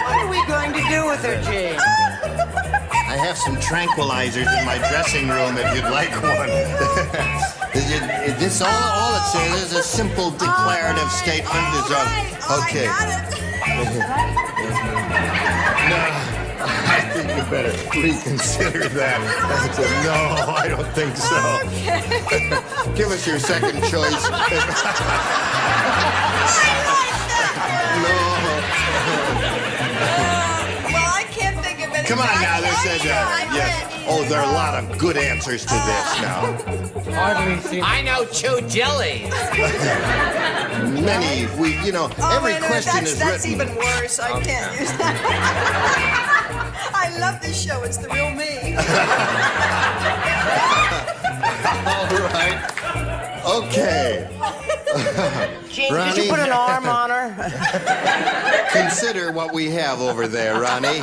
What are we going to do with her, Gene? I have some tranquilizers in my dressing room if you'd like one. This all it says is a simple declarative statement. Okay. No, I think you better reconsider that. No, I don't think so. Give us your second choice. Well, I can't think of anything. Come on now, this is yes. Oh, there are a lot of good answers to this now. I know 2 jellies. Many, every question is That's written. even worse. I can't use that. I love this show. It's the real me. All right. Okay. Gene, Ronnie? could you put an arm on her? Consider what we have over there, Ronnie.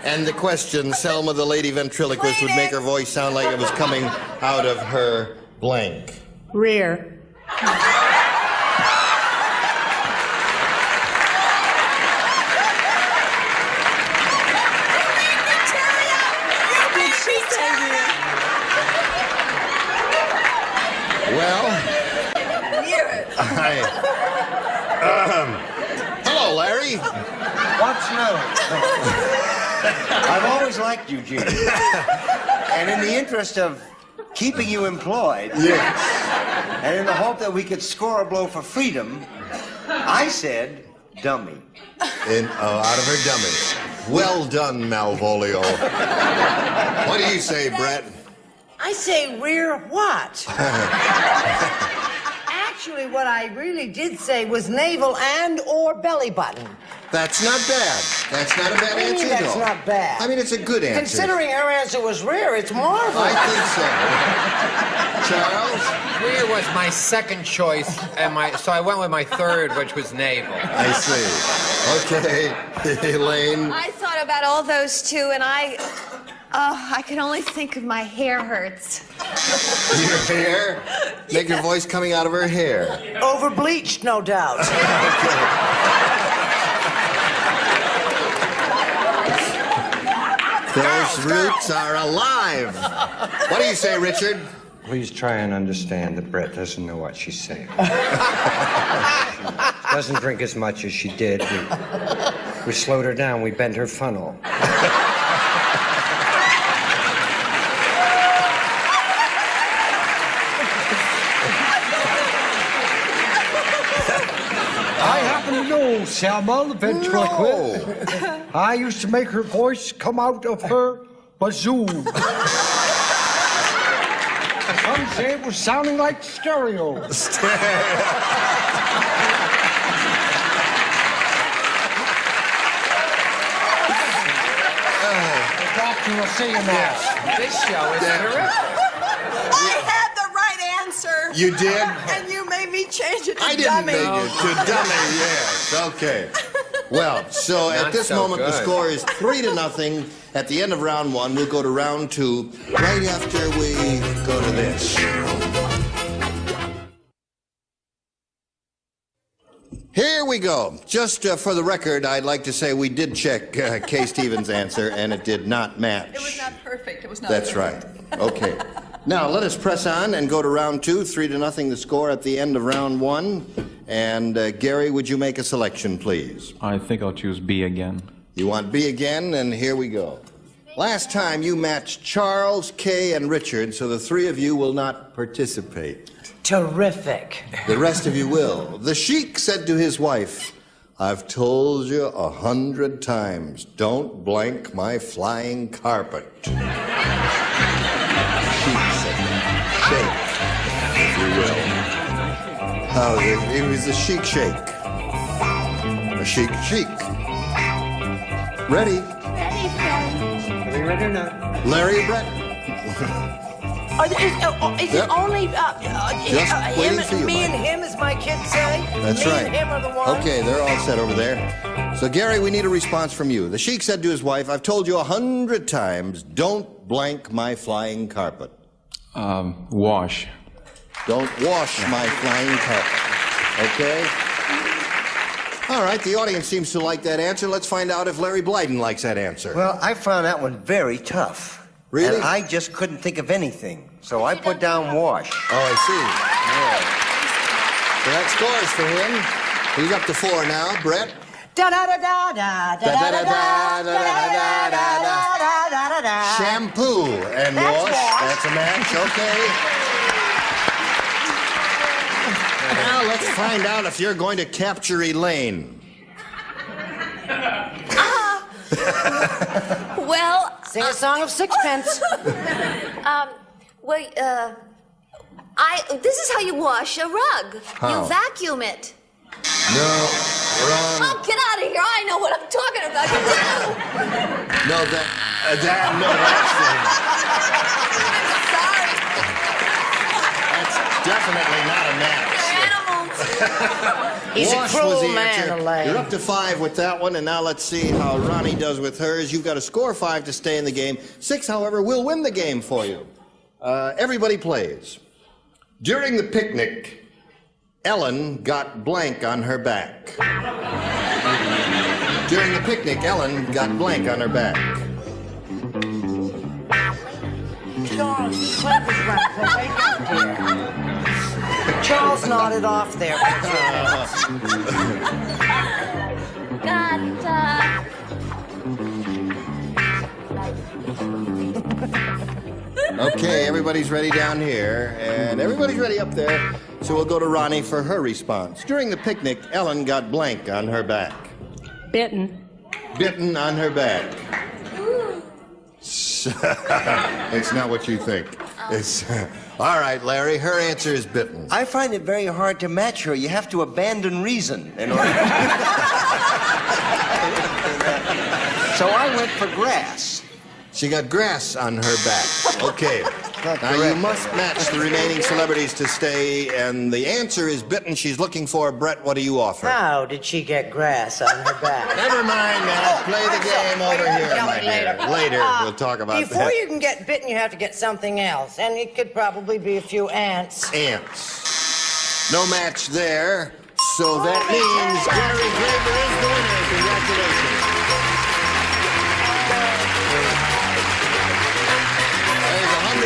And the question, Selma the lady ventriloquist would make her voice sound like it was coming out of her blank. Rear. Well, hello, Larry. What's new? I've always liked you, Gene. And in the interest of keeping you employed, yes, and in the hope that we could score a blow for freedom, I said dummy. Out of her dummy. Well done, Malvolio. What do you say, Brett? I say rear what? Actually, what I really did say was navel and or belly button. That's not bad. That's not a bad answer at all. That's not bad. I mean, it's a good answer. Considering her answer was rare, it's marvelous. I think so. Charles? Rear was my second choice, and so I went with my third, which was navel. I see. Okay, Elaine. I thought about all those too, and I can only think of my hair hurts. Your hair? Make your voice coming out of her hair. Over bleached, no doubt. Those roots are alive. What do you say, Richard? Please try and understand that Brett doesn't know what she's saying. She doesn't drink as much as she did. We slowed her down. We bent her funnel. I happen to know Selma, the ventriloquist. I used to make her voice come out of her bazoo. Some say it was sounding like stereo. The doctor will see you now. This show is terrific. I had the right answer. You did? And you made me change it to I didn't dummy. make it to dummy, yes. Okay. Well, so at this moment, the score is 3-0. At the end of round one, we'll go to round two, right after we go to this. Here we go. Just for the record, I'd like to say we did check Kay Stevens' answer, and it did not match. It was not perfect. It was not That's perfect. right. Okay. Now, let us press on and go to round two, 3-0 the score at the end of round one. And Gary, would you make a selection, please? I think I'll choose B again. You want B again, and here we go. Last time you matched Charles, Kay, and Richard, so the three of you will not participate. Terrific. The rest of you will. The Sheik said to his wife, "I've told you 100 times, don't blank my flying carpet." Sheik said that. Shake, if you will. Oh, it was a Sheik shake. A Sheik sheik. Ready? Ready, Fred. Are we ready or not? Larry and Brett. Is it only Just waiting for you, me Mike. and him, as my kids say? That's me right. and him are the ones? Okay, they're all set over there. So, Gary, we need a response from you. The Sheik said to his wife, "I've told you 100 times, don't blank my flying carpet." Wash. Don't wash my flying carpet. Okay? All right, the audience seems to like that answer. Let's find out if Larry Blyden likes that answer. Well, I found that one very tough. Really? And I just couldn't think of anything. So I put down wash. Oh, I see. Yeah. So that scores for him. He's up to 4 now. Brett? Da da da da da da da da da da. Shampoo and wash. That's a match. Okay. Now let's find out if you're going to capture Elaine. Well, Sing a song of sixpence. this is how you wash a rug. How? You vacuum it. No, wrong. Oh, get out of here. I know what I'm talking about. You do. No, that's definitely not a match. He's Wash a cruel was the man, answer. Elaine. You're up to 5 with that one, and now let's see how Ronnie does with hers. You've got to score 5 to stay in the game. 6, however, will win the game for you. Everybody plays. During the picnic, Ellen got blank on her back. During the picnic, Ellen got blank on her back. Charles nodded off there. Okay, everybody's ready down here, and everybody's ready up there. So we'll go to Ronnie for her response. During the picnic, Ellen got blank on her back. Bitten. Bitten on her back. It's not what you think. It's, all right, Larry, her answer is bitten. I find it very hard to match her. You have to abandon reason in order So I went for grass. She got grass on her back. Okay. Now, you must match the remaining celebrities to stay, and the answer is bitten. She's looking for Brett. What do you offer? How did she get grass on her back? Never mind now. Play the game over here, my dear. Later, we'll talk about that. Before you can get bitten, you have to get something else, and it could probably be a few ants. Ants. No match there, so that means Gary Graber is the winner. Congratulations.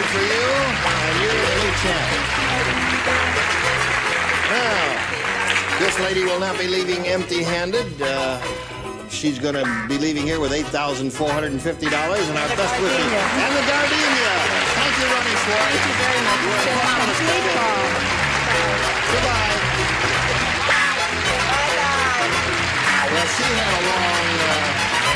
For you, and you're the new champ. Now, this lady will not be leaving empty-handed. She's going to be leaving here with $8,450 and our best wishes. And the gardenia. Thank you, Ronnie Schwartz. Thank you very much. Goodbye. Well, she had a long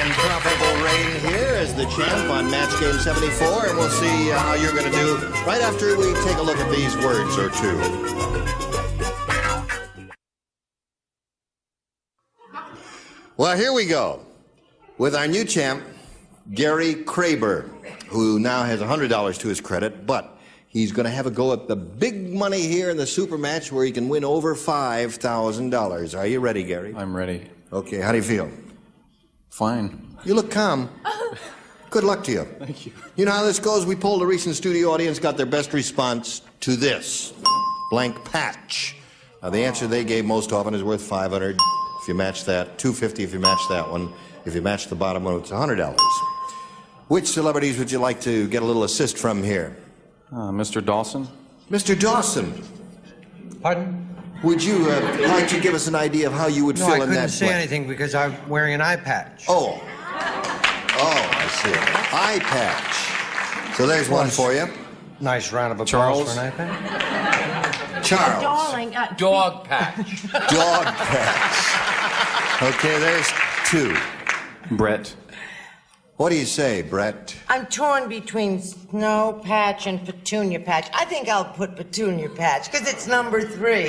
and profitable reign here as the champ on Match Game 74, and we'll see how you're going to do right after we take a look at these words or two. Well, here we go with our new champ, Gary Graber, who now has $100 to his credit, but he's going to have a go at the big money here in the super match where he can win over $5,000. Are you ready, Gary? I'm ready. Okay, how do you feel? Fine. You look calm. Good luck to you. Thank you. You know how this goes? We polled a recent studio audience, got their best response to this. Blank patch. Now, the answer they gave most often is worth $500 if you match that, $250 if you match that one. If you match the bottom one, it's $100. Which celebrities would you like to get a little assist from here? Mr. Dawson. Mr. Dawson. Pardon? Would you like to give us an idea of how you would fill in that I couldn't say blank? anything because I'm wearing an eye patch. Oh, I see. Eye patch. So there's one for you. Nice round of applause Charles. for an eye patch. Charles. Darling, Dog patch. Dog patch. Okay, there's two. Brett. What do you say, Brett? I'm torn between Snow Patch and Petunia Patch. I think I'll put Petunia Patch because it's number 3.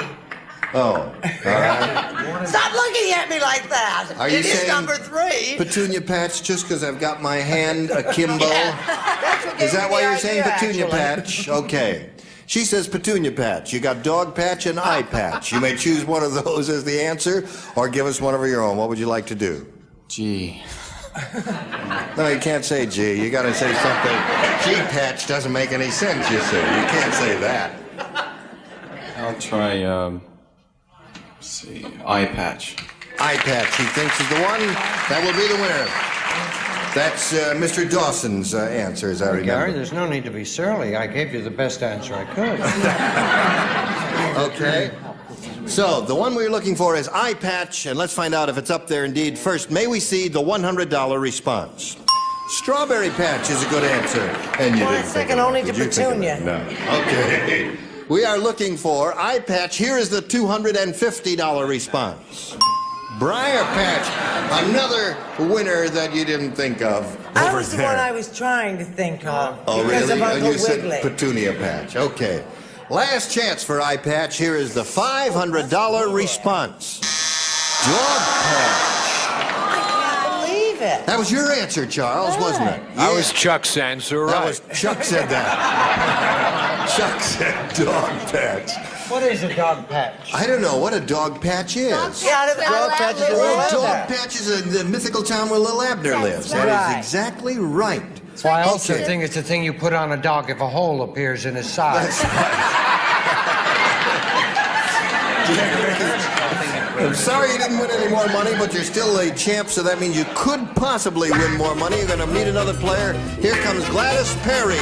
Oh, all right. Stop looking at me like that. Are you It is saying number 3. Petunia patch just because I've got my hand akimbo? That's what gave Is that me why the you're saying idea, Petunia actually. patch? Okay. She says Petunia patch. You got dog patch and eye patch. You may choose one of those as the answer or give us one of your own. What would you like to do? Gee. No, you can't say G. You got to say something. G patch doesn't make any sense, you see. You can't say that. I'll try, let's see, eye patch. Eye patch, he thinks is the one. That will be the winner. That's Mr. Dawson's answer, as I remember. Gary, there's no need to be surly. I gave you the best answer I could. Okay. So, the one we're looking for is eye patch, and let's find out if it's up there indeed. First, may we see the $100 response? Strawberry patch is a good answer. And you Well, didn't it's think second of it. only to Did you think of Petunia. it? No. Okay. We are looking for eye patch. Here is the $250 response. Briar patch, another winner that you didn't think of. That was the one I was trying to think of. Oh, because really? of Uncle You said Wiggly. Petunia patch. Okay. Last chance for eye patch. Here is the $500 response. Dog patch. I can't believe it. That was your answer, Charles, wasn't it? That was Chuck's answer, That right? was Chuck said that. Chuck said dog patch. What is a dog patch? I don't know what a dog patch is. Yeah, the dog patch is a little Dog patch is the mythical town where Lil Abner lives. That right. is exactly right. So I also Okay. think it's the thing you put on a dog if a hole appears in his side. I'm sorry you didn't win any more money, but you're still a champ, so that means you could possibly win more money. You're going to meet another player. Here comes Gladys Perry.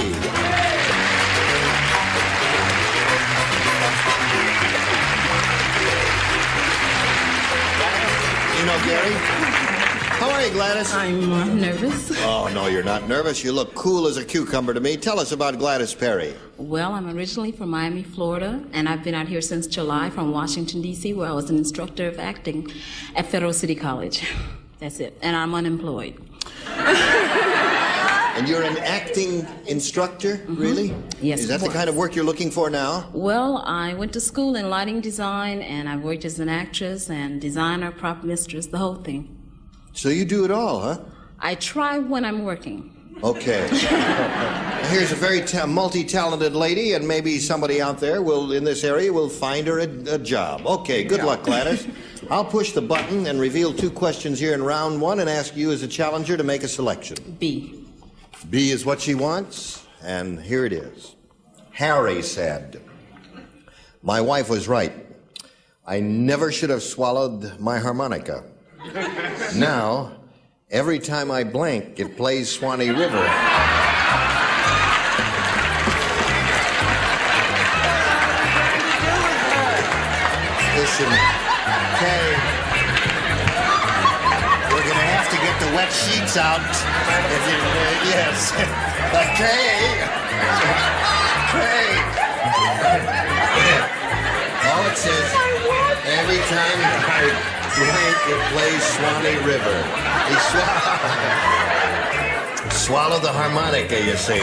You know Gary? How are you, Gladys? I'm nervous. Oh, no, you're not nervous. You look cool as a cucumber to me. Tell us about Gladys Perry. Well, I'm originally from Miami, Florida, and I've been out here since July from Washington, D.C., where I was an instructor of acting at Federal City College. That's it. And I'm unemployed. And you're an acting instructor, really? Yes, Is that the kind of work you're looking for now? Well, I went to school in lighting design, and I've worked as an actress and designer, prop mistress, the whole thing. So you do it all, huh? I try when I'm working. Okay. Here's a very multi-talented lady, and maybe somebody out there in this area will find her a job. Okay, good luck, Gladys. I'll push the button and reveal 2 questions here in round 1 and ask you as a challenger to make a selection. B. B is what she wants, and here it is. Harry said, "My wife was right. I never should have swallowed my harmonica. Now, every time I blank, it plays Swanee River." Listen, Kay, we're going to have to get the wet sheets out. Yes. Kay. All it says, every time I blank, it plays Swanee River. Swallow the harmonica, you see.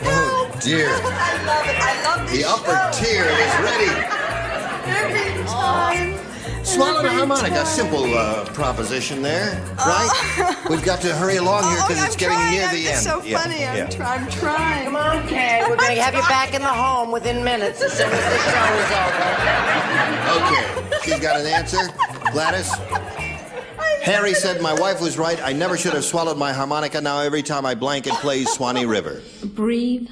Oh, dear. I love it. I love this The upper tier is ready. Every time. Swallow the harmonica. Simple proposition there, right? We've got to hurry along here because it's getting near the end. It's so funny. I'm trying. Come on, Kay. We're going to have you back in the home within minutes as soon as the show is over. Okay. She's got an answer. Gladys? Harry said my wife was right. I never should have swallowed my harmonica. Now every time I blank, it plays Swanee River. Breathe.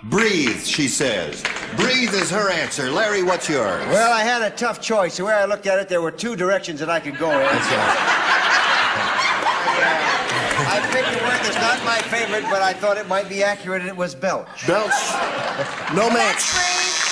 Breathe, she says. Breathe is her answer. Larry, what's yours? Well, I had a tough choice. The way I looked at it, there were 2 directions that I could go in. I picked a word that's not my favorite, but I thought it might be accurate, and it was belch. Belch. No match.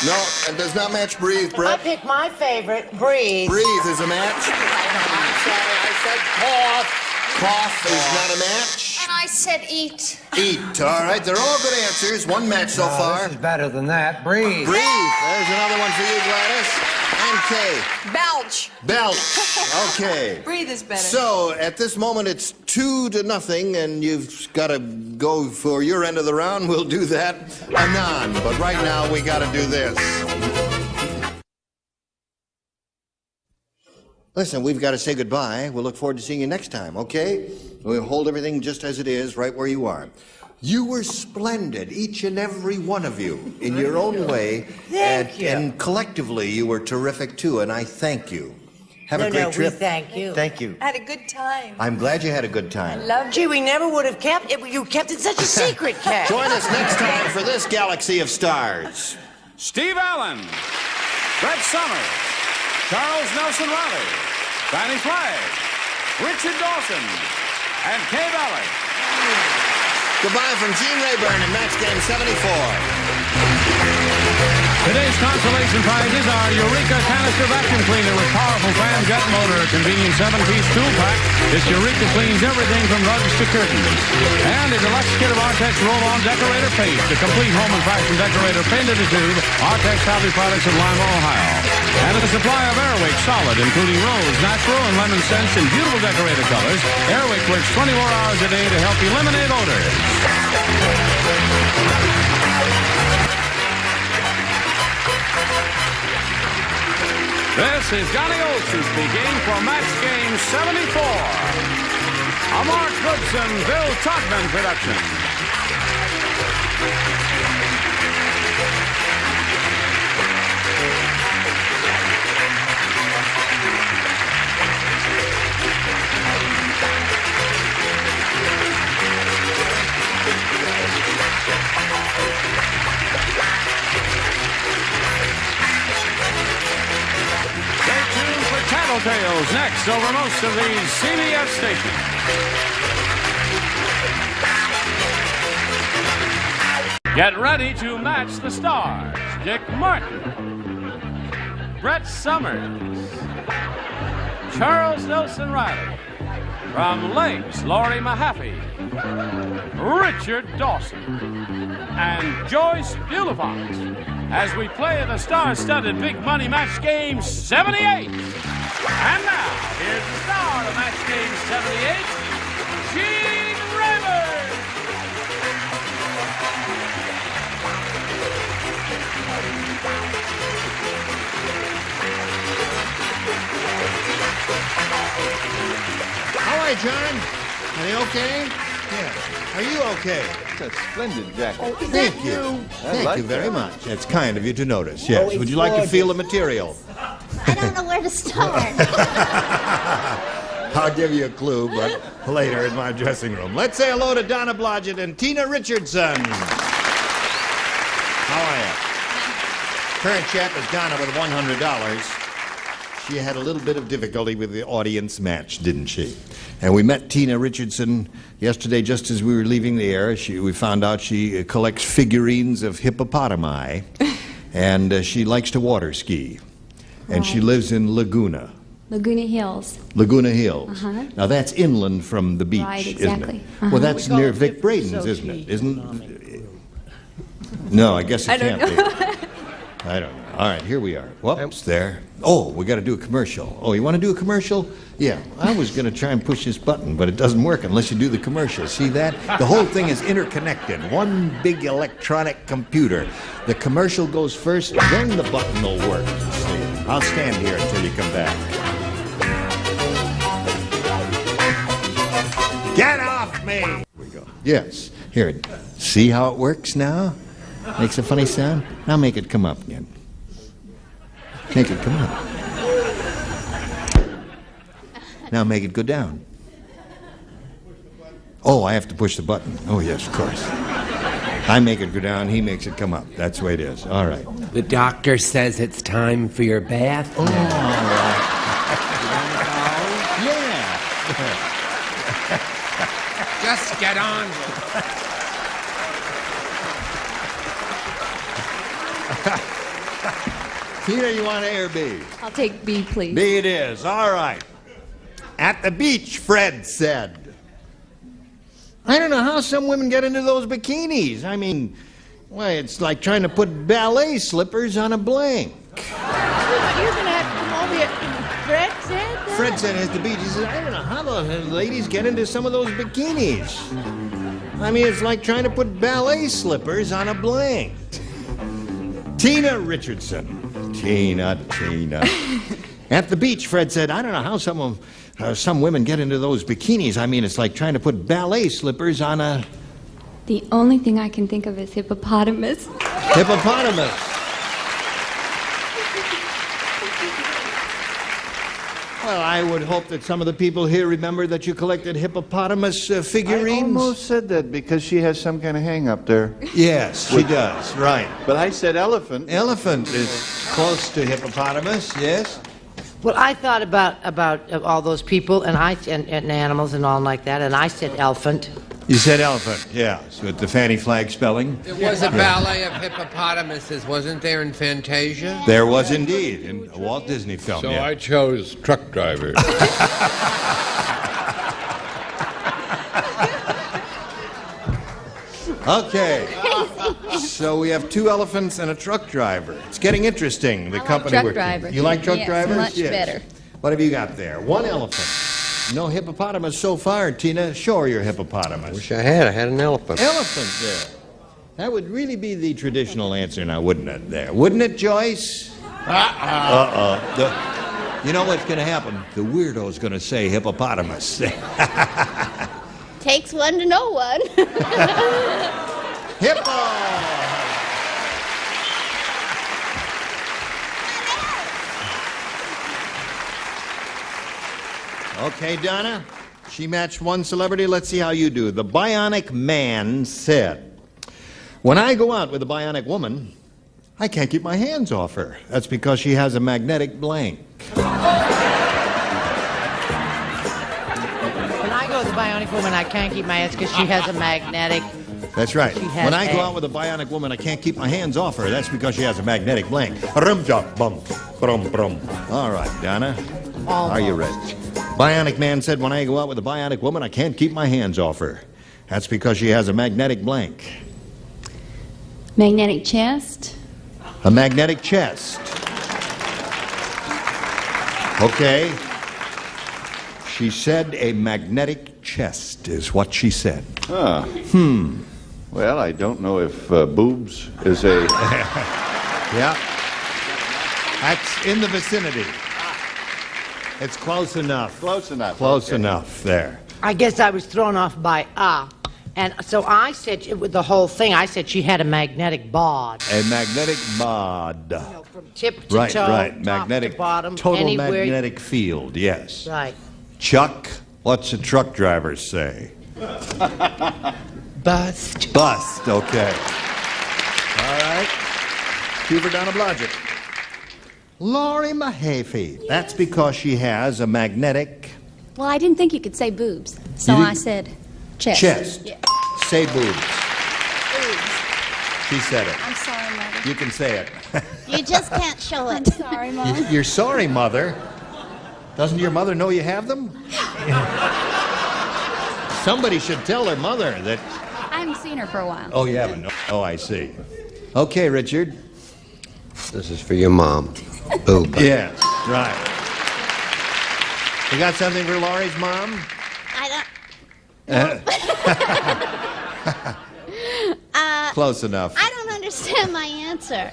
No, it does not match breathe, I Brett. picked my favorite, breathe. Breathe is a match. I'm sorry, I said cough. Cough is not a match. And I said eat. Eat. All right, they're all good answers. 1 match so far. This is better than that. Breathe. Breathe. There's another one for you, Gladys. And Kay. Belch. Belch. Okay. Breathe is better. So, at this moment, it's 2-0, and you've got to go for your end of the round. We'll do that anon. But right now, we got to do this. Listen, we've got to say goodbye. We'll look forward to seeing you next time, okay? We'll hold everything just as it is, right where you are. You were splendid, each and every one of you, in your own way. Thank you. And collectively, you were terrific, too, and I thank you. Have a great trip. We thank you. Thank you. I had a good time. I'm glad you had a good time. Gee, we never would have kept it. You kept it such a secret, Cat. Join us next time for this galaxy of stars. Steve Allen, Brett Summers, Charles Nelson Riley, Fanny Flagg, Richard Dawson, and Kay Ballard. Goodbye from Gene Rayburn in Match Game 74. Today's consolation prizes are Eureka Canister Vacuum Cleaner with powerful fan jet motor, convenient 7-piece tool pack. This Eureka cleans everything from rugs to curtains. And a deluxe kit of Artex roll-on decorator paste, a complete home and fashion decorator painted to tube, Artex Hobby Products of Lima, Ohio. And a supply of Airwick Solid, including rose, natural, and lemon scents in beautiful decorator colors. Airwick works 24 hours a day to help eliminate odors. This is Johnny Olson speaking for Match Game 74. A Mark Goodson, Bill Todman production. Tattletales next over most of these CBS stations. Get ready to match the stars. Dick Martin, Brett Summers, Charles Nelson Riley, from Lakes, Laurie Mahaffey, Richard Dawson, and Joyce Bulefox, as we play the star-studded Big Money Match Game 78. And now, here's the star of Match Game 78, Gene Are they okay? Yeah. Are you okay? It's a splendid jacket. Thank you. Thank you very much. That's kind of you to notice. Yes. Would you like to feel the material? I don't know where to start. I'll give you a clue, but later in my dressing room. Let's say hello to Donna Blodgett and Tina Richardson. How are you? Current champ is Donna with $100. She had a little bit of difficulty with the audience match, didn't she? And we met Tina Richardson yesterday just as we were leaving the air. We found out she collects figurines of hippopotami, and she likes to water ski. And she lives in Laguna. Laguna Hills. Laguna Hills. Uh-huh. Now that's inland from the beach, Right, exactly. isn't it? Well, that's near Vic Braden's, isn't it? No, I guess it can't be. I don't know. All right, here we are. Whoops, there. Oh, we got to do a commercial. Oh, you want to do a commercial? Yeah, I was going to try and push this button, but it doesn't work unless you do the commercial. See that? The whole thing is interconnected. One big electronic computer. The commercial goes first, then the button will work. See, I'll stand here until you come back. Get off me! Here we go. Yes. Here. See how it works now? Makes a funny sound? Now make it come up again. Make it come up. Now make it go down. Oh, I have to push the button. Oh, yes, of course. I make it go down, he makes it come up. That's the way it is. All right. The doctor says it's time for your bath. Oh, all right. Yeah. Just get on with Tina, you want A or B? I'll take B, please. B it is. All right. At the beach, Fred said. I don't know how some women get into those bikinis. I mean, well, it's like trying to put ballet slippers on a blank. You're going to have to come over here. Fred said that? Fred said at the beach, he said, I don't know how the ladies get into some of those bikinis. I mean, it's like trying to put ballet slippers on a blank. Tina Richardson. Tina. At the beach, Fred said, I don't know how some women get into those bikinis. I mean, it's like trying to put ballet slippers on a... The only thing I can think of is hippopotamus. Hippopotamus. Well, I would hope that some of the people here remember that you collected hippopotamus figurines. I almost said that because she has some kind of hang-up there. Yes, she does, right. But I said elephant. Elephant is close to hippopotamus, yes. Well, I thought about all those people and animals and all like that, and I said elephant. You said elephant, yeah, so with the Fanny Flagg spelling. There was a ballet of hippopotamuses, wasn't there, in Fantasia? There was indeed, in a Walt Disney film. So yeah. I chose truck driver. Okay, so we have two elephants and a truck driver. It's getting interesting, the company truck we're driver. You like truck Yes, drivers? much better. What have you got there? One elephant. No hippopotamus so far, Tina. Show her your hippopotamus. Wish I had an elephant. Elephant there. That would really be the traditional answer now, wouldn't it, there? Wouldn't it, Joyce? You know what's going to happen? The weirdo's going to say hippopotamus. Takes one to know one. Hippo! Okay, Donna, she matched one celebrity. Let's see how you do. The Bionic Man said, when I go out with a bionic woman, I can't keep my hands off her. That's because she has a magnetic blank. When I go with a bionic woman, I can't keep my hands because she has a magnetic... That's right. When I go a- out with a bionic woman, I can't keep my hands off her. That's because she has a magnetic blank. Rum-jump-bum, brum-brum. All right, Donna. Are you ready? Bionic Man said, when I go out with a bionic woman, I can't keep my hands off her. That's because she has a magnetic blank. Magnetic chest. A magnetic chest. Okay. She said a magnetic chest is what she said. Well, I don't know if boobs is a... Yeah. That's in the vicinity. It's close enough. Close enough. Close okay. enough there. I guess I was thrown off by and so I said, with the whole thing, I said she had a magnetic bod. A magnetic bod. From tip to Right, toe, right. top Magnetic, to bottom, total anywhere. magnetic field, yes. Right. Chuck, what's the truck drivers say? Bust. Bust, okay. All right. Hubert down of logic. Laurie Mahaffey. That's because she has a magnetic Well, I didn't think you could say boobs, so You I didn't- said chest. chest. Yeah. Say boobs. Boobs. She said it. I'm sorry, Mother. You can say it. You just can't show it. Sorry, Mom. You're sorry, Mother. Doesn't your mother know you have them? Somebody should tell their mother that... I haven't seen her for a while. Oh, you haven't? No. Oh, I see. Okay, Richard. This is for your mom. Boob. Yes, right. You got something for Laurie's mom? I don't. Close enough. I don't understand my answer.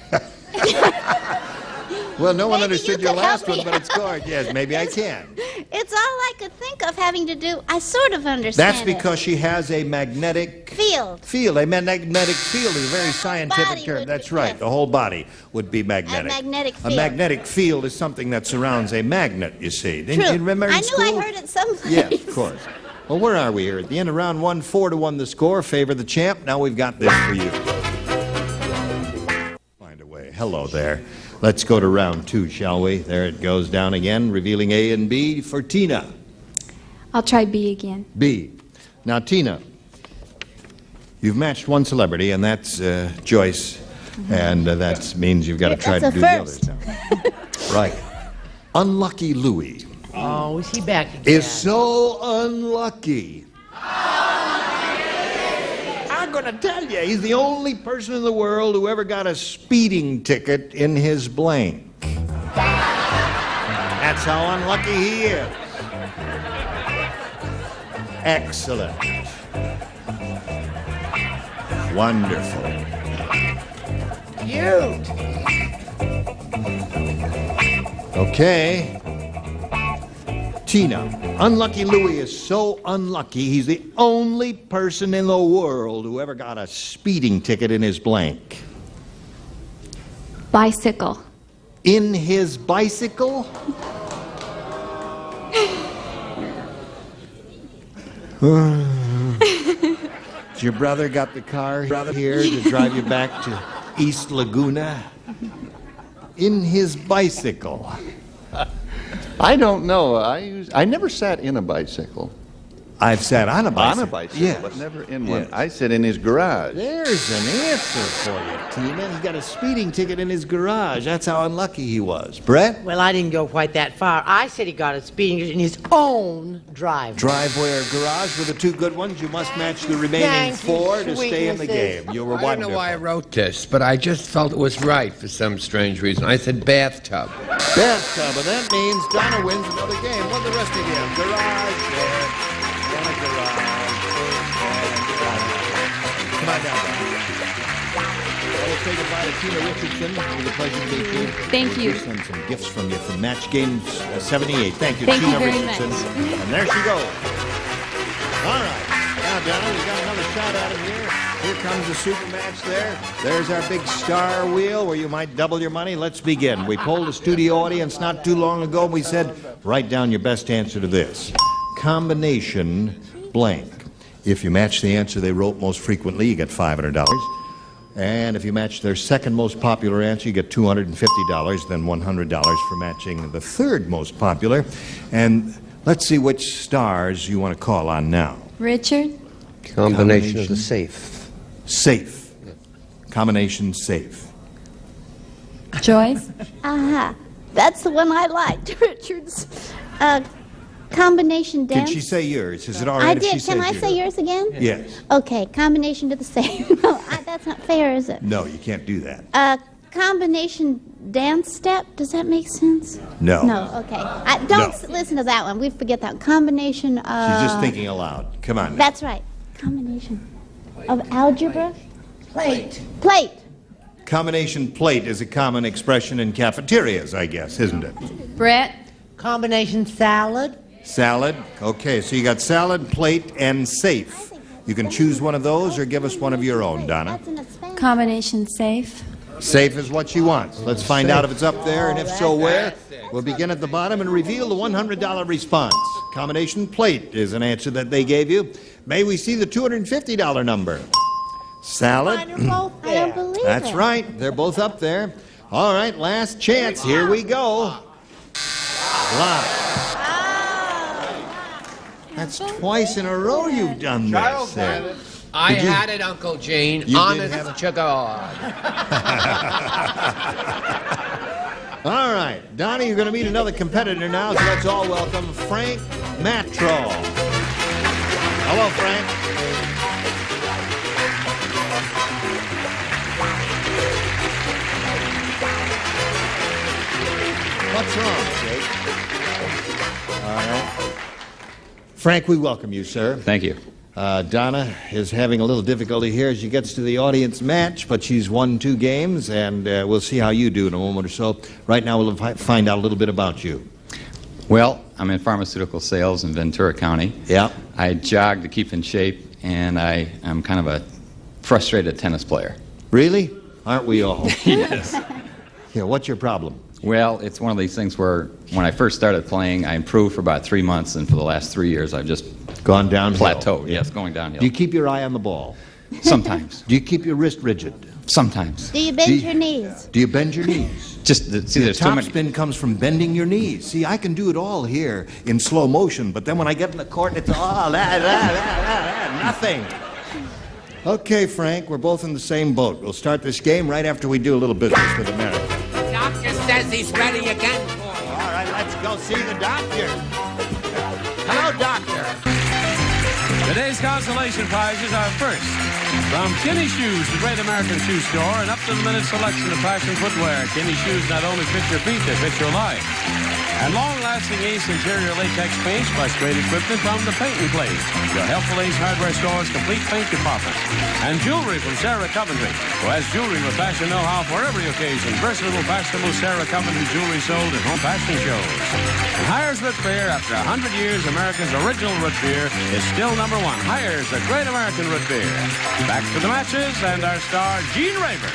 Well, no one Maybe understood you your could help last one, me but it's good. Yes, maybe I can. It's all I could think of having to do. I sort of understand. That's because she has a magnetic Field. field. A magnetic field is a very scientific body term. would That's be- right. yes. The whole body would be magnetic. A magnetic A field. magnetic field is something that surrounds a magnet, you see. Didn't True. you remember in I knew school? I heard it someplace. Yes, of course. Well, where are we here? At the end of round one, 4-1 the score. Favor the champ. Now we've got this for you. Find a way. Hello there. Let's go to round two, shall we? There it goes down again, revealing A and B for Tina. I'll try B again. B. Now, Tina, you've matched one celebrity, and that's Joyce, and that means you've got to try to That's do a the first. others now. Right. Unlucky Louie Oh, is he back again? is so unlucky. I'm going to tell you, he's the only person in the world who ever got a speeding ticket in his blank. That's how unlucky he is. Excellent. Wonderful. Cute. Okay. Tina, Unlucky Louie is so unlucky, he's the only person in the world who ever got a speeding ticket in his blank. Bicycle. In his bicycle? Has your brother got the car here to drive you back to East Laguna? In his bicycle. I don't know. I never sat in a bicycle. I've sat on a bicycle. On a bicycle, Yes. but never in one. Yes. I sit in his garage. There's an answer for you, Tina. He got a speeding ticket in his garage. That's how unlucky he was. Brett? Well, I didn't go quite that far. I said he got a speeding ticket in his own driveway. Driveway or garage were the two good ones. You must match the remaining Thank you, four to stay in the sweetnesses. game. You were I don't wonderful. know why I wrote this, but I just felt it was right for some strange reason. I said bathtub. Bathtub, and that means Donna wins another game. What the rest of you? Garage, there. Donna, garage. Come on down, Donna. I will say goodbye to Tina Richardson. It was a pleasure to meet you. Thank you. And some gifts from you from Match Games 78. Thank you, Thank you Tina very Richardson. much. And there she goes. All right. Now, Donna, we got another shot at him here. Here comes the super match there. There's our big star wheel where you might double your money. Let's begin. We polled the studio audience not too long ago. We said, write down your best answer to this. Combination blank. If you match the answer they wrote most frequently, you get $500. And if you match their second most popular answer, you get $250, then $100 for matching the third most popular. And let's see which stars you want to call on now. Richard? Combination of the safe. Safe. Combination safe. Joyce? Aha. That's the one I liked, Richard's. Combination dance. Did she say yours? Is it all right I if she did. says Can I yours? say yours again? Yes. Okay, combination to the same. No, that's not fair, is it? No, you can't do that. Combination dance step. Does that make sense? No. No. Okay. Don't listen to that one. We forget that combination. She's just thinking aloud. Come on. Now. That's right. Combination of algebra. Plate. Plate. Combination plate is a common expression in cafeterias, I guess, isn't it? Brett? Combination salad. Salad. Okay, so you got salad, plate, and safe. You can choose one of those or give us one of your own, Donna. Combination safe. Safe is what she wants. Let's find out if it's up there, and if so, where. We'll begin at the bottom and reveal the $100 response. Combination plate is an answer that they gave you. May we see the $250 number? Salad. I don't believe it. That's right. They're both up there. All right, last chance. Here we go. Block. That's twice in a row you've done this. I had it, Uncle Gene. Honest to God. All right, Donnie, you're going to meet another competitor now, so let's all welcome Frank Matro. Hello, Frank. What's wrong, Jake? All right. Frank, we welcome you, sir. Thank you. Donna is having a little difficulty here as she gets to the audience match, but she's won 2 games, and we'll see how you do in a moment or so. Right now, we'll find out a little bit about you. Well, I'm in pharmaceutical sales in Ventura County. Yeah. I jog to keep in shape, and I am kind of a frustrated tennis player. Really? Aren't we all? Yes. Yeah, what's your problem? Well, it's one of these things where when I first started playing, I improved for about 3 months, and for the last 3 years, I've just gone downhill. Plateaued, yes, going downhill. Do you keep your eye on the ball? Sometimes. Do you keep your wrist rigid? Sometimes. Do you bend your knees? Do you bend your knees? Just see, the there's top too many. spin comes from bending your knees. See, I can do it all here in slow motion, but then when I get in the court, it's nothing. Okay, Frank, we're both in the same boat. We'll start this game right after we do a little business with America. Doctor says he's ready again for you. All right, let's go see the doctor. Hello, doctor. Today's consolation prizes are first from Kinney Shoes, the great American shoe store, and up-to-the-minute selection of fashion footwear. Kinney Shoes not only fit your feet, they fit your life. And long-lasting Ace interior latex paints plus great equipment from the Paint and Place, your helpful Ace hardware store's complete paint department. And jewelry from Sarah Coventry, who has jewelry with fashion know-how for every occasion. Versatile, fashionable Sarah Coventry jewelry sold at home fashion shows. And Hires Root Beer, after 100 years, America's original root beer is still #1. Hires, the great American root beer. Back to the matches and our star, Gene Rayburn.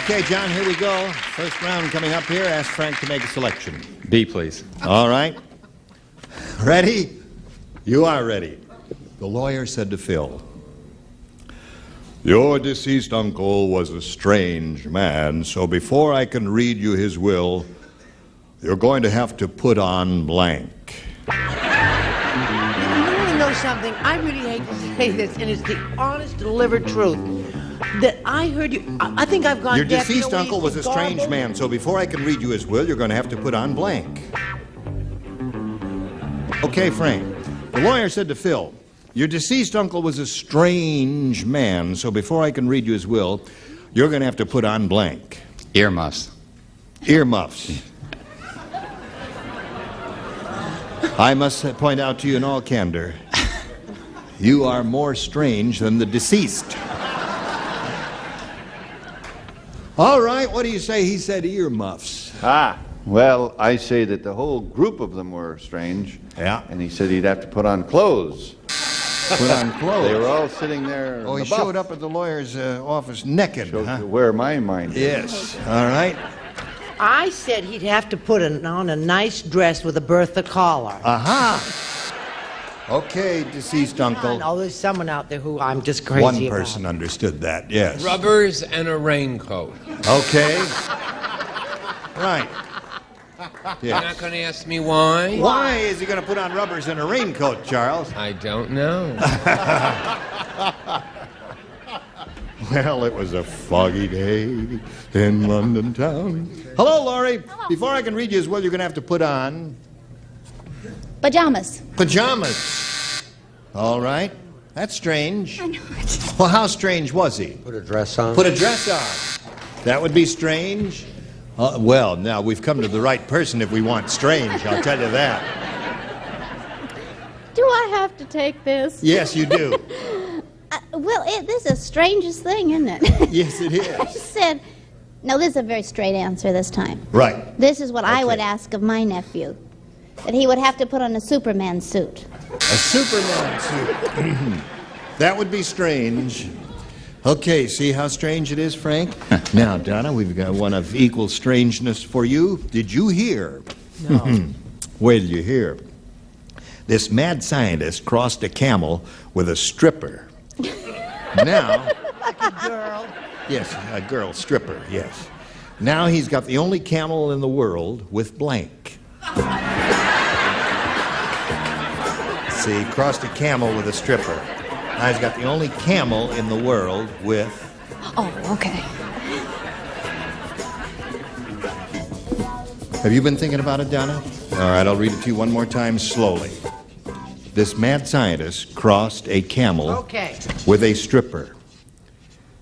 Okay, John, here we go. First round coming up here. Ask Frank to make a selection. B, please. All right. Ready? You are ready. The lawyer said to Phil, "Your deceased uncle was a strange man, so before I can read you his will, you're going to have to put on blank." You want to know something? I really hate to say this, and it's the honest, delivered truth. That I heard you. I think I've gone Your deaf. deceased uncle was a strange man, so before I can read you his will, you're going to have to put on blank. Okay, Frank. The lawyer said to Phil, "Your deceased uncle was a strange man, so before I can read you his will, you're going to have to put on blank." Earmuffs. Earmuffs. I must point out to you in all candor, you are more strange than the deceased. All right, what do you say? He said earmuffs. Well, I say that the whole group of them were strange. Yeah. And he said he'd have to put on clothes. Put on clothes? They were all sitting there. Oh, he showed up at the lawyer's office naked, huh? Where my mind is. Yes. All right. I said he'd have to put on a nice dress with a Bertha collar. Aha. Okay, deceased uncle. Oh, there's someone out there who I'm just crazy One about. person understood that, yes. Rubbers and a raincoat. Okay. Right. You're not going to ask me why? Why is he going to put on rubbers and a raincoat, Charles? I don't know. Well, it was a foggy day in London town. Hello, Laurie. Hello. Before I can read you his will, you're going to have to put on... Pajamas. Pajamas. All right. That's strange. I know it. Well, how strange was he? Put a dress on. Put a dress on. That would be strange. Well, now, we've come to the right person if we want strange, I'll tell you that. Do I have to take this? Yes, you do. This is the strangest thing, isn't it? Yes, it I is. said, no, this is a very straight answer this time. Right. This is what I Okay. would ask of my nephew. that he would have to put on a Superman suit. A Superman suit. That would be strange. Okay, see how strange it is, Frank? Now, Donna, we've got one of equal strangeness for you. Did you hear? No. Wait till you hear. This mad scientist crossed a camel with a stripper. Now... Like a girl. Yes, a girl stripper, yes. Now he's got the only camel in the world with blank. See, he crossed a camel with a stripper. Now he's got the only camel in the world with... Oh, okay. Have you been thinking about it, Donna? All right, I'll read it to you one more time slowly. This mad scientist crossed a camel with a stripper.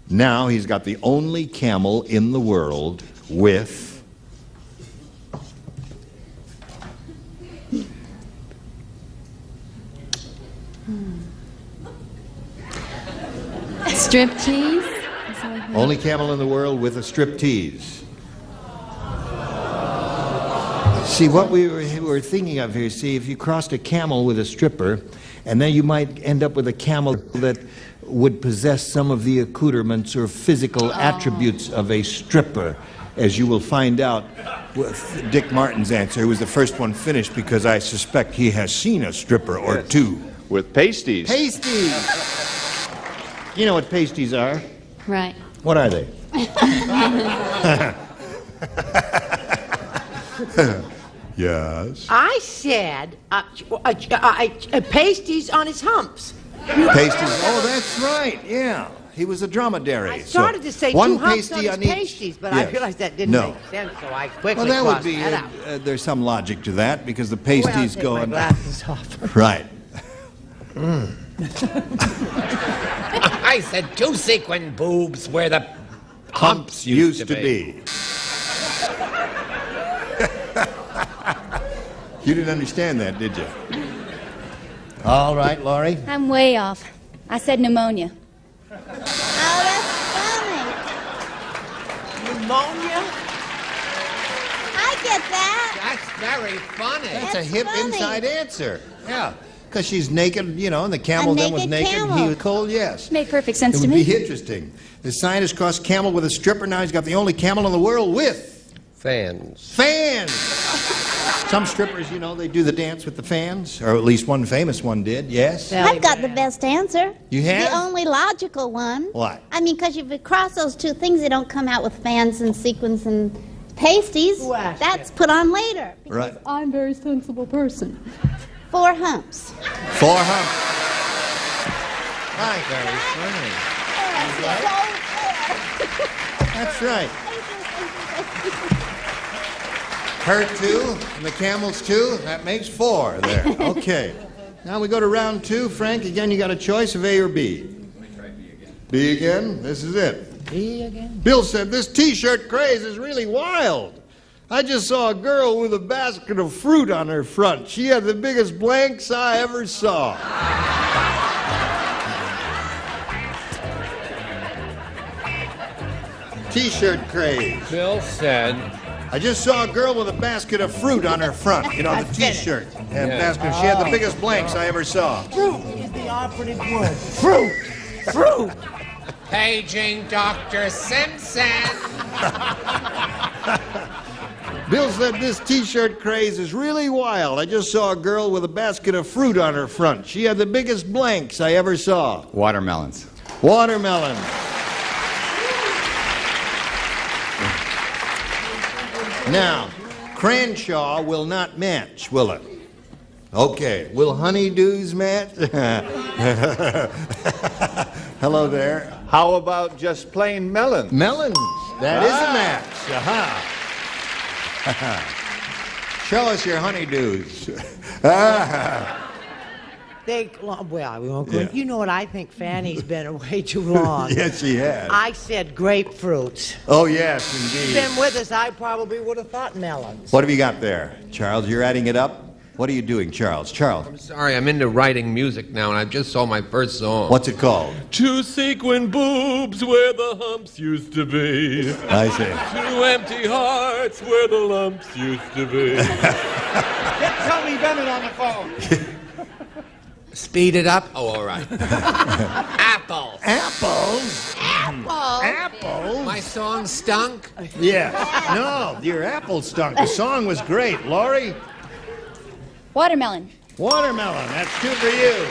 Now he's got the only camel in the world with... Striptease? Only camel in the world with a striptease. See, what we were thinking of here, see, if you crossed a camel with a stripper, and then you might end up with a camel that would possess some of the accoutrements or physical attributes of a stripper, as you will find out with Dick Martin's answer, who was the first one finished, because I suspect he has seen a stripper or two. With pasties. Pasties! You know what pasties are? Right. What are they? Yes. I said pasties on his humps. Pasties. Oh, that's right. Yeah. He was a dromedary. I started to say one two humps pasty on his each. pasties, but Yes. I realized that didn't make sense, so I quickly well, that would crossed be. that out. There's some logic to that because the pasties I'll take go my on. glasses off. Right. I said two sequin boobs where the Humps used to be. You didn't understand that, did you? All right, Laurie. I'm way off. I said pneumonia. Pneumonia? I get that. That's very funny. That's a hip inside answer. Yeah. Because she's naked, you know, and the camel then was naked. camel. He was cold, yes. Made perfect sense It to would me. be interesting. The scientist crossed camel with a stripper. Now he's got the only camel in the world with Fans. fans. Some strippers, you know, they do the dance with the fans, or at least one famous one did. Yes. I've got the best answer. You have? The only logical one. What? I mean, because if you cross those two things, they don't come out with fans and sequins and pasties. That's put on later. Right. I'm a very sensible person. 4 humps. 4 humps. Right. That's right. Her 2 and the camel's 2. That makes 4 there. Okay. Now we go to round 2. Frank, again, you got a choice of A or B. B again? This is it. B again? Bill said, this T-shirt craze is really wild. I just saw a girl with a basket of fruit on her front. She had the biggest blanks I ever saw. T-shirt craze. Bill said... I just saw a girl with a basket of fruit on her front. You know, the T-shirt. And basket. She had the biggest blanks I ever saw. Fruit is the operative word. Fruit. Fruit. Paging Dr. Simpson. Bill said this T-shirt craze is really wild. I just saw a girl with a basket of fruit on her front. She had the biggest blanks I ever saw. Watermelons. Watermelon. Now, Cranshaw will not match, will it? Okay. Will honeydews match? Hello there. How about just plain melon? Melons. That is a match. Aha. Show us your honeydews. Well, we won't go. Yeah. You know what? I think Fanny's been away too long. Yes, she has. I said grapefruits. Oh, yes, If indeed. she'd been with us, I probably would have thought melons. What have you got there? Charles, you're adding it up? What are you doing, Charles? Charles. Sorry, I'm into writing music now, and I just saw my first song. What's it called? Two sequin boobs where the humps used to be. I see. Two empty hearts where the lumps used to be. Tell me Tony Bennett on the phone. Speed it up? Oh, all right. Apple. Apples? Apple? My song stunk? Yes. No, your apple stunk. The song was great. Laurie? Watermelon. Watermelon. That's 2 for you.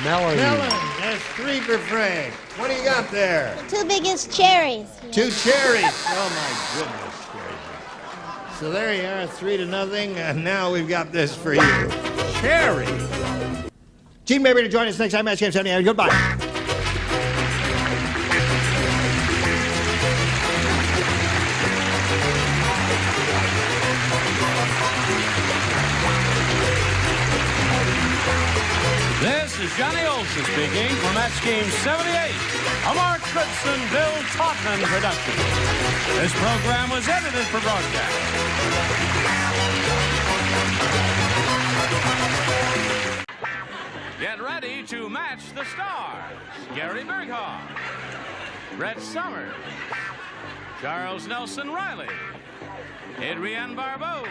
Melon. Melon. That's 3 for Frank. What do you got there? The 2 biggest cherries. 2 cherries. Oh, my goodness gracious. So there you are, 3-0. And now we've got this for you. Cherry. Gene Mabry to join us next time. Match Game 78. Goodbye. This is Johnny Olson speaking for Match Game 78, a Mark Goodson, Bill Tautman production. This program was edited for broadcast. Get ready to match the stars. Gary Berghoff, Brett Summers, Charles Nelson Riley, Adrienne Barbeau,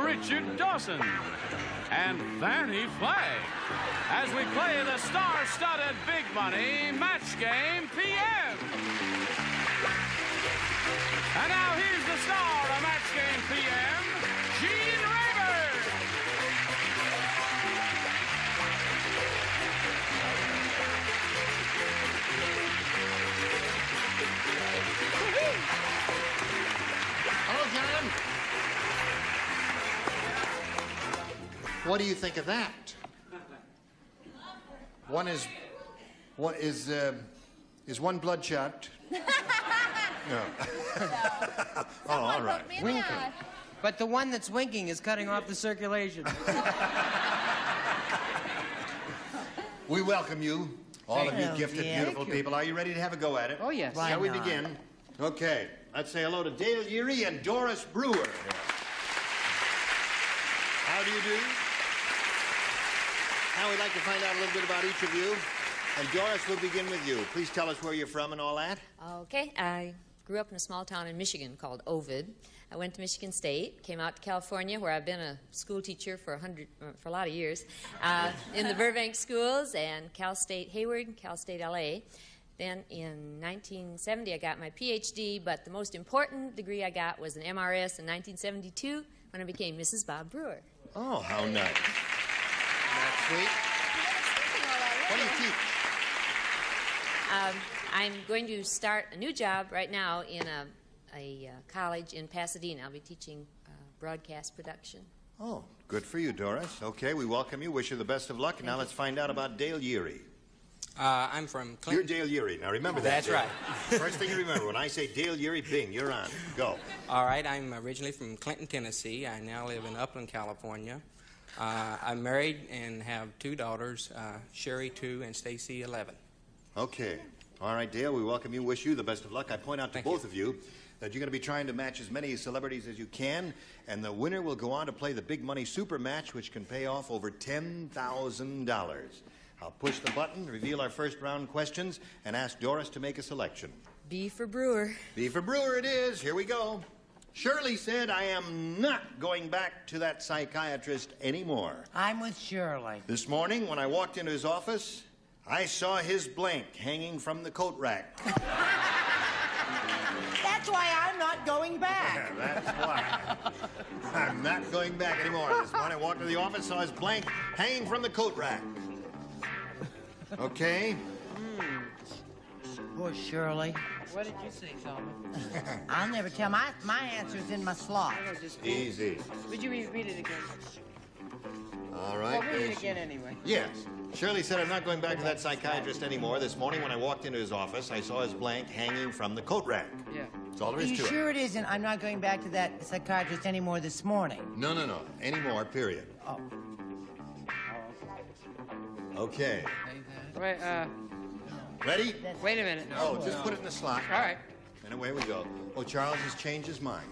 Richard Dawson, and Fannie Flagg as we play the star-studded Big Money Match Game PM. And now here's the star of Match Game PM, Gene Rayburn. Hello, John. What do you think of that? Is one bloodshot? No. Oh, all right. Winking. But the one that's winking is cutting off the circulation. We welcome you, all of you Thank gifted, you. beautiful Thank you. people. Are you ready to have a go at it? Oh, yes. Shall we Why not? begin? Okay. Let's say hello to Dale Urey and Doris Brewer. How do you do? Now we'd like to find out a little bit about each of you. And Doris, we'll begin with you. Please tell us where you're from and all that. Okay, I grew up in a small town in Michigan called Ovid. I went to Michigan State, came out to California, where I've been a school teacher for a lot of years, in the Burbank schools, and Cal State Hayward, Cal State LA. Then in 1970, I got my PhD, but the most important degree I got was an MRS in 1972 when I became Mrs. Bob Brewer. Oh, how nice. That's sweet. What do you teach? I'm going to start a new job right now in a college in Pasadena. I'll be teaching broadcast production. Oh, good for you, Doris. Okay, we welcome you. Wish you the best of luck. Now let's find out about Dale Urey. I'm from Clinton. You're Dale Urey. Now remember that. That's Dale. right. First thing you remember, when I say Dale Urey, bing, you're on. Go. All right, I'm originally from Clinton, Tennessee. I now live in Upland, California. I'm married and have 2 daughters, Sherry 2 and Stacy 11. Okay. All right, Dale, we welcome you. Wish you the best of luck. I point out to both of you that you're going to be trying to match as many celebrities as you can, and the winner will go on to play the Big Money Super Match, which can pay off over $10,000. I'll push the button, reveal our first round questions, and ask Doris to make a selection. B for Brewer. B for Brewer it is. Here we go. Shirley said, I am not going back to that psychiatrist anymore. I'm with Shirley. This morning, when I walked into his office, I saw his blank hanging from the coat rack. That's why I'm not going back. That's why. I'm not going back anymore. This morning, I walked into the office, saw his blank hanging from the coat rack. Okay? Poor Shirley. What did you say, Solomon? I'll never tell. My answer's in my slot. Easy. Would you read it again? All right. Well, read it again anyway. Yes. Shirley said, I'm not going back to that psychiatrist anymore. This morning when I walked into his office, I saw his blank hanging from the coat rack. Yeah. That's all there Are is you to it. sure it isn't? I'm not going back to that psychiatrist anymore this morning. No. Anymore, period. Oh. Okay. Wait, Ready? wait a minute. Oh, just put it in the slot. All right. And away we go. Oh, Charles has changed his mind.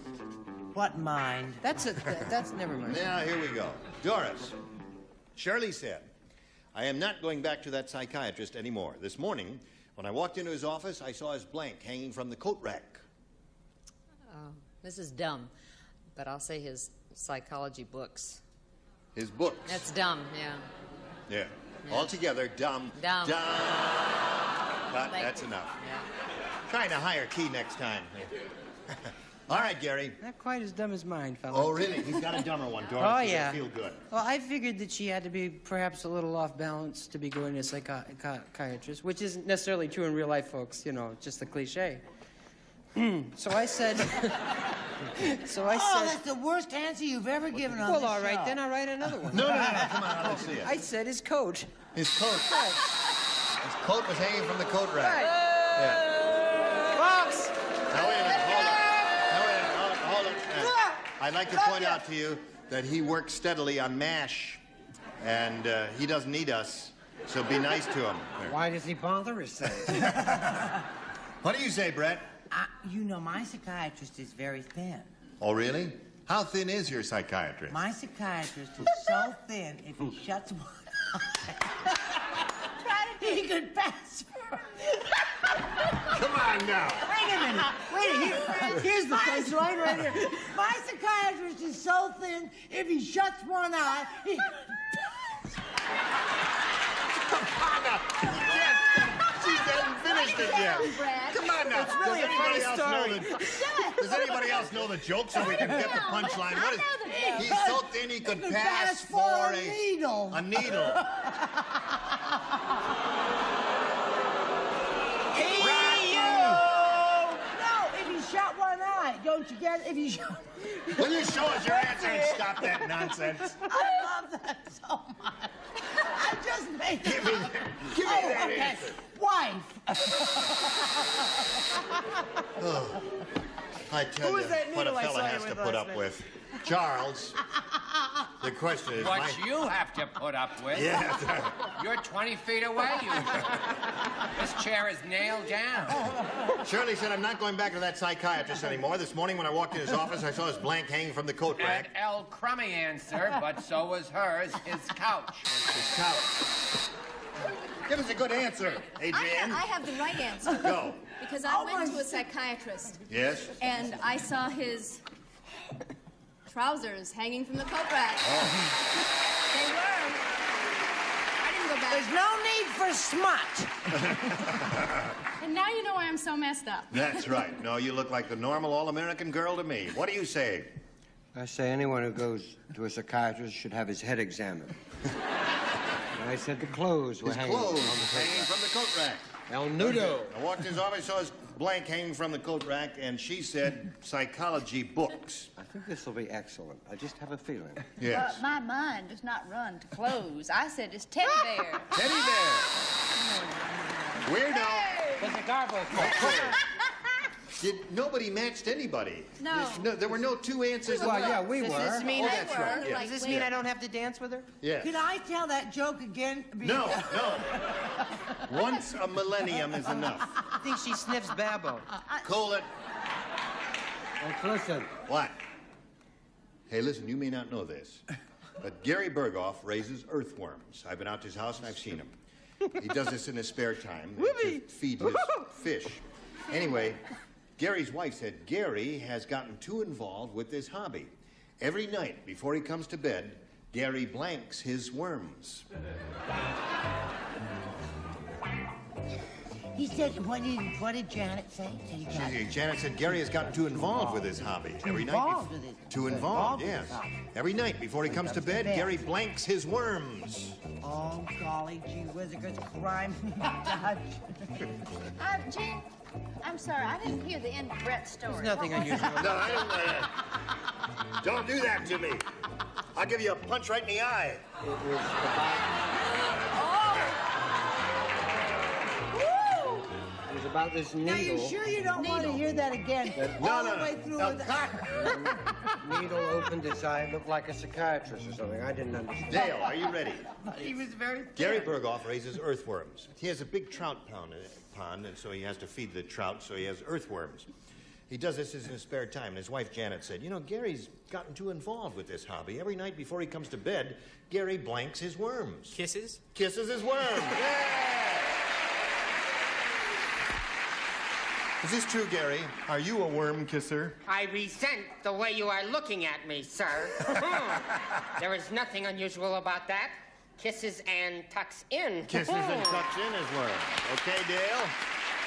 What mind? That's never mind. Now, here we go. Doris. Shirley said, I am not going back to that psychiatrist anymore. This morning, when I walked into his office, I saw his blank hanging from the coat rack. This is dumb, but I'll say his psychology books. His books. That's dumb, yeah. Yeah. All together, dumb. Dumb. Cut, that's enough. Yeah. Trying to higher key next time. All right, Gary. Not quite as dumb as mine, fella. Oh, really? He's got a dumber one, Doris. Oh, so yeah. I feel good. Well, I figured that she had to be perhaps a little off balance to be going to a psychiatrist, which isn't necessarily true in real life, folks. You know, just the cliche. So I said... Oh, that's the worst answer you've ever given on Well, this all right, show. then I'll write another one. No, come on, let's see it. I said his coat. His coat. His coat was hanging from the coat rack. Right. Yeah. Fox! Now, wait a minute, hold it. I'd like to point out to you that he works steadily on MASH, and he doesn't need us, so be nice to him. Why does he bother us then? What do you say, Brett? You know, my psychiatrist is very thin. Oh, really? How thin is your psychiatrist? My psychiatrist is so thin, if he shuts one eye, he could pass for... Come on now. Wait a minute. Here's the punchline right here. My psychiatrist is so thin, if he shuts one eye, he could She hasn't finished it yet. Come on now. It's really a funny story. Does anybody else know the joke so we can get the punchline? What is? He's so thin he could pass for a needle. A needle. No, if he shut one eye, don't you get it? If he shut... Will you show us your answer and stop that nonsense? I love that so much. I just made it. Give me that answer. Wife. Oh, I tell Who you, was that what a needle I fella saw you has to with put last up night? with. Charles, the question is... What you have to put up with. Yeah. You're 20 feet away, usually. This chair is nailed down. Shirley said, I'm not going back to that psychiatrist anymore. This morning when I walked in his office, I saw his blank hanging from the coat rack. And El crummy answer, but so was hers, his couch. His couch. Give us a good answer, Adrienne. I have the right answer. Go. Because I went to a psychiatrist. Yes? And I saw his trousers hanging from the coat rack. Oh. They were. I didn't go back. There's no need for smut. And now you know why I'm so messed up. That's right. No, you look like the normal all-American girl to me. What do you say? I say anyone who goes to a psychiatrist should have his head examined. I said the clothes were His hanging clothes on the hanging from the coat rack. El Nudo. I walked in his office, saw his blank hanging from the coat rack, and she said psychology books. I think this will be excellent. I just have a feeling. Yes. My mind does not run to clothes. I said it's teddy bear. Teddy bear. Weirdo. There's a garbo. Nobody matched anybody. No. There were no two answers. Well, yeah, we Does were. this mean that's right. Like, Yeah. Does this mean I don't have to dance with her? Yes. Can I tell that joke again? No. Once a millennium is enough. I think she sniffs Babbo. Cool it. Let's listen. What? Hey, listen, you may not know this, but Gary Berghoff raises earthworms. I've been out to his house and I've seen him. He does this in his spare time to feed his fish. Anyway, Gary's wife said Gary has gotten too involved with this hobby. Every night before he comes to bed, Gary blanks his worms. He said, what did Janet say? Janet said Gary has gotten too involved with his hobby. Every night. Too involved, yes. Every night before he comes to bed, Gary blanks his worms. Oh, golly gee whizzikers, crime. Gene, I'm sorry. I didn't hear the end of Brett's story. There's nothing unusual. No, I don't do that to me. I'll give you a punch right in the eye. It was about this needle. Are you sure you don't want to hear that again? All the way through. Needle opened his eye. It looked like a psychiatrist or something. I didn't understand. Dale, are you ready? He was very... Gary Berghoff raises earthworms. He has a big trout pond, and so he has to feed the trout, so he has earthworms. He does this in his spare time, and his wife Janet said, you know, Gary's gotten too involved with this hobby. Every night before he comes to bed, Gary blanks his worms. Kisses? Kisses his worms. Yeah! Is this true, Gary? Are you a worm kisser? I resent the way you are looking at me, sir. There is nothing unusual about that. Kisses and tucks in. Kisses and tucks in is worm. Okay, Dale.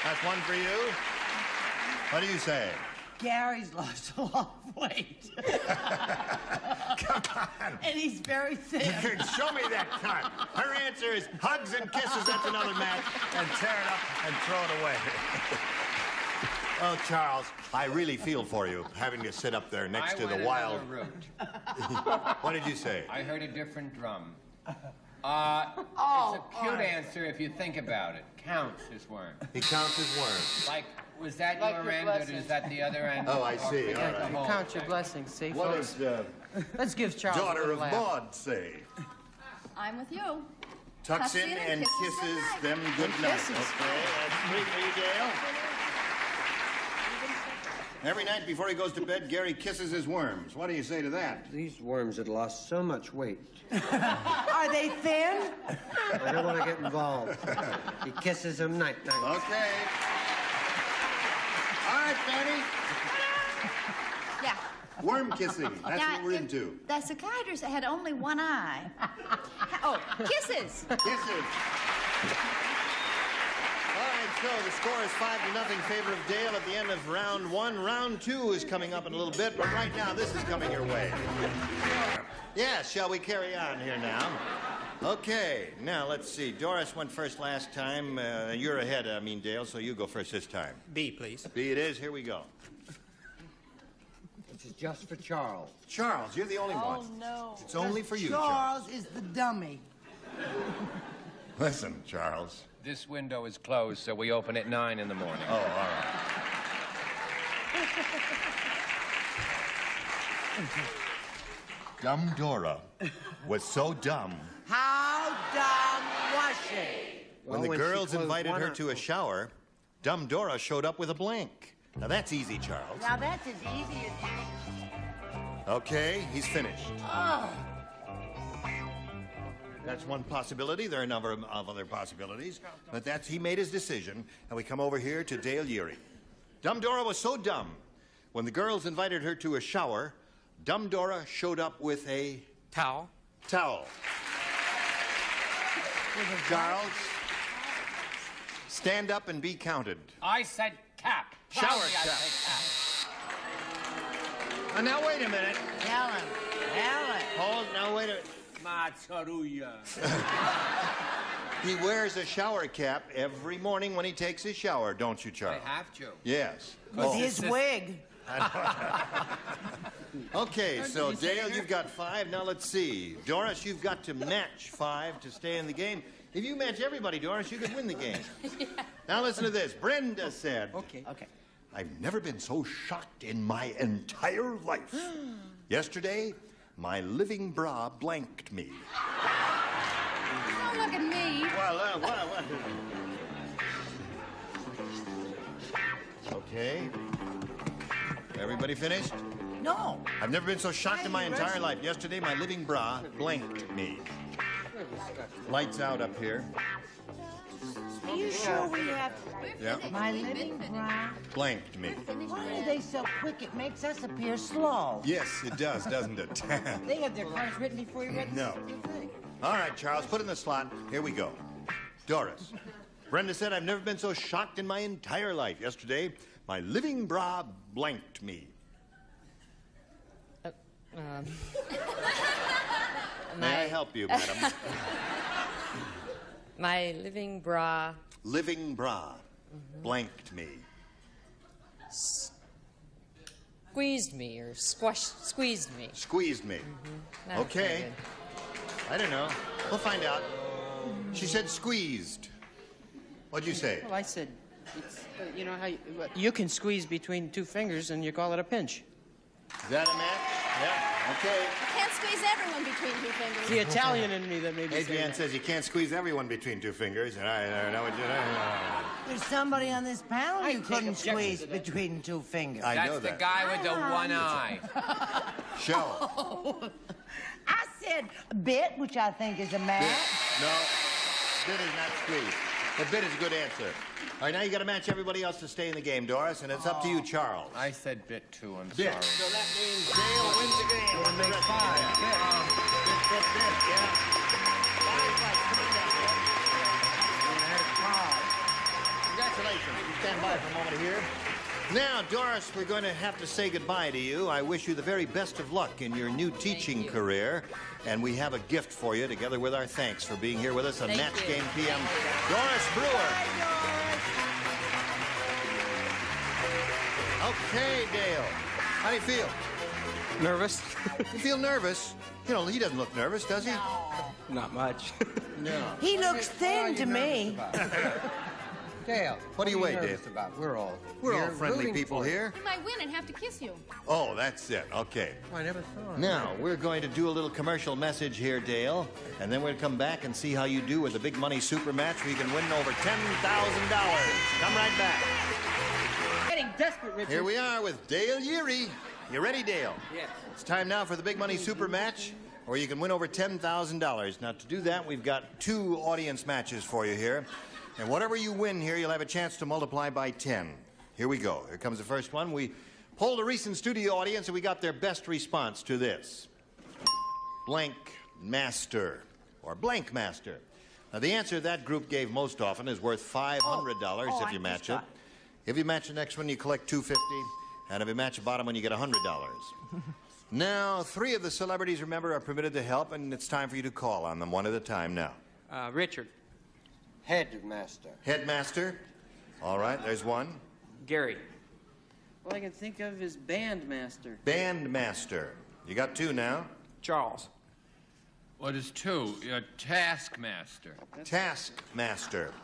That's one for you. What do you say? Gary's lost a lot of weight. Come on. And he's very thin. Show me that cut. Her answer is hugs and kisses. That's another match. And tear it up and throw it away. Oh, Charles, I really feel for you having to sit up there next to the wild. Route. What did you say? I heard a different drum. It's a cute answer if you think about it. Counts as worm. He counts as worm. Like, was that Like your your end or blessings. is that the other end? Oh, I see. All right. You count your blessings, see, What folks? does Let's give Charles a daughter little of laugh. Maud say? I'm with you. Tucks in and kisses them good night. Okay, that's 3 for you, Dale. Every night before he goes to bed, Gary kisses his worms. What do you say to that? These worms had lost so much weight. Are they thin? I don't want to get involved. He kisses them night-night. Okay. All right, Fanny. Yeah. Worm kissing. That's Now, what we're if into. The psychiatrist had only one eye. Oh, kisses. Kisses. All right, so the score is 5-0 in favor of Dale at the end of round 1. Round 2 is coming up in a little bit, but right now this is coming your way. Yes, shall we carry on here now? Okay, now let's see. Doris went first last time. You're ahead, Dale, so you go first this time. B, please. B it is. Here we go. This is just for Charles. Charles, you're the only Oh, one. no. It's only for you, Charles. Charles is the dummy. Listen, Charles. This window is closed, so we open at 9 in the morning. Oh, all right. Dumb Dora was so dumb. How dumb was she? When the girls invited her to a shower, Dumb Dora showed up with a blank. Now that's easy, Charles. Now that's as easy as... Okay, he's finished. Oh. That's one possibility. There are a number of other possibilities. But he made his decision, and we come over here to Dale Urey. Dumb Dora was so dumb. When the girls invited her to a shower, Dumb Dora showed up with a... Towel. Towel. Charles, stand up and be counted. I said cap. Shower Probably I cap. said cap. Now, wait a minute. Helen. Hold, now, wait a minute. Macharuya. He wears a shower cap every morning when he takes his shower, don't you, I Charles? have to. Yes. With his wig. Okay, so Dale, you've got 5. Now let's see. Doris, you've got to match 5 to stay in the game. If you match everybody, Doris, you could win the game. Now listen to this. Brenda said, Okay. I've never been so shocked in my entire life. Yesterday, my living bra blanked me. Don't look at me. Well, Okay. Everybody finished? No. I've never been so shocked in my entire life. Yesterday, my living bra blanked me. Lights out up here. Are you sure we have... Yeah. My living bra? Blanked me. Why are they so quick? It makes us appear slow. Yes, it does, doesn't it? They had their cards written before you read the No. thing. All right, Charles, put it in the slot. Here we go. Doris. Brenda said, I've never been so shocked in my entire life. Yesterday, my living bra blanked me. May I help you, madam? My living bra. Living bra blanked me. Squeezed me or squeezed me. Squeezed me. That's Okay. not good. I don't know. We'll find out. She said squeezed. What'd you say? Well, I said, it's, you know how you can squeeze between 2 fingers and you call it a pinch. Is that a match? Yeah. Okay. You can't squeeze everyone between 2 fingers. It's the Italian in me that made me say Adrienne that. says you can't squeeze everyone between 2 fingers, and I know what you know. There's somebody on this panel you take couldn't objection squeeze to that. between 2 fingers. I That's know the that. guy with the one eye. Show. I said bit, which I think is a match. No, bit is not squeezed. But bit is a good answer. All right, now you got to match everybody else to stay in the game, Doris, and it's up to you, Charles. I said bit too, I'm Bit. sorry. So that means Dale wins the game. It'll make 5. Bit, yeah. 5 right, come on down there. Congratulations. You stand by for a moment here. Now, Doris, we're going to have to say goodbye to you. I wish you the very best of luck in your new teaching career. And we have a gift for you, together with our thanks for being here with us on Match Game PM. Doris Brewer. Okay, Dale. How do you feel? Nervous? You feel nervous? You know, he doesn't look nervous, does he? Not much. No. He looks thin to me. Dale, what do you weigh, nervous Dave? about? We're all friendly rooting people for you. here. You might win and have to kiss you. Oh, that's it. Okay. I never thought. Now, we're going to do a little commercial message here, Dale, and then we'll come back and see how you do with the big money super match where you can win over $10,000. Come right back. Getting desperate, Richard. Here we are with Dale Yeary. You ready, Dale? Yes. It's time now for the big money super match where you can win over $10,000. Now, to do that, we've got 2 audience matches for you here. And whatever you win here, you'll have a chance to multiply by 10. Here we go. Here comes the first one. We polled a recent studio audience, and we got their best response to this. Blank Master, or Blank Master. Now, the answer that group gave most often is worth $500 if you match it. If you match the next one, you collect $250. And if you match the bottom one, you get $100. Now, 3 of the celebrities, remember, are permitted to help, and it's time for you to call on them one at a time now. Richard. Headmaster. Headmaster. All right, there's one. Gary. All I can think of is bandmaster. Bandmaster. You got 2 now. Charles. What is 2? Taskmaster. Taskmaster.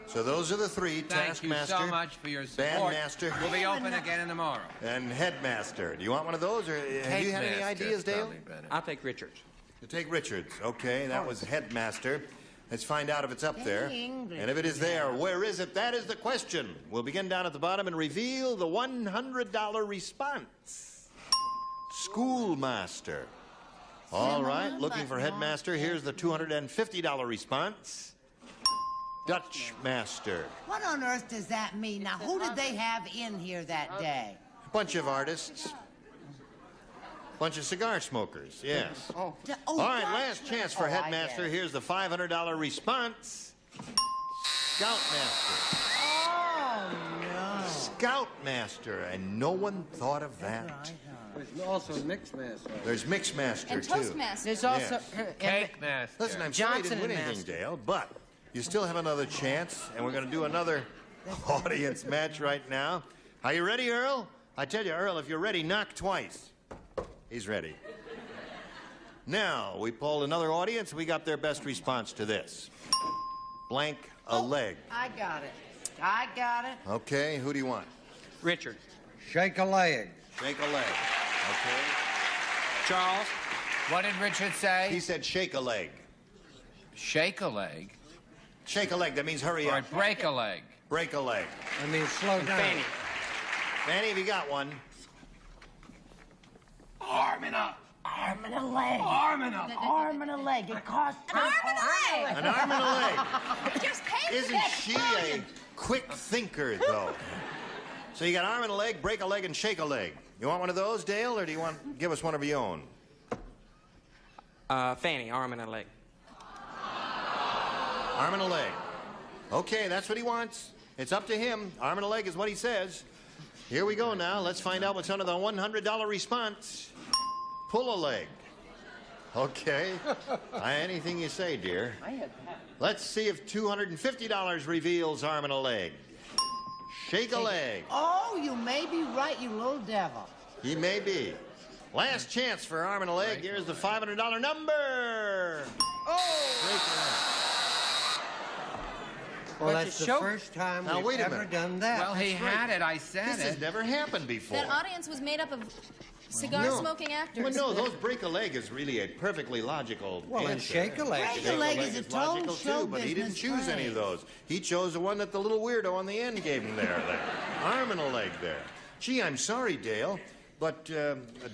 So those are the 3. Thank you Taskmaster. so much for your support. Bandmaster. We'll be open again tomorrow. And Headmaster. Do you want one of those, or have you had any ideas, Dale? I'll take Richards. You take Richards. Okay, that was Headmaster. Let's find out if it's up there. And if it is there, where is it? That is the question. We'll begin down at the bottom and reveal the $100 response. Schoolmaster. All right, looking for Headmaster. Here's the $250 response. Dutch Master. What on earth does that mean? Now, who did they have in here that day? A bunch of artists. Bunch of cigar smokers, yes. All right, last chance for Headmaster. Here's the $500 response. Scoutmaster. Oh, no. Scoutmaster, and no one thought of that. There's also Mixmaster. There's Mixmaster, And too. Toastmaster. There's also Cake Master. Listen, I'm sorry you didn't Johnson win and anything, Master. Dale, but you still have another chance, and we're going to do another audience match right now. Are you ready, Earl? I tell you, Earl, if you're ready, knock twice. He's ready. Now, we polled another audience, and we got their best response to this. Blank a leg. I got it. I got it. Okay, who do you want? Richard. Shake a leg. Shake a leg. Okay. Charles. What did Richard say? He said shake a leg. Shake a leg. Shake a leg, that means hurry Or up. break a leg. Break a leg. I mean, slow down. Fanny. Manny, have you got one? Arm and a leg. Arm and a leg. It costs An arm and a leg. An arm and a leg. Just pay Isn't she a quick thinker, though? So you got arm and a leg, break a leg, and shake a leg. You want one of those, Dale, or do you want to give us one of your own? Fanny, arm and a leg. Arm and a leg. Okay, that's what he wants. It's up to him. Arm and a leg is what he says. Here we go now. Let's find out what's under the $100 response. Pull a leg. Okay. Anything you say, dear. Let's see if $250 reveals arm and a leg. Shake a leg. Oh, you may be right, you little devil. He may be. Last chance for arm and a leg. Here's the $500 number. Well, that's the first time Now, we've wait a ever minute. done that. Well, he had it. I said This has it. never happened before. That audience was made up of cigar-smoking actors. Well, no, those break a leg is really a perfectly logical Well, and answer. shake a leg. Break a leg is a total logical show too, but he didn't business choose any of phrase. those. He chose the one that the little weirdo on the end gave him there. Arm and a leg there. Gee, I'm sorry, Dale. But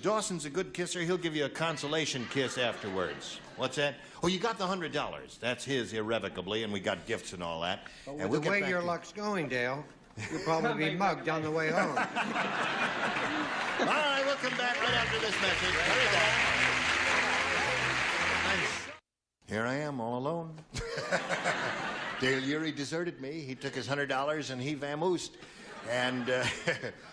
Dawson's a good kisser. He'll give you a consolation kiss afterwards. What's that? Oh, you got the $100. That's his irrevocably, and we got gifts and all that. But and with we'll the way your luck's going, Dale, you'll probably be mugged on the way home. All right, we'll come back right after this message. Hurry back. Here I am, all alone. Dale Urey deserted me. He took his $100 and he vamoosed. And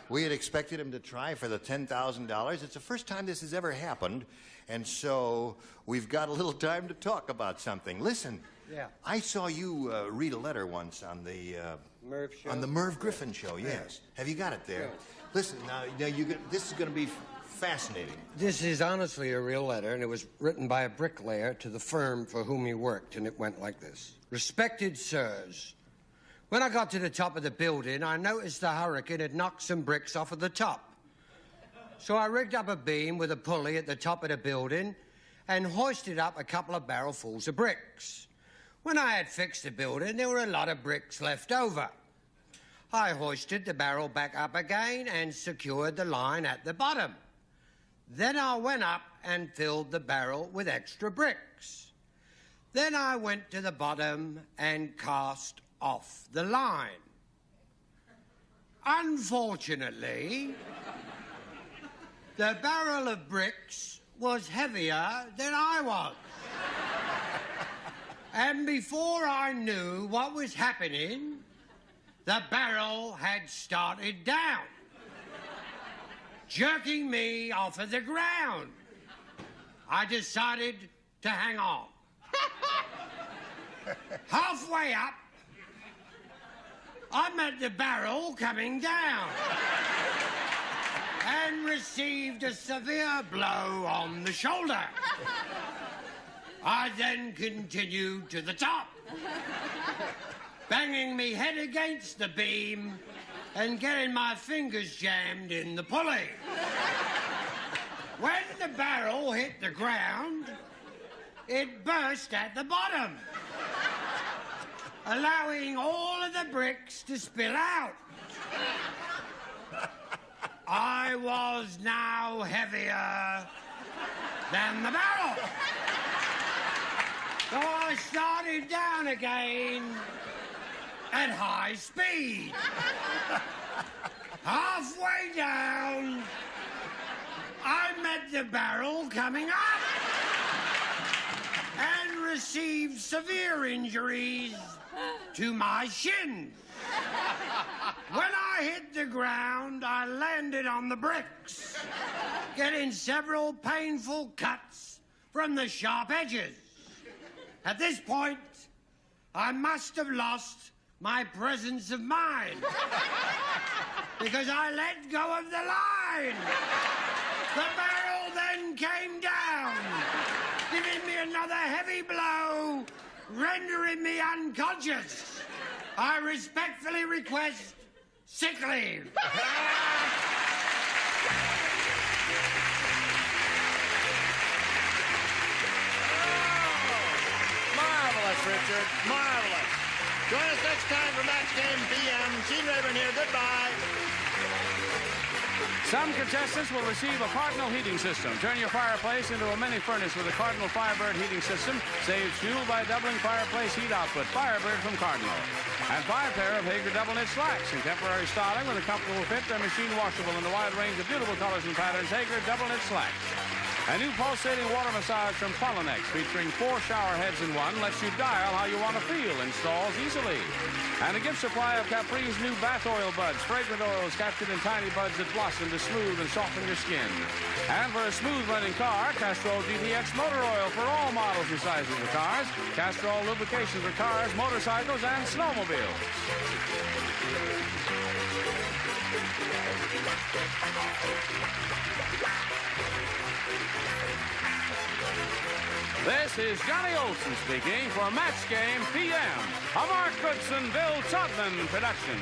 we had expected him to try for the $10,000. It's the first time this has ever happened. And so we've got a little time to talk about something. Listen. Yeah. I saw you read a letter once on the Merv show. On the Merv Griffin show. Yes. Have you got it there? Yeah. Listen. Now this is going to be fascinating. This is honestly a real letter, and it was written by a bricklayer to the firm for whom he worked, and it went like this. Respected sirs, when I got to the top of the building, I noticed the hurricane had knocked some bricks off of the top. So I rigged up a beam with a pulley at the top of the building and hoisted up a couple of barrelfuls of bricks. When I had fixed the building, there were a lot of bricks left over. I hoisted the barrel back up again and secured the line at the bottom. Then I went up and filled the barrel with extra bricks. Then I went to the bottom and cast off the line. Unfortunately, the barrel of bricks was heavier than I was. And before I knew what was happening, the barrel had started down, jerking me off of the ground. I decided to hang on. Halfway up, I met the barrel coming down and received a severe blow on the shoulder. I then continued to the top, banging me head against the beam and getting my fingers jammed in the pulley. When the barrel hit the ground, it burst at the bottom, allowing all of the bricks to spill out. I was now heavier than the barrel. So I started down again at high speed. Halfway down, I met the barrel coming up and received severe injuries to my shins. When I hit the ground, I landed on the bricks, getting several painful cuts from the sharp edges. At this point, I must have lost my presence of mind because I let go of the line. The barrel then came down, giving me another heavy blow, rendering me unconscious. I respectfully request sick leave. Marvelous, Richard. Marvelous. Join us next time for Match Game PM. Gene Rayburn here. Goodbye. Some contestants will receive a Cardinal heating system. Turn your fireplace into a mini furnace with a Cardinal Firebird heating system. Saves fuel by doubling fireplace heat output. Firebird from Cardinal. And 5 pair of Hager double knit slacks in temporary styling with a comfortable fit. They're machine washable in a wide range of beautiful colors and patterns. Hager double knit slacks. A new pulsating water massage from Polonex featuring 4 shower heads in one lets you dial how you want to feel. Installs easily. And a gift supply of Capri's new bath oil buds. Fragrant oils captured in tiny buds that blossom to smooth and soften your skin. And for a smooth running car, Castrol GTX motor oil for all models and sizes of cars. Castrol lubrication for cars, motorcycles, and snowmobiles. This is Johnny Olson speaking for Match Game PM, a Mark Goodson, Bill Todman production.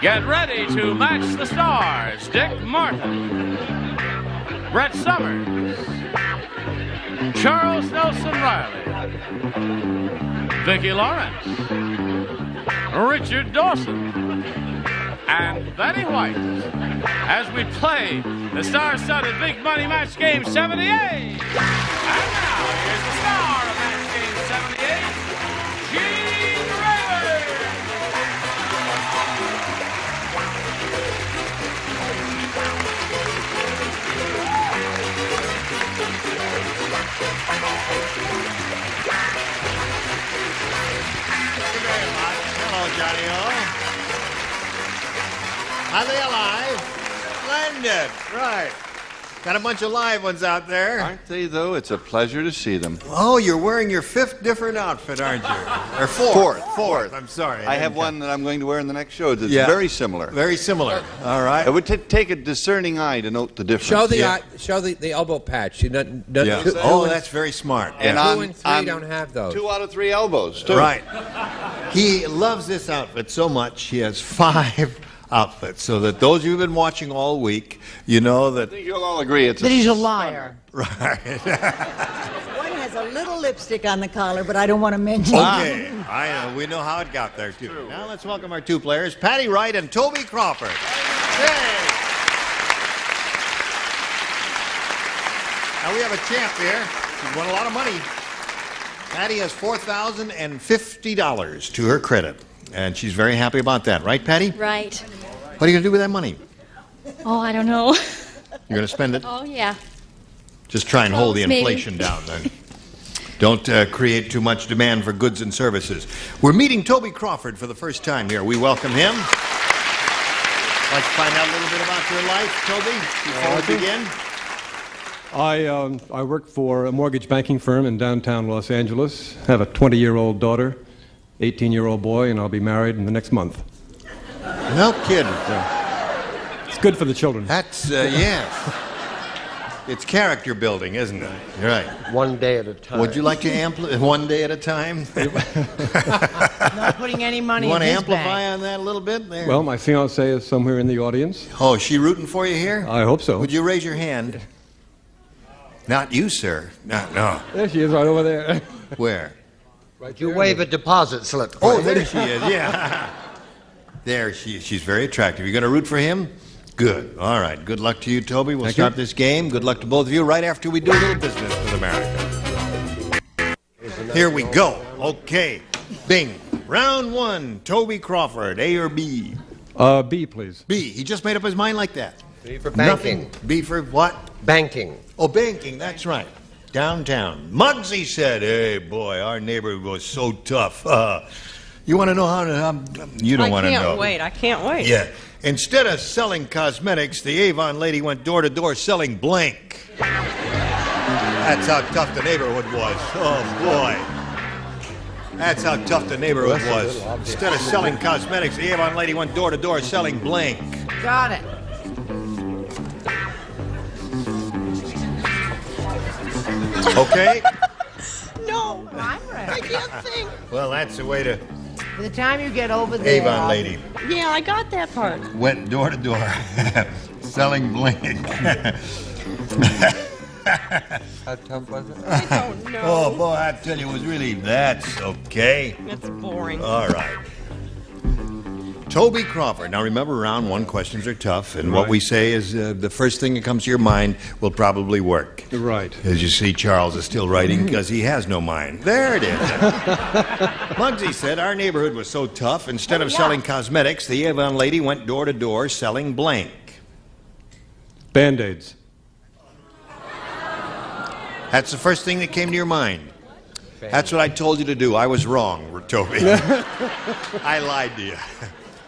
Get ready to match the stars. Dick Martin, Brett Summers, Charles Nelson Riley, Vicki Lawrence, Richard Dawson, and Betty White as we play the star-studded Big Money Match Game 78. And now, here's the star of Match Game 78, Gene Raymer. Thank you very much. Hello, Johnny-O. Are they alive? Splendid. Right. Got a bunch of live ones out there. Aren't they, though? It's a pleasure to see them. Oh, you're wearing your fifth different outfit, aren't you? Or fourth. I'm sorry. I have one that I'm going to wear in the next show that's Yeah. very similar. Very similar. All right. It would take a discerning eye to note the difference. Show the show the elbow patch. Yeah. Oh, that's very smart. And Yeah. 2 and 3 don't have those. 2 out of 3 elbows, too. Right. He loves this outfit so much, he has 5 outfits, so that those of you who've been watching all week, you know that... I think you'll all agree it's That he's a liar. Right. One has a little lipstick on the collar, but I don't want to mention Okay, I know. We know how it got there, too. Now let's welcome our 2 players, Patty Wright and Toby Crawford. Hey! Now we have a champ here. She's won a lot of money. Patty has $4,050 to her credit, and she's very happy about that. Right, Patty? Right. What are you going to do with that money? Oh, I don't know. You're going to spend it? Oh, yeah. Just try and hold the Maybe. inflation down, then. Don't create too much demand for goods and services. We're meeting Toby Crawford for the first time here. We welcome him. Like to find out a little bit about your life, Toby, before we begin? I work for a mortgage banking firm in downtown Los Angeles. I have a 20-year-old daughter, 18-year-old boy, and I'll be married in the next month. No kidding. It's good for the children. That's, yes. It's character building, isn't it? You're right. One day at a time. Would you like to amplify one day at a time? Not putting any money You want in to his amplify bank. on that a little bit? There. Well, my fiancée is somewhere in the audience. Oh, is she rooting for you here? I hope so. Would you raise your hand? Not you, sir. No. There she is, right over there. Where? Right, you wave a deposit slip. Oh, there she is, yeah. There she is. She's very attractive. You going to root for him? Good. All right. Good luck to you, Toby. We'll start this game. Good luck to both of you right after we do a little business with America. Here we go. Okay. Bing. Round 1. Toby Crawford, A or B? B, please. B. He just made up his mind like that. B for banking. Nothing. B for what? Banking. Oh, banking. That's right. Downtown. Muggsy said, hey, boy, our neighborhood was so tough. You want to know how you don't want to know. I can't wait. Yeah. Instead of selling cosmetics, the Avon lady went door to door selling blank. That's how tough the neighborhood was. Oh, boy. That's how tough the neighborhood was. Instead of selling cosmetics, the Avon lady went door to door selling blank. Got it. Okay? No, I'm ready. I can't think. Well, that's the way to... By the time you get over there... Avon lady Yeah, I got that part. went door to door selling blank. How tough was it? I don't know. Oh, boy, I tell you, it was really... That's okay. It's boring. All right. Toby Crawford. Now, remember, round 1 questions are tough, and what we say is the first thing that comes to your mind will probably work. Right. As you see, Charles is still writing because he has no mind. There it is. Muggsy said, our neighborhood was so tough, instead of selling cosmetics, the Avon lady went door to door selling blank. Band-Aids. That's the first thing that came to your mind. That's what I told you to do. I was wrong, Toby. I lied to you.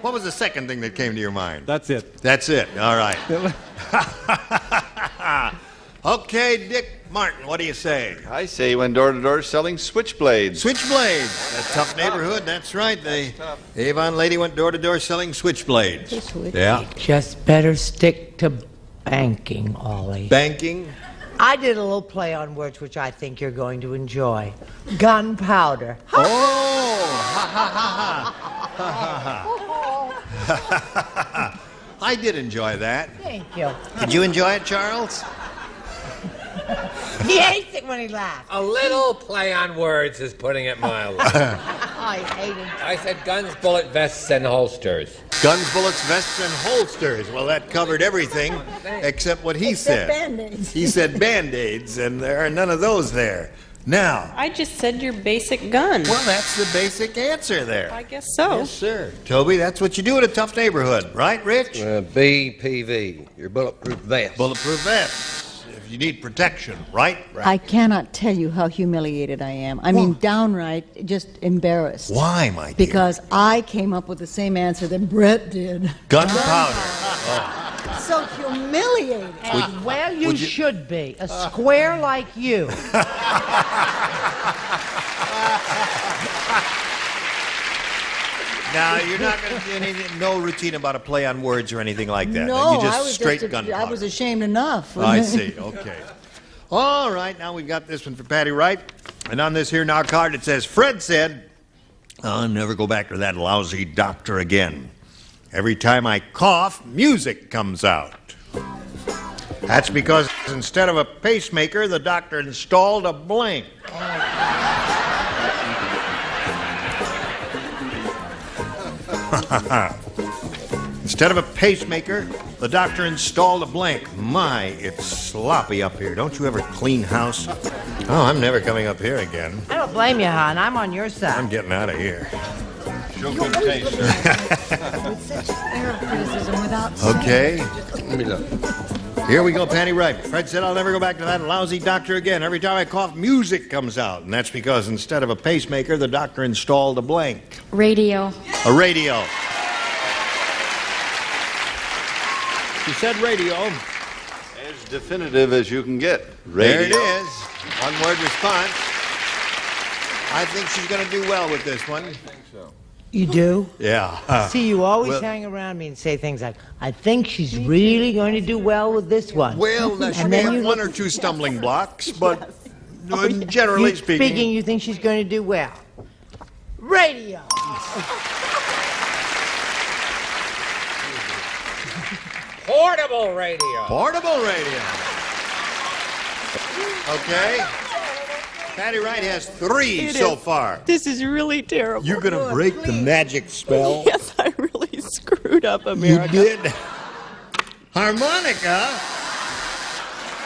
What was the second thing that came to your mind? That's it. That's it. All right. Okay, Dick Martin, what do you say? I say he went door to door selling switchblades. Switchblades. A tough neighborhood. That's right. The Avon lady went door to door selling switchblades. Yeah. Just better stick to banking, Ollie. Banking? I did a little play on words which I think you're going to enjoy. Gunpowder. Oh! Ha ha ha ha. Ha ha ha. I did enjoy that. Thank you. Did you enjoy it, Charles? He hates it when he laughs. A little play on words is putting it mildly. I hate it. I said guns, bullet vests, and holsters. Guns, bullets, vests, and holsters. Well, that covered everything except what he said. Band-Aids. He said Band-Aids, and there are none of those there. Now. I just said your basic gun. Well, that's the basic answer there. I guess so. Yes, sir. Toby, that's what you do in a tough neighborhood, right, Rich? BPV, your bulletproof vest. Bulletproof vest. If you need protection, right? I cannot tell you how humiliated I am. I mean, downright just embarrassed. Why, my dear? Because I came up with the same answer that Brett did. Gunpowder. So humiliated. And well, you should be. A square like you. Now, you're not going to do anything, no routine about a play on words or anything like that. No, you just I was straight just gunpowder. I was ashamed enough. I see. Okay. All right. Now we've got this one for Patty Wright. And on this here now card it says, Fred said, I'll never go back to that lousy doctor again. Every time I cough, music comes out. That's because instead of a pacemaker, the doctor installed a blank. Instead of a pacemaker, the doctor installed a blank. My, it's sloppy up here. Don't you ever clean house? Oh, I'm never coming up here again. I don't blame you, hon. I'm on your side. I'm getting out of here. Show good taste, sir. With such air of criticism without Okay. Let me look. Here we go, Patty Wright. Fred said I'll never go back to that lousy doctor again. Every time I cough, music comes out. And that's because instead of a pacemaker, the doctor installed a blank. Radio. A radio. She said radio. As definitive as you can get. Radio. There it is. One-word response. I think she's going to do well with this one. I think so. You do? Yeah. See, you always well- hang around me and say things like, I think she's really going to do well with this one. Well, now, she And may then have you one look- or two stumbling blocks, but generally speaking... you think she's going to do well. Radio. Portable radio. Portable radio. Okay. Patty Wright has 3 so far. This is really terrible. You're going to break the magic spell. Yes, I really screwed up, America. You did. Harmonica.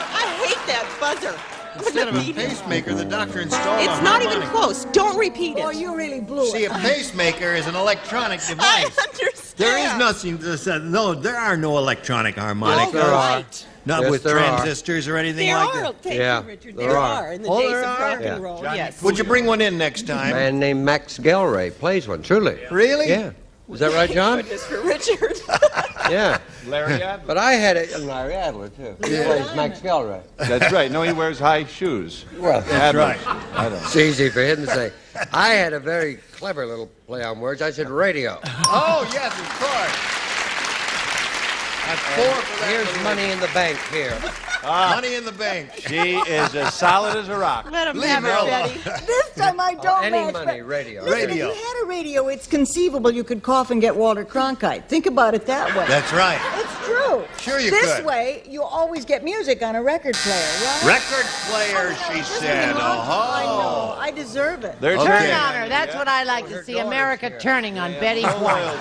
I hate that buzzer. Instead of a pacemaker, the doctor installed a It's not harmonica. even close. Don't repeat it. Oh, you really blew See, it. a pacemaker is an electronic I device. understand. There is nothing to say. No, there are no electronic harmonicas. There are. Not Yes, with there are. transistors or anything There like are. that. Thank Yeah, you, Richard. there There are. are. In the Oh, days there of are? rock Yeah. and roll. Johnny, Yes. Would you bring one in next A time? man named Max Gelray plays one, truly. Really? Yeah. Is that right, John? Goodness for Richard. Yeah. Larry Adler. But I had a Larry Adler, too. He plays Max Gelray. That's right. No, he wears high shoes. Well, That's right. I don't. it's easy for him to say. I had a very clever little play on words. I said radio. Oh, yes, of course. That's 4 for that. Here's money in the bank here. Money in the bank. She is as solid as a rock. Let him Leave have her it, alone. Betty. This time I don't Any match, money, but- radio. Listen, Radio. if you had a radio, it's conceivable you could cough and get Walter Cronkite. Think about it that way. That's right. It's true. Sure you this could. way, you always get music on a record player, right? Record player, she said. I know. Oh. I deserve it. There's Okay. Turn on her. That's what I like to see. America turning on Betty White.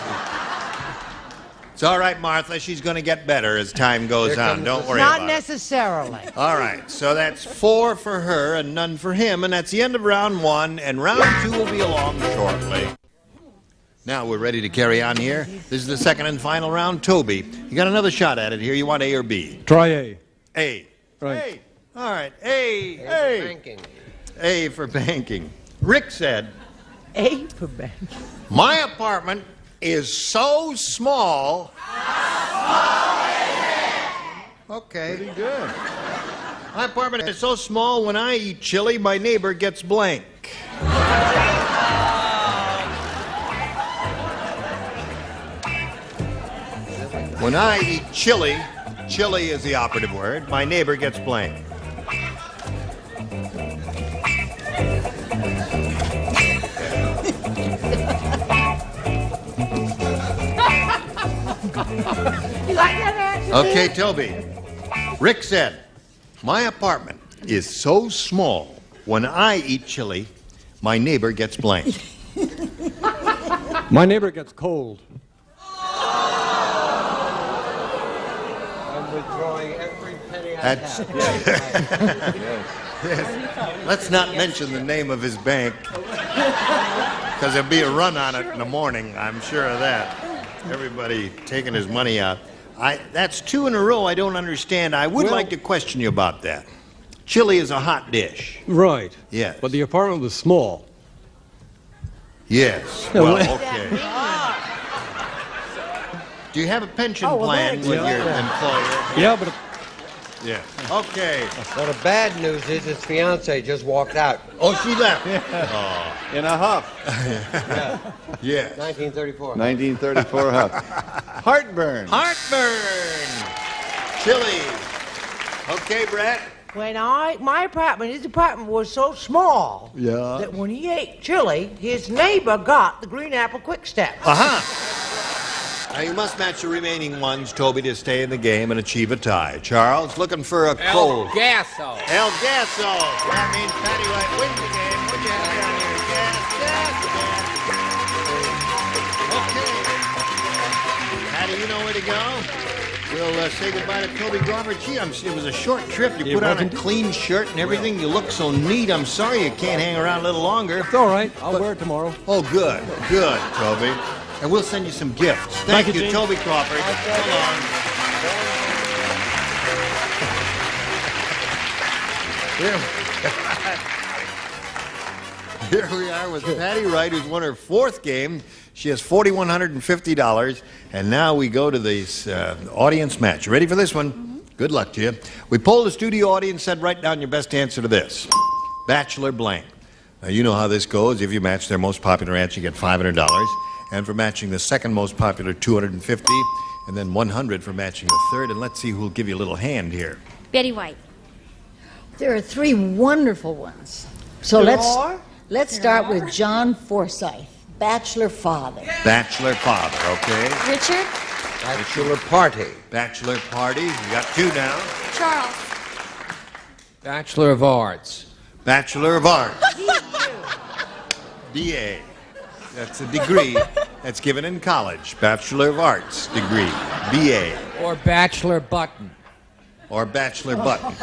It's all right, Martha. She's going to get better as time goes Here on. comes Don't the- worry Not about it. necessarily. All right, so that's 4 for her and none for him, and that's the end of round 1, and round 2 will be along shortly. Now we're ready to carry on here. This is the second and final round. Toby, you got another shot at it here. You want A or B? Try A. A. Right. A. All right, A. Banking. A for banking. Rick said, A for bank. my apartment is so small. Okay. Pretty good. My apartment is so small, when I eat chili, my neighbor gets blank. When I eat chili, chili is the operative word, my neighbor gets blank. Okay, Toby. Rick said, my apartment is so small, when I eat chili, my neighbor gets blanked. My neighbor gets cold. I'm withdrawing every penny I That's have. Yes. Let's not mention the name of his bank, because there'll be a run on it in the morning, I'm sure of that. Everybody taking his money out. That's 2 in a row I don't understand. I would like to question you about that. Chili is a hot dish. Right. Yes. But the apartment was small. Yes. Well, okay. Do you have a pension plan with your employer? Yeah, but... Yeah. Okay. Well, the bad news is his fiancée just walked out. Oh, she left. In a huff. Yeah. 1934. 1934 huff. Heartburn. Heartburn. Chili. Okay, Brett. When his apartment was so small that when he ate chili, his neighbor got the green apple quick step. Now you must match the remaining ones, Toby, to stay in the game and achieve a tie. Charles, looking for a cold. El Gaso. El Gaso. That means Patty White wins the game. Put your hand down here. Gas. Okay. Patty, you know where to go? We'll say goodbye to Toby Grover. Gee, it was a short trip. You put on a clean shirt and everything. You look so neat. I'm sorry you can't hang around a little longer. It's all right. I'll wear it tomorrow. Oh, good. Good, Toby. And we'll send you some gifts. Thank you, Gene. Toby Crawford. So long. Here we are with Patty Wright, who's won her 4th game. She has $4,150. And now we go to this audience match. You ready for this one? Mm-hmm. Good luck to you. We polled the studio audience, said write down your best answer to this. Bachelor blank. Now, you know how this goes. If you match their most popular answer, you get $500. And for matching the second most popular, $250. And then $100 for matching the third. And let's see who'll give you a little hand here. Betty White. There are 3 wonderful ones. So let's start with John Forsythe, bachelor father. Bachelor father, okay. Richard. Bachelor party. Bachelor party. You got 2 now. Charles. Bachelor of Arts. Bachelor of Arts. BA. That's a degree that's given in college. Bachelor of Arts degree. BA. Or Bachelor Button. Or Bachelor Button.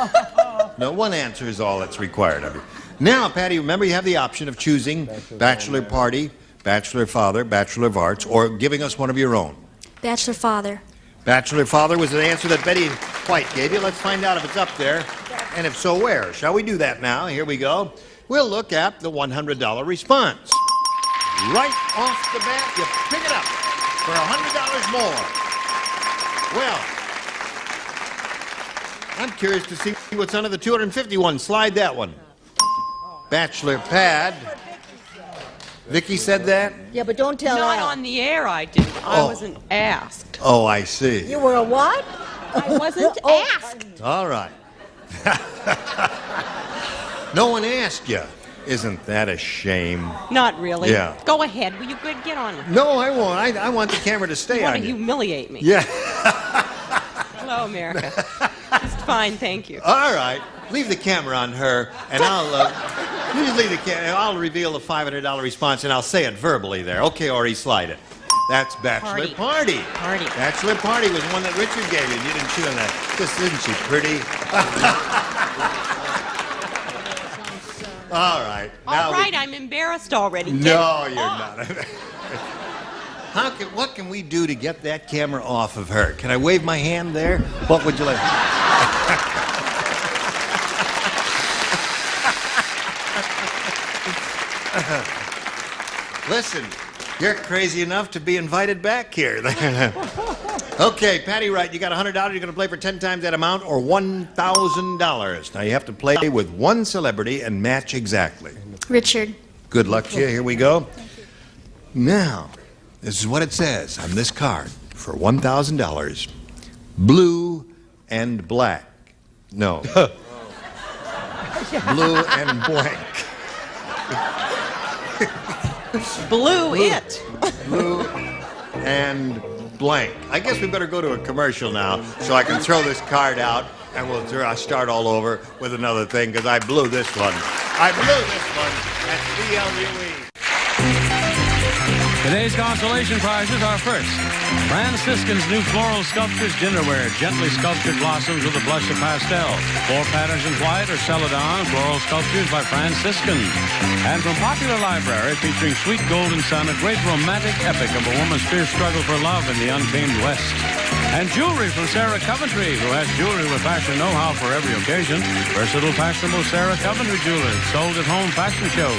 No, one answer is all that's required of you. Now, Patty, remember you have the option of choosing Bachelor Party, Bachelor Father, Bachelor of Arts, or giving us one of your own. Bachelor father. Bachelor Father was an answer that Betty White gave you. Let's find out if it's up there. And if so, where? Shall we do that now? Here we go. We'll look at the $100 response. Right off the bat, you pick it up for $100 more. Well, I'm curious to see what's under the 251. Slide that one. Bachelor pad. Vicky said that? Yeah, but don't tell Not Al. on the air, I didn't. I wasn't asked. Oh, I see. You were a what? I wasn't asked. All right. No one asked you. Isn't that a shame? Not really. Yeah. Go ahead. Will you get on with it? No, I won't. I want the camera to stay You want on to you. humiliate me. Yeah. Hello, America. Just fine, thank you. All right. Leave the camera on her, and I'll you just leave the camera. I'll reveal the $500 response, and I'll say it verbally there. Okay, Ori, slide it. That's Bachelor Party. Bachelor Party was one that Richard gave you. You didn't chew on that. Just isn't she pretty? All right. All right, I'm embarrassed already. No, you're not. What can we do to get that camera off of her? Can I wave my hand there? What would you like? Listen, you're crazy enough to be invited back here. Okay, Patty Wright, you got $100. You're going to play for 10 times that amount or $1,000. Now you have to play with one celebrity and match exactly. Richard. Good luck to you. Here we go. Now, this is what it says on this card for $1,000. Blue and black. No. Blue and blank. Blue it. Blue and blank. I guess we better go to a commercial now so I can throw this card out and we'll start all over with another thing because I blew this one. That's BLUE. Today's consolation prizes are first, Franciscan's new floral sculptures dinnerware, gently sculptured blossoms with a blush of pastel. 4 patterns in white or celadon, floral sculptures by Franciscan. And from Popular Library, featuring Sweet Golden Sun, a great romantic epic of a woman's fierce struggle for love in the untamed West. And jewelry from Sarah Coventry, who has jewelry with fashion know-how for every occasion. Versatile, fashionable Sarah Coventry jewelry, sold at home fashion shows.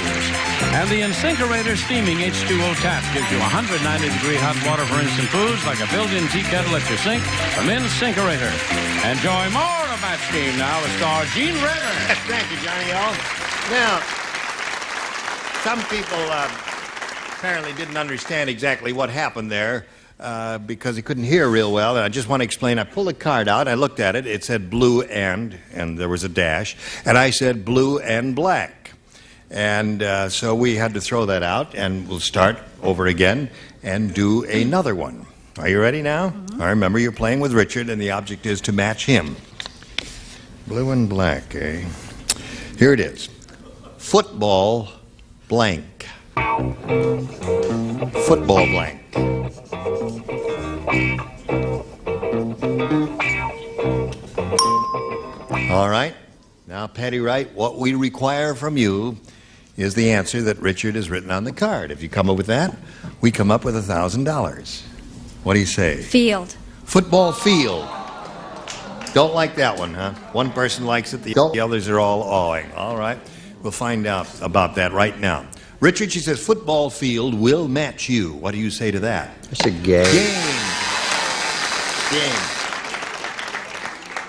And the Incinerator Steaming H2O Tap gives you 190-degree hot water for instant foods like a built-in tea kettle at your sink from Incinerator. Enjoy more of Match Game now with star Gene Rayburn. Thank you, Johnny O. Now, some people apparently didn't understand exactly what happened there. Because he couldn't hear real well, and I just want to explain. I pulled a card out, I looked at it, it said blue and there was a dash, and I said blue and black. And so we had to throw that out, and we'll start over again and do another one. Are you ready now? Mm-hmm. I remember you're playing with Richard, and the object is to match him. Blue and black, eh? Here it is. Football blank. Football blank. All right. Now, Patty Wright, what we require from you is the answer that Richard has written on the card. If you come up with that, we come up with $1,000. What do you say? Field. Football field. Don't like that one, huh? One person likes it, the others are all awing. All right. We'll find out about that right now. Richard, she says, football field will match you. What do you say to that? It's a game. Game.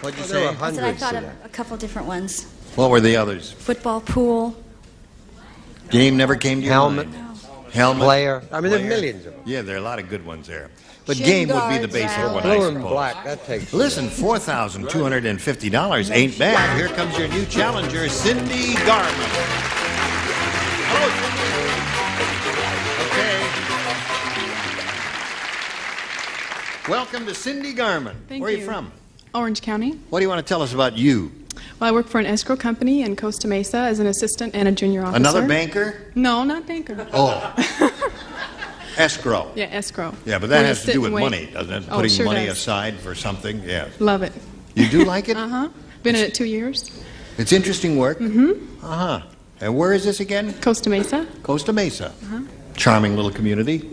What'd you say? I said I thought of a couple different ones. What were the others? Football, pool. Game never came to your mind? Helmet. Player. I mean, there's millions of them. Yeah, there are a lot of good ones there. But Shin game would be the guards, basic one, blue I and suppose. black, that takes Listen, $4,250 ain't bad. Here comes your new challenger, Cindy Garman. Hello, Cindy. Okay. Welcome to Cindy Garman. Thank Where are you you. from? Orange County. What do you want to tell us about you? Well, I work for an escrow company in Costa Mesa as an assistant and a junior officer. Another banker? No, not banker. Oh. Escrow. Yeah, escrow. Yeah, but Where that you has to sit do and with wait. money, doesn't it? Oh, Putting sure money does. aside for something, yeah. Love it. You do like it? Uh-huh. Been in it 2 years. It's interesting work? Mm-hmm. Uh-huh. And where is this again? Costa Mesa. Costa Mesa. Uh-huh. Charming little community.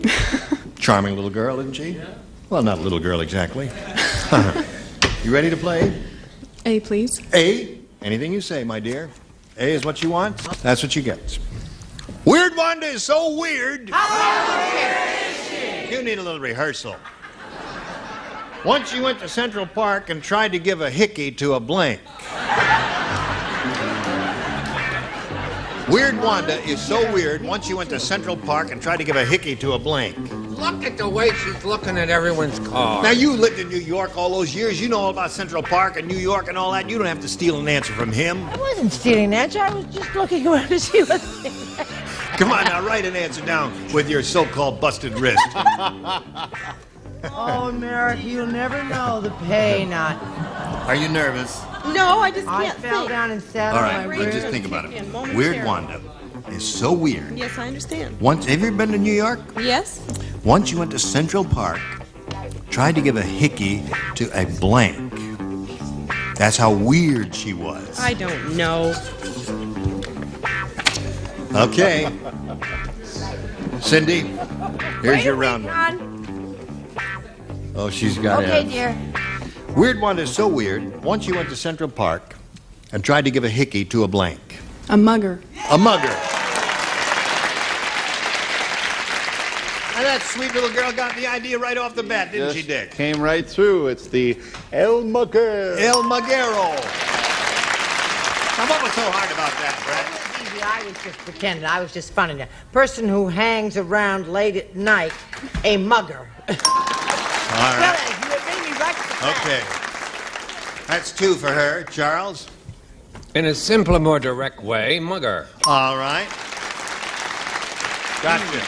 Charming little girl, isn't she? Well, not a little girl exactly. You ready to play? A, please. A? Anything you say, my dear. A is what you want. That's what you get. Weird Wanda is so weird. You need a little rehearsal. Once you went to Central Park and tried to give a hickey to a blank. Weird Wanda is so weird. Once you went to Central Park and tried to give a hickey to a blank. Look at the way she's looking at everyone's car. Now, you lived in New York all those years. You know all about Central Park and New York and all that. You don't have to steal an answer from him. I wasn't stealing an answer. I was just looking around to see what. Come on, now, write an answer down with your so-called busted wrist. Oh, Merrick, you'll never know the pain. Are you nervous? No, I just I can't fell think. down and sat All on right, my let's ribs. just think about it. Weird Wanda is so weird. Yes, I understand. Once, have you ever been to New York? Yes? Once you went to Central Park, tried to give a hickey to a blank. That's how weird she was. I don't know. Okay. Cindy, here's your round one. Hon. Oh, she's got it. Okay, dear. Weird Wanda is so weird. Once you went to Central Park and tried to give a hickey to a blank. A mugger. A mugger. And that sweet little girl got the idea right off the bat, didn't she, Dick? Came right through. It's the El Mugger. El Muguero. Now, what was so hard about that, Brett? Easy, I was just pretending. I was just funning. A person who hangs around late at night, a mugger. All right. You made me right to the fact. Okay. That's 2 for her. Charles? In a simpler, more direct way, mugger. All right. Gotcha.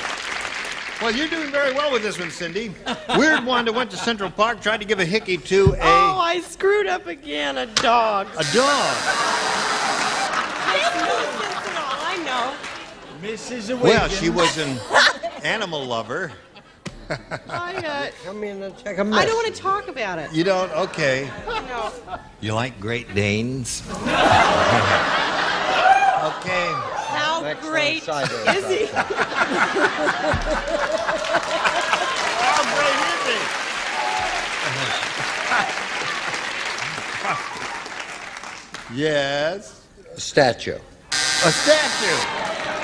Well, you're doing very well with this one, Cindy. Weird Wanda went to Central Park, tried to give a hickey to a... Oh, I screwed up again. A dog. A dog. I know. Mrs. Wiggins. Well, she was an animal lover. Come in and check a I don't want to talk about it. You don't? Okay. No. You like Great Danes? Okay. How great is he? How great is he? Yes. A statue. A statue.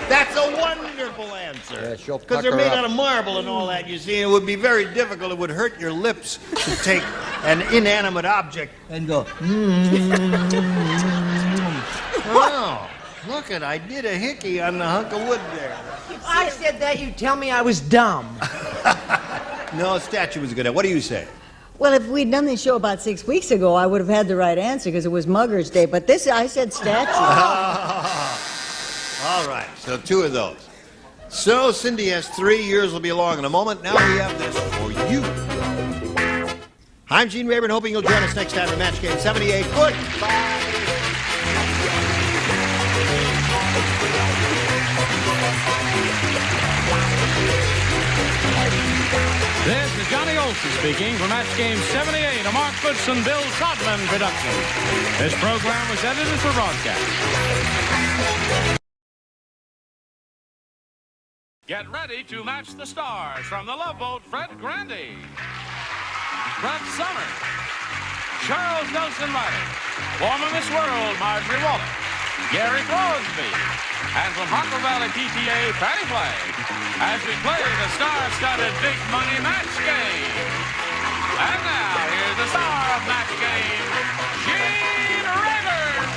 That's a wonderful answer. Yeah, she'll Because they're pucker made up. out of marble and all that, you see. It would be very difficult. It would hurt your lips to take an inanimate object and go, Oh, look it, I did a hickey on the hunk of wood there. If I said that, you'd tell me I was dumb. No, statue was good. What do you say? Well, if we'd done this show about 6 weeks ago, I would have had the right answer because it was Mugger's Day. But this, I said statue. All right, so 2 of those. So Cindy has 3. Yours will be along in a moment. Now we have this for you. I'm Gene Rayburn, hoping you'll join us next time for Match Game 78. Goodbye. This is Johnny Olson speaking for Match Game 78, a Mark Goodson, Bill Todman production. This program was edited for broadcast. Get ready to match the stars from the Love Boat, Fred Grandy, Brett Summers, Charles Nelson Riley, former Miss World, Marjorie Wallace, Gary Crosby, and from Harper Valley PTA, Patty Flagg, as we play the star-studded Big Money Match Game. And now, here's the star of Match Game, Gene Rayburn.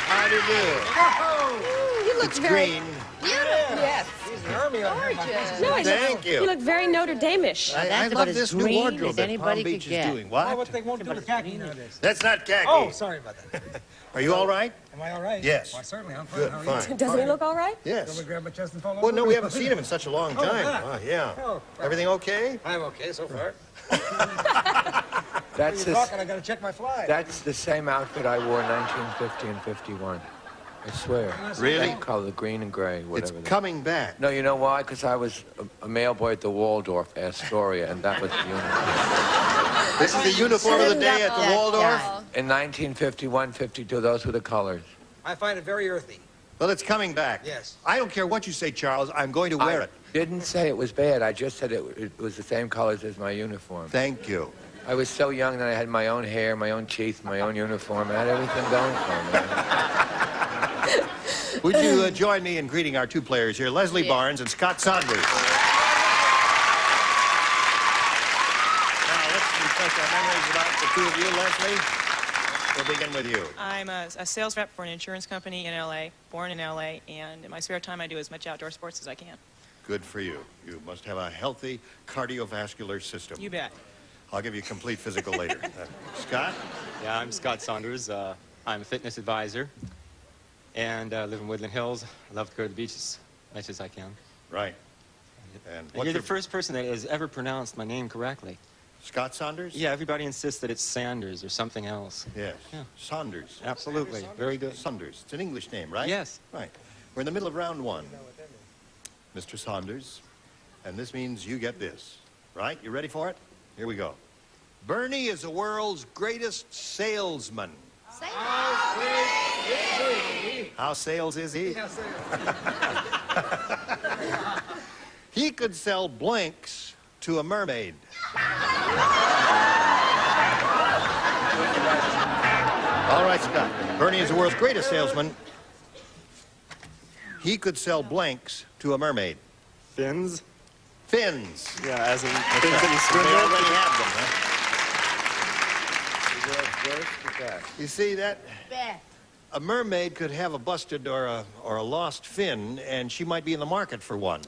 How do you do? You look It's very green. beautiful. Yes. Gorgeous. No, Thank you. You look very Notre Dame-ish. I love this new wardrobe that Palm Beach is doing. What? they won't do with khaki nowadays. That's not khaki. Oh, sorry about that. Are you all right? Am I all right? Yes. Why, certainly, I'm fine. Good, How are fine. you? Doesn't he look all right? Yes. Shall we grab my chest and fall over? Well, no, we haven't seen him in such a long Oh, time. that. Oh, yeah. Oh, Everything okay? I'm okay so far. That's You're talking, I gotta check my fly. That's the same outfit I wore in 1950 and 51. I swear. Really? That color, green and gray, whatever. It's coming back. No, you know why? Because I was a mailboy at the Waldorf Astoria, and that was the uniform. This is the uniform of the day at the Waldorf? In 1951, 52, those were the colors. I find it very earthy. Well, it's coming back. Yes. I don't care what you say, Charles. I'm going to wear it. Didn't say it was bad. I just said it was the same colors as my uniform. Thank you. I was so young that I had my own hair, my own teeth, my own uniform. I had everything going for me. Would you join me in greeting our 2 players here, Leslie Barnes and Scott Saunders? Now, let's refresh our memories about the 2 of you. Leslie, we'll begin with you. I'm a sales rep for an insurance company in L.A., born in L.A., and in my spare time I do as much outdoor sports as I can. Good for you. You must have a healthy cardiovascular system. You bet. I'll give you a complete physical later. Scott? Yeah, I'm Scott Saunders. I'm a fitness advisor and live in Woodland Hills. I love to go to the beach as much as I can. Right. And You're the first person that has ever pronounced my name correctly. Scott Saunders? Yeah, everybody insists that it's Sanders or something else. Yes. Yeah. Saunders. Absolutely. Saunders? Very good. Saunders. It's an English name, right? Yes. Right. We're in the middle of round 1. Mr. Saunders, and this means you get this. Right? You ready for it? Here we go. Bernie is the world's greatest salesman. How sales is he? He could sell blinks to a mermaid. All right, Scott. Bernie is the world's greatest salesman. He could sell blanks to a mermaid. Fins? Fins. Yeah, as in fins that you swim They with? already have them, huh? You see that? A mermaid could have a busted or a lost fin, and she might be in the market for one.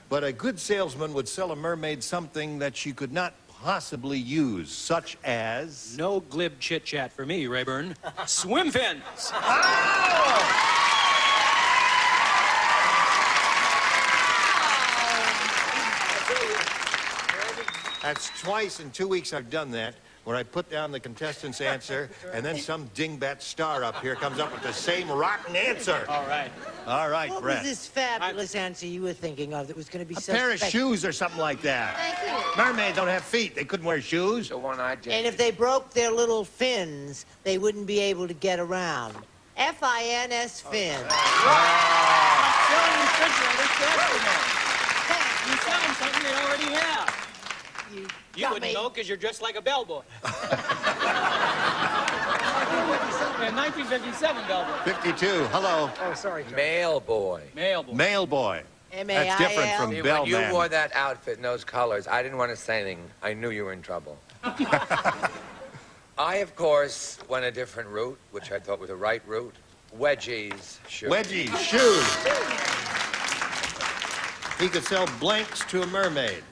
But a good salesman would sell a mermaid something that she could not possibly use, such as... No glib chit-chat for me, Rayburn. Swim fins! That's twice in 2 weeks I've done that, where I put down the contestant's answer, and then some dingbat star up here comes up with the same rotten answer. All right. All right, What Brett. was this fabulous answer you were thinking of that was going to be A so pair of special? shoes or something like that. Thank you. Mermaids don't have feet. They couldn't wear shoes. The one-eyed And if they broke their little fins, they wouldn't be able to get around. F-I-N-S, fins. You sound something they already have. You wouldn't know because you're dressed like a bellboy. 1957 bellboy. 52. Hello. Oh, sorry. Mail boy. Mail boy. Mail boy. That's different from See, when bellman. you wore that outfit and those colors, I didn't want to say anything. I knew you were in trouble. I, of course, went a different route, which I thought was the right route. Wedgies, shoes. Wedgies, shoes. He could sell blanks to a mermaid.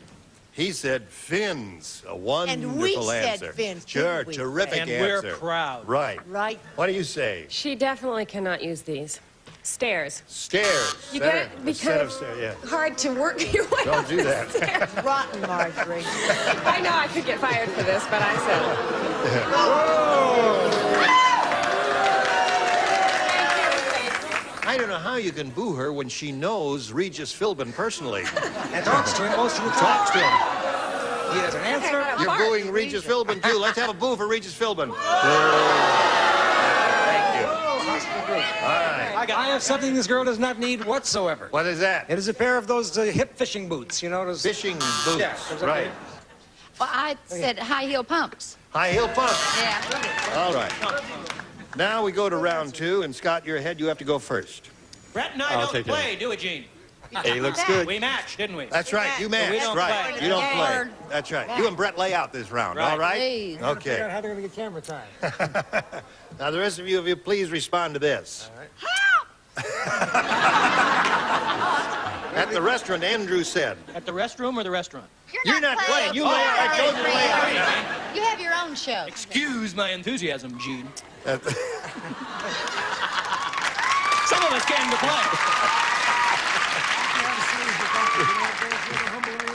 He said fins. A wonderful And we said answer. fins, Sure, didn't we? terrific And answer. we're proud. Right. Right. What do you say? She definitely cannot use these. Stairs. Stairs. You Set get it? a set of Because stairs, yeah. hard to work your way Don't up do the that. stairs. Rotten, Marjorie. I know I could get fired for this, but I said it. I don't know how you can boo her when she knows Regis Philbin personally. And talks to him most of the time. Talks to him. He has an answer. You're booing Regis Philbin, too. Let's have a boo for Regis Philbin. Thank you. All right. I have something this girl does not need whatsoever. What is that? It is a pair of those hip fishing boots, you know? Those... Fishing boots. Yeah, those are right. good. Well, I said high heel pumps. High heel pump. Yeah. All right. Now we go to round 2, and Scott, you're ahead. You have to go first. Brett and I I'll don't take it. play, do we, Gene? He looks good. We matched, didn't we? That's right. You match. We don't right. play. You don't Yeah. play. That's right. You and Brett lay out this round. Right. All right. Please. Okay. How they're going to get camera time. Now the rest of you, if you please respond to this. All right. At the restaurant, Andrew said. At the restroom or the restaurant? You're not playing. You lay out. I told you to lay out. You have your own show. Excuse my enthusiasm, Gene. At the- Some of us came to play.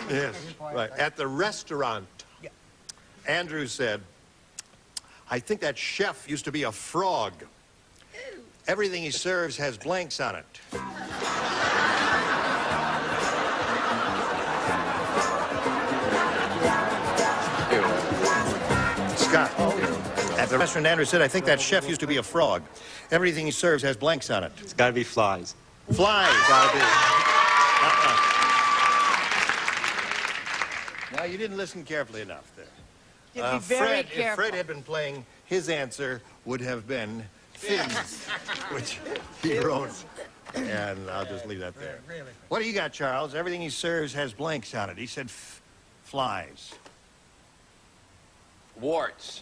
Yes, right. At the restaurant, Andrew said, I think that chef used to be a frog. Everything he serves has blanks on it. Scott. At the restaurant, Andrew said, I think that chef used to be a frog. Everything he serves has blanks on it. It's got to be flies. Flies. Gotta be. Now, you didn't listen carefully enough there. Be very Fred, if careful. Fred had been playing, his answer would have been fins, which he wrote. And I'll just leave that there. What do you got, Charles? Everything he serves has blanks on it. He said flies. Warts.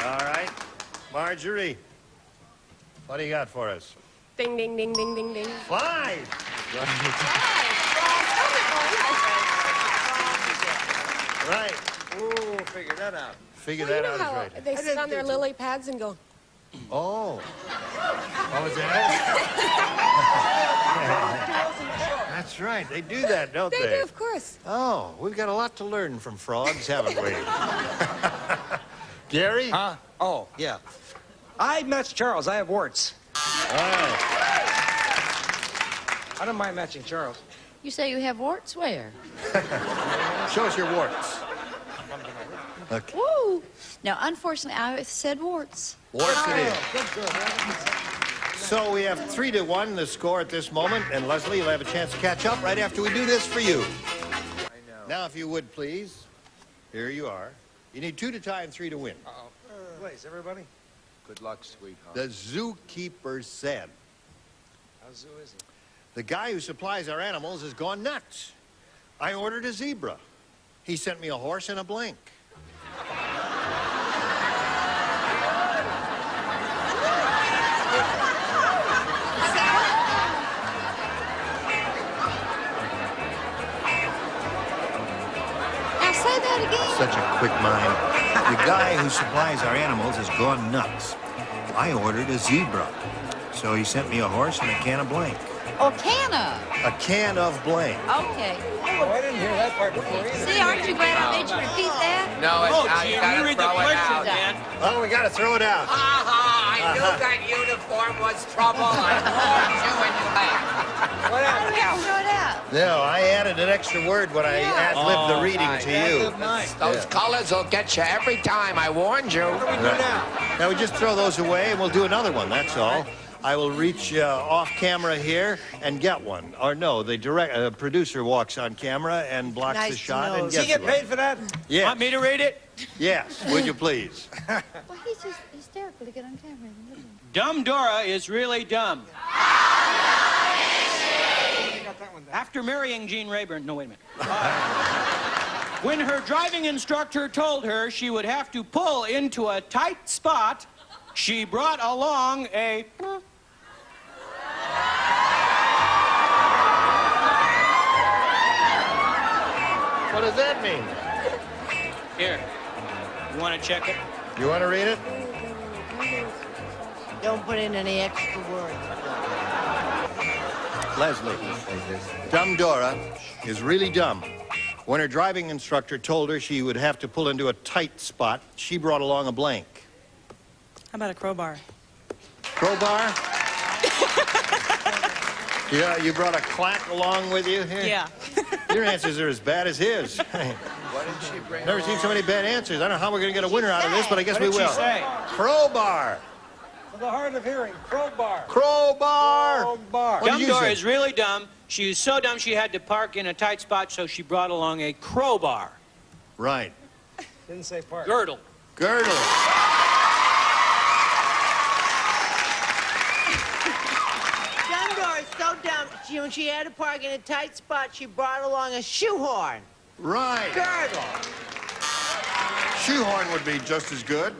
All right. Marjorie, what do you got for us? Ding, ding, ding, ding, ding, ding. Flies. Right. Ooh, figure that out. Figure Well, you that know out is how right. they sit on their lily pads and go, Oh. What was that? That's right. They do that, don't they? they do, of course. Oh, we've got a lot to learn from frogs, haven't we? Gary? Huh? Oh, yeah. I matched Charles. I have warts. All right. I don't mind matching Charles. You say you have warts? Where? Show us your warts. Okay. Woo! Now, unfortunately, I said warts. Warts it is. So we have 3-1 the score at this moment, and Leslie, you'll have a chance to catch up right after we do this for you. I know. Now, if you would, please. Here you are. You need 2 to tie and 3 to win. Please, everybody. Good luck, sweetheart. The zookeeper said, How zoo is he? the guy who supplies our animals has gone nuts. I ordered a zebra. He sent me a horse and a blank. that again. Such a quick mind. The guy who supplies our animals has gone nuts. I ordered a zebra, so he sent me a horse and a can of blank. Oh, canna. A can of blank. Okay. Oh, I didn't hear that part before either. See, aren't you glad I made you repeat that? No, it's Oh, not. gee, You you gotta read the throw it questions, out. man. Oh, we gotta throw it out. I knew that uniform was trouble. I warned you and you laughed. What happened? Throw it out. No, I added an extra word when I ad-libbed the reading to you. Those colors will get you every time. I warned you. What do we do now? Now we just throw those away and we'll do another one, that's all. I will reach off camera here and get one. Or no, the producer walks on camera and blocks the shot and Does gets he get one. paid for that? Yes. Want me to read it? Yes, would you please? Well, he's just hysterical to get on camera. Dumb Dora is really dumb. After marrying Gene Rayburn, no, wait a minute. When her driving instructor told her she would have to pull into a tight spot, she brought along a... What does that mean? Here, you want to check it? You want to read it? Don't put in any extra words. Leslie, Dumb Dora is really dumb. When her driving instructor told her she would have to pull into a tight spot, she brought along a blank. How about a crowbar? Crowbar? Yeah, you brought a clack along with you here? Yeah. Your answers are as bad as his. What did she bring? Never seen so many bad answers. I don't know how we're going to get a winner out of this, but I guess we What did will. she say? Crowbar. For the hard of hearing, crowbar. Crowbar. Crowbar. What did Dumb you Dora say? is really dumb. She was so dumb she had to park in a tight spot, so she brought along a crowbar. Right. Didn't say part. Girdle. Girdle. Dumb Dora is so dumb. When she had to park in a tight spot, she brought along a shoehorn. Right. Girdle. Shoehorn would be just as good.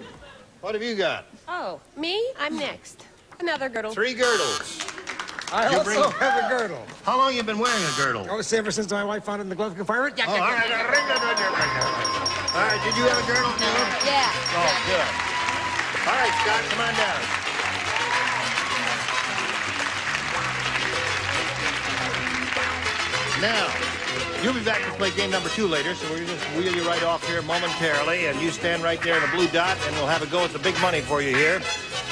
What have you got? Oh, me? I'm next. Another girdle. 3 girdles. I You also bring- have a girdle. How long you been wearing a girdle? Oh, ever since my wife found it in the glove compartment. Oh, all right. All right, did you have a girdle too? Yeah. Oh, good. All right, Scott, come on down. Now, you'll be back to play game number 2 later, so we're just wheel you right off here momentarily, and you stand right there in the blue dot, and we'll have a go at the big money for you here.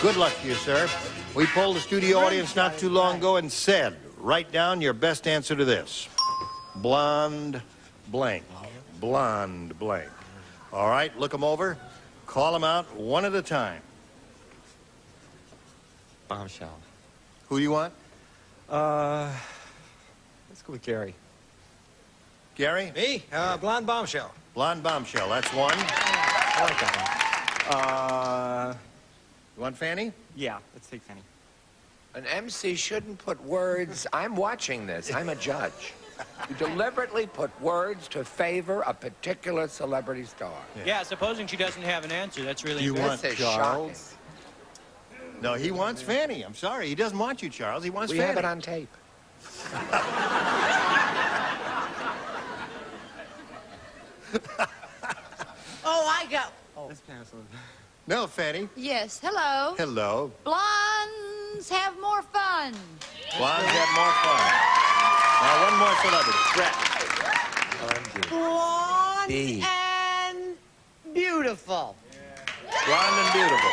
Good luck to you, sir. We polled the studio audience not too long ago and said, write down your best answer to this. Blonde blank. Blonde blank. All right, look them over. Call them out one at a time. Bombshell. Who do you want? Let's go with Gary. Gary? Me? Blonde bombshell. Blonde bombshell, that's one. I like that one. You want Fanny? Yeah, let's take Fanny. An MC shouldn't put words. I'm watching this. I'm a judge. You deliberately put words to favor a particular celebrity star. Yeah, supposing she doesn't have an answer, that's really You want This is Charles? No, he wants Fanny. I'm sorry. He doesn't want you, Charles. He wants We Fanny. have it on tape. Oh, I got... Let's pass on. No, Fanny. Yes, hello. Hello. Blondes have more fun. Blondes have more fun. Now, one more celebrity. Brett. Blonde D. and beautiful. Blonde and beautiful.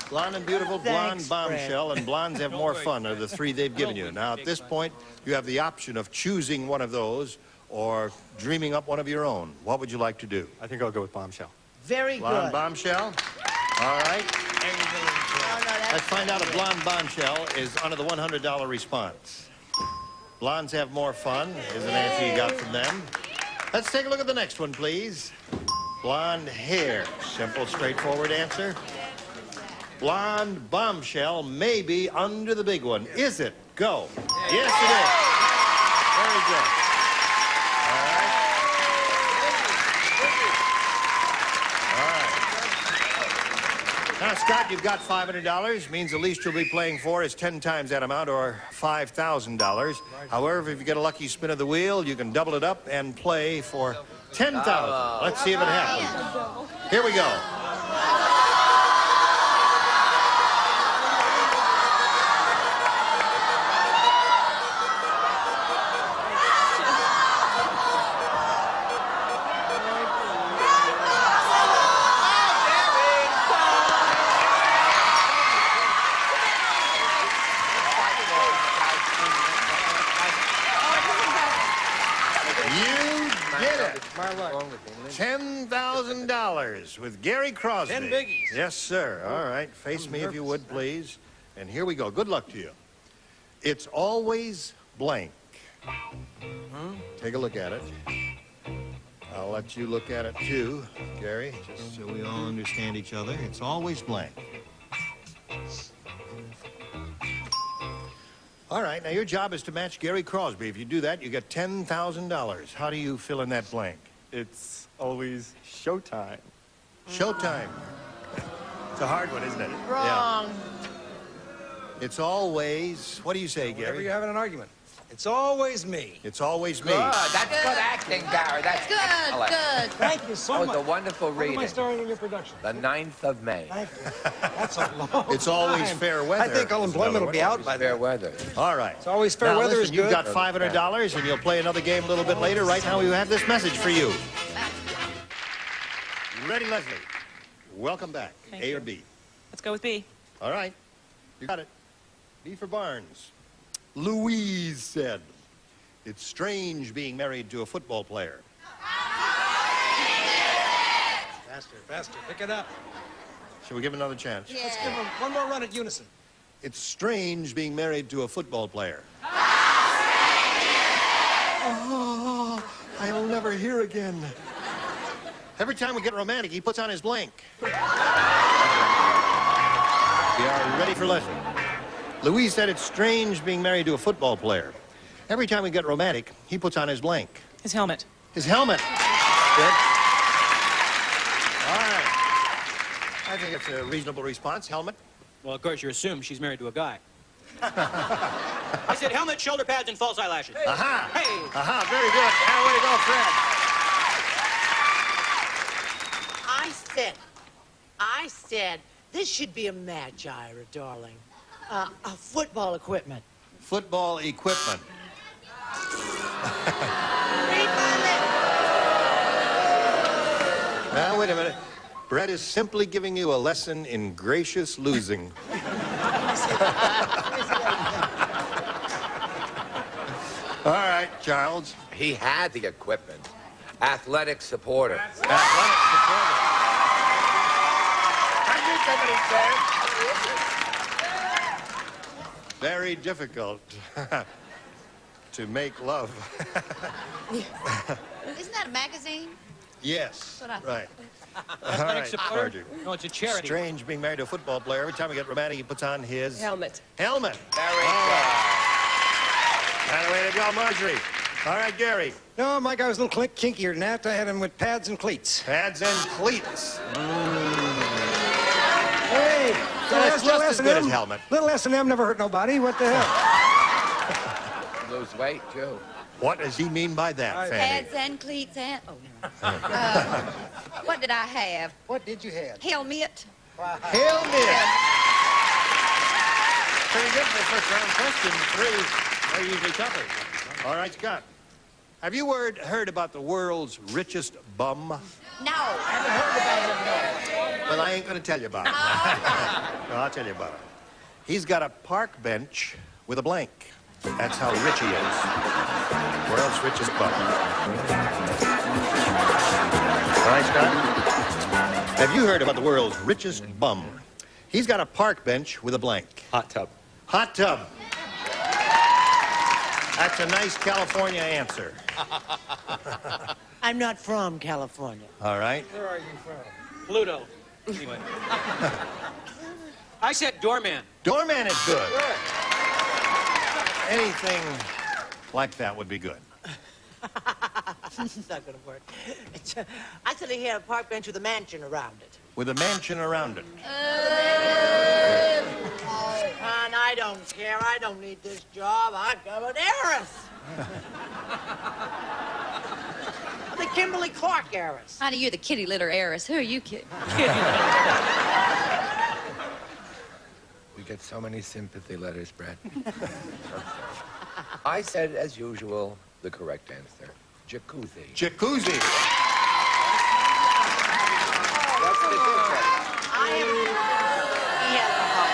Blonde and beautiful, blonde Thanks, bombshell, and blondes have more fun are the 3 they've given you. Now, at this point, you have the option of choosing one of those or dreaming up one of your own. What would you like to do? I think I'll go with Bombshell. Very Blonde good. bombshell? All right. Let's find out if blonde bombshell is under the $100 response. Blondes have more fun is an answer you got from them. Let's take a look at the next one, please. Blonde hair. Simple, straightforward answer. Blonde bombshell may be under the big one. Is it? Go. Yes, it is. Very good. All right. All right. Now, Scott, you've got $500. Means the least you'll be playing for is 10 times that amount, or $5,000. However, if you get a lucky spin of the wheel, you can double it up and play for 10,000. Let's see if it happens. Here we go. $10,000 with Gary Crosby. 10 biggies. Yes, sir. All right. Face me if you would, please. And here we go. Good luck to you. It's always blank. Take a look at it. I'll let you look at it too, Gary, just so we all understand each other. It's always blank. All right. Now, your job is to match Gary Crosby. If you do that, you get $10,000. How do you fill in that blank? It's always showtime. Showtime. It's a hard one, isn't it? Wrong. Yeah. It's always, what do you say, Gary? Whenever you're having an argument. It's always me. It's always me. Good. That's good acting, Gary. That's excellent. Good. Thank you so That was much. a wonderful When am I reading. starring in your production? The 9th of May. Thank you. That's a long It's always time. fair weather. I think unemployment will be out by Fair then. weather. All right. It's always fair Now, weather listen, is you've good. got $500, and you'll play another game a little bit later. Right now, we have this message for you. Ready, Leslie? Welcome back. Thank A you. or B? Let's go with B. All right. You got it. B for Barnes. Louise said, "It's strange being married to a football player." Faster, faster. Pick it up. Shall we give him another chance? Yeah. Let's give him one more run at unison. It's strange being married to a football player. Oh, I'll never hear again. Every time we get romantic, he puts on his blank. We are ready for Leslie. Louise said it's strange being married to a football player. Every time we get romantic, he puts on his blank. His helmet. His helmet. Good. All right. I think it's a reasonable response. Helmet. Well, of course, you assume she's married to a guy. I said helmet, shoulder pads, and false eyelashes. Aha. Hey! Aha, very good. Now, way to go, Fred. I said, this should be a match, Ira, darling. Football equipment. Football equipment. Read my lips. Now, wait a minute. Brett is simply giving you a lesson in gracious losing. All right, Charles. He had the equipment. Athletic supporter. Athletic supporter. I knew somebody said. Very difficult to make love. Isn't that a magazine? Yes, That's what I thought. right. Athletic All right, supporter? Marjorie. No, it's a charity. Strange being married to a football player. Every time we get romantic, he puts on his... Helmet. Helmet. Very good. By the way to go, Marjorie. All right, Gary. No, my guy was a little kinkier than that. I had him with pads and cleats. Pads and cleats. Hey! That's just as good as helmet. Little S&M never hurt nobody. What the hell? Lose weight, too. What does he mean by that, Fanny? Pads and cleats and... Oh, no. What did I have? What did you have? Helmet. Helmet. Pretty good for the first round question. 3 are usually tougher. All right, Scott. Have you heard about the world's richest bum? No. Haven't heard about him, no. Well, I ain't going to tell you about it. No, I'll tell you about it. He's got a park bench with a blank. That's how rich he is. World's richest bum. All right, Scott? Have you heard about the world's richest bum? He's got a park bench with a blank. Hot tub. Hot tub. That's a nice California answer. I'm not from California. All right. Where are you from? Pluto. Anyway. I said doorman. Doorman is good. Anything like that would be good. It's not going to work. I said he had a park bench with a mansion around it. With a mansion around it. Hon, I don't care. I don't need this job. I'm an heiress. I think Kimberly Clark heiress. Honey, you're the kitty litter heiress. Who are you kidding? We get so many sympathy letters, Brett. I said, as usual, the correct answer. Jacuzzi. Jacuzzi. What's the difference? He has a heart.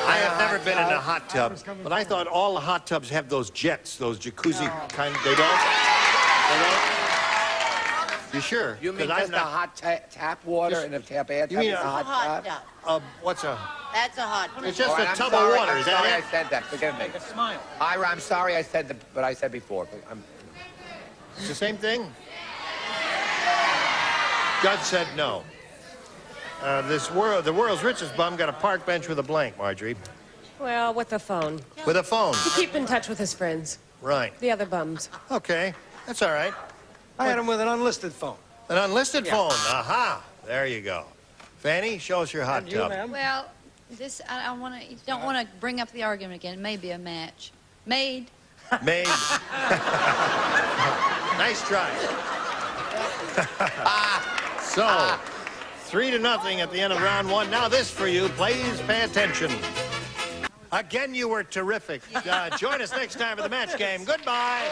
I have never been in a hot tub, but I thought all the hot tubs have those jets, those jacuzzi kind. They don't? They don't? You sure? You mean 'Cause just the hot tap water and the tap air tub? You mean is a hot tub? What's a... That's a hot tub. It's just All a right, I'm tub sorry, of water, I'm is sorry that it? I said that. Forgive me. Smile. Ira, I'm sorry I said what I said before. But It's the same thing? Judge said no. The world's richest bum got a park bench with a blank, Marjorie. Well, with a phone. With a phone. To keep in touch with his friends. Right. The other bums. Okay, that's all right. I had him with an unlisted phone. An unlisted phone. Aha. There you go. Fanny, show us your hot tub. Well, this I want to. You don't want to bring up the argument again. It may be a match. Made. Made. Nice try. So, 3-0 at the end of round one. Now this for you. Please pay attention. Again, you were terrific. Join us next time for the match game. Goodbye.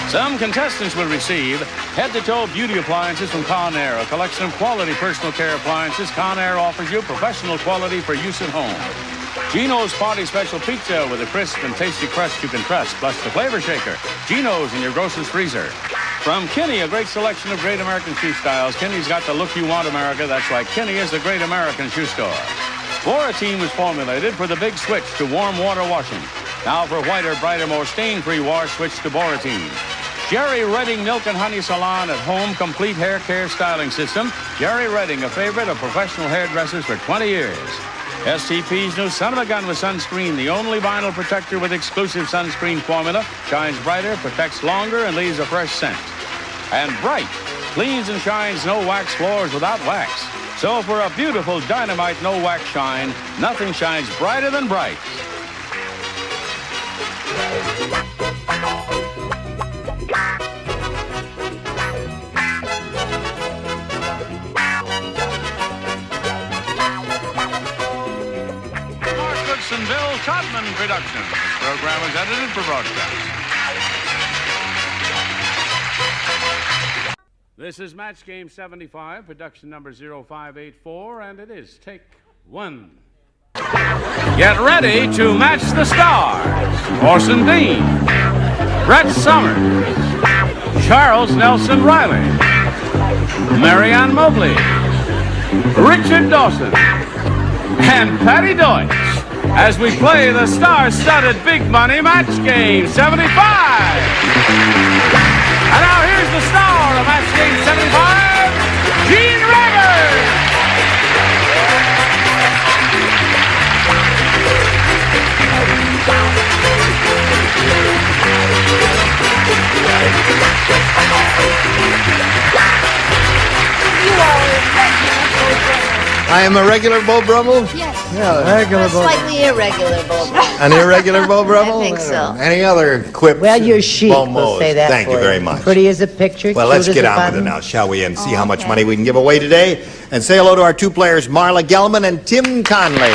Some contestants will receive head-to-toe beauty appliances from Conair, a collection of quality personal care appliances. Conair offers you professional quality for use at home. Gino's Party Special Pizza with a crisp and tasty crust you can trust, plus the flavor shaker. Gino's in your grocer's freezer. From Kinney, a great selection of great American shoe styles. Kinney's got the look you want, America. That's why Kinney is the great American shoe store. Boratine was formulated for the big switch to warm water washing. Now for whiter, brighter, more stain-free wash, switch to Boratine. Jerry Redding Milk and Honey Salon at Home Complete Hair Care Styling System. Jerry Redding, a favorite of professional hairdressers for 20 years. STP's new Son of a Gun with Sunscreen, the only vinyl protector with exclusive sunscreen formula, shines brighter, protects longer, and leaves a fresh scent. And Bright cleans and shines no wax floors without wax. So for a beautiful dynamite no wax shine, nothing shines brighter than Bright. Bill Codman production. This program is edited for broadcast. This is Match Game 75, production number 0584, and it is take one. Get ready to match the stars. Orson Dean, Brett Summers, Charles Nelson Riley, Marianne Mobley, Richard Dawson, and Patty Deutsch, as we play the star-studded Big Money Match Game 75. And now here's the star of Match Game 75, Gene Rivers. I am a regular Beau Brummel? Yes. Yeah, regular Beau. Slightly irregular, Beau. An irregular Beau Brummel? I think so. Any other quips? Well, you're chic, we'll say that Thank for you very much. Pretty as a picture. Well, cute let's as get a on with it button. now, shall we, and see how much money we can give away today. And say hello to our two players, Marla Gelman and Tim Conley.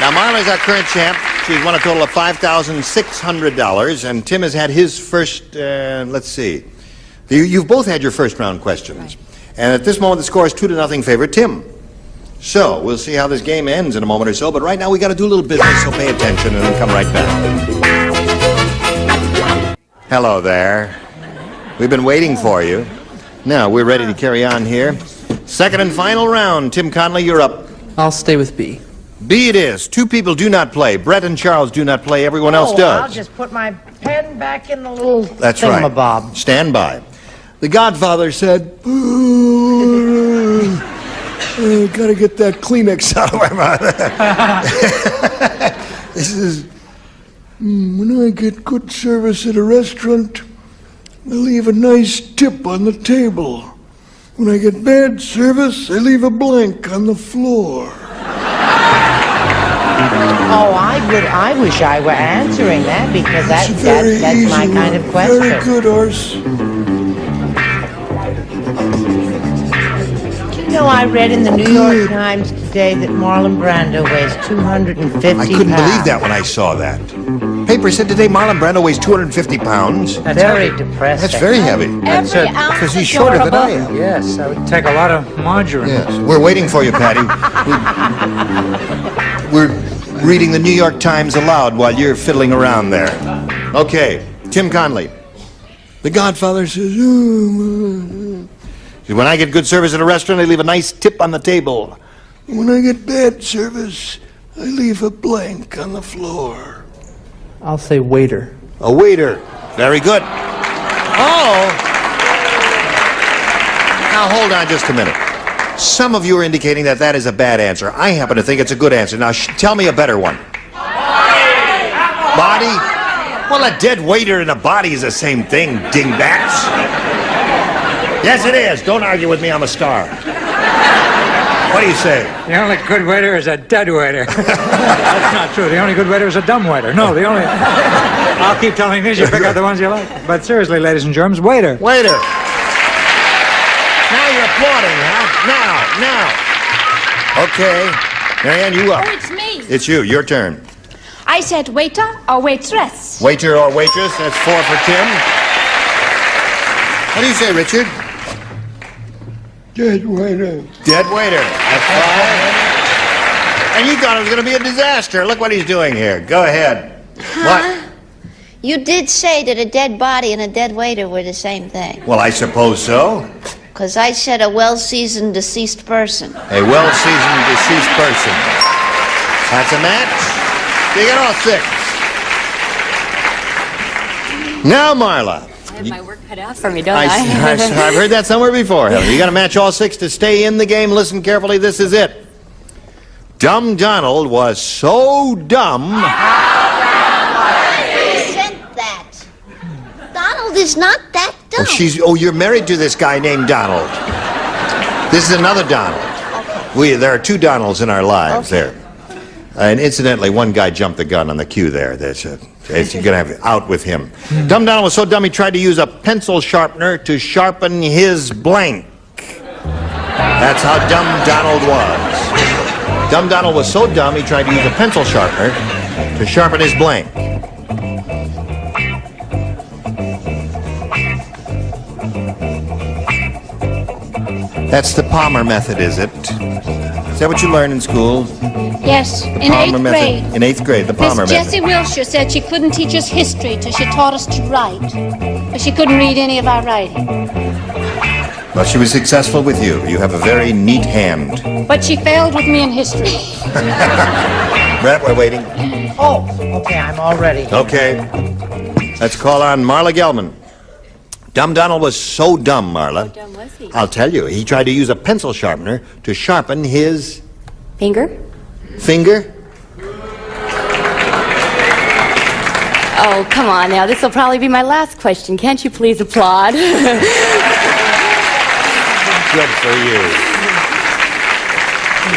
Now, Marla's our current champ. She's won a total of $5,600, and Tim has had his first, let's see. You've both had your first round questions. Right. And at this moment, the score is 2-0 favor Tim. So, we'll see how this game ends in a moment or so, but right now we got to do a little business, so pay attention, and then come right back. Hello there. We've been waiting for you. Now, we're ready to carry on here. Second and final round. Tim Conley, you're up. I'll stay with B. B it is. Two people do not play. Brett and Charles do not play. Everyone else does. I'll just put my pen back in the little That's right. thingamabob. Stand by. The Godfather said, gotta get that Kleenex out of my mouth. He says, when I get good service at a restaurant, I leave a nice tip on the table. When I get bad service, I leave a blank on the floor. Oh, I wish I were answering that because that's my kind of question. Very good, Ors. You know, I read in the New York Times today that Marlon Brando weighs 250 I couldn't believe that when I saw that. Paper said today Marlon Brando weighs 250 pounds. That's very depressing. That's very heavy. Because he's shorter than I am. Yes, I would take a lot of margarine. Yes, we're waiting for you, Patty. We're reading the New York Times aloud while you're fiddling around there. Okay, Tim Conley. The Godfather says, when I get good service at a restaurant, I leave a nice tip on the table. when I get bad service, I leave a blank on the floor. I'll say waiter. A waiter. Very good. Oh! Now, hold on just a minute. Some of you are indicating that that is a bad answer. I happen to think it's a good answer. Now, tell me a better one. Body? Well, a dead waiter and a body is the same thing, dingbats. Yes, it is. Don't argue with me. I'm a star. What do you say? The only good waiter is a dead waiter. That's not true. The only good waiter is a dumb waiter. No, the only... I'll keep telling these. You pick out the ones you like. But seriously, ladies and germs, waiter. Waiter. Now you're applauding, huh? Now. Okay. Marianne, you up. Oh, it's me. It's you. Your turn. I said waiter or waitress. Waiter or waitress. That's 4 for Tim. What do you say, Richard? Dead waiter. Dead waiter. That's 5. And you thought it was going to be a disaster. Look what he's doing here. Go ahead. What? You did say that a dead body and a dead waiter were the same thing. Well, I suppose so. Because I said a well-seasoned deceased person. A well-seasoned deceased person. That's a match. You get all 6. Now, Marla. I have my work cut out for me, don't I? I've heard that somewhere before, Helen. You got to match all 6 to stay in the game. Listen carefully. This is it. Dumb Donald was so dumb. Who sent that? Donald is not that dumb. You're married to this guy named Donald. This is another Donald. Okay. There are 2 Donalds in our lives there. And incidentally, one guy jumped the gun on the cue there. You're going to have out with him. Dumb Donald was so dumb he tried to use a pencil sharpener to sharpen his blank. That's how dumb Donald was. Dumb Donald was so dumb he tried to use a pencil sharpener to sharpen his blank. That's the Palmer method, is it? Is that what you learned in school? Yes, in 8th grade. In 8th grade, the Palmer Miss method. Jessie Wilshire said she couldn't teach us history till she taught us to write. But she couldn't read any of our writing. Well, she was successful with you. You have a very neat hand. But she failed with me in history. Brett, we're waiting. Oh, okay, I'm all ready. Okay. Let's call on Marla Gelman. Dumb Donald was so dumb, Marla. How dumb was he? I'll tell you. He tried to use a pencil sharpener to sharpen his... Finger? Finger? Oh, come on now. This will probably be my last question. Can't you please applaud? Good for you.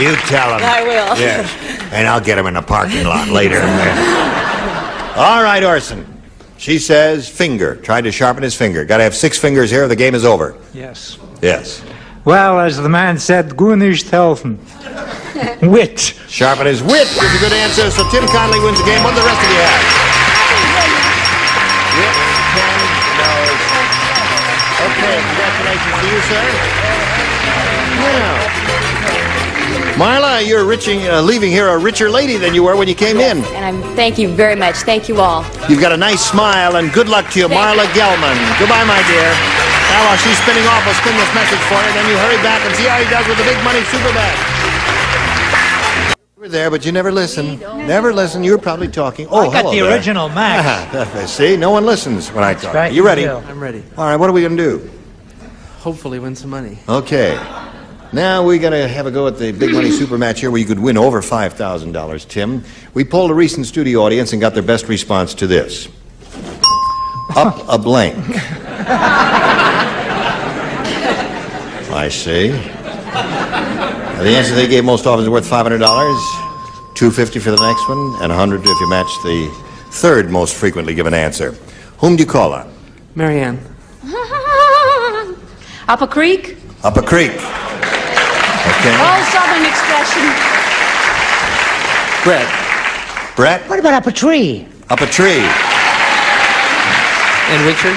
You tell him. I will. Yes. And I'll get him in the parking lot later. All right, Orson. She says finger. Tried to sharpen his finger. Got to have 6 fingers here or the game is over. Yes. Yes. Well, as the man said, Gunish helfen. Wit. Sharpen his wit is a good answer, so Tim Conley wins the game. What do the rest of you have? Wit, pen, nose. Okay, congratulations to you, sir. Now, Marla, you're leaving here a richer lady than you were when you came in. And thank you very much. Thank you all. You've got a nice smile, and good luck to you, Marla Gelman. Goodbye, my dear. Now, while she's spinning off, we'll spin this message for you, then you hurry back and see how he does with the big money super bag. You were there, but you never listen. Never listen. You were probably talking. Oh, I got the original Max. See, no one listens when I talk. Right. You ready? I'm ready. All right, what are we going to do? Hopefully win some money. Okay. Now we're going to have a go at the big money super match here where you could win over $5,000, Tim. We polled a recent studio audience and got their best response to this. Up a blank. I see. The answer they gave most often is worth $500. $250 for the next one, and $100 if you match the third most frequently given answer. Whom do you call on? Marianne. Up a creek? Up a creek. Okay. Old Southern expression. Brett. Brett? What about up a tree? Up a tree. And Richard?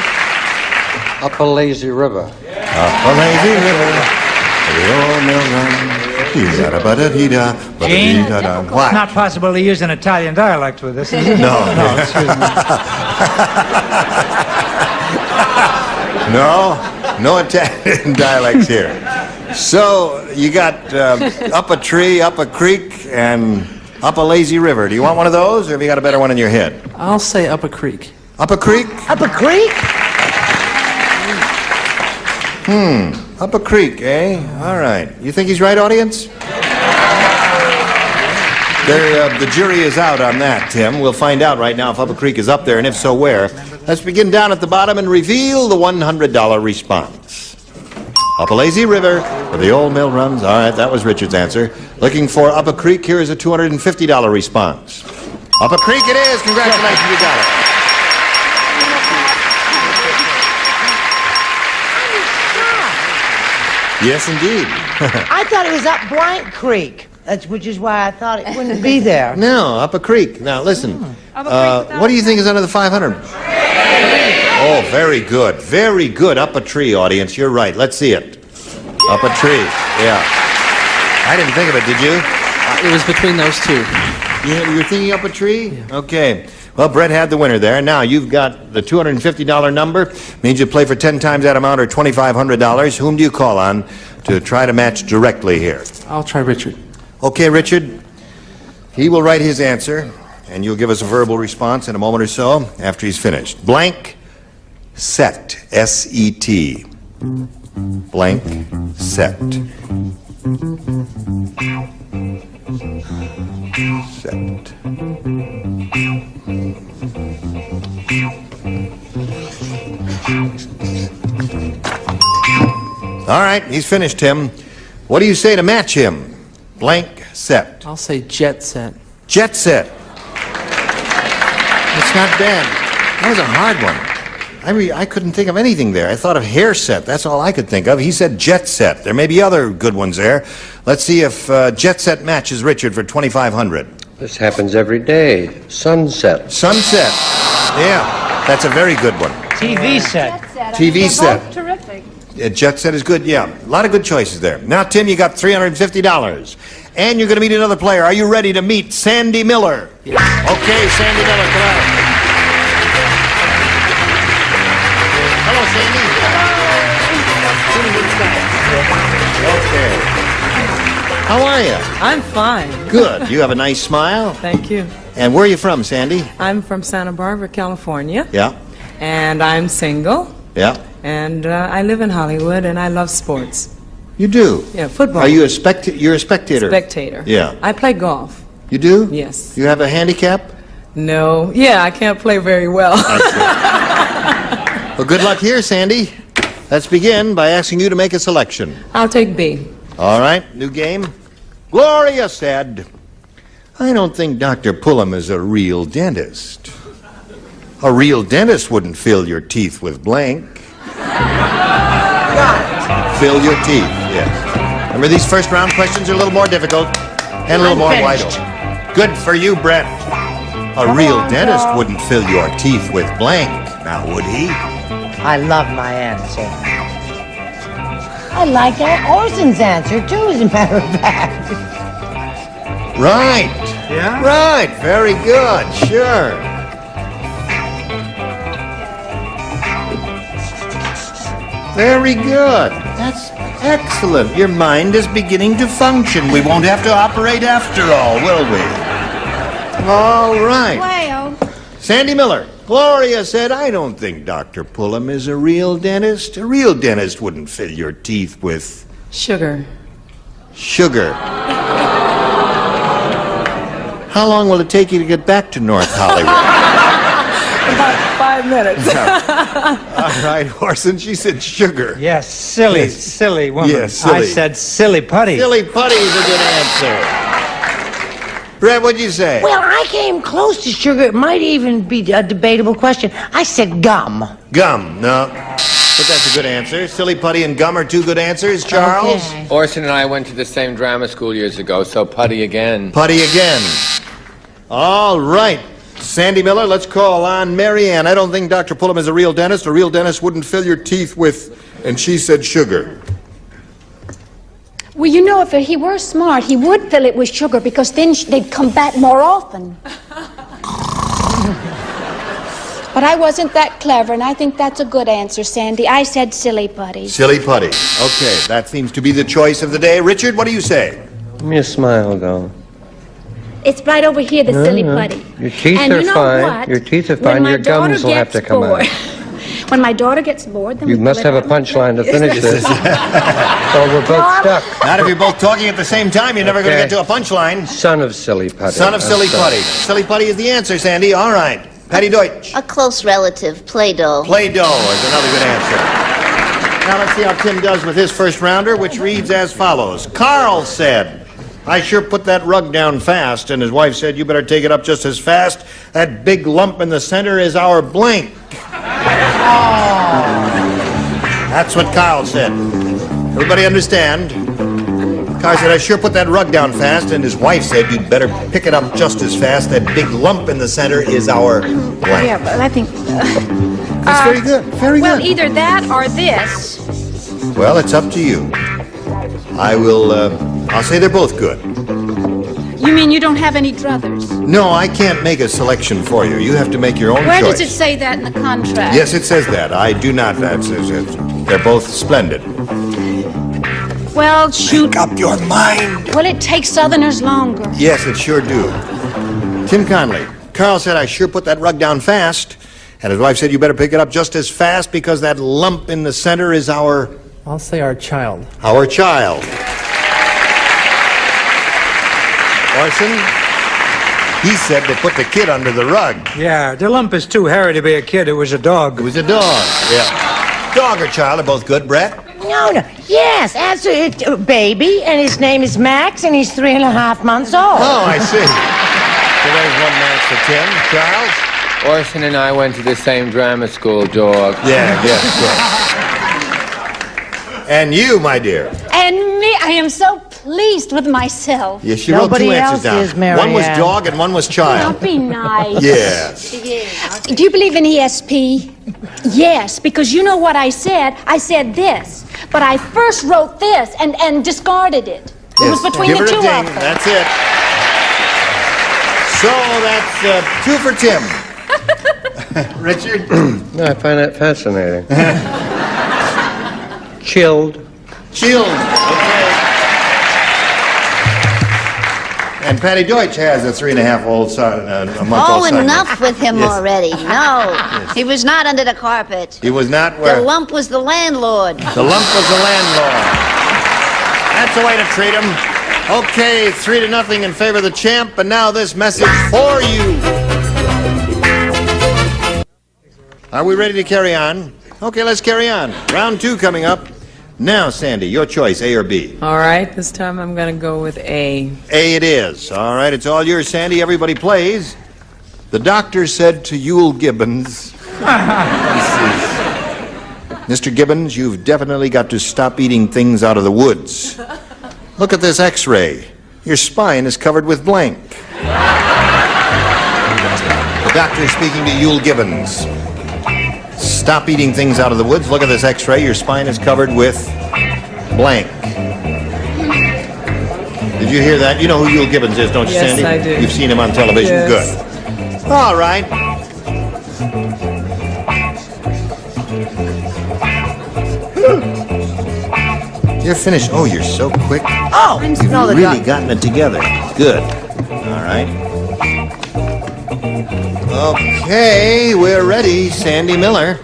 Up a lazy river. Up a lazy river. The old mill run. Yada-ba-da-dee-da, Gene, ba-da-dee-da-da. it's What? not possible to use an Italian dialect with this, is it? No. No, excuse me. No Italian dialects here. So you got up a tree, up a creek, and up a lazy river. Do you want one of those, or have you got a better one in your head? I'll say up a creek. Up a creek? Up a creek? Up a creek, eh? All right. You think he's right, audience? The jury is out on that, Tim. We'll find out right now if Up a Creek is up there, and if so, where. Let's begin down at the bottom and reveal the $100 response. Up a lazy river, where the old mill runs. All right, that was Richard's answer. Looking for Up a Creek, here is a $250 response. Up a Creek it is. Congratulations, you got it. Yes, indeed. I thought it was up Blank Creek, which is why I thought it wouldn't be there. No, Up a Creek. Now, listen. What do you think is under the 500? Oh, very good. Very good. Up a tree, audience. You're right. Let's see it. Up a tree. Yeah. I didn't think of it, did you? It was between those two. You were thinking up a tree? Yeah. Okay. Well, Brett had the winner there. Now, you've got the $250 number. Means you play for 10 times that amount or $2,500. Whom do you call on to try to match directly here? I'll try Richard. Okay, Richard. He will write his answer, and you'll give us a verbal response in a moment or so after he's finished. Blank, set. S-E-T. Blank, set. Set. All right, he's finished, Tim. What do you say to match him? Blank, set. I'll say jet set. Jet set. It's not bad. That was a hard one. I couldn't think of anything there. I thought of hair set. That's all I could think of. He said jet set. There may be other good ones there. Let's see if jet set matches Richard for $2,500. This happens every day. Sunset. Sunset. Yeah, that's a very good one. TV set. TV set. Both terrific. Jet set is good, yeah. A lot of good choices there. Now, Tim, you got $350. And you're going to meet another player. Are you ready to meet Sandy Miller? Yes. Okay, Sandy Miller, come on. Hello, Sandy. Okay. How are you? I'm fine. Good. You have a nice smile. Thank you. And where are you from, Sandy? I'm from Santa Barbara, California. Yeah. And I'm single. Yeah. And I live in Hollywood, and I love sports. You do? Yeah, football. Are you a spectator? You're a spectator? Spectator. Yeah. I play golf. You do? Yes. You have a handicap? No. Yeah, I can't play very well. Well, good luck here, Sandy. Let's begin by asking you to make a selection. I'll take B. All right, new game. Gloria said, I don't think Dr. Pullum is a real dentist. A real dentist wouldn't fill your teeth with blank. Fill your teeth, yes. Remember, these first round questions are a little more difficult and a little more wide open. Good for you, Brett. A real dentist wouldn't fill your teeth with blank, now would he? I love my answer. I like Aunt Orson's answer, too, as a matter of fact. Right. Yeah? Right. Very good. Sure. Very good. That's excellent. Your mind is beginning to function. We won't have to operate after all, will we? All right. Well. Sandy Miller. Gloria said, I don't think Dr. Pullum is a real dentist. A real dentist wouldn't fill your teeth with... Sugar. Sugar. How long will it take you to get back to North Hollywood? About 5 minutes. All right, Orson, she said sugar. Yes, silly, Yes. silly woman. Yes, silly. I said silly putty. Silly putty is a good answer. Brett, what'd you say? Well, I came close to sugar. It might even be a debatable question. I said gum. Gum, no. But that's a good answer. Silly putty and gum are two good answers. Charles? Okay. Orson and I went to the same drama school years ago, so putty again. Putty again. All right. Sandy Miller, let's call on Mary Ann. I don't think Dr. Pullum is a real dentist. A real dentist wouldn't fill your teeth with, and she said sugar. Well, you know, if he were smart, he would fill it with sugar because then they'd come back more often. But I wasn't that clever, and I think that's a good answer, Sandy. I said silly putty. Silly putty. Okay, that seems to be the choice of the day. Richard, what do you say? Give me a smile, though. It's right over here, the silly putty. Your teeth And are you know fine. what? Your teeth are When fine. my Your gums daughter will have to gets come bored- out. When my daughter gets bored, then You we must pull have it a out. punchline to finish this. Or we're both stuck. Not if you're both talking at the same time. You're never going to Okay. get to a punchline. Son of silly putty. Son of silly I'm sorry. putty. Silly putty is the answer, Sandy. All right. Patty Deutsch. A close relative, Play-Doh. Play-Doh is another good answer. Now let's see how Tim does with his first rounder, which reads as follows. Carl said, I sure put that rug down fast, and his wife said, you better take it up just as fast. That big lump in the center is our blank. That's what Carl said. Everybody understand? Carl said, I sure put that rug down fast, and his wife said, you'd better pick it up just as fast. That big lump in the center is our blank. Yeah, but I think... That's very good. Very well, good. either that or this. Well, it's up to you. I'll say they're both good. You mean you don't have any druthers? No, I can't make a selection for you. You have to make your own Where choice. does it say that in the contract? Yes, it says that. I do not. They're both splendid. Well, shoot. Make up your mind. Well, it takes Southerners longer. Yes, it sure do. Tim Conley. Carl said, I sure put that rug down fast. And his wife said, you better pick it up just as fast because that lump in the center is our... I'll say our child. Our child. Orson, he said to put the kid under the rug. Yeah, the lump is too hairy to be a kid. It was a dog. It was a dog, yeah. Dog or child are both good, Brett. No. Yes, answer it, baby, and his name is Max, and he's 3.5 months old. Oh, I see. So there's one match for Tim. Charles? Orson and I went to the same drama school, dog. Yeah, yes. And you, my dear. And me, I am so pleased with myself. Yes, she wrote two answers down. One was dog and one was child. Don't be nice. Yes. Do you believe in ESP? Yes, because you know what I said? I said this, but I first wrote this and discarded it. It was between Give the her two a ding. of them. That's it. So that's 2 for Tim. Richard? No, I find that fascinating. Chilled. Chilled. Okay. And Patty Deutsch has a 3.5-month-old Oh, son. enough with him Yes. already. No, he was not under the carpet. He was not where? The lump was the landlord. The lump was the landlord. That's the way to treat him. Okay, 3-0 in favor of the champ, and now this message for you. Are we ready to carry on? Okay, let's carry on. Round 2 coming up. Now, Sandy, your choice, A or B? All right, this time I'm going to go with A. A it is. All right, it's all yours, Sandy. Everybody plays. The doctor said to Yule Gibbons, Mr. Gibbons, you've definitely got to stop eating things out of the woods. Look at this x-ray. Your spine is covered with blank. The doctor is speaking to Yule Gibbons. Stop eating things out of the woods. Look at this x-ray. Your spine is covered with blank. Did you hear that? You know who Yule Gibbons is, don't you, Yes, Sandy? I do. You've seen him on television. Yes. Good. All right. You're finished. Oh, you're so quick. Oh, You've no, the really doc- gotten it together. Good. All right. Okay, we're ready. Sandy Miller.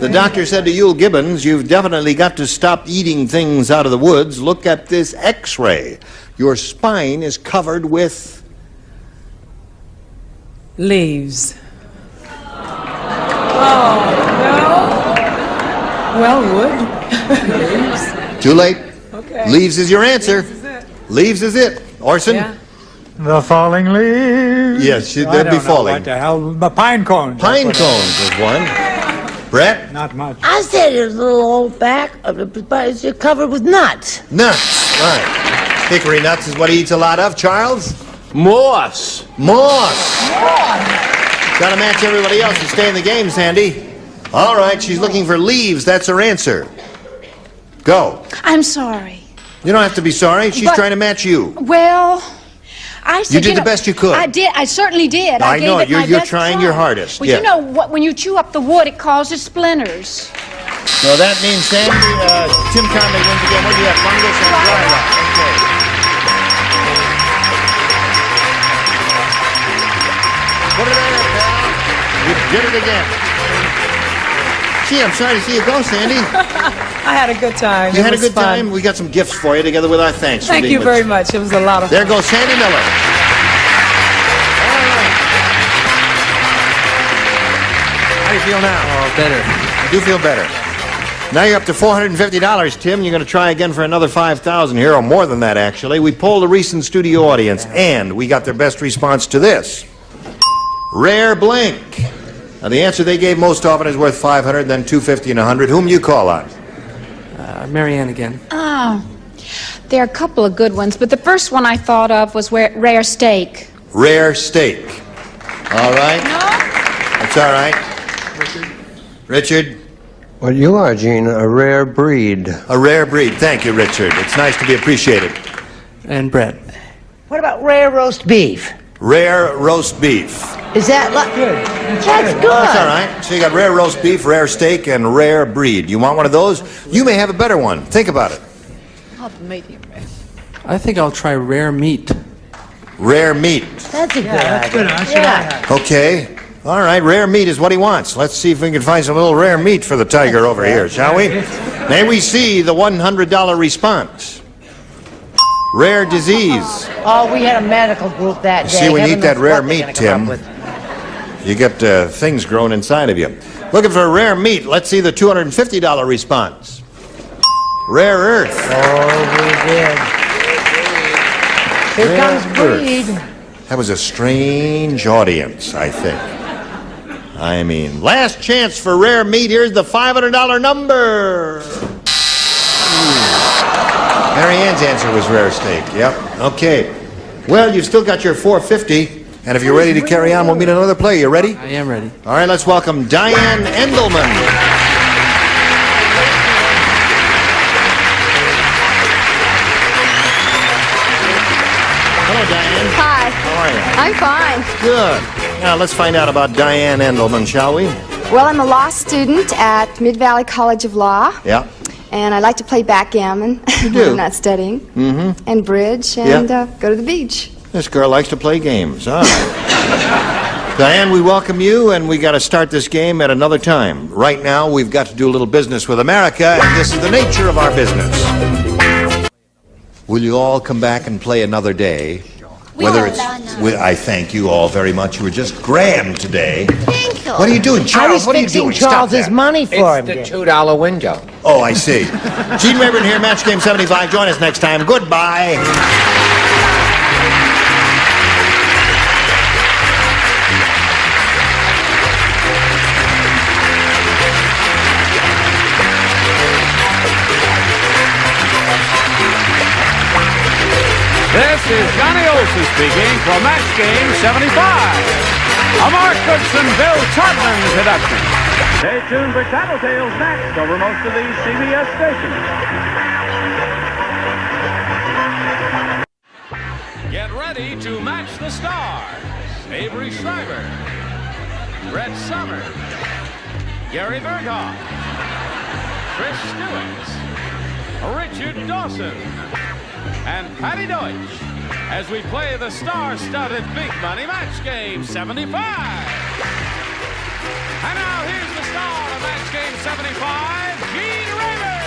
The doctor said to Yule Gibbons, you've definitely got to stop eating things out of the woods. Look at this x-ray. Your spine is covered with... Leaves. Oh, no. Well, wood. Leaves. Too late. Okay. Leaves is your answer. Leaves is it. Leaves is it. Orson? Yeah. The falling leaves. Yes, I they'll don't be know falling. What the hell? The pine cones. Pine cones is one. Brett? Not much. I said it was a little old back, but it's covered with nuts. Nuts. Right. Hickory nuts is what he eats a lot of. Charles? Moss. Moss. Gotta match everybody else to stay in the game, Sandy. All right, she's looking for leaves. That's her answer. Go. I'm sorry. You don't have to be sorry. She's But- trying to match you. Well, I said, You did the best you could. I did. I certainly did. I gave know, it my you're best trying try. your hardest, Well, yeah. you know what? When you chew up the wood, it causes splinters. So that means Sandy, Tim Conley wins again. What do you have? Fungus and dry rot. Okay. Put it in there, pal. You did it again. Gee, I'm sorry to see you go, Sandy. I had a good time. You It had a was good fun. time. We got some gifts for you together with our thanks. for Thank being you with very us. much. It was a lot of There fun. goes Sandy Miller. All right. How do you feel now? Oh, better. I do feel better. Now you're up to $450, Tim. You're going to try again for another $5,000 here, or more than that, actually. We polled a recent studio audience, and we got their best response to this. Rare blank. Now, the answer they gave most often is worth $500, then $250 and $100. Whom you call on? Marianne again. Oh, there are a couple of good ones, but the first one I thought of was rare steak. Rare steak. All right. No? That's all right. Richard? Well, you are, Gene, a rare breed. A rare breed. Thank you, Richard. It's nice to be appreciated. And Brett. What about rare roast beef? Rare roast beef. Is that good? That's good. That's all right. So you got rare roast beef, rare steak, and rare breed. You want one of those? You may have a better one. Think about it. I'll have medium rare. I think I'll try rare meat. Rare meat. That's a good That's idea. good. Yeah. Okay. All right, rare meat is what he wants. Let's see if we can find some little rare meat for the tiger over here, shall we? May we see the $100 response? Rare disease. Oh, we had a medical group that day. See, when you eat Heaven that knows rare what they're meat, gonna come Tim, up with. you get things growing inside of you. Looking for rare meat. Let's see the $250 response. Rare earth. Oh, we did. Here Rare comes breed. That was a strange audience, I think. I mean, last chance for rare meat. Here's the $500 number. Marianne's answer was rare steak. Yep. Okay. Well, you've still got your $450, and if you're ready to carry on, we'll meet another player. You ready? I am ready. All right, let's welcome Diane Endelman. Hello, Diane. Hi. How are you? I'm fine. Good. Now, let's find out about Diane Endelman, shall we? Well, I'm a law student at Mid-Valley College of Law, Yeah. and I like to play backgammon when do? I'm not studying, Mm-hmm. and bridge, and go to the beach. This girl likes to play games. All right. Diane, we welcome you, and we got to start this game at another time. Right now, we've got to do a little business with America, and this is the nature of our business. Will you all come back and play another day? Whether it's, I thank you all very much. You were just grand today. Thank you. What are you doing, Charles? I What are you was fixing doing? Stop Charles's that. money for him. It's the $2 window. Oh, I see. Gene Rayburn here, Match Game 75. Join us next time. Goodbye. This is Johnny Olson speaking for Match Game 75. A Mark Goodson, Bill Todman production. Stay tuned for Tattletales next over most of these CBS stations. Get ready to match the stars. Avery Schreiber, Brett Summers, Gary Berghoff, Chris Stewart, Richard Dawson, and Patty Deutsch as we play the star-studded Big Money Match Game 75. And now here's the star of Match Game 75, Gene Rayburn.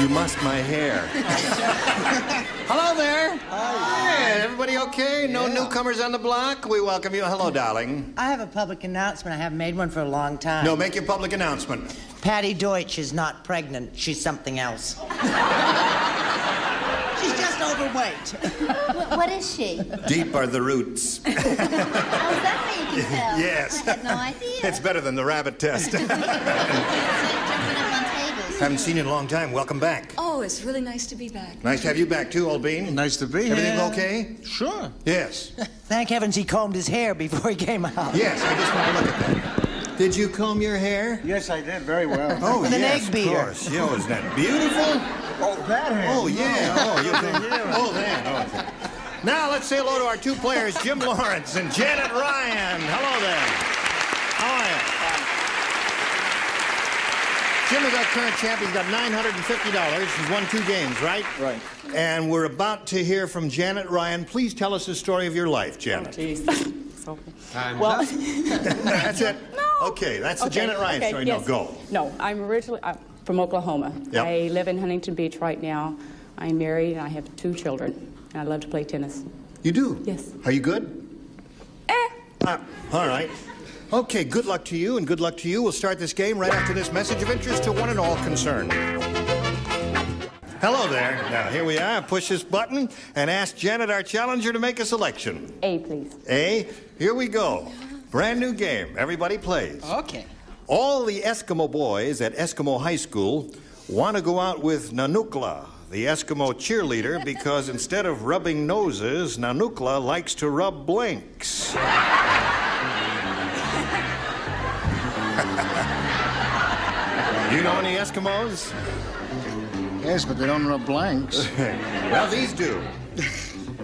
You mussed my hair. Hello there. Hi. Everybody okay? No newcomers on the block? We welcome you. Hello, darling. I have a public announcement. I haven't made one for a long time. No, make your public announcement. Patty Deutsch is not pregnant. She's something else. She's just overweight. What is she? Deep are the roots. Oh, is that how you can tell? Yes. I had no idea. It's better than the rabbit test. Haven't seen you in a long time. Welcome back. Oh, it's really nice to be back. Nice to have you back, too, Old Bean. Nice to be here. Everything okay? Sure. Yes. Thank heavens he combed his hair before he came out. Yes, I just want to look at that. Did you comb your hair? Yes, I did. Very well. Oh, With an yes, egg beater. of course. Yeah, isn't that beautiful? Oh, that hair. Oh, yeah. Oh, you can. Oh, that. Oh, okay. Now, let's say hello to our two players, Jim Lawrence and Janet Ryan. Hello there. How are you? Jim is our current champ. He's got $950. He's won 2 games, right? Right. And we're about to hear from Janet Ryan. Please tell us the story of your life, Janet. Well, That's it? No. Okay, that's the Janet Ryan story. Yes. No, go. No, I'm originally from Oklahoma. Yep. I live in Huntington Beach right now. I'm married and I have 2 children. And I love to play tennis. You do? Yes. Are you good? All right. Okay, good luck to you, and good luck to you. We'll start this game right after this message of interest to one and all concerned. Hello there. Now, here we are. Push this button and ask Janet, our challenger, to make a selection. A, please. A. Here we go. Brand new game. Everybody plays. Okay. All the Eskimo boys at Eskimo High School want to go out with Nanukla, the Eskimo cheerleader, because instead of rubbing noses, Nanukla likes to rub blinks. You know any Eskimos? Yes, but they don't rub blanks. Well, these do.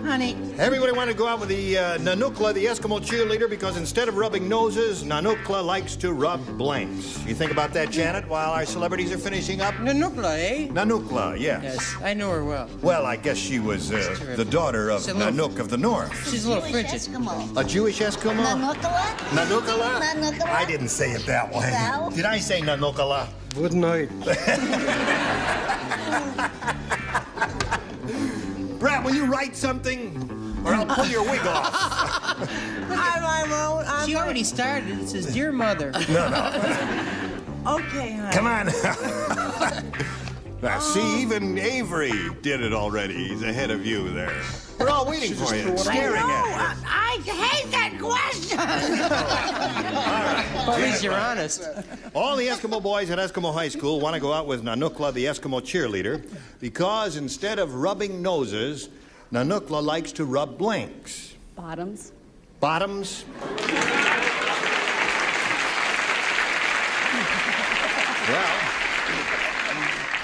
Honey. Everybody want to go out with the Nanukla, the Eskimo cheerleader, because instead of rubbing noses, Nanukla likes to rub blanks. You think about that, Janet, while our celebrities are finishing up? Nanukla, eh? Nanukla, yes. Yes, I know her well. Well, I guess she was the daughter of Nanook of the North. She's a little frigid. A Jewish Eskimo? Nanukala? Nanukala? Nanukala? I didn't say it that way. No? Did I say Nanukala? Good night. Brad, will you write something? Or I'll pull your wig off. She already started. It says, "Dear Mother." No. Okay, honey. Come on. Now, see, even Avery did it already. He's ahead of you there. We're all waiting for you, staring at you. I hate that question. Well, at least you're honest. All the Eskimo boys at Eskimo High School want to go out with Nanukla, the Eskimo cheerleader, because instead of rubbing noses, Nanukla likes to rub blanks. Bottoms. Bottoms? Well,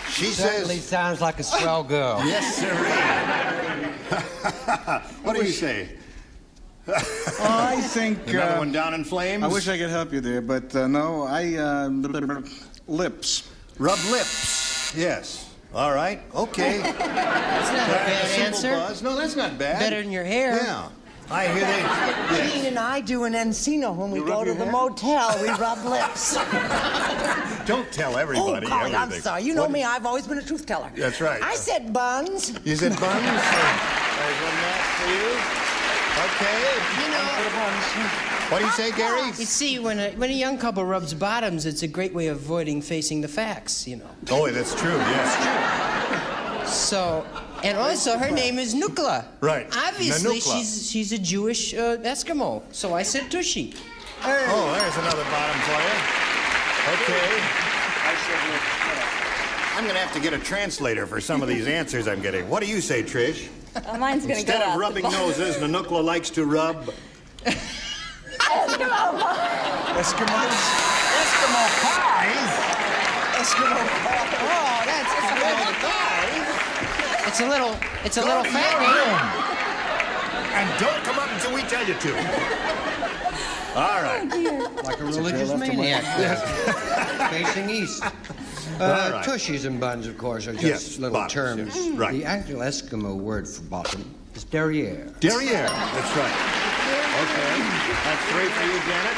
she Certainly says... sounds like a swell girl. Yes, sir. What do you say? I think... Another one down in flames? I wish I could help you there, but no, lips. Rub lips. Yes. All right. Okay. That's not a bad answer. Buzz. No, that's not bad. Better than your hair. Yeah. I hear they... Gene and I do an Encino when we go to the motel. We rub lips. Don't tell everybody Oh, God, I'm everything. sorry. You know me. I've always been a truth teller. That's right. I said buns. You said buns? There's one match for you. Okay. You know, what do you say, Gary? You see, when a young couple rubs bottoms, it's a great way of avoiding facing the facts, you know. Oh, that's true, yes. So, and also her name is Nukla. Right. Obviously, Nanukla. she's a Jewish Eskimo. So I said Tushy. Hey. Oh, there's another bottom for you. Okay. I'm going to have to get a translator for some of these answers I'm getting. What do you say, Trish? Mine's going to go Instead of out rubbing the noses, Nanukla likes to rub... Eskimo pies? Eskimo pie. Oh, that's Eskimo pie. It's a little fattening. And don't come up until we tell you to. All right. Like a religious maniac. Facing east. right. Tushies and buns, of course, are just Yes, little bottoms, terms. yes. Right. The actual Eskimo word for bottom is derriere. Derriere. That's right. Okay. That's 3 for you, Janet.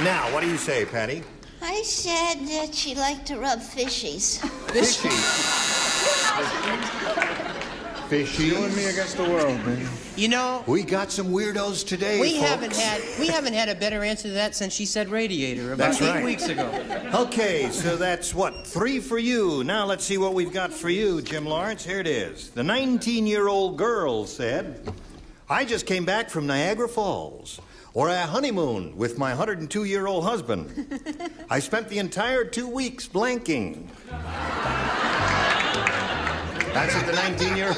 Now, what do you say, Patty? I I said that she liked to rub fishies. Fishy. Fishy. You and me against the world, baby. You know, We got some weirdos today, we folks. haven't had a better answer to that since she said radiator about That's 8 right. weeks ago. Okay, so that's what, 3 for you. Now let's see what we've got for you, Jim Lawrence. Here it is. The 19-year-old girl said, I just came back from Niagara Falls, where I honeymooned with my 102-year-old husband. I spent the entire 2 weeks blanking. That's what the 19-year-old...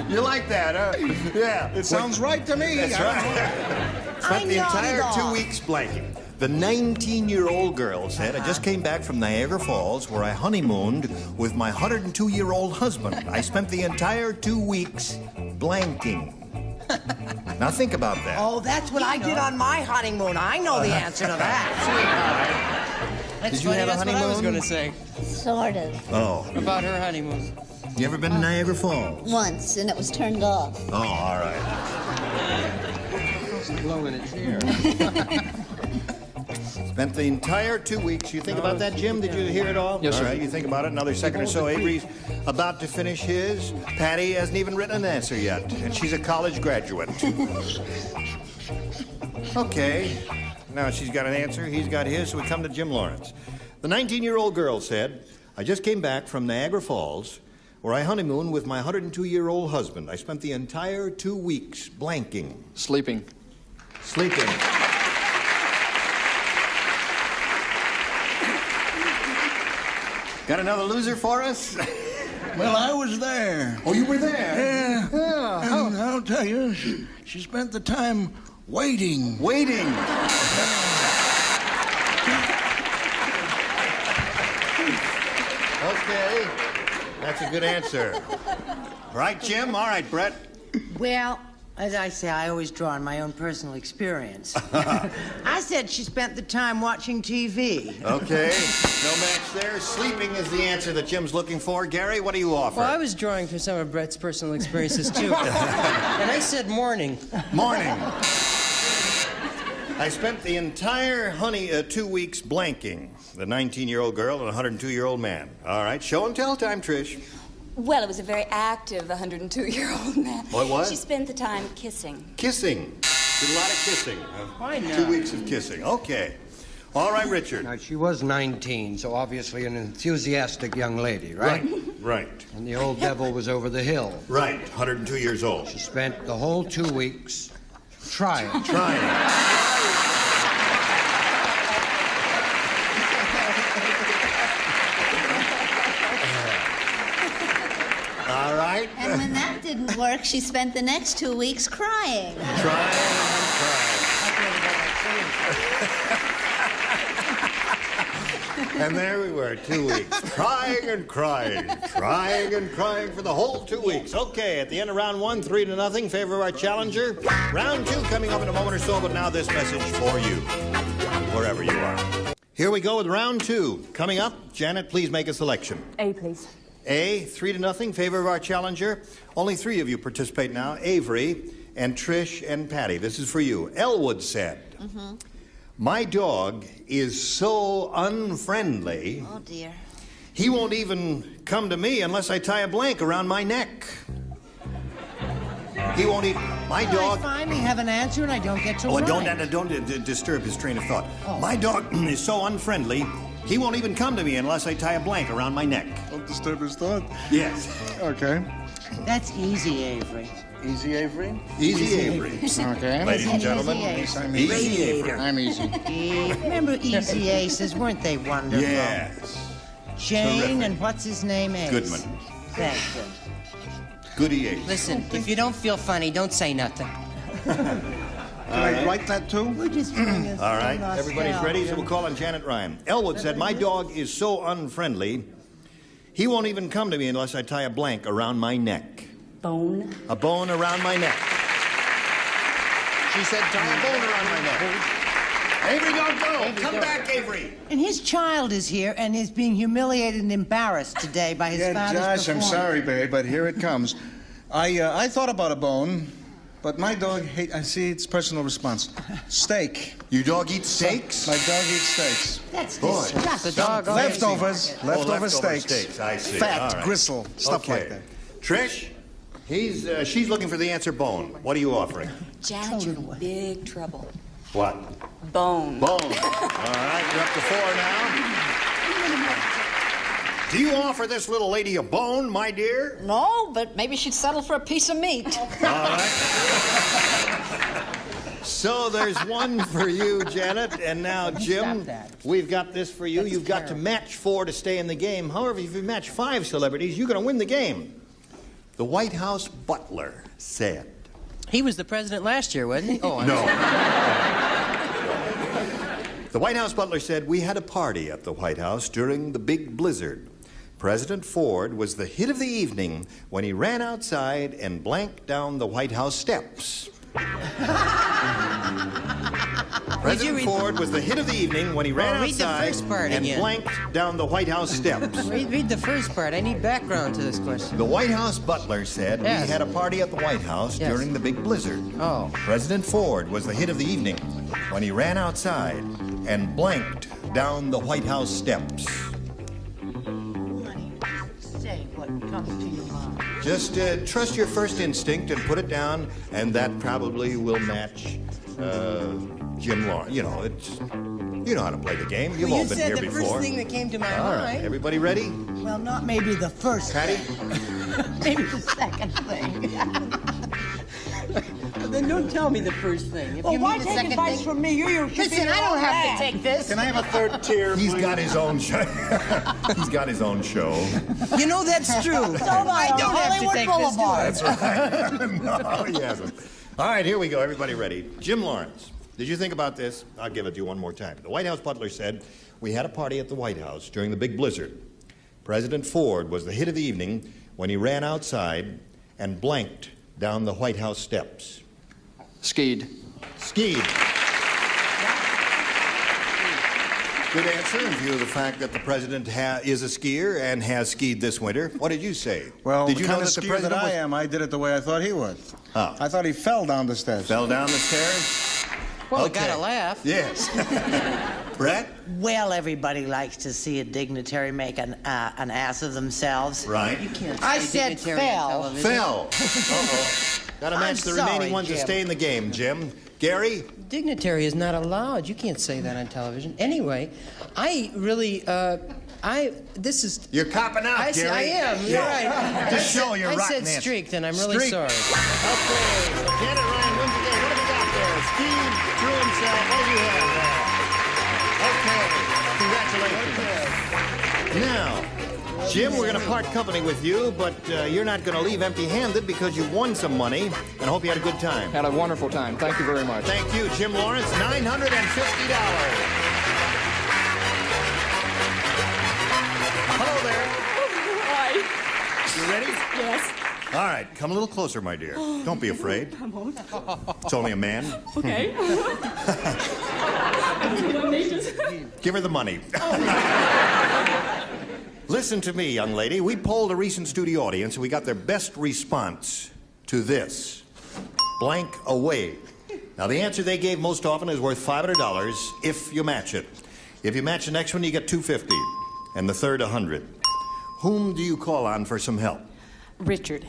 You like that, huh? Yeah. It sounds right to me. That's right. Spent the entire 2 weeks blanking. The 19-year-old girl said, I just came back from Niagara Falls, where I honeymooned with my 102-year-old husband. I spent the entire 2 weeks blanking. Now think about that. Oh, that's what I did on my honeymoon. I know the answer to that. That's Did you funny, have a that's what I was honeymoon? going to say. Sort of. Oh. About her honeymoon. You ever been to Niagara Falls? Once, and it was turned off. Oh, all right. Blowing its hair. Spent the entire 2 weeks. You think about that, Jim? Did you hear it all? Yes, sir. All right, you think about it. Another second or so. Avery's about to finish his. Patty hasn't even written an answer yet, and she's a college graduate. Okay. Now she's got an answer. He's got his, so we come to Jim Lawrence. The 19-year-old girl said, I just came back from Niagara Falls, where I honeymooned with my 102-year-old husband. I spent the entire 2 weeks blanking. Sleeping. Sleeping. Got another loser for us? Well, I was there. Oh, you were there? Yeah. And I'll tell you, she spent the time waiting. Waiting. Okay. That's a good answer. Right, Jim? All right, Brett. Well, as I say, I always draw on my own personal experience. I said she spent the time watching TV. Okay. No match there. Sleeping is the answer that Jim's looking for. Gary, what do you offer? Well, I was drawing from some of Brett's personal experiences, too. And I said morning. Morning. I spent the entire 2 weeks blanking. The 19-year-old girl and a 102-year-old man. All right, show and tell time, Trish. Well, it was a very active 102-year-old man. What was? She spent the time kissing. Kissing. Did a lot of kissing. Why not? 2 weeks of kissing. Okay. All right, Richard. Now, she was 19, so obviously an enthusiastic young lady, right? Right. And the old devil was over the hill. Right. 102 years old. She spent the whole 2 weeks trying. All right. And when that didn't work, she spent the next 2 weeks crying. And there we were, 2 weeks. Crying and crying for the whole 2 weeks. Okay, at the end of round 1, 3-0, favor of our challenger. Round 2 coming up in a moment or so, but now this message for you, wherever you are. Here we go with round 2. Coming up, Janet, please make a selection. A, please. A, 3-0, favor of our challenger. Only 3 of you participate now, Avery and Trish and Patty. This is for you. Elwood said, my dog is so unfriendly. Oh, dear. He won't even come to me unless I tie a blank around my neck. He won't even... My dog... I finally have an answer and I don't get to Oh, write. don't disturb his train of thought. My dog is so unfriendly, he won't even come to me unless I tie a blank around my neck. Don't disturb his thought. Yes. Okay. That's easy, Avery. Easy, Avery? Easy, Avery. Okay. Ladies and gentlemen, I'm Easy easy. Avery. I'm easy. Remember Easy Aces? Weren't they wonderful? Yes. Jane Terrific. and what's his name? Ace. Goodman. Thank you. Goody Ace. Listen, if you don't feel funny, don't say nothing. Can I write that too? We're just doing this. All right, everybody's ready, so we'll call on Janet Ryan. Elwood said, my dog is so unfriendly, he won't even come to me unless I tie a blank around my neck. Bone. A bone around my neck. She said, tie a bone around my neck. Avery, don't go. Come back, Avery. And his child is here and is being humiliated and embarrassed today by his father's Josh, I'm performance. sorry, babe, but here it comes. I thought about a bone, But my dog I see it's personal response. Steak. Your dog eats steaks? My dog eats steaks. That's disgusting. The dog Leftovers. Leftover steaks. steaks. I see. Fat, All right. gristle, stuff like that. Trish, she's looking for the answer bone. What are you offering? Janet, you're in big trouble. What? Bone. Bone. All right, you're up to 4 now. Do you offer this little lady a bone, my dear? No, but maybe she'd settle for a piece of meat. All right. So there's one for you, Janet, and now, Jim, we've got this for you. You've got to match 4 to stay in the game. However, if you match 5 celebrities, you're going to win the game. The White House butler said... He was the president last year, wasn't he? Oh, No. The White House butler said, we had a party at the White House during the big blizzard. President Ford was the hit of the evening when he ran outside and blanked down the White House steps. President Ford was the hit of the evening when he ran outside and blanked down the White House steps. Read the first part. I need background to this question. The White House butler said, we had a party at the White House during the big blizzard. Oh. President Ford was the hit of the evening when he ran outside and blanked down the White House steps. Say what comes to your mind. Just trust your first instinct and put it down, and that probably will match Jim Lawrence. You know, you know how to play the game. You've all been here before. You said the first thing that came to my All right, mind. everybody ready? Well, not maybe the first Patty? maybe the second thing. Well, then don't tell me the first thing. If Well, you why mean the take second advice thing... from me? You should Listen, I don't have to take this. Can I have a third tier? He's got his own show. He's got his own show. You know, that's true. I don't have to take this, do I? That's right. No, he hasn't. All right, here we go. Everybody ready? Jim Lawrence, did you think about this? I'll give it to you one more time. The White House butler said, we had a party at the White House during the big blizzard. President Ford was the hit of the evening when he ran outside and blanked down the White House steps. Skied. Skied. Good answer in view of the fact that the president is a skier and has skied this winter. What did you say? Well, did you the know kind that of the skier president that I was... am, I did it the way I thought he would. Oh. I thought he fell down the stairs. Fell down the stairs? Well, Okay. gotta laugh. Yes. Brett? Well, everybody likes to see a dignitary make an ass of themselves. Right. You can't I say said dignitary on fell. television. Fell. Uh-oh. Gotta match the sorry, remaining ones to Jim. stay in the game, Jim. Gary? Dignitary is not allowed. You can't say that on television. Anyway, I really, this is... You're copping out, Gary. I am, you're right. Just show your I rotten said answer. streaked, and I'm really Streaked. sorry. Okay, so Janet Ryan wins the game. What have we got there? Steve threw himself. What do you have there? Okay, congratulations. Now, Jim, we're going to part company with you, but you're not going to leave empty-handed because you won some money, and I hope you had a good time. Had a wonderful time. Thank you very much. Thank you, Jim Lawrence. $950. Hello there. Hi. You ready? Yes. All right, come a little closer, my dear. Don't be afraid. Come on. It's only a man. Okay. Give her the money. Listen to me, young lady. We polled a recent studio audience, and we got their best response to this. Blank away. Now, the answer they gave most often is worth $500 if you match it. If you match the next one, you get $250, and the third, $100. Whom do you call on for some help? Richard.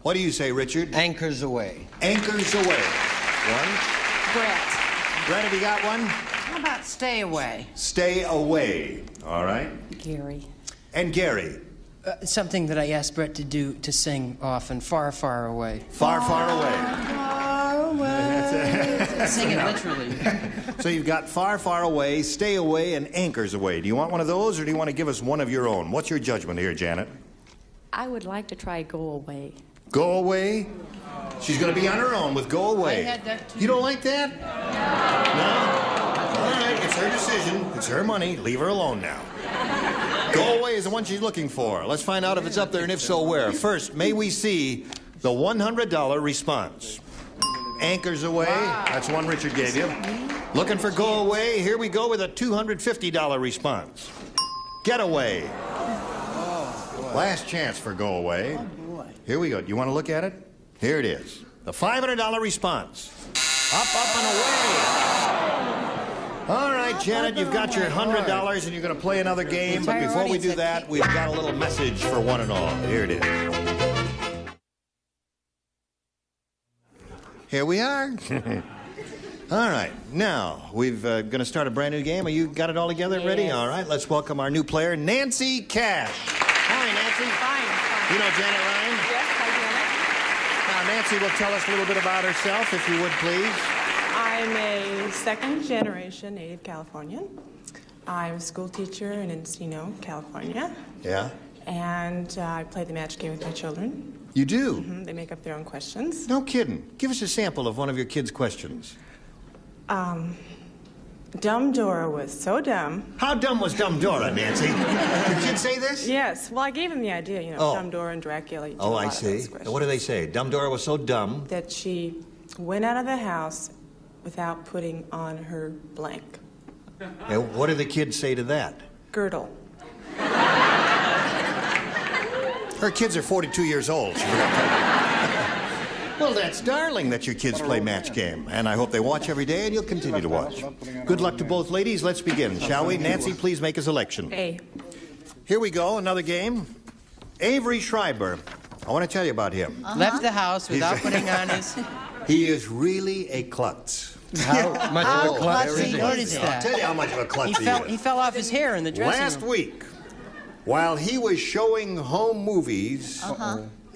What do you say, Richard? Anchors away. Anchors away. One. Brett. Brett, have you got one? How about stay away? Stay away. All right. Gary. And Gary. Something that I asked Brett to do, to sing often, Far, Far Away. Far, far away. Far away. Sing it literally. So you've got Far, Far Away, Stay Away, and Anchors Away. Do you want one of those, or do you want to give us one of your own? What's your judgment here, Janet? I would like to try Go Away. Go Away? She's going to be on her own with Go Away. I had that too. You don't like that? No? All right, it's her decision. It's her money. Leave her alone now. Go Away is the one she's looking for. Let's find out if it's up there, and if so, where. First, may we see the $100 response. Anchors Away, that's one Richard gave you. Looking for Go Away, here we go with a $250 response. Getaway. Last chance for Go Away. Here we go. Do you want to look at it? Here it is. The $500 response. Up, up, and away. All right, Janet, you've got your $100 and you're going to play another game. But before we do that, we've got a little message for one and all. Here it is. Here we are. All right, now we're going to start a brand new game. Are you got it all together ready? All right, let's welcome our new player, Nancy Cash. Hi, Nancy. Fine. You know Janet Ryan? Yes, I do. Now, Nancy will tell us a little bit about herself, if you would, please. I'm a second-generation native Californian. I'm a school teacher in Encino, California. Yeah? And I play the match game with my children. You do? Mm-hmm. They make up their own questions. No kidding. Give us a sample of one of your kids' questions. Dumb Dora was so dumb. How dumb was Dumb Dora, Nancy? Your kids say this? Yes. Well, I gave them the idea, you know, Dumb Dora and Dracula. You do a Oh, lot I of see. those questions. What do they say? Dumb Dora was so dumb. That she went out of the house without putting on her blank. And what do the kids say to that? Girdle. Her kids are 42 years old. She forgot to- Well, that's darling that your kids play match game. And I hope they watch every day and you'll continue to watch. Good luck to both ladies. Let's begin, shall we? Nancy, please make a selection. A. Here we go, another game. Avery Schreiber. I want to tell you about him. Left the house without putting on his... He is really a klutz. How much of a klutz is he? Noticed that. I'll tell you how much of a klutz he is. He fell off his hair in the dressing room. Last week, while he was showing home movies,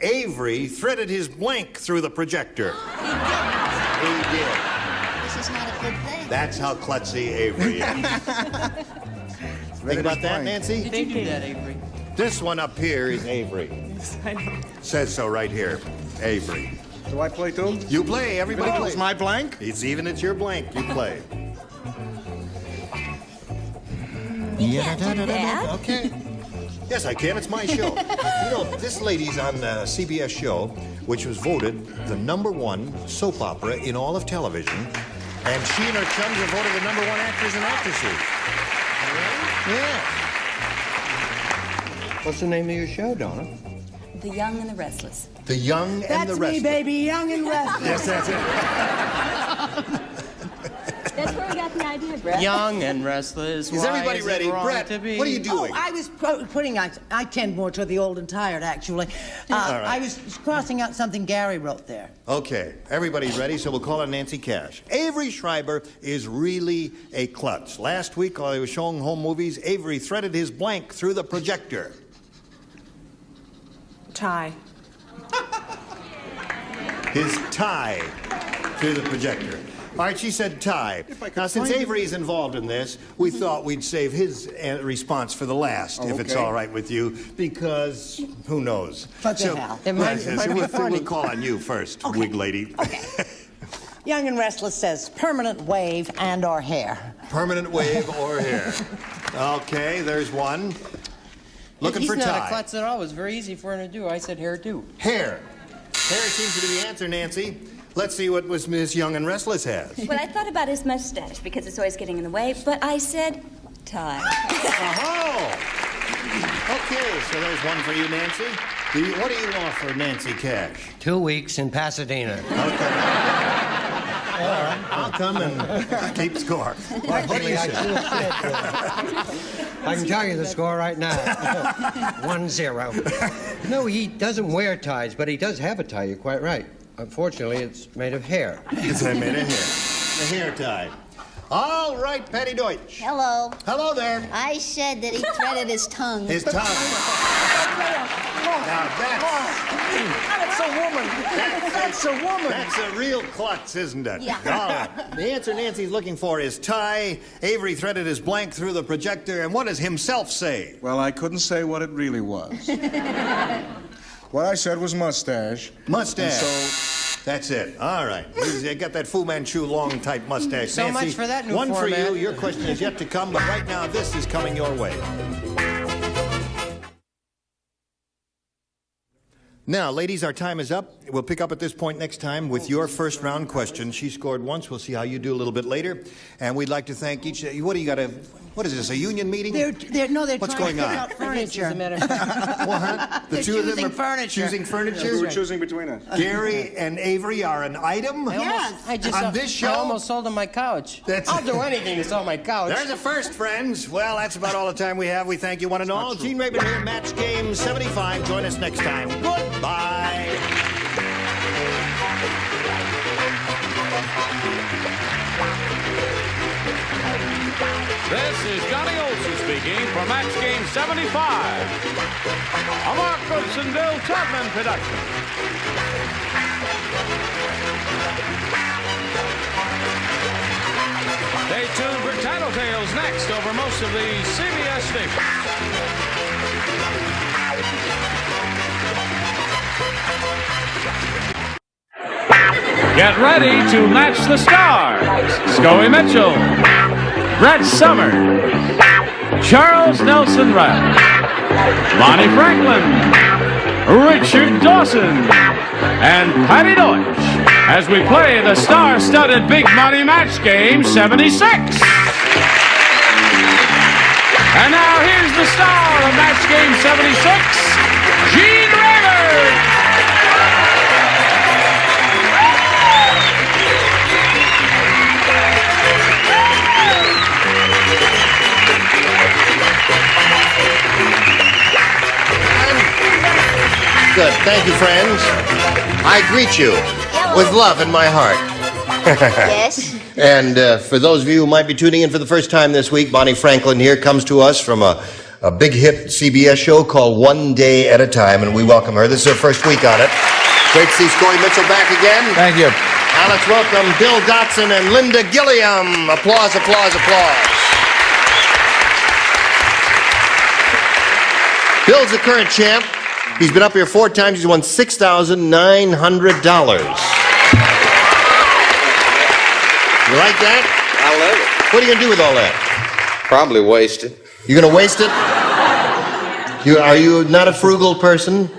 Avery threaded his blank through the projector. He did. This is not a good thing. That's how klutzy Avery is. Think about that, Nancy? Did you do that, Avery? This one up here is Avery. Yes, I know. Says so right here. Avery. Do I play too? You play, everybody It's plays. my blank? It's your blank, you play. You can't do that. Okay. Yes, I can. It's my show. You know, this lady's on a CBS show, which was voted the #1 soap opera in all of television. And she and her chums are voted the #1 actors and actresses. Yeah. What's the name of your show, Donna? The Young and the Restless. The Young and the Restless. That's me, baby, young and restless. Yes, that's it. That's where we got the idea, Brett. Young and restless. Is everybody ready? Brett, what are you doing? Oh, I was putting out... I tend more to the old and tired, actually. All right. I was crossing out something Gary wrote there. Okay, everybody's ready, so we'll call on Nancy Cash. Avery Schreiber is really a klutz. Last week, while he was showing home movies, Avery threaded his blank through the projector. Tie. His tie through the projector. All right, she said tie. Now, since Avery's involved in this, we thought we'd save his response for the last, if it's okay. all right with you, because who knows? What the hell? It might be we'll funny. call on you first, wig lady. Okay. Young and Restless says permanent wave and or hair. Permanent wave or hair. Okay, there's one. Looking He's for tie. not a klutz at all. It was very easy for him to do. I said hair, too. Hair. Hair seems to be the answer, Nancy. Let's see what Miss Young and Restless has. Well, I thought about his mustache because it's always getting in the way, but I said tie. Oh! Okay, so there's one for you, Nancy. What do you want for Nancy Cash? 2 weeks in Pasadena. Okay. All right, I'll come and keep score. What do you say? I can tell you the score right now. 1-0. No, he doesn't wear ties, but he does have a tie. You're quite right. Unfortunately, it's made of hair. It's made of hair. The hair tie. All right, Patty Deutsch. Hello. Hello there. I said that he threaded his tongue. His tongue. Now That's a woman. That's a woman. That's a real klutz, isn't it? Yeah. All right. The answer Nancy's looking for is tie. Avery threaded his blank through the projector, and what does himself say? Well, I couldn't say what it really was. What I said was mustache. Mustache. And so that's it. All right. He's got that Fu Manchu long type mustache. So Nancy, much for that new one format. for you. Your question is yet to come, but right now this is coming your way. Now, ladies, our time is up. We'll pick up at this point next time with your first round question. She scored once. We'll see how you do a little bit later. And we'd like to thank each. What do you got to? What is this? A union meeting? They're What's trying going to on? pick out furniture. The two of them are furniture. choosing furniture. Who we're choosing between us. Gary and Avery are an item. On this show. I almost sold them my couch. I'll do anything to sell my couch. There's a first, friends. Well, that's about all the time we have. We thank you one and all. Gene Rayburn here, Match Game 75. Join us next time. Goodbye. This is Johnny Olson speaking for Match Game 75. A Mark Goodson, Bill Tubman production. Stay tuned for Tattletales next over most of the CBS stations. Get ready to match the stars. Scoey Mitchell, Brett Summers, Charles Nelson Riley, Bonnie Franklin, Richard Dawson, and Patty Deutsch as we play the star-studded Big Money Match Game 76. And now here's the star of Match Game 76, Gene Rayburn. Good. Thank you, friends. I greet you with love in my heart. Yes? And for those of you who might be tuning in for the first time this week, Bonnie Franklin here comes to us from a big hit CBS show called One Day at a Time, and we welcome her. This is her first week on it. Great to see Scoey Mitchell back again. Thank you. Now let's welcome Bill Dotson and Linda Gilliam. Applause, applause, applause. Bill's the current champ. He's been up here 4 times. He's won $6,900. You like that? I love it. What are you going to do with all that? Probably waste it. You're going to waste it? Are you not a frugal person?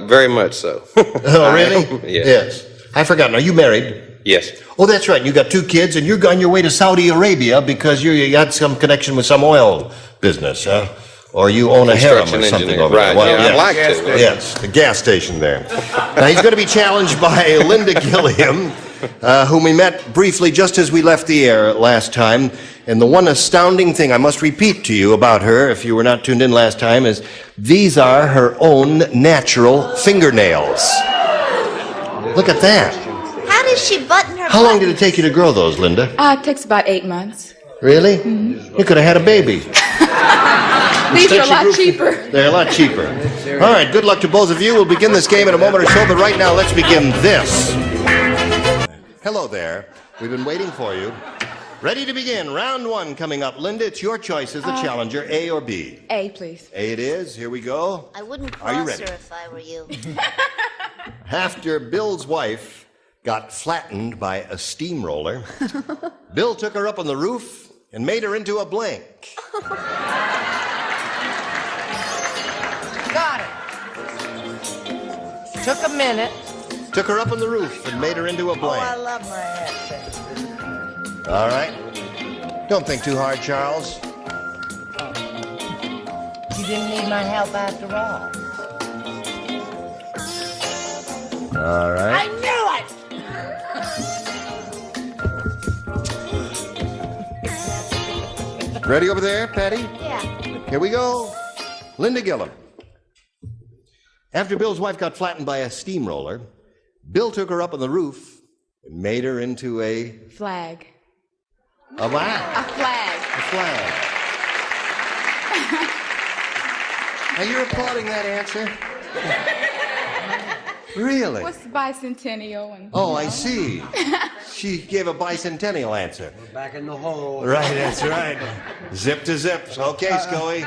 Very much so. Oh, really? Yes. I forgot. Are you married? Yes. Oh, that's right. You got 2 kids, and you're on your way to Saudi Arabia because you got some connection with some oil business, huh? Or you own a harem or something over there. Right, Well, yeah, yes. I'd like to. Yes, the gas station there. Now, he's going to be challenged by Linda Gilliam, whom we met briefly just as we left the air last time. And the one astounding thing I must repeat to you about her, if you were not tuned in last time, is these are her own natural fingernails. Look at that. How does she button her How long did it take you to grow those, Linda? It takes about 8 months. Really? You could have had a baby. These are a lot cheaper. They're a lot cheaper. All right, good luck to both of you. We'll begin this game in a moment or so, but right now, let's begin this. Hello there. We've been waiting for you. Ready to begin. Round 1 coming up. Linda, it's your choice as the challenger, A or B? A, please. A it is. Here we go. I wouldn't Are you cross ready? her if I were you. After Bill's wife got flattened by a steamroller, Bill took her up on the roof and made her into a blank. Got it. Took a minute. Took her up on the roof and made her into a blank. Oh, I love my accent. All right. Don't think too hard, Charles. You didn't need my help after all. All right. I knew it! Ready over there, Patty? Yeah. Here we go. Linda Gilliam. After Bill's wife got flattened by a steamroller, Bill took her up on the roof and made her into a... Flag. A what? A flag. A flag. Now you're applauding that answer? Really? What's the bicentennial? And, Oh, I see. She gave a bicentennial answer. We're back in the hole. Right, that's right. Zip to zip. Okay, Scully.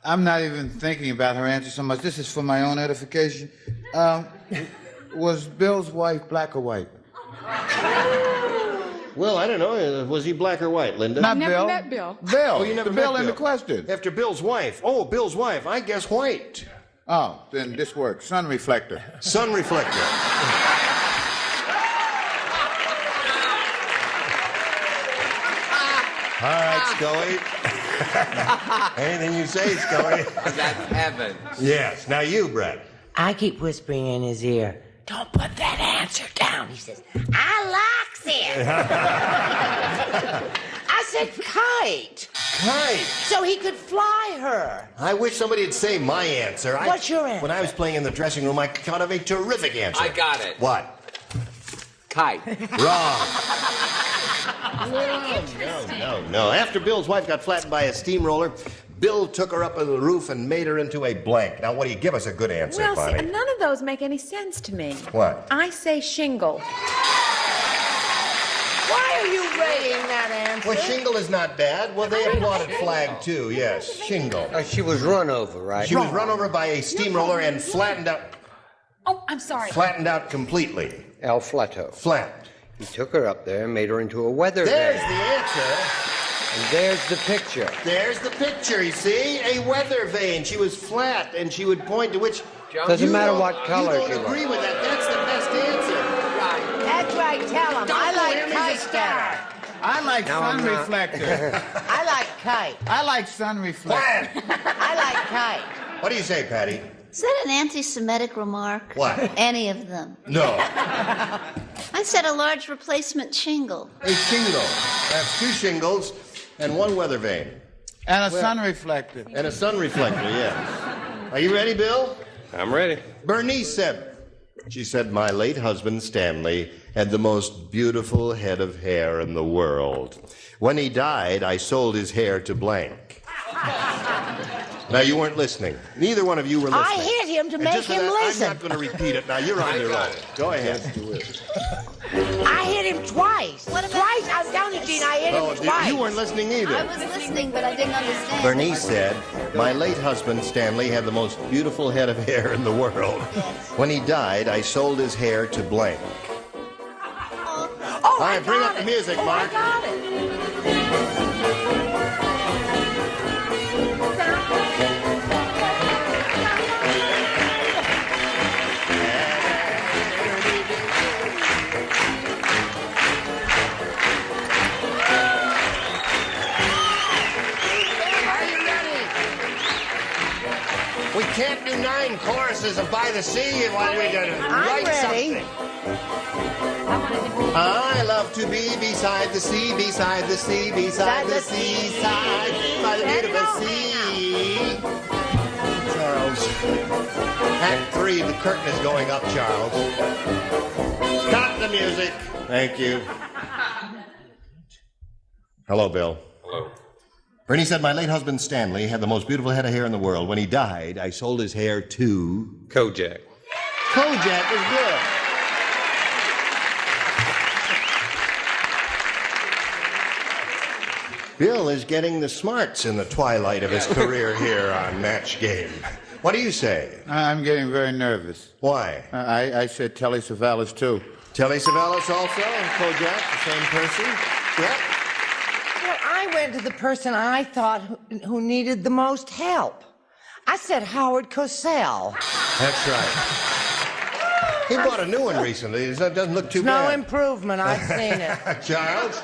I'm not even thinking about her answer so much. This is for my own edification. Was Bill's wife black or white? Well, I don't know. Was he black or white, Linda? Not I've never Bill. met Bill. Bill. Oh, you never the met Bill in the question. After Bill's wife. Oh, Bill's wife. I guess white. Oh, then this works. Sun reflector. Sun reflector. All right, Scully. Anything you say, Scully. That's heaven. Yes. Now you, Brett. I keep whispering in his ear, don't put that answer down. He says, I likes it. I said kite. Kite. So he could fly her. I wish somebody would say my answer. What's your answer? When I was playing in the dressing room, I thought of a terrific answer. I got it. What? Kite. Wrong. No. After Bill's wife got flattened by a steamroller, Bill took her up on the roof and made her into a blank. Now, what do you give us a good answer, Well, Bonnie? see, none of those make any sense to me. What? I say shingle. Why are you rating that answer? Well, shingle is not bad. Well, they applauded flag, too, yes. Shingle. She was run over, right? She was run over by a steamroller and flattened out. Oh, I'm sorry. Flattened out completely. El Flatto. Flat. He took her up there and made her into a weather There's vane. the answer. And there's the picture. There's the picture, you see? A weather vane. She was flat, and she would point to which... Doesn't matter what color she You was. don't agree with that. That's the best answer. That's right, tell him. I like kite better. I like sun reflector. I like kite. I like sun reflector. I like kite. What do you say, Patty? Is that an anti-Semitic remark? What? Any of them. No. I said a large replacement shingle. A shingle. That's two shingles and one weather vane. And a sun reflector. And a sun reflector, yes. Are you ready, Bill? I'm ready. Bernice said, she said, my late husband, Stanley, had the most beautiful head of hair in the world. When he died, I sold his hair to blank. Now, you weren't listening. Neither one of you were listening. I hit him to And make just for him that, listen. I'm not going to repeat it. Now, you're on your own. Go ahead. I hit him twice. Twice. I'm down to Gene. I hit him twice. You weren't listening either. I was listening, but I didn't understand. Bernice said, my late husband, Stanley, had the most beautiful head of hair in the world. When he died, I sold his hair to blank. Oh, All right, bring up the music, Mark. I got it. We can't do 9 choruses of By the Sea, and why do we gotta write something? I love to be beside the sea, beside the sea, beside the seaside, by the beautiful sea. Charles. Act 3, the curtain is going up, Charles. Stop the music. Thank you. Hello, Bill. Hello. Bernie said, my late husband, Stanley, had the most beautiful head of hair in the world. When he died, I sold his hair to... Kojak. Kojak is good. Bill is getting the smarts in the twilight of his career here on Match Game. What do you say? I'm getting very nervous. Why? I said Telly Savalas, too. Telly Savalas also, and Kojak, the same person? Yep. Well, I went to the person I thought who needed the most help. I said Howard Cosell. That's right. He bought a new one recently. It doesn't look too No bad. improvement. I've seen it. Charles?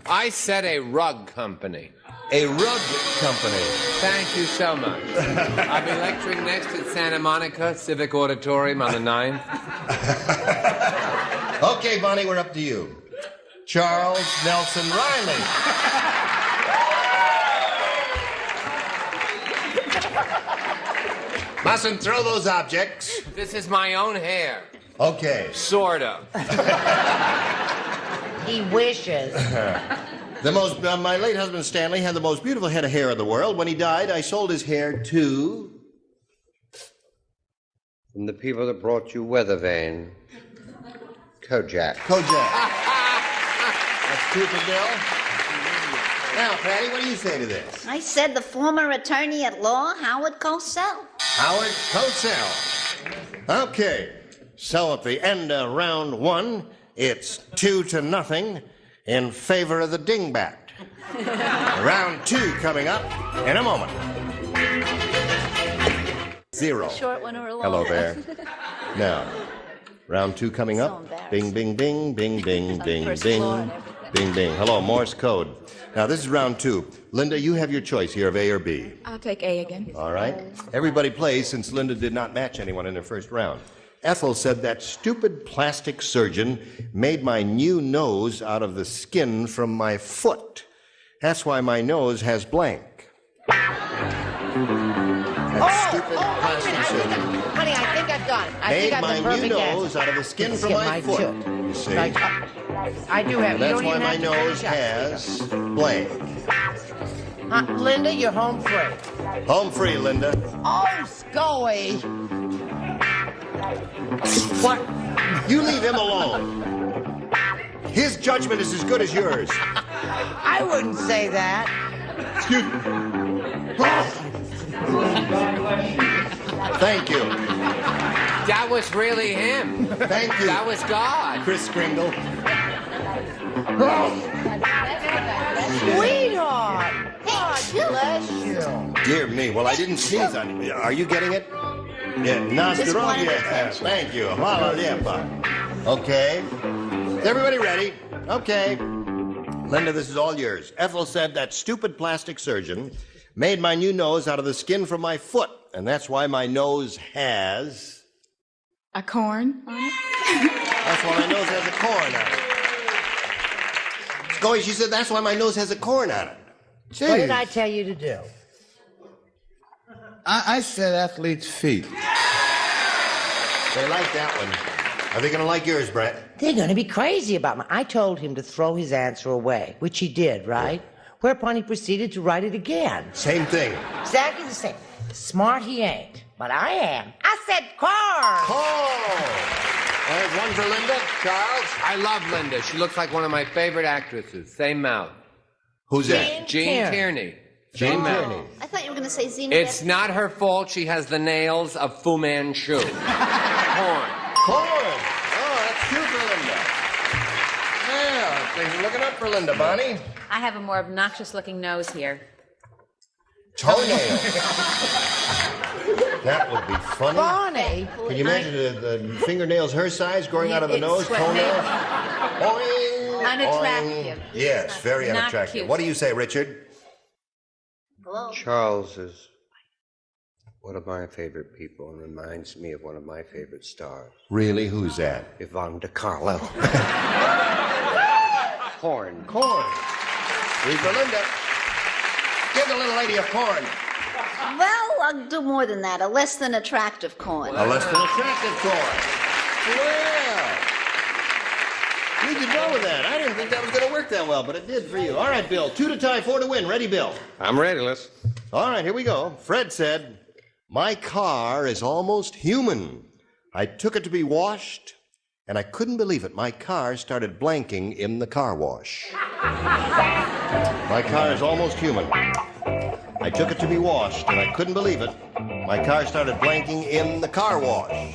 I said a rug company. A rug company. Thank you so much. I'll be lecturing next at Santa Monica Civic Auditorium on the 9th. Okay, Bonnie, we're up to you. Charles Nelson Riley. Mustn't throw those objects. This is my own hair. Okay. Sort of. He wishes. My late husband Stanley had the most beautiful head of hair in the world. When he died, I sold his hair to... From the people that brought you weather vane. Kojak. Kojak. That's 2 for Bill. Now, Patty, what do you say to this? I said the former attorney at law, Howard Cosell. Howard Cosell. Okay. So at the end of round 1, it's 2-0 in favor of the dingbat. Round 2 coming up in a moment. 0. Short one or a long Hello one? there. Now, round 2 coming So up. embarrassed. Bing, bing, bing, bing, bing, On the bing, first floor and bing, everything. bing, bing. Hello, Morse code. Now, this is round 2. Linda, you have your choice here of A or B. I'll take A again. All right. Everybody plays since Linda did not match anyone in her first round. Ethel said that stupid plastic surgeon made my new nose out of the skin from my foot. That's why my nose has blank. That stupid plastic surgeon Honey, I think I've got it. I made think I've my the new perfect nose answer. out of the skin Let's from get my mine, foot. too. You see? Right. I do have. And that's you don't why even my have to nose finish up. has blank. Linda, you're home free. Home free, Linda. Oh, Scully. What? You leave him alone. His judgment is as good as yours. I wouldn't say that. Excuse me. Thank you. That was really him. Thank you. That was God. Chris Kringle. Sweetheart. God bless you. Dear me. Well, I didn't sneeze on you. Are you getting it? Yeah. Nastarovia. Thank you. Hvala lijepa. Okay. Is everybody ready? Okay. Linda, this is all yours. Ethel said that stupid plastic surgeon made my new nose out of the skin from my foot, and that's why my nose has... A corn on it? That's why my nose has a corn on it. Scully, she said that's why my nose has a corn on it. Jeez. What did I tell you to do? I said athlete's feet. They like that one. Are they going to like yours, Brett? They're going to be crazy about me. I told him to throw his answer away, which he did, right? Whereupon he proceeded to write it again. Same thing. Exactly the same. Smart he ain't, but I am. I said corn. Corn. There's one for Linda. Charles? I love Linda. She looks like one of my favorite actresses. Same mouth. Who's that? Jean Tierney. Jean Tierney. I thought you were going to say Xena. It's not her fault she has the nails of Fu Manchu. Corn. Corn. Oh, that's two for Linda. Yeah, things are looking up for Linda. Bonnie? I have a more obnoxious-looking nose here. Toenail. That would be funny. Bonnie. Can you imagine the fingernails her size growing out of the nose? Toenail? Boing, Unattractive. boing. Yes, very Not unattractive. cute. What do you say, Richard? Hello. Charles is one of my favorite people and reminds me of one of my favorite stars. Really? Who's that? Yvonne DiCarlo. Corn. Corn. Three for Linda. Give the little lady a corn. Well, I'll do more than that. A less than attractive corn. A less than attractive corn. Well, you did well with that. I didn't think that was going to work that well, but it did for you. All right, Bill. 2 to tie, 4 to win. Ready, Bill? I'm ready, Les. All right, here we go. Fred said, "My car is almost human. I took it to be washed, and I couldn't believe it. My car started blanking in the car wash." My car is almost human. I took it to be washed, and I couldn't believe it. My car started blanking in the car wash.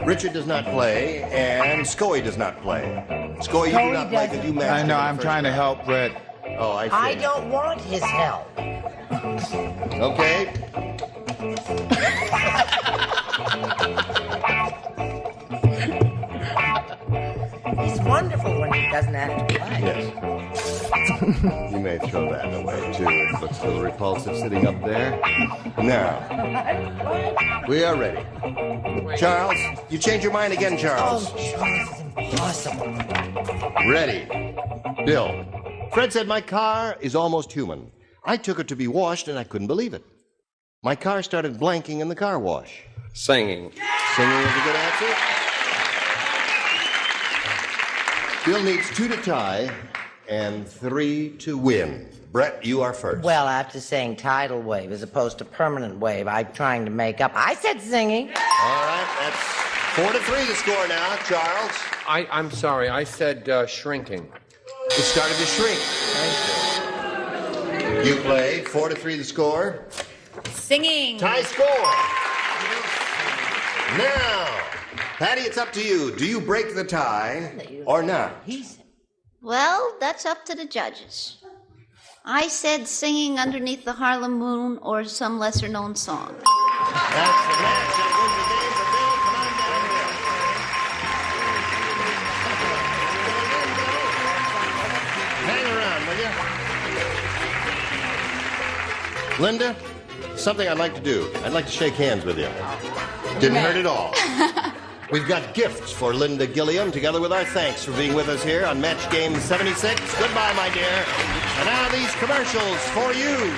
Richard does not play, and Scoey does not play. Scoey, you do not play because you matched I know, him I'm trying to help Brett. Oh, I see. I don't want his help. Okay. He's wonderful when he doesn't have to play. Yes. You may throw that away, too. It looks a little repulsive sitting up there. Now, we are ready. Charles, you change your mind again, Charles. Oh, Charles, it's impossible. Ready. Bill. Fred said, "My car is almost human. I took it to be washed, and I couldn't believe it. My car started blanking in the car wash." Singing. Singing is a good answer. Bill needs 2 to tie and 3 to win. Brett, you are first. Well, after saying tidal wave as opposed to permanent wave, I'm trying to make up. I said singing. All right, that's 4 to 3 the score now. Charles? I'm sorry. I said shrinking. It started to shrink. You play 4 to 3 the score. Singing. Tie score. Now, Patty, it's up to you. Do you break the tie or not? Well, that's up to the judges. I said singing underneath the Harlem moon or some lesser known song. That's the match that wins the game for Bill. Come on down here. Hang around, will you? Linda, something I'd like to do. I'd like to shake hands with you. Didn't hurt at all. We've got gifts for Linda Gilliam, together with our thanks for being with us here on Match Game 76. Goodbye, my dear. And now these commercials for you.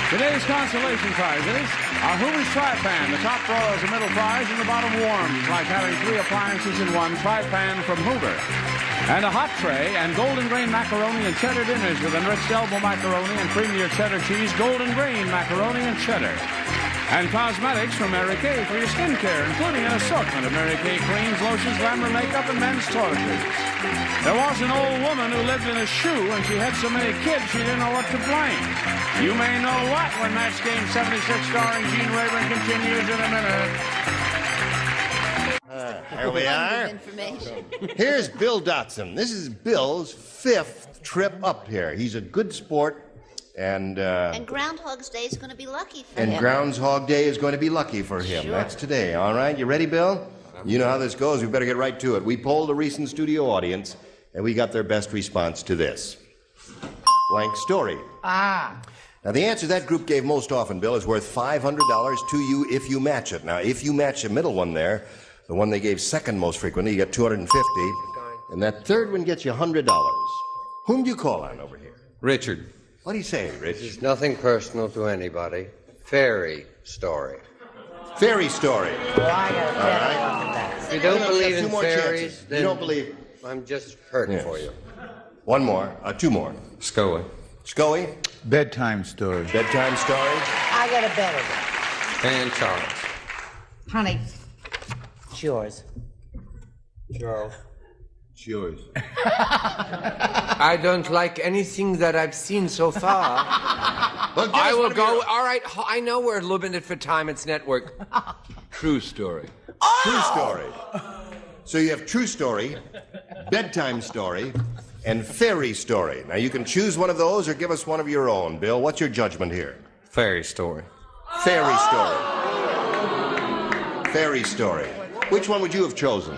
Today's consolation prizes are Hoover's Tri-Pan. The top drawer is a middle prize and the bottom warms, like having 3 appliances in one Tri-Pan from Hoover. And a hot tray and golden grain macaroni and cheddar dinners with enriched elbow macaroni and premier cheddar cheese, golden grain macaroni and cheddar. And cosmetics from Mary Kay for your skincare, including an assortment of Mary Kay creams, lotions, glamour makeup, and men's toiletries. There was an old woman who lived in a shoe, and she had so many kids she didn't know what to blame. You may know what when Match Game 76 starring Gene Rayburn continues in a minute. Here we are. Here's Bill Dotson. This is Bill's 5th trip up here. He's a good sport. And Groundhog's Day is going to be lucky for him. And Groundhog Day is going to be lucky for him. Sure. That's today. All right, you ready, Bill? You know how this goes. We better get right to it. We polled the recent studio audience, and we got their best response to this. Blank story. Ah. Now, the answer that group gave most often, Bill, is worth $500 to you if you match it. Now, if you match the middle one there, the one they gave second most frequently, you get $250, and that third one gets you $100. Whom do you call on over here? Richard. What do you say, Rich? It's nothing personal to anybody. Fairy story. Fairy story. Well, I got All right. If you don't believe two in more fairies, chances. then You don't believe. I'm just hurting for you. One more. 2 more. Scully. Scully. Bedtime story. Bedtime story. I got a better one. And Charles. Honey, it's yours. Charles. It's yours. I don't like anything that I've seen so far. Well, I will go. All right, I know we're limited for time. It's network. True story. True story. So you have true story, bedtime story, and fairy story. Now you can choose one of those or give us one of your own. Bill, what's your judgment here? Fairy story. Fairy story. Fairy story. Which one would you have chosen?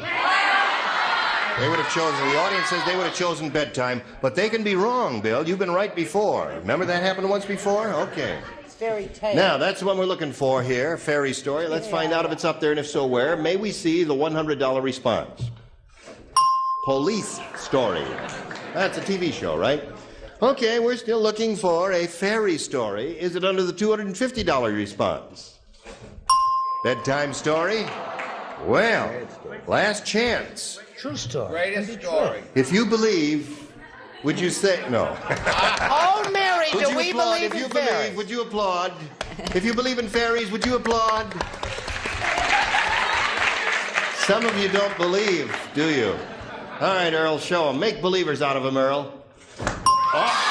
They would have chosen, the audience says they would have chosen bedtime, but they can be wrong, Bill. You've been right before. Remember that happened once before? Okay. It's fairy tale. Now, that's the one we're looking for here, fairy story. Let's find out if it's up there, and if so, where. May we see the $100 response? Police story. That's a TV show, right? Okay, we're still looking for a fairy story. Is it under the $250 response? Bedtime story? Well, last chance. True story. Greatest story. If you believe, would you say no? Oh, Mary, Would do you we applaud? believe If you in fairies? believe, would you applaud? If you believe in fairies, would you applaud? Some of you don't believe, do you? All right, Earl, show them. Make believers out of them, Earl. Oh.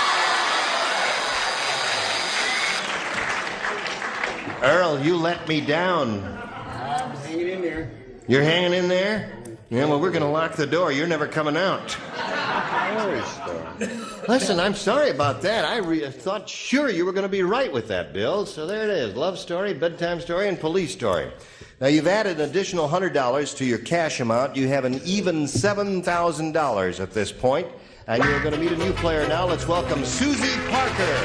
Earl, you let me down. I'm hanging in there. You're hanging in there? Yeah, well, we're going to lock the door. You're never coming out. Fairy story. Listen, I'm sorry about that. I thought sure you were going to be right with that, Bill. So there it is. Love story, bedtime story, and police story. Now, you've added an additional $100 to your cash amount. You have an even $7,000 at this point. And you're going to meet a new player now. Let's welcome Susie Parker.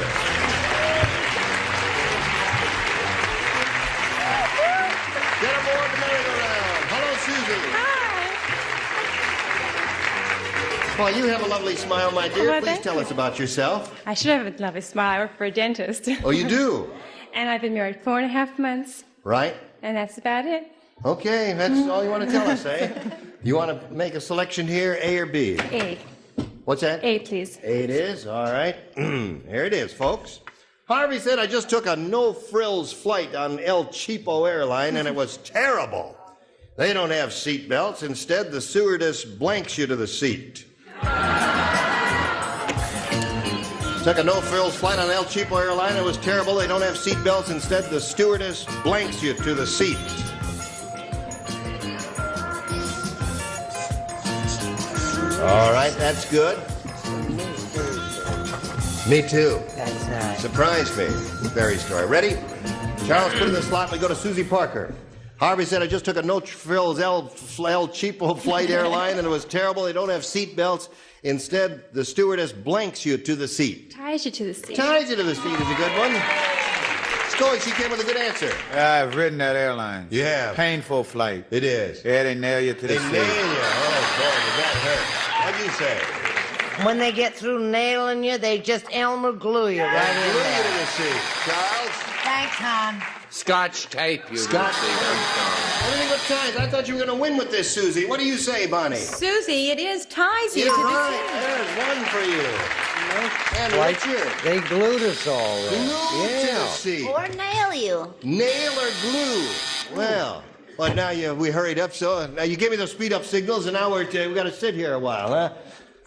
Get aboard the merry-go-round. Hello, Susie. Well, you have a lovely smile, my dear. Well, Please thank tell you. us about yourself. I should have a lovely smile. I work for a dentist. Oh, you do? And I've been married 4.5 months, Right? and that's about it. Okay, that's all you want to tell us, eh? You want to make a selection here, A or B? A. What's that? A, please. A it is, all right. Here it is, folks. Harvey said, I just took a no-frills flight on El Cheapo airline, and it was terrible. They don't have seat belts. Instead, the stewardess blanks you to the seat. Took a no-frills flight on El Cheapo airline. It was terrible. They don't have seat belts. Instead, the stewardess blanks you to the seat. All right, that's good. Me too. That's nice. Surprised me. Very story. Ready? Charles, put in the slot and we go to Susie Parker. Harvey said, I just took a no-frills El Cheapo flight airline and it was terrible. They don't have seat belts. Instead, the stewardess blanks you to the seat. Ties you to the seat. Ties you to the seat is a good one. Scully, she came with a good answer. I've ridden that airline. Yeah. Painful flight. It is. Yeah, they nail you to the They seat. nail you. Oh, boy, did that hurt. What'd you say? When they get through nailing you, they just Elmer glue you right in Glue you there. to the seat. Charles? Thanks, Hon. Scotch tape, you Scotch see. Everything but ties. I thought you were going to win with this, Susie. What do you say, Bonnie? Susie, it is ties you You're to the right. seat. There's one for you. And Like, Richard. they glued us all there. Glue to the seat. Or nail you. Nail or glue. Well, now we hurried up, so now you gave me those speed-up signals, and now we got to sit here a while, huh?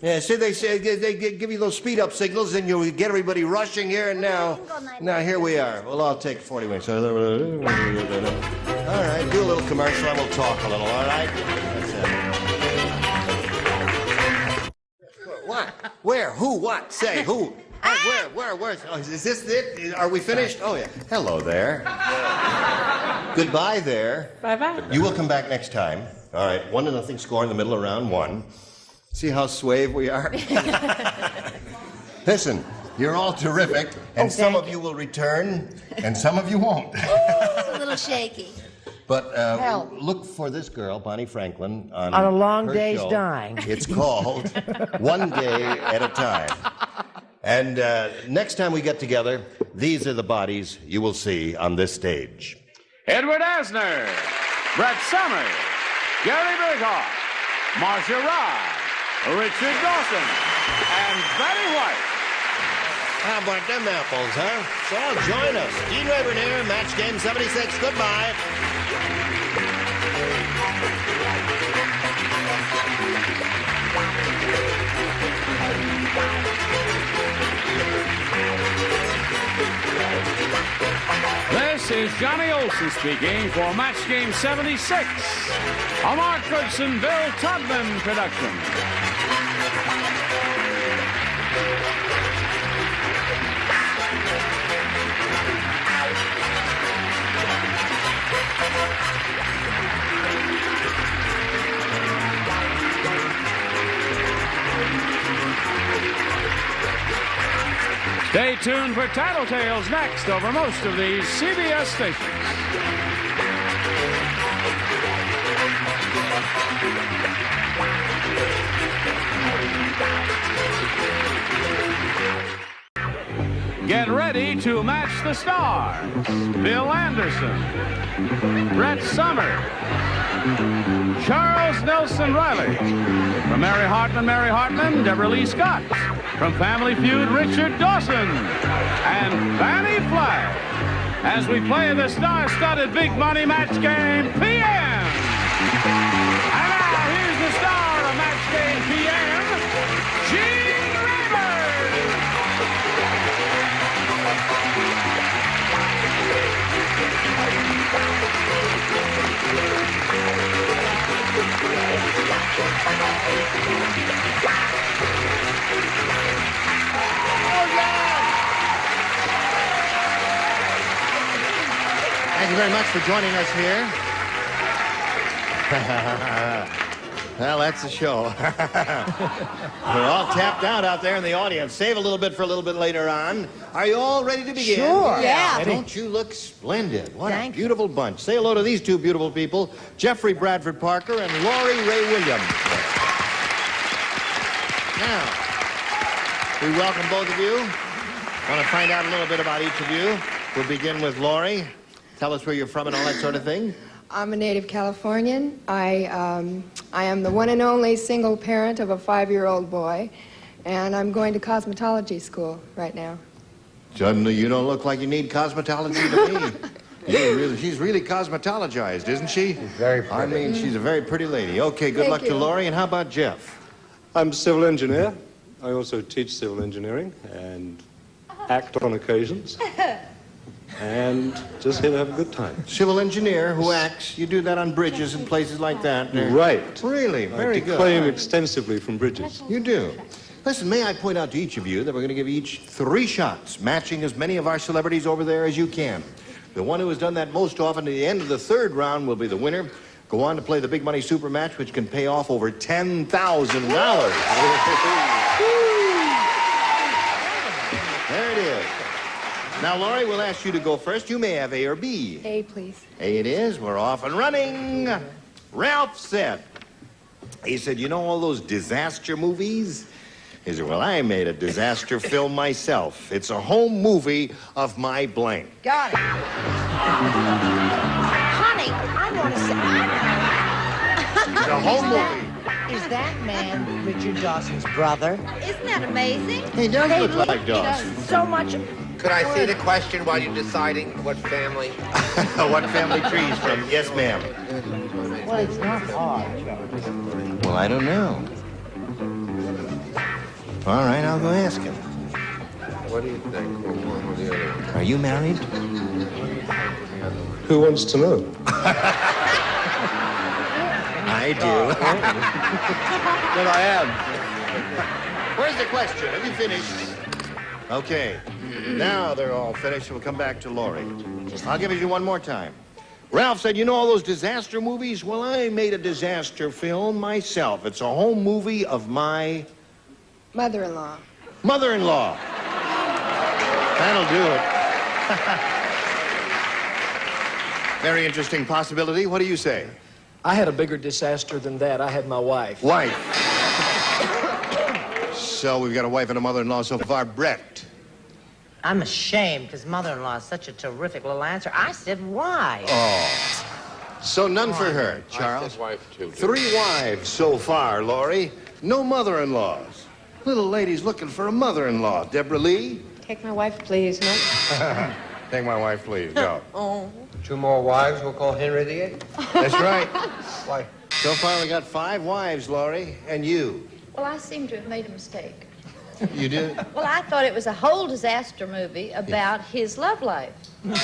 Yeah, so they say they give you those speed-up signals, and you get everybody rushing here, and now here we are. Well, I'll take 40 minutes. All right, do a little commercial, and we'll talk a little, all right? That's it. What? Where? Who? What? Say, who? Where? Oh, is this it? Are we finished? Oh, yeah. Hello there. Goodbye there. Bye-bye. You will come back next time. All right, 1-0 score in the middle of round one. See how suave we are? Listen, you're all terrific, and some of you will return, and some of you won't. It's a little shaky. But look for this girl, Bonnie Franklin, on A Long her Day's show. Dying. It's called One Day at a Time. And next time we get together, these are the bodies you will see on this stage. Edward Asner, Brett Summers, Gary Berghoff, Marcia Rye, Richard Dawson, and Betty White. How about them apples, huh? So join us. Gene Rayburn here, Match Game 76. Goodbye. This is Johnny Olson speaking for Match Game 76, a Mark Goodson, Bill Todman production. Stay tuned for Tattletales next over most of these CBS stations. Get ready to match the stars. Bill Anderson, Brett Summers, Charles Nelson Riley. From Mary Hartman, Deborah Lee Scott. From Family Feud, Richard Dawson. And Fannie Flagg. As we play the star-studded big money match game, PM. And now, here's the star of Match Game PM, Gene Rayburn. Thank you very much for joining us here. Well, that's the show. We're all tapped out there in the audience. Save a little bit for a little bit later on. Are you all ready to begin? Sure. Yeah. Don't you look splendid? What a beautiful bunch. Say hello to these two beautiful people, Jeffrey Bradford Parker and Laurie Ray Williams. Now, we welcome both of you. Want to find out a little bit about each of you. We'll begin with Laurie. Tell us where you're from and all that sort of thing. I'm a native Californian. I am the one and only single parent of a 5-year-old boy, and I'm going to cosmetology school right now. Suddenly, you don't look like you need cosmetology to me. She's really cosmetologized, isn't she? She's very pretty. I mean, she's a very pretty lady. Okay, good luck to Laurie. And how about Jeff? I'm a civil engineer. I also teach civil engineering and act on occasions. And just here to have a good time. Civil engineer who acts. You do that on bridges and places like that. Right. Really? Very I good. declaim extensively from bridges. You do. Listen, may I point out to each of you that we're going to give each 3 shots, matching as many of our celebrities over there as you can. The one who has done that most often at the end of the 3rd round will be the winner. Go on to play the big money super match, which can pay off over $10,000. There it is. Now, Laurie, we'll ask you to go first. You may have A or B. A, please. A it is. We're off and running. Ralph said, he said, you know all those disaster movies? He said, well, I made a disaster film myself. It's a home movie of my blank. Got it. Honey, I want to say... It's a home movie. Is that man Richard Dawson's brother? Isn't that amazing? He does look like Dawson. So much... Could I see the question while you're deciding what family? What family trees from? Yes, ma'am. Well, it's not hard, Charles. Well, I don't know. All right, I'll go ask him. What do you think? One or the other? Are you married? Who wants to know? I do. But I am. Where's the question? Have you finished? Okay. Now they're all finished. We'll come back to Laurie. I'll give it you one more time. Ralph said, you know all those disaster movies? Well, I made a disaster film myself. It's a home movie of my... Mother-in-law. Mother-in-law. That'll do it. Very interesting possibility. What do you say? I had a bigger disaster than that. I had my wife. Wife. So we've got a wife and a mother-in-law so far. Brett. I'm ashamed because mother-in-law is such a terrific little answer. I said wife. Oh. So none for her, Charles. I said wife, too. 3 wives so far, Laurie. No mother-in-laws. Little lady's looking for a mother-in-law. Deborah Lee? Take my wife, please. No. Take my wife, please. Go. Oh. 2 more wives, we'll call Henry VIII. That's right. Why? So far we got 5 wives, Laurie. And you? Well, I seem to have made a mistake. You did? Well, I thought it was a whole disaster movie about his love life. The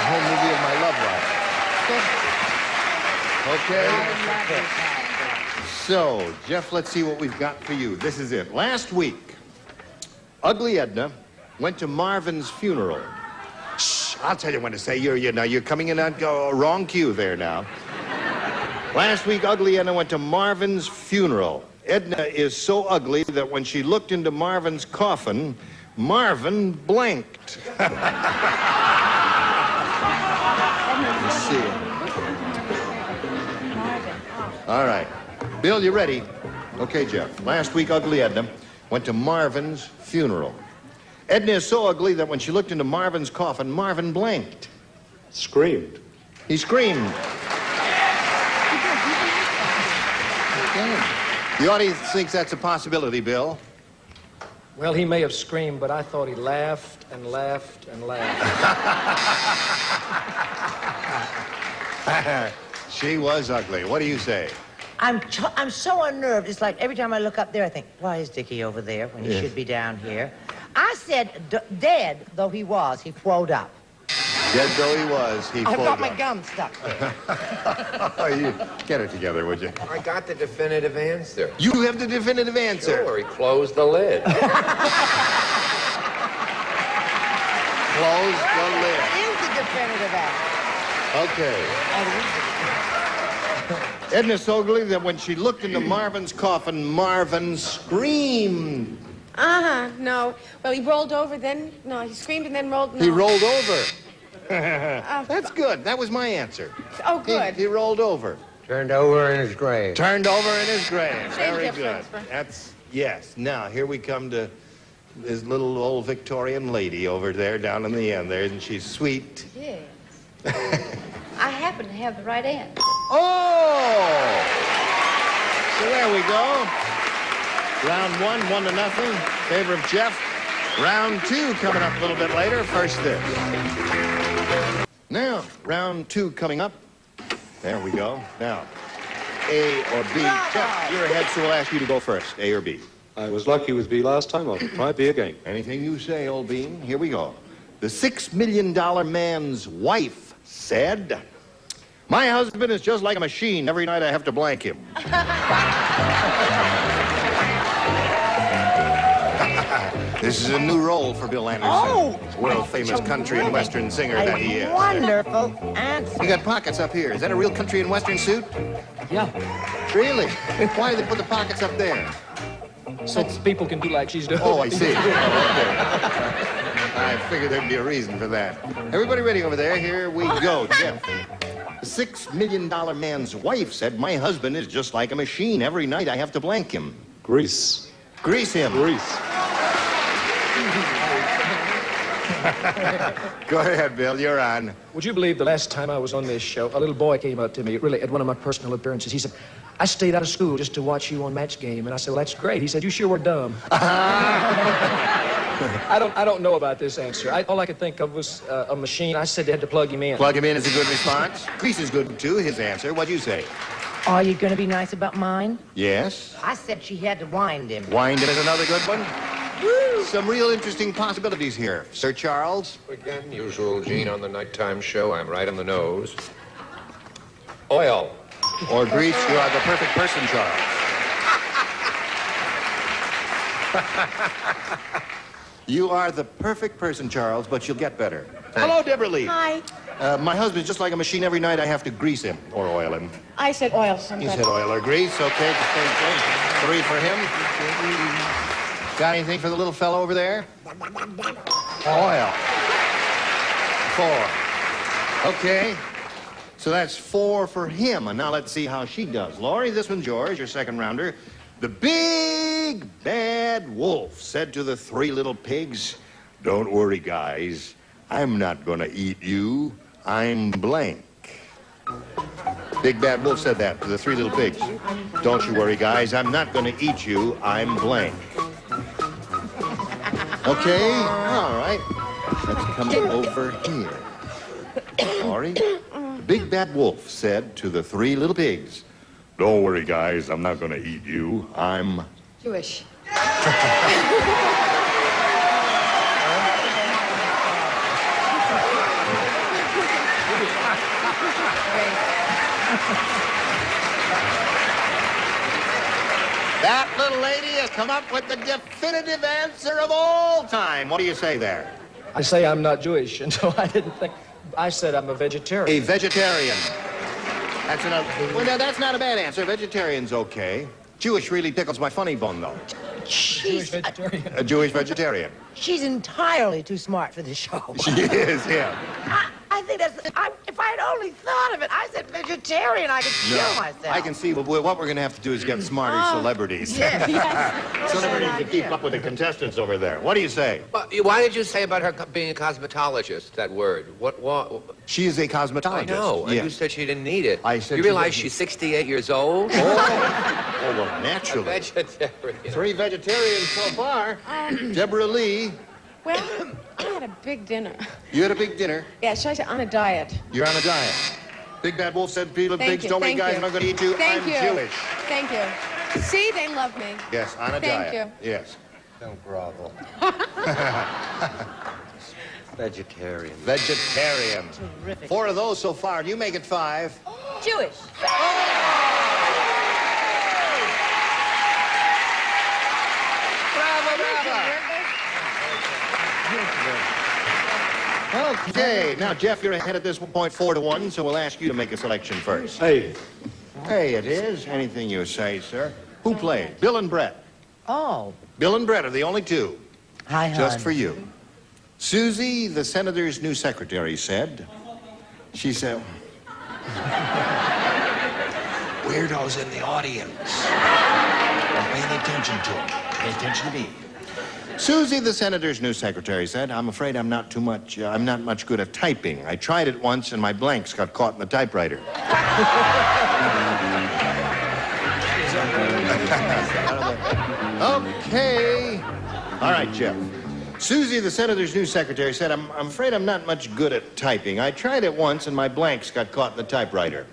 whole movie of my love life. Okay. So, Jeff, let's see what we've got for you. This is it. Last week, Ugly Edna went to Marvin's funeral. Shh, I'll tell you when to say. You're coming in on wrong cue there now. Last week, Ugly Edna went to Marvin's funeral. Edna is so ugly that when she looked into Marvin's coffin, Marvin blanked. Let's see. All right. Bill, you ready? Okay, Jeff. Last week, Ugly Edna went to Marvin's funeral. Edna is so ugly that when she looked into Marvin's coffin, Marvin blanked. Screamed. He screamed. The audience thinks that's a possibility, Bill. Well, he may have screamed, but I thought he laughed and laughed and laughed. She was ugly. What do you say? I'm so unnerved. It's like every time I look up there, I think, why is Dickie over there when he should be down here? I said, dead though he was, he quoed up. Dead though he was, he I've quoed got my up. gum stuck there. Oh, you get it together, would you? I got the definitive answer. You have the definitive answer. Sure, he closed the lid. Close the lid. That is the definitive answer. Okay. Edna's so ugly that when she looked into Marvin's coffin, Marvin screamed. No. Well, he rolled over, then... No, he screamed and then rolled... No. He rolled over. That's good. That was my answer. Oh, good. He rolled over. Turned over in his grave. Turned over in his grave. Same Very good. difference, but- That's, yes. Now, here we come to this little old Victorian lady over there down in the end there. Isn't she sweet? Yes. I happen to have the right answer. Oh! So there we go. Round 1, 1-0. Favor of Jeff. Round 2 coming up a little bit later. First this. Now, round 2 coming up. There we go. Now, A or B. Jeff, you're ahead, so we'll ask you to go first. A or B. I was lucky with B last time. I'll try B again. Anything you say, old bean. Here we go. The $6 million man's wife said, "My husband is just like a machine. Every night I have to blank him." This is a new role for Bill Anderson. Oh! World-famous country and western singer that he is. Wonderful answer. You got pockets up here. Is that a real country and western suit? Yeah. Really? Why did they put the pockets up there? So people can do like she's doing. Oh, I see. Oh, okay. I figured there'd be a reason for that. Everybody ready over there? Here we go, Jeff. The $6 million man's wife said, my husband is just like a machine. Every night I have to blank him. Grease. Grease him. Grease. Go ahead, Bill. You're on. Would you believe the last time I was on this show, a little boy came up to me, really, at one of my personal appearances. He said, I stayed out of school just to watch you on Match Game. And I said, well, that's great. He said, you sure were dumb. I don't know about this answer. All I could think of was a machine. I said they had to plug him in. Plug him in is a good response. Grease is good, too. His answer. What'd you say? Are you going to be nice about mine? Yes. I said she had to wind him. Wind him is another good one. Woo! Some real interesting possibilities here. Sir Charles? Again, usual Gene on the nighttime show. I'm right on the nose. Oil. Or grease, you are the perfect person, Charles. You are the perfect person, Charles, but you'll get better. Hello, Deborah Lee. Hi. My husband's just like a machine. Every night I have to grease him or oil him. I said oil You sometimes. said oil or grease. Okay, the same thing. 3 for him. Got anything for the little fellow over there? Oil. 4. Okay. So that's 4 for him. And now let's see how she does. Laurie, this one's yours, your second rounder. The big bad wolf said to the 3 little pigs, don't worry, guys. I'm not going to eat you. I'm blank. Big bad wolf said that to the 3 little pigs. Don't you worry, guys. I'm not going to eat you. I'm blank. Okay, all right. Let's come over here. Laurie, Big Bad Wolf said to the 3 little pigs, don't worry, guys, I'm not going to eat you. I'm... Jewish. That little lady has come up with the definitive answer of all time. What do you say there? I say I'm not Jewish, and so I didn't think. I said I'm a vegetarian. A vegetarian. That's another. Well, no, that's not a bad answer. Vegetarian's okay. Jewish really tickles my funny bone, though. Jewish vegetarian. A Jewish vegetarian. She's entirely too smart for this show. She is, yeah. I think that's... if I had only thought of it, I said vegetarian, I could kill myself. I can see, but what we're going to have to do is get smarter celebrities. Yes. Yes. Celebrities to keep up with the contestants over there. What do you say? Why did you say about her being a cosmetologist, that word? What? She is a cosmetologist. I know, and Yes. you said she didn't need it. I said you she realize didn't. she's 68 years old? Oh, well, naturally. A vegetarian. 3 vegetarians so far. Deborah Lee, Well, I had a big dinner. you had a big dinner. Yeah, should I say on a diet? You're on a diet. Big Bad Wolf said, people, Thank pigs, you, don't worry, thank guys, you. I'm not going to eat you. Thank I'm you. Jewish. Thank you. See, they love me. Yes, on a Thank diet. you. Yes. Don't grovel. Vegetarian. Vegetarian. Terrific. 4 of those so far. You make it 5. Jewish. Bravo, bravo. Okay, now, Jeff, you're ahead at this point 4-1, so we'll ask you to make a selection first. Hey. Hey, it is. Anything you say, sir. Who played? Bill and Brett. Oh. Bill and Brett are the only 2. Hi, hon. Just for you. Susie, the senator's new secretary, said, she said, Weirdos in the audience. Don't pay any attention to them. Pay attention to me. Susie, the senator's new secretary, said, I'm afraid I'm not much good at typing. I tried it once and my blanks got caught in the typewriter. Okay. All right, Jeff. Susie, the senator's new secretary, said, I'm afraid I'm not much good at typing. I tried it once and my blanks got caught in the typewriter.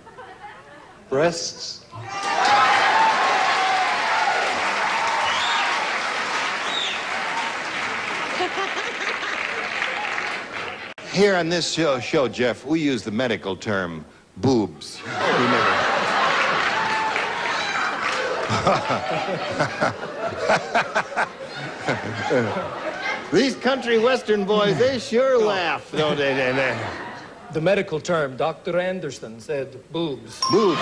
Breasts. Here on this show, Jeff, we use the medical term boobs. We never... These country western boys, they sure laugh, don't they? The medical term, Dr. Anderson said boobs. Boobs.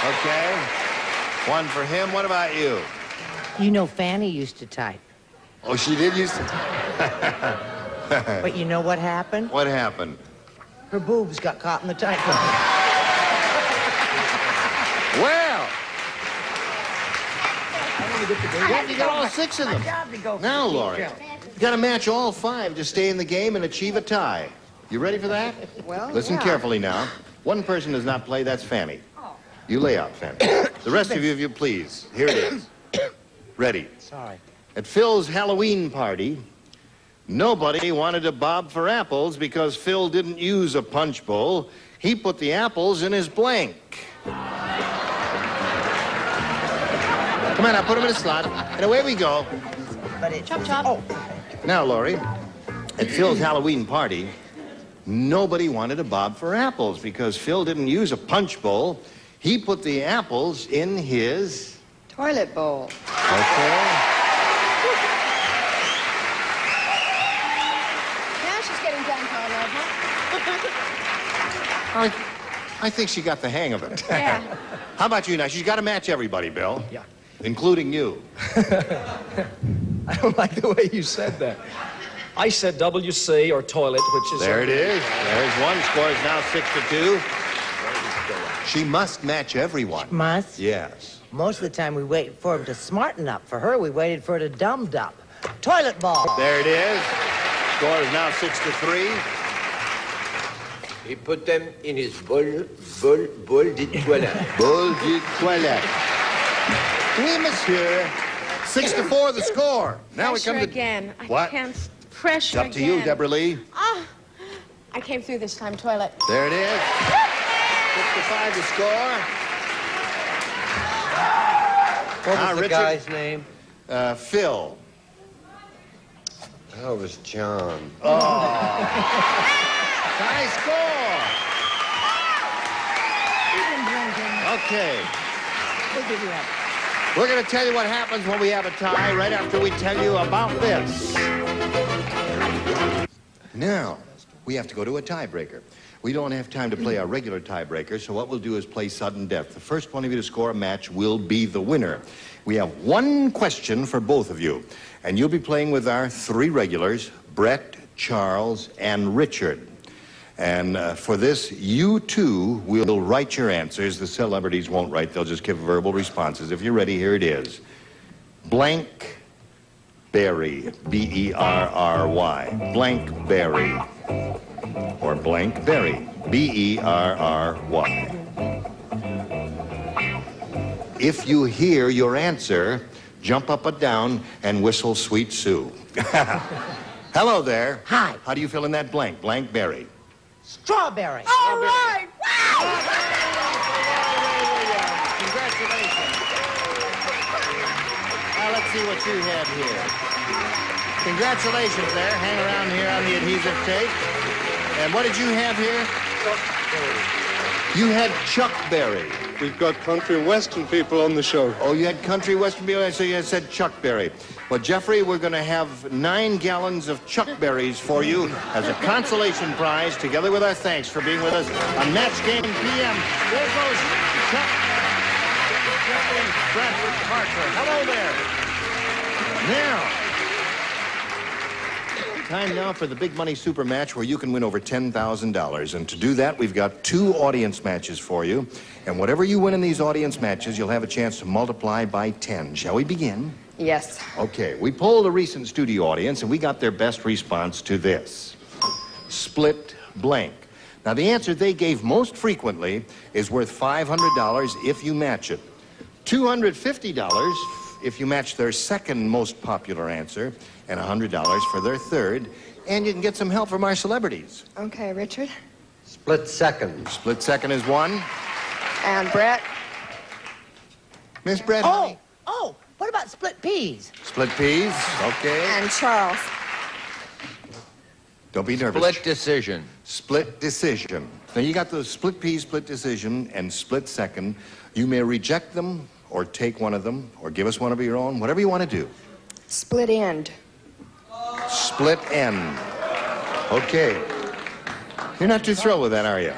Okay. One for him. What about you? You know, Fanny used to type. Oh, she did used to... But you know what happened? What happened? Her boobs got caught in the typewriter. Well... You got all 6 of them. Now, Laurie, you got to match all 5 to stay in the game and achieve a tie. You ready for that? Well, Listen yeah. carefully now. One person does not play, that's Fanny. You lay out, Fanny. The rest of you, if you please. Here it is. Ready. Sorry. At Phil's Halloween party, nobody wanted to bob for apples because Phil didn't use a punch bowl. He put the apples in his blank. Come on, now, put them in a slot, and away we go. But it... Chop, chop. Oh. Now, Laurie, at Phil's Halloween party, nobody wanted to bob for apples because Phil didn't use a punch bowl. He put the apples in his... Toilet bowl. Okay. Now she's getting done, Conrad, huh? I think she got the hang of it. Yeah. How about you now? She's got to match everybody, Bill. Yeah. Including you. I don't like the way you said that. I said WC or toilet, which is... There it is. There's one. Score is now 6-2. She must match everyone. Must? Yes. Most of the time we wait for him to smarten up. For her, we waited for her to dumbed up. Toilet ball. There it is. Score is now 6-3. He put them in his bol de toilette. Bol de toilette. Oui, monsieur. 6-4 the score. Now we come to... again. What? I can't... Pressure It's up to you, Deborah Lee. Oh, I came through this time, toilet. There it is. 6-5 the score. What was the Richard? guy's name? Phil. That was John. High score. Okay. We'll give you that. We're going to tell you what happens when we have a tie right after we tell you about this. Now, we have to go to a tiebreaker. We don't have time to play our regular tiebreaker, so what we'll do is play sudden death. The first one of you to score a match will be the winner. We have one question for both of you, and you'll be playing with our 3 regulars, Brett, Charles, and Richard. And for this, you two will write your answers. The celebrities won't write. They'll just give verbal responses. If you're ready, here it is. Blank berry, B-E-R-R-Y. Blank berry. Or blank berry, B-E-R-R-Y. If you hear your answer, jump up and down and whistle Sweet Sue. Hello there. Hi. How do you fill in that blank? Blank berry. Strawberry. All right! Wow! Congratulations. Now let's see what you have here. Congratulations there. Hang around here on the adhesive tape. And what did you have here? You had Chuck Berry. We've got country and western people on the show. Oh, you had country western people, so you said Chuck Berry. Well, Jeffrey, we're going to have 9 gallons of Chuck Berries for you as a consolation prize, together with our thanks for being with us on Match Game PM. There goes Chuck. Jeffrey Brett Parker. Hello there. Now, time now for the big money super match where you can win over $10,000. And to do that, we've got 2 audience matches for you. And whatever you win in these audience matches, you'll have a chance to multiply by 10. Shall we begin? Yes. Okay, we polled a recent studio audience, and we got their best response to this. Split blank. Now, the answer they gave most frequently is worth $500 if you match it. $250 if you match their second most popular answer, and $100 for their third. And you can get some help from our celebrities. Okay, Richard. Split second. Split second is 1. And Brett. Miss Brett, honey. Oh, what about split peas? Split peas, okay. And Charles. Don't be nervous. Split decision. Split decision. Now, you got the split peas, split decision, and split second. You may reject them or take one of them, or give us one of your own, whatever you want to do. Split end. Split end. Okay. You're not too thrilled with that, are you?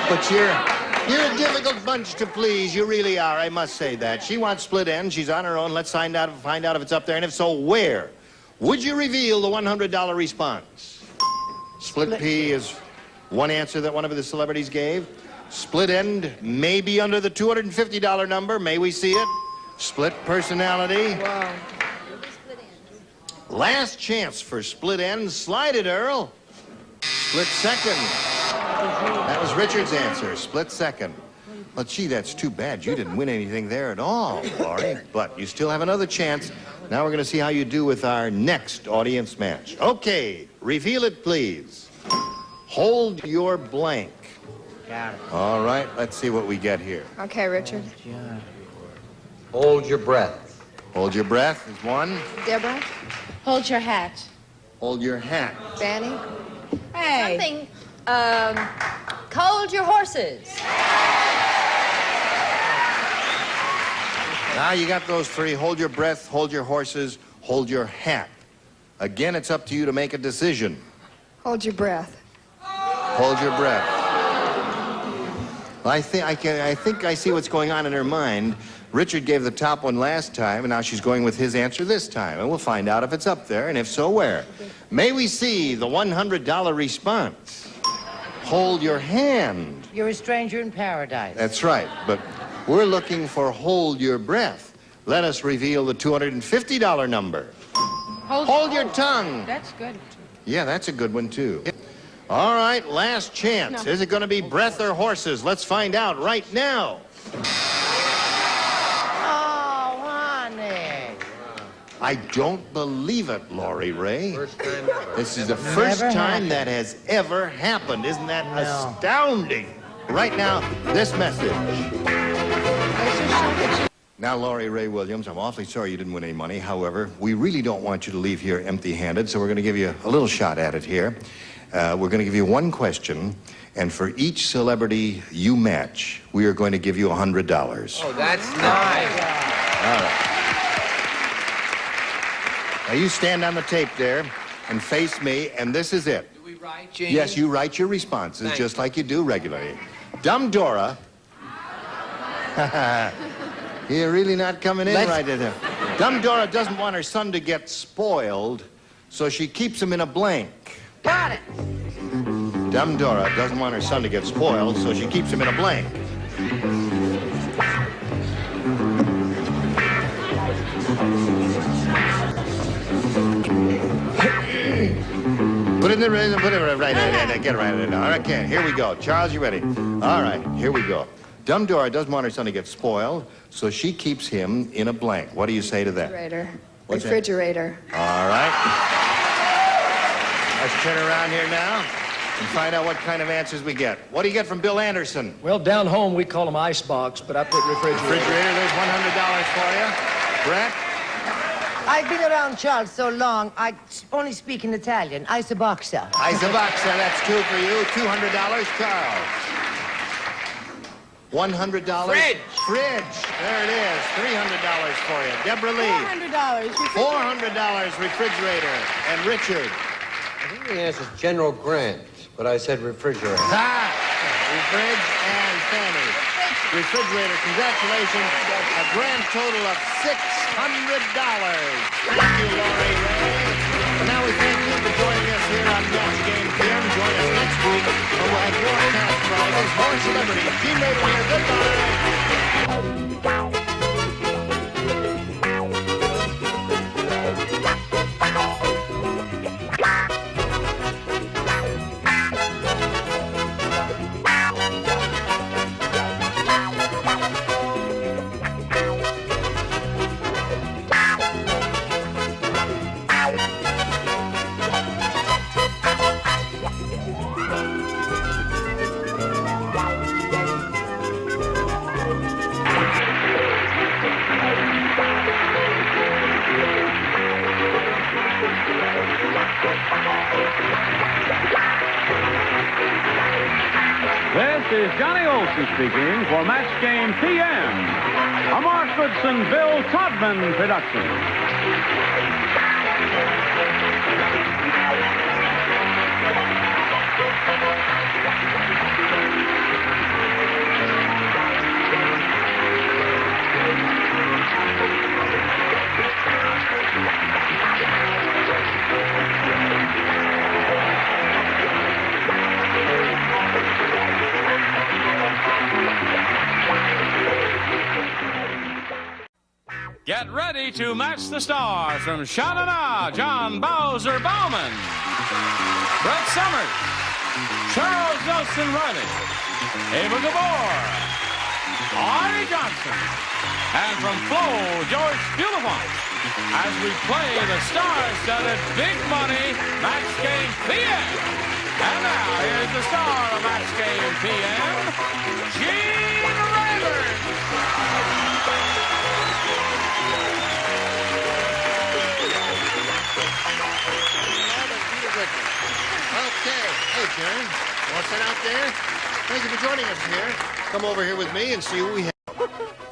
But you're a difficult bunch to please. You really are. I must say that. She wants split end. She's on her own. Let's find out if it's up there, and if so, where. Would you reveal the $100 response? Split P is one answer that one of the celebrities gave. Split end may be under the $250 number. May we see it? Split personality. Wow. Last chance for split end. Slide it, Earl. Split second. That was Richard's answer. Split second. Well, gee, that's too bad. You didn't win anything there at all, Laurie. But you still have another chance. Now we're going to see how you do with our next audience match. Okay, reveal it, please. Hold your blank. Got it. All right, let's see what we get here. Okay, Richard. Hold your breath. Hold your breath is one. Deborah? Hold your hat. Hold your hat. Fanny? Hey. Something, hold your horses. Now you got those three. Hold your breath, hold your horses, hold your hat. Again, it's up to you to make a decision. Hold your breath. Hold your breath. Well, I think I see what's going on in her mind. Richard gave the top one last time, and now she's going with his answer this time. And we'll find out if it's up there, and if so, where. May we see the $100 response? Hold your hand. You're a stranger in paradise. That's right, but we're looking for hold your breath. Let us reveal the $250 number. Hold your tongue. That's good. Yeah, that's a good one, too. All right, last chance. Is it going to be breath or horses? Let's find out right now. Oh, honey. I don't believe it, Laurie Ray. First time ever. This is the first time that has ever happened. Isn't that astounding? Right now, this message. Now, Laurie Ray Williams, I'm awfully sorry you didn't win any money. However, we really don't want you to leave here empty-handed, so we're going to give you a little shot at it here. We're going to give you one question, and for each celebrity you match, we are going to give you $100. Oh, that's nice. All right. Now, you stand on the tape there and face me, and this is it. Do we write, Gene? Yes, you write your responses just like you do regularly. Dumb Dora. You're really not coming in right there. Dumb Dora doesn't want her son to get spoiled, so she keeps him in a blank. Got it. Dumb Dora doesn't want her son to get spoiled, so she keeps him in a blank. Put it right in. Get it right in. All right, okay, here we go. Charles, you ready? All right, here we go. Dumb Dora doesn't want her son to get spoiled, so she keeps him in a blank. What do you say to that? Refrigerator. What's that? Refrigerator. All right. Let's turn around here now and find out what kind of answers we get. What do you get from Bill Anderson? Well, down home we call them icebox, but I put refrigerator. Refrigerator, there's $100 for you. Brett? I've been around Charles so long, I only speak in Italian. Isoboxa. Isoboxa, that's two for you. $200, Charles. $100. Fridge. Fridge. There it is. $300 for you. Deborah Lee. $400. $400 refrigerator. And Richard. I think the answer is General Grant, but I said refrigerator. Refridge and Fanny. Refrigerator, congratulations. A grand total of $600. Thank you, Laurie Ray. And now we thank you for joining us here on Match Game PM. Join us next week when we'll have more cash prizes, more celebrities. Gene Mater here. Goodbye. This is Johnny Olson speaking for Match Game PM. A Mark Goodson, Bill Todman production. Get ready to match the stars from Sha-Na-Na, John Bowser Bowman, Brett Summers, Charles Nelson Riley, Ava Gabor, Artie Johnson, and from Flo, George Beautiful, as we play the star-studded Big Money Match Game PM. And now, here's the star of Match Game PM, Gene Rayburn. Okay. Hey, Karen. Want to sit out there? Thank you for joining us here. Come over here with me and see who we have.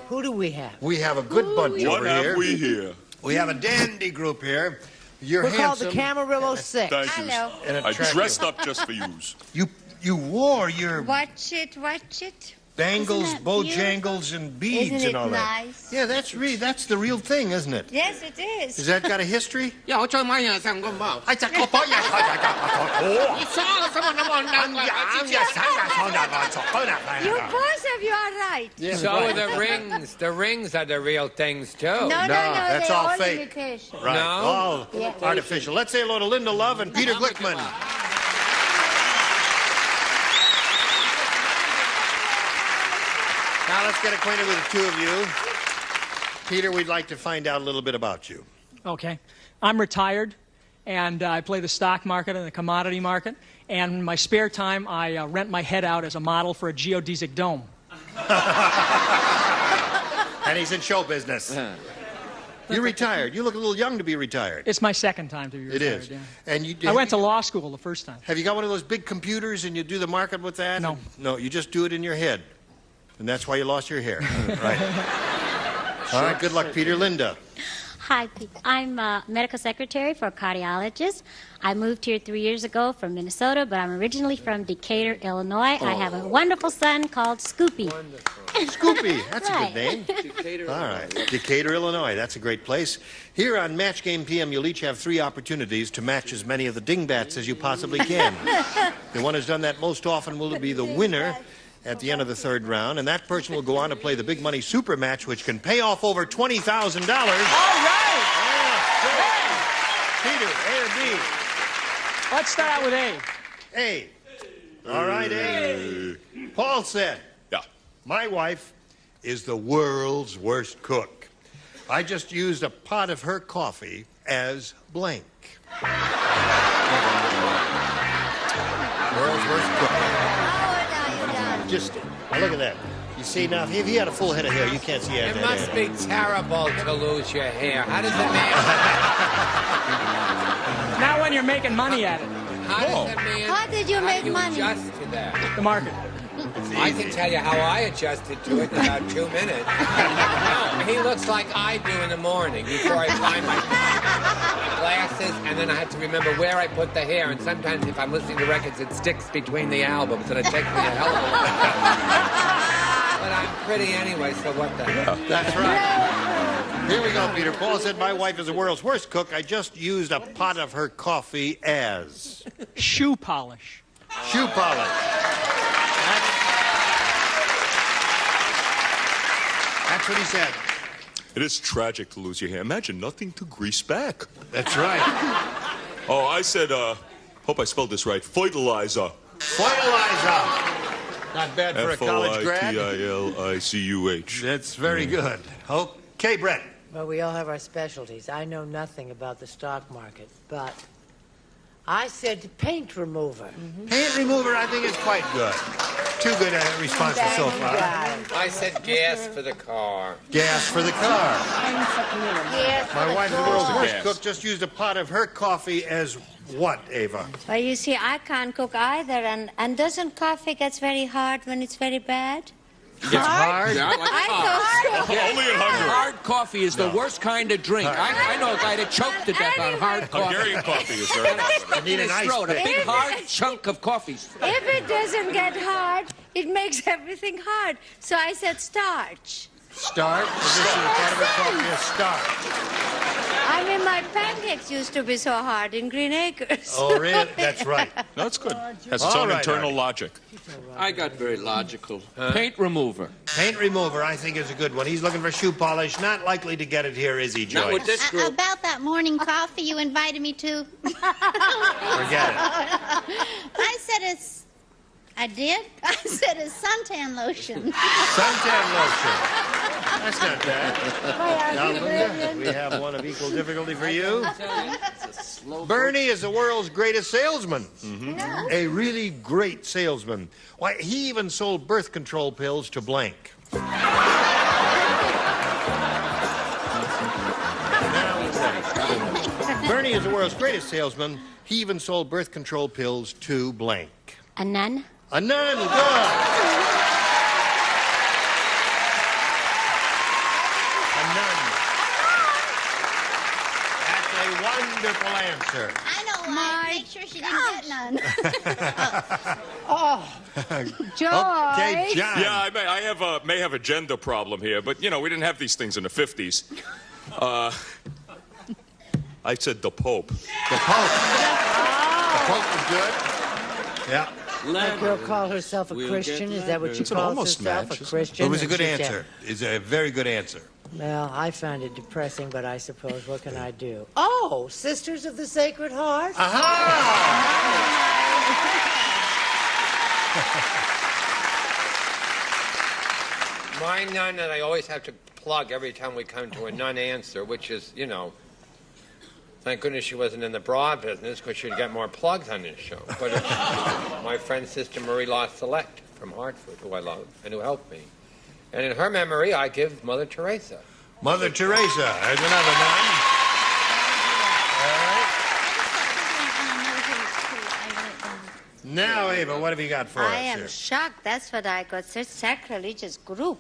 Who do we have? We have a good bunch over here. What have we here? We have a dandy group here. You're We're handsome. called the Camarillo Six. Thank you. Hello. And I attractive. dressed up just for yous. You wore your Watch it. bangles, Isn't that bojangles, and beads Isn't and all it that. nice? Yeah, that's the real thing, isn't it? Yes, it is. Has that got a history? Your boss of you are right. So are the rings. The rings are the real things, too. No, that's they're all all fake. imitation. Right. No? All artificial. Let's say hello to Linda Love and Peter Glickman. Now let's get acquainted with the two of you. Peter, we'd like to find out a little bit about you. Okay. I'm retired, and I play the stock market and the commodity market. And in my spare time, I rent my head out as a model for a geodesic dome. And he's in show business. You're retired. You look a little young to be retired. It's my second time to be retired. It is. Yeah. And I went to law school the first time. Have you got one of those big computers and you do the market with that? No. No, you just do it in your head. And that's why you lost your hair. Right. All right, good luck, Peter. Linda. Hi, I'm a medical secretary for a cardiologist. I moved here 3 years ago from Minnesota, but I'm originally from Decatur, Illinois. I have a wonderful son called Scoopy. Scoopy, that's Right. a good name. All right, Decatur, Illinois. That's a great place. Here on Match Game PM, you'll each have 3 opportunities to match as many of the dingbats as you possibly can. The one who's done that most often will be the winner at the end of the 3rd round, and that person will go on to play the big money super match, which can pay off over $20,000. All right! Yeah, Peter, A or B? Let's start out with A. A. All right, A. Paul said, Yeah. my wife is the world's worst cook. I just used a pot of her coffee as blank. World's worst cook. Just look at that. You see, now, if he had a full head of hair, you can't see It that must head. be terrible to lose your hair. How does a man... Not when you're making money at it. How does a man... How did you make do money? adjust to that? The market. I can tell you how I adjusted to it in about 2 minutes. No, he looks like I do in the morning before I find my glasses, and then I have to remember where I put the hair. And sometimes if I'm listening to records, it sticks between the albums, and it takes me a hell of a while. But I'm pretty anyway, so what the hell? That's right. Here we go, Peter. Paul said, my wife is the world's worst cook. I just used a pot of her coffee as... Shoe polish. Shoe polish. That's what he said. It is tragic to lose your hair. Imagine nothing to grease back. That's right. Oh, I said, hope I spelled this right, fertilizer. Fertilizer. Not bad for a college grad. F-O-I-T-I-L-I-C-U-H. That's very good. Okay, Brett. Well, we all have our specialties. I know nothing about the stock market, but I said paint remover. Paint remover, I think, is quite good. Too good a response so far. I said gas for the car. Gas for the car. Yes. My wife, the world's worst cook, just used a pot of her coffee as what, Ava? Well, you see, I can't cook either, and doesn't coffee get very hard when it's very bad? It's hard? Yeah, I like hard. Yeah. Only in Hungary. Hard coffee is the worst kind of drink. I know a guy that choked to death on hard coffee. Hungarian coffee is very I need an ice throat, a big hard chunk of coffee. If it doesn't get hard, it makes everything hard. So I said starch. Starch? This is part of the coffee is starch. I mean, my pancakes used to be so hard in Green Acres. Oh, really? That's right. No, that's good. Has its own internal logic. I got very logical. Paint remover. Paint remover, I think, is a good one. He's looking for shoe polish. Not likely to get it here, is he, Joyce? Not with this group. About that morning coffee you invited me to. Forget it. I said it's... I did? I said it's suntan lotion. Suntan lotion. That's not bad. Now, Linda, we have one of equal difficulty for you. Bernie is the world's greatest salesman. A really great salesman. Why, he even sold birth control pills to blank. Bernie is the world's greatest salesman. He even sold birth control pills to blank. A nun? A nun, good. A nun. That's a wonderful answer. I know why. Make sure she didn't get none. Okay, John. Yeah, I may have a gender problem here, but, you know, we didn't have these things in the 50s. I said the Pope. The Pope. The Pope was good. Yeah. That girl called herself a Christian. Is that what she calls herself, a Christian? It was a good answer. It's a very good answer. Well, I found it depressing, but I suppose what can I do? Oh, Sisters of the Sacred Heart? My nun that I always have to plug every time we come to a nun answer, which is, you know, thank goodness she wasn't in the bra business because she'd get more plugs on this show. But it's my friend, Sister Marie La Select from Hartford, who I love and who helped me. And in her memory, I give Mother Teresa. Mother Teresa. There's another nun. All right. Now, Ava, what have you got for us I am here? shocked. That's what I got. Such sacrilegious group.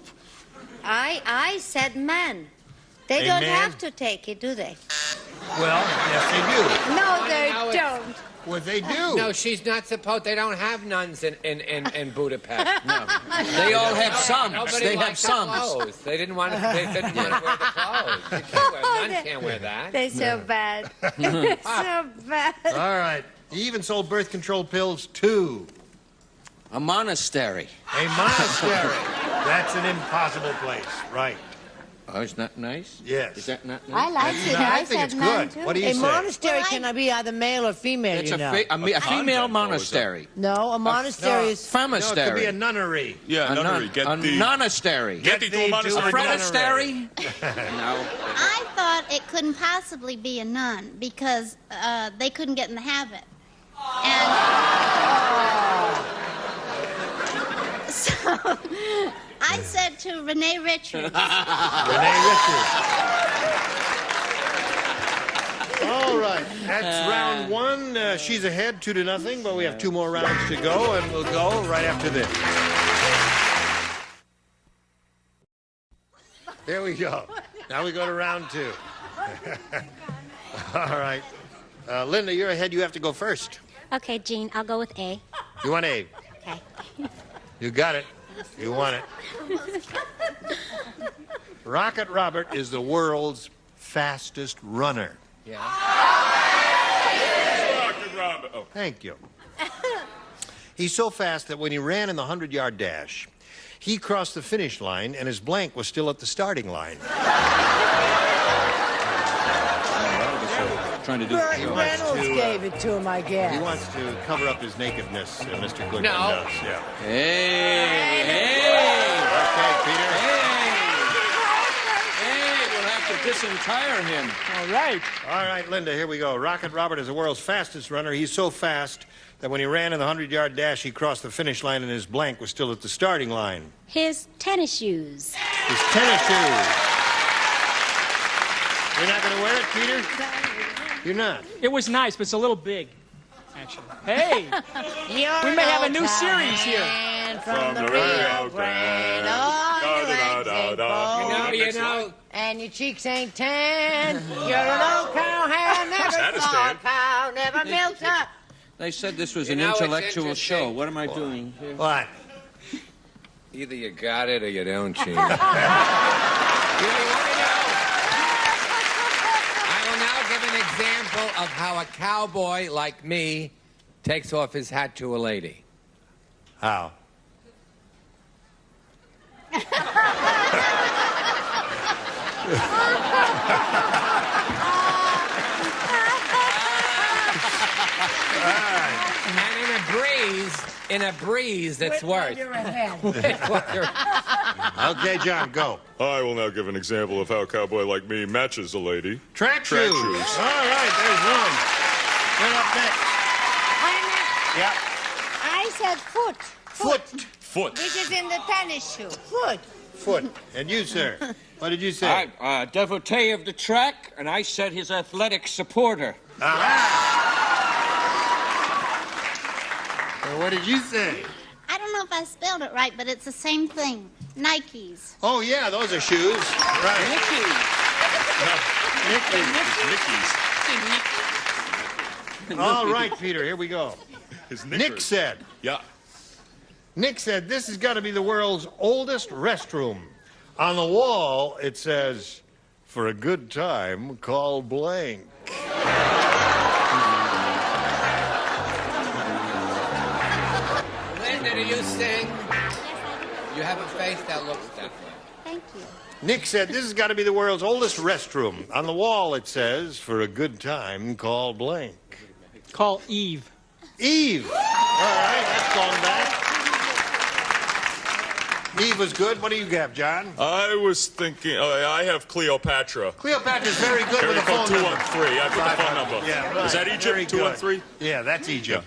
I said man. They don't have to take it, do they? Well, yes, they do. No, they don't. Well, they do. No, she's not supposed. They don't have nuns in Budapest. No, they all have some. Nobody They have liked the some. clothes. They didn't want to. They didn't want to wear the clothes. They can't wear, nuns can't wear that. They're so bad. They're so bad. All right. He even sold birth control pills to a monastery. A monastery. That's an impossible place, right? Oh, is that nice? Yes. Is that not nice? I like it. I think it's good. What do you A say? monastery can be either male or female, It's you a, know. a female monastery. No, a monastery is... No, it Femostery. could be a nunnery. Yeah, nunnery. A nonastery. Get thee to a monastery. A frenistery? No. I thought it couldn't possibly be a nun because they couldn't get in the habit. And so I said to Renee Richards. Renee Richards. All right, that's round one. She's ahead 2-0, but we have 2 more rounds to go, and we'll go right after this. There we go. Now we go to round 2. All right. Linda, you're ahead. You have to go first. Okay, Gene, I'll go with A. You want A? Okay. You got it. You want it. Rocket Robert is the world's fastest runner. Yeah. Rocket Robert. Oh. Thank you. He's so fast that when he ran in the 100-yard dash, he crossed the finish line and his blank was still at the starting line. Trying to do Burt Reynolds gave it to him, I guess. He wants to cover up his nakedness, Mr. Goodman No. does. Yeah. Hey! Okay, Peter. Hey, we'll have to disentire him. All right, Linda, here we go. Rocket Robert is the world's fastest runner. He's so fast that when he ran in the 100-yard dash, he crossed the finish line and his blank was still at the starting line. His tennis shoes. His tennis shoes. You're not going to wear it, Peter? You're not. It was nice, but it's a little big, actually. Hey, we may have a new series here. From the Rio Grande. dog. You know, and your cheeks ain't tan. You're an old cow hair, never saw a cow, never milked up. They said this was You an know, it's intellectual interesting. show. What am I doing here? What? Either you got it or you don't, Gene. I will now give an example of how a cowboy like me takes off his hat to a lady. How? And in a breeze that's worse. Okay, John, go. I will now give an example of how a cowboy like me matches a lady. Track shoes. All right, there's one. You're up next. Yeah. I said foot. Foot. Which is in the tennis shoe. Foot. And you, sir? What did you say? Devotee of the track, and I said his athletic supporter. What did you say? I don't know if I spelled it right, but it's the same thing. Nikes. Oh, yeah, those are shoes. Right. Nickies. All right, Peter, here we go. Nick said. Yeah. Nick said, this has got to be the world's oldest restroom. On the wall, it says, for a good time, call blank. Linda, do you sing? You have a face that looks that way. Thank you. Nick said, this has got to be the world's oldest restroom. On the wall, it says, for a good time, call blank. Call Eve. Eve. All right, that's gone back. Eve was good. What do you have, John? I was thinking, I have Cleopatra. Cleopatra's very good with a phone number. 213. I put the phone number. Yeah, right. Is that Egypt? 213? Yeah, that's Egypt.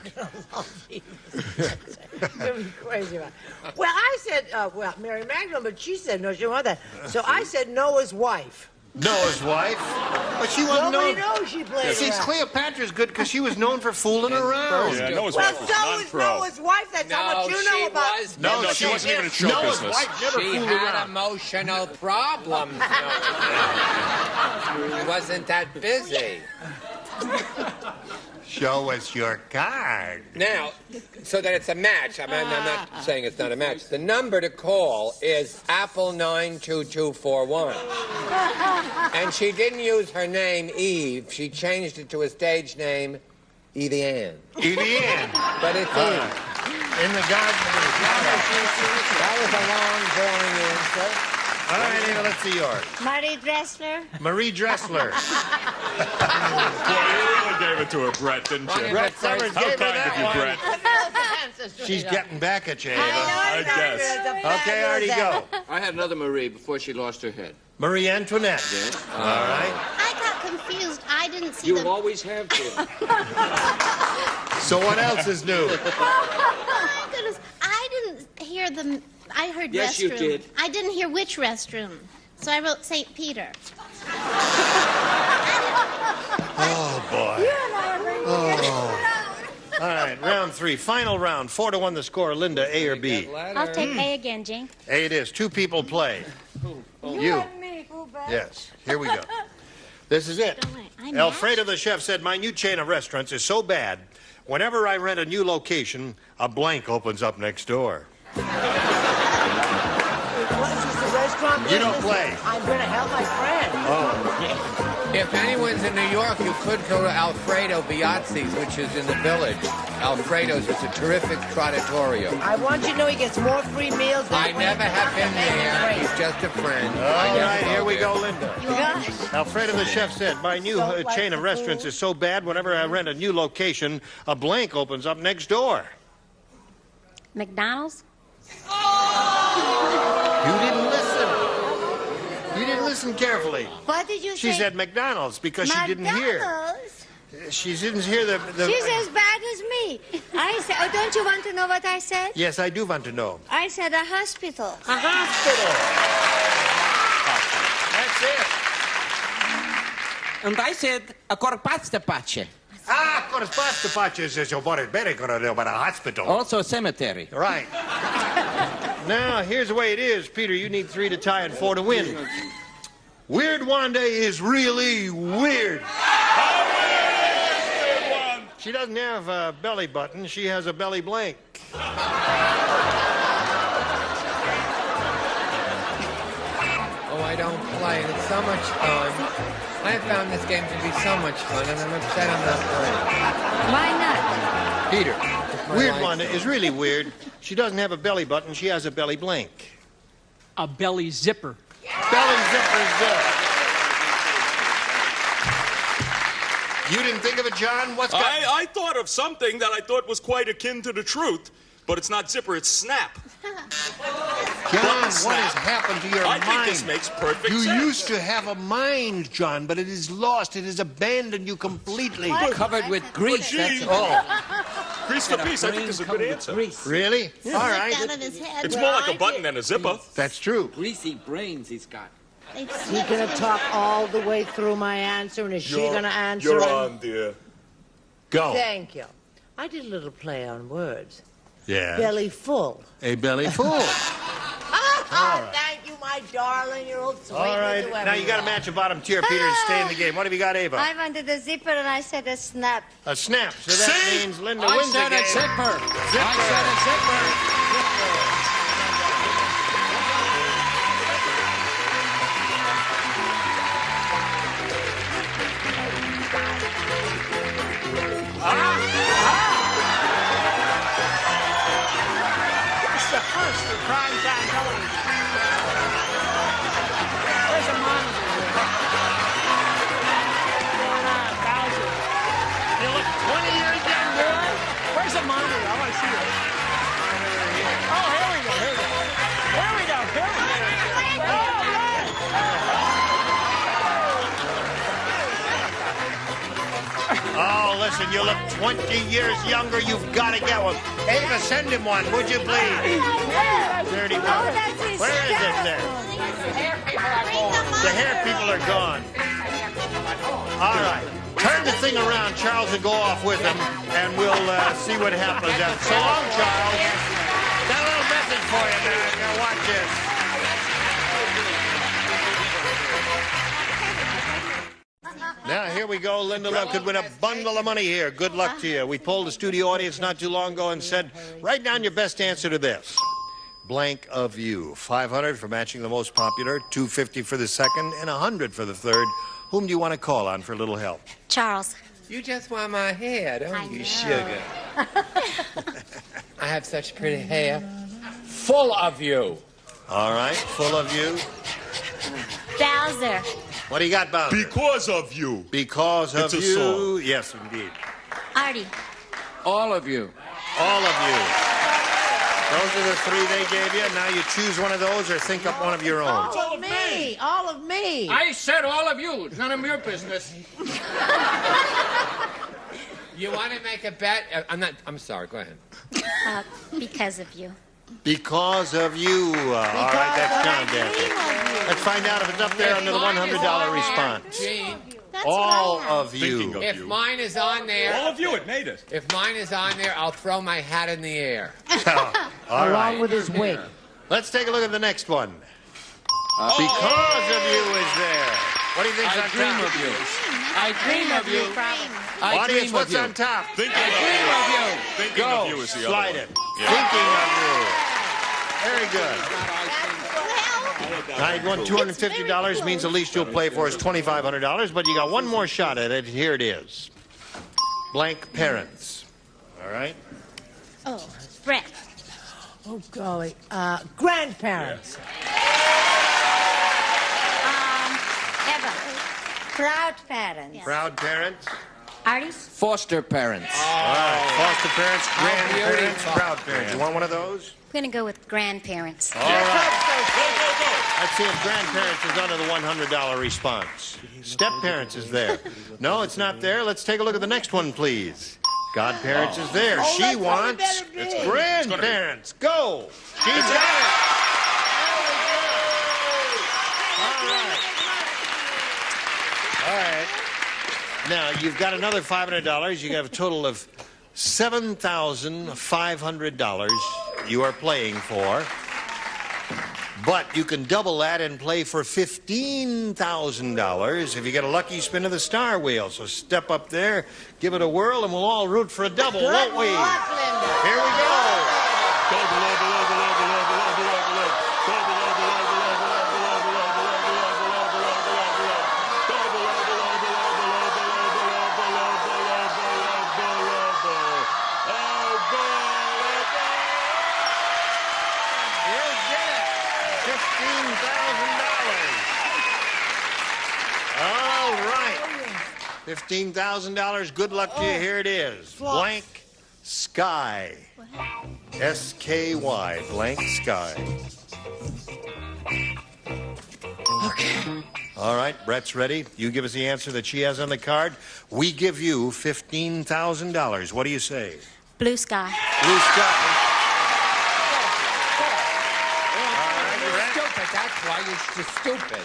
You're crazy about it. Well, I said, Mary Magdalene, but she said no, she didn't want that. So I said Noah's wife. Noah's wife? But she wasn't Nobody known. knows she played See, around. Cleopatra's good because she was known for fooling around. Yeah, Noah's Well, wife was so is non-pro. Noah's wife. That's how much you know about. No, she wasn't even in show Noah's business. wife never She fooled had around. emotional problems. She wasn't that busy. Show us your card. Now, so that it's a match, I'm not saying it's not a match. The number to call is Apple 92241. And she didn't use her name Eve. She changed it to a stage name, Evie Ann. Evie Ann. But it's Eve. In the garden. That was a long, boring answer. All right, Eva, let's see yours. Marie Dressler. Marie Dressler. Boy, you really gave it to her, Brett, didn't you? Brett Summers How gave her kind that of you, one. Brett. She's getting back at you, Eva. I guess. Okay, Artie, go. I had another Marie before she lost her head. Marie Antoinette. Yes. All right. I got confused. I didn't see You the... always have been. So what else is new? Oh, my goodness. I didn't hear the... I heard Yes, restroom. you did. I didn't hear which restroom. So I wrote St. Peter. Oh, boy. Oh. All right, round 3. Final round. 4-1 the score. Linda, A or B? I'll take A again, Gene. A it is. 2 people play. You. Yes. Here we go. This is it. Alfredo the chef said, my new chain of restaurants is so bad, whenever I rent a new location, a blank opens up next door. You don't play. I'm going to help my friend. Oh. If anyone's in New York, you could go to Alfredo Biazzi's, which is in the village. Alfredo's is a terrific trattoria. I want you to know he gets more free meals than I never have been there. He's just a friend. All right, here we go, Linda. Gosh. Alfredo the chef said, my new chain of restaurants is so bad, whenever I rent a new location, a blank opens up next door. McDonald's? You didn't listen. You didn't listen carefully. What did you say? She said McDonald's because she didn't hear. McDonald's? She didn't hear the... She's as bad as me. I said, oh, don't you want to know what I said? Yes, I do want to know. I said a hospital. A hospital. That's it. And I said a corpaccio. Ah, corpaccio is very good about a hospital. Also a cemetery. Right. Now, here's the way it is. Peter, you need 3 to tie and 4 to win. Weird Wanda is really weird. She doesn't have a belly button. She has a belly blank. Oh, I don't play. It's so much fun. I have found this game to be so much fun, and I'm upset I'm not playing. Why not? Peter. Weird Wanda is really weird. She doesn't have a belly button. She has a belly blank. A belly zipper. Belly zipper's there. You didn't think of it, John? I thought of something that I thought was quite akin to the truth, but it's not zipper, it's snap. John, what has happened to your mind? I think this makes perfect you sense. used to have a mind, John, but it is lost. It has abandoned you completely. Covered with grease, that's all. all. Grease for peace, I think is a good answer. Really? Yeah. All right. Out of his head. It's more like a button than a zipper. That's true. Greasy brains he's got. Is he gonna talk all the way through my answer, and is she gonna answer? You're it? on, dear. Go. Thank you. I did a little play on words. Yeah. Belly full. A belly full. Thank you, my darling. You're all sweet. All right. Now you got to match a bottom tier, Peter, to stay in the game. What have you got, Ava? I wanted a zipper and I said a snap. A snap. So that means Linda wins the game. I said a zipper. I said a zipper. It's the first of primetime television. Where's the monitor here? Bowser. You look 20 years younger. Where's the monitor? I want to see it. Oh, here we go. Here we go. Here we go. Here we go. Oh, Oh, listen, you look 20 years younger. You've got to get one. Ava, send him one, would you please? 30 bucks. Where is it there? The hair people are gone. All right. Turn the thing around, Charles, and go off with him, and we'll see what happens. So long, Charles. Got a little message for you, man. Now watch this. Now, here we go. Linda Love could win a bundle of money here. Good luck to you. We polled the studio audience not too long ago and said, write down your best answer to this. Blank of you. 500 for matching the most popular, 250 for the second, and 100 for the third. Whom do you want to call on for a little help? Charles. You just want my hair, don't you, sugar? I have such pretty hair. Full of you. All right, full of you. Bowser. What do you got, Bowser? Because of you. Because of It's a you. song. Yes, indeed. Artie. All of you. All of you. Those are the 3 they gave you. Now you choose one of those or think up one of your own. All of me. All of me. I said all of you. It's none of your business. You want to make a bet? I'm sorry, go ahead. Because of you. Because of you. All right, that's John dancing. Let's find out if it's up there under the $100 response. Gene. All of you. If mine is on there. All of you, it made it. If mine is on there, I'll throw my hat in the air. All Along right. with his wig. Let's take a look at the next one. Because of you is there. What do you think's I on dream top? of you. I dream of you. I Audience, dream what's of you. on top? Thinking I of dream you. of you. Thinking Go. of you is the Slide other it. one. Yeah. Thinking of you. Very good. Now you won $250, means the least you'll play for is $2,500, but you got one more shot at it. Here it is. Blank parents. All right? Oh, Brett. Oh, golly. Grandparents. Eva. Proud parents. Proud parents. Artie. Foster parents. All right. Foster parents, grandparents, beautiful. proud parents. You want one of those? I'm going to go with grandparents. All right. Let's see if grandparents is under the $100 response. Step parents is there. No, it's not there. Let's take a look at the next one, please. Godparents is there. Oh, She that's what it wants better be. it's grandparents. Go. She's got it. All right. Now, you've got another $500. You have a total of $7,500 you are playing for. But you can double that and play for $15,000 if you get a lucky spin of the star wheel. So step up there, give it a whirl, and we'll all root for a double, won't we? Here we go. All right. $15,000. Good luck to you. Here it is. Blank sky. S-K-Y. Blank sky. Okay. All right. Brett's ready. You give us the answer that she has on the card. We give you $15,000. What do you say? Blue sky. Blue sky. That's why you're just stupid.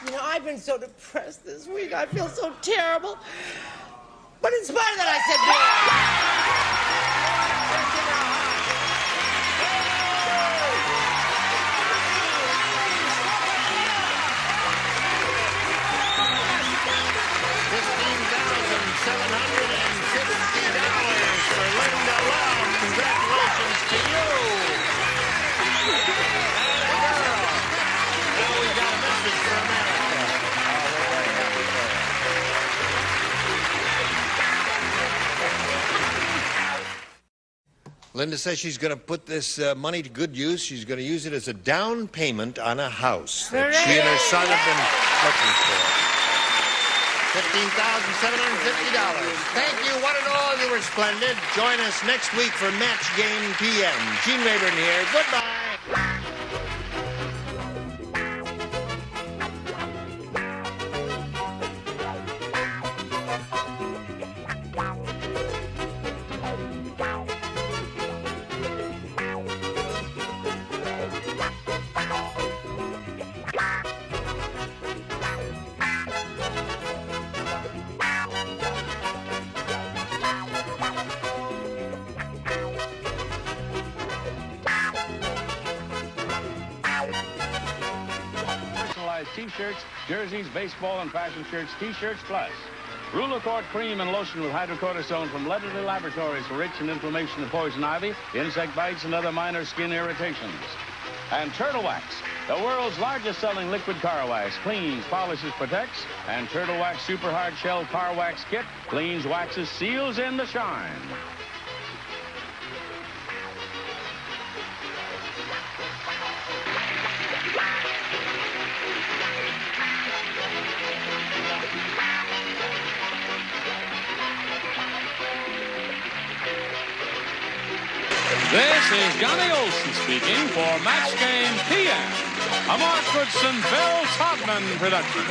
You know, I've been so depressed this week. I feel so terrible. But in spite of that, I said, $15,750 for Linda Love. Congratulations to you. Linda says she's going to put this money to good use. She's going to use it as a down payment on a house that she and her son have been looking for. $15,750. Thank you, one and all. You were splendid. Join us next week for Match Game PM. Gene Rayburn here. Goodbye. T-shirts, jerseys, baseball, and fashion shirts, T-shirts plus. Rulacort cream and lotion with hydrocortisone from Leatherly Laboratories for itch and inflammation and poison ivy, insect bites, and other minor skin irritations. And Turtle Wax, the world's largest selling liquid car wax, cleans, polishes, protects. And Turtle Wax Super Hard Shell Car Wax Kit cleans, waxes, seals in the shine. This is Johnny Olson speaking for Match Game PM, a Mark Goodson, Bill Todman production.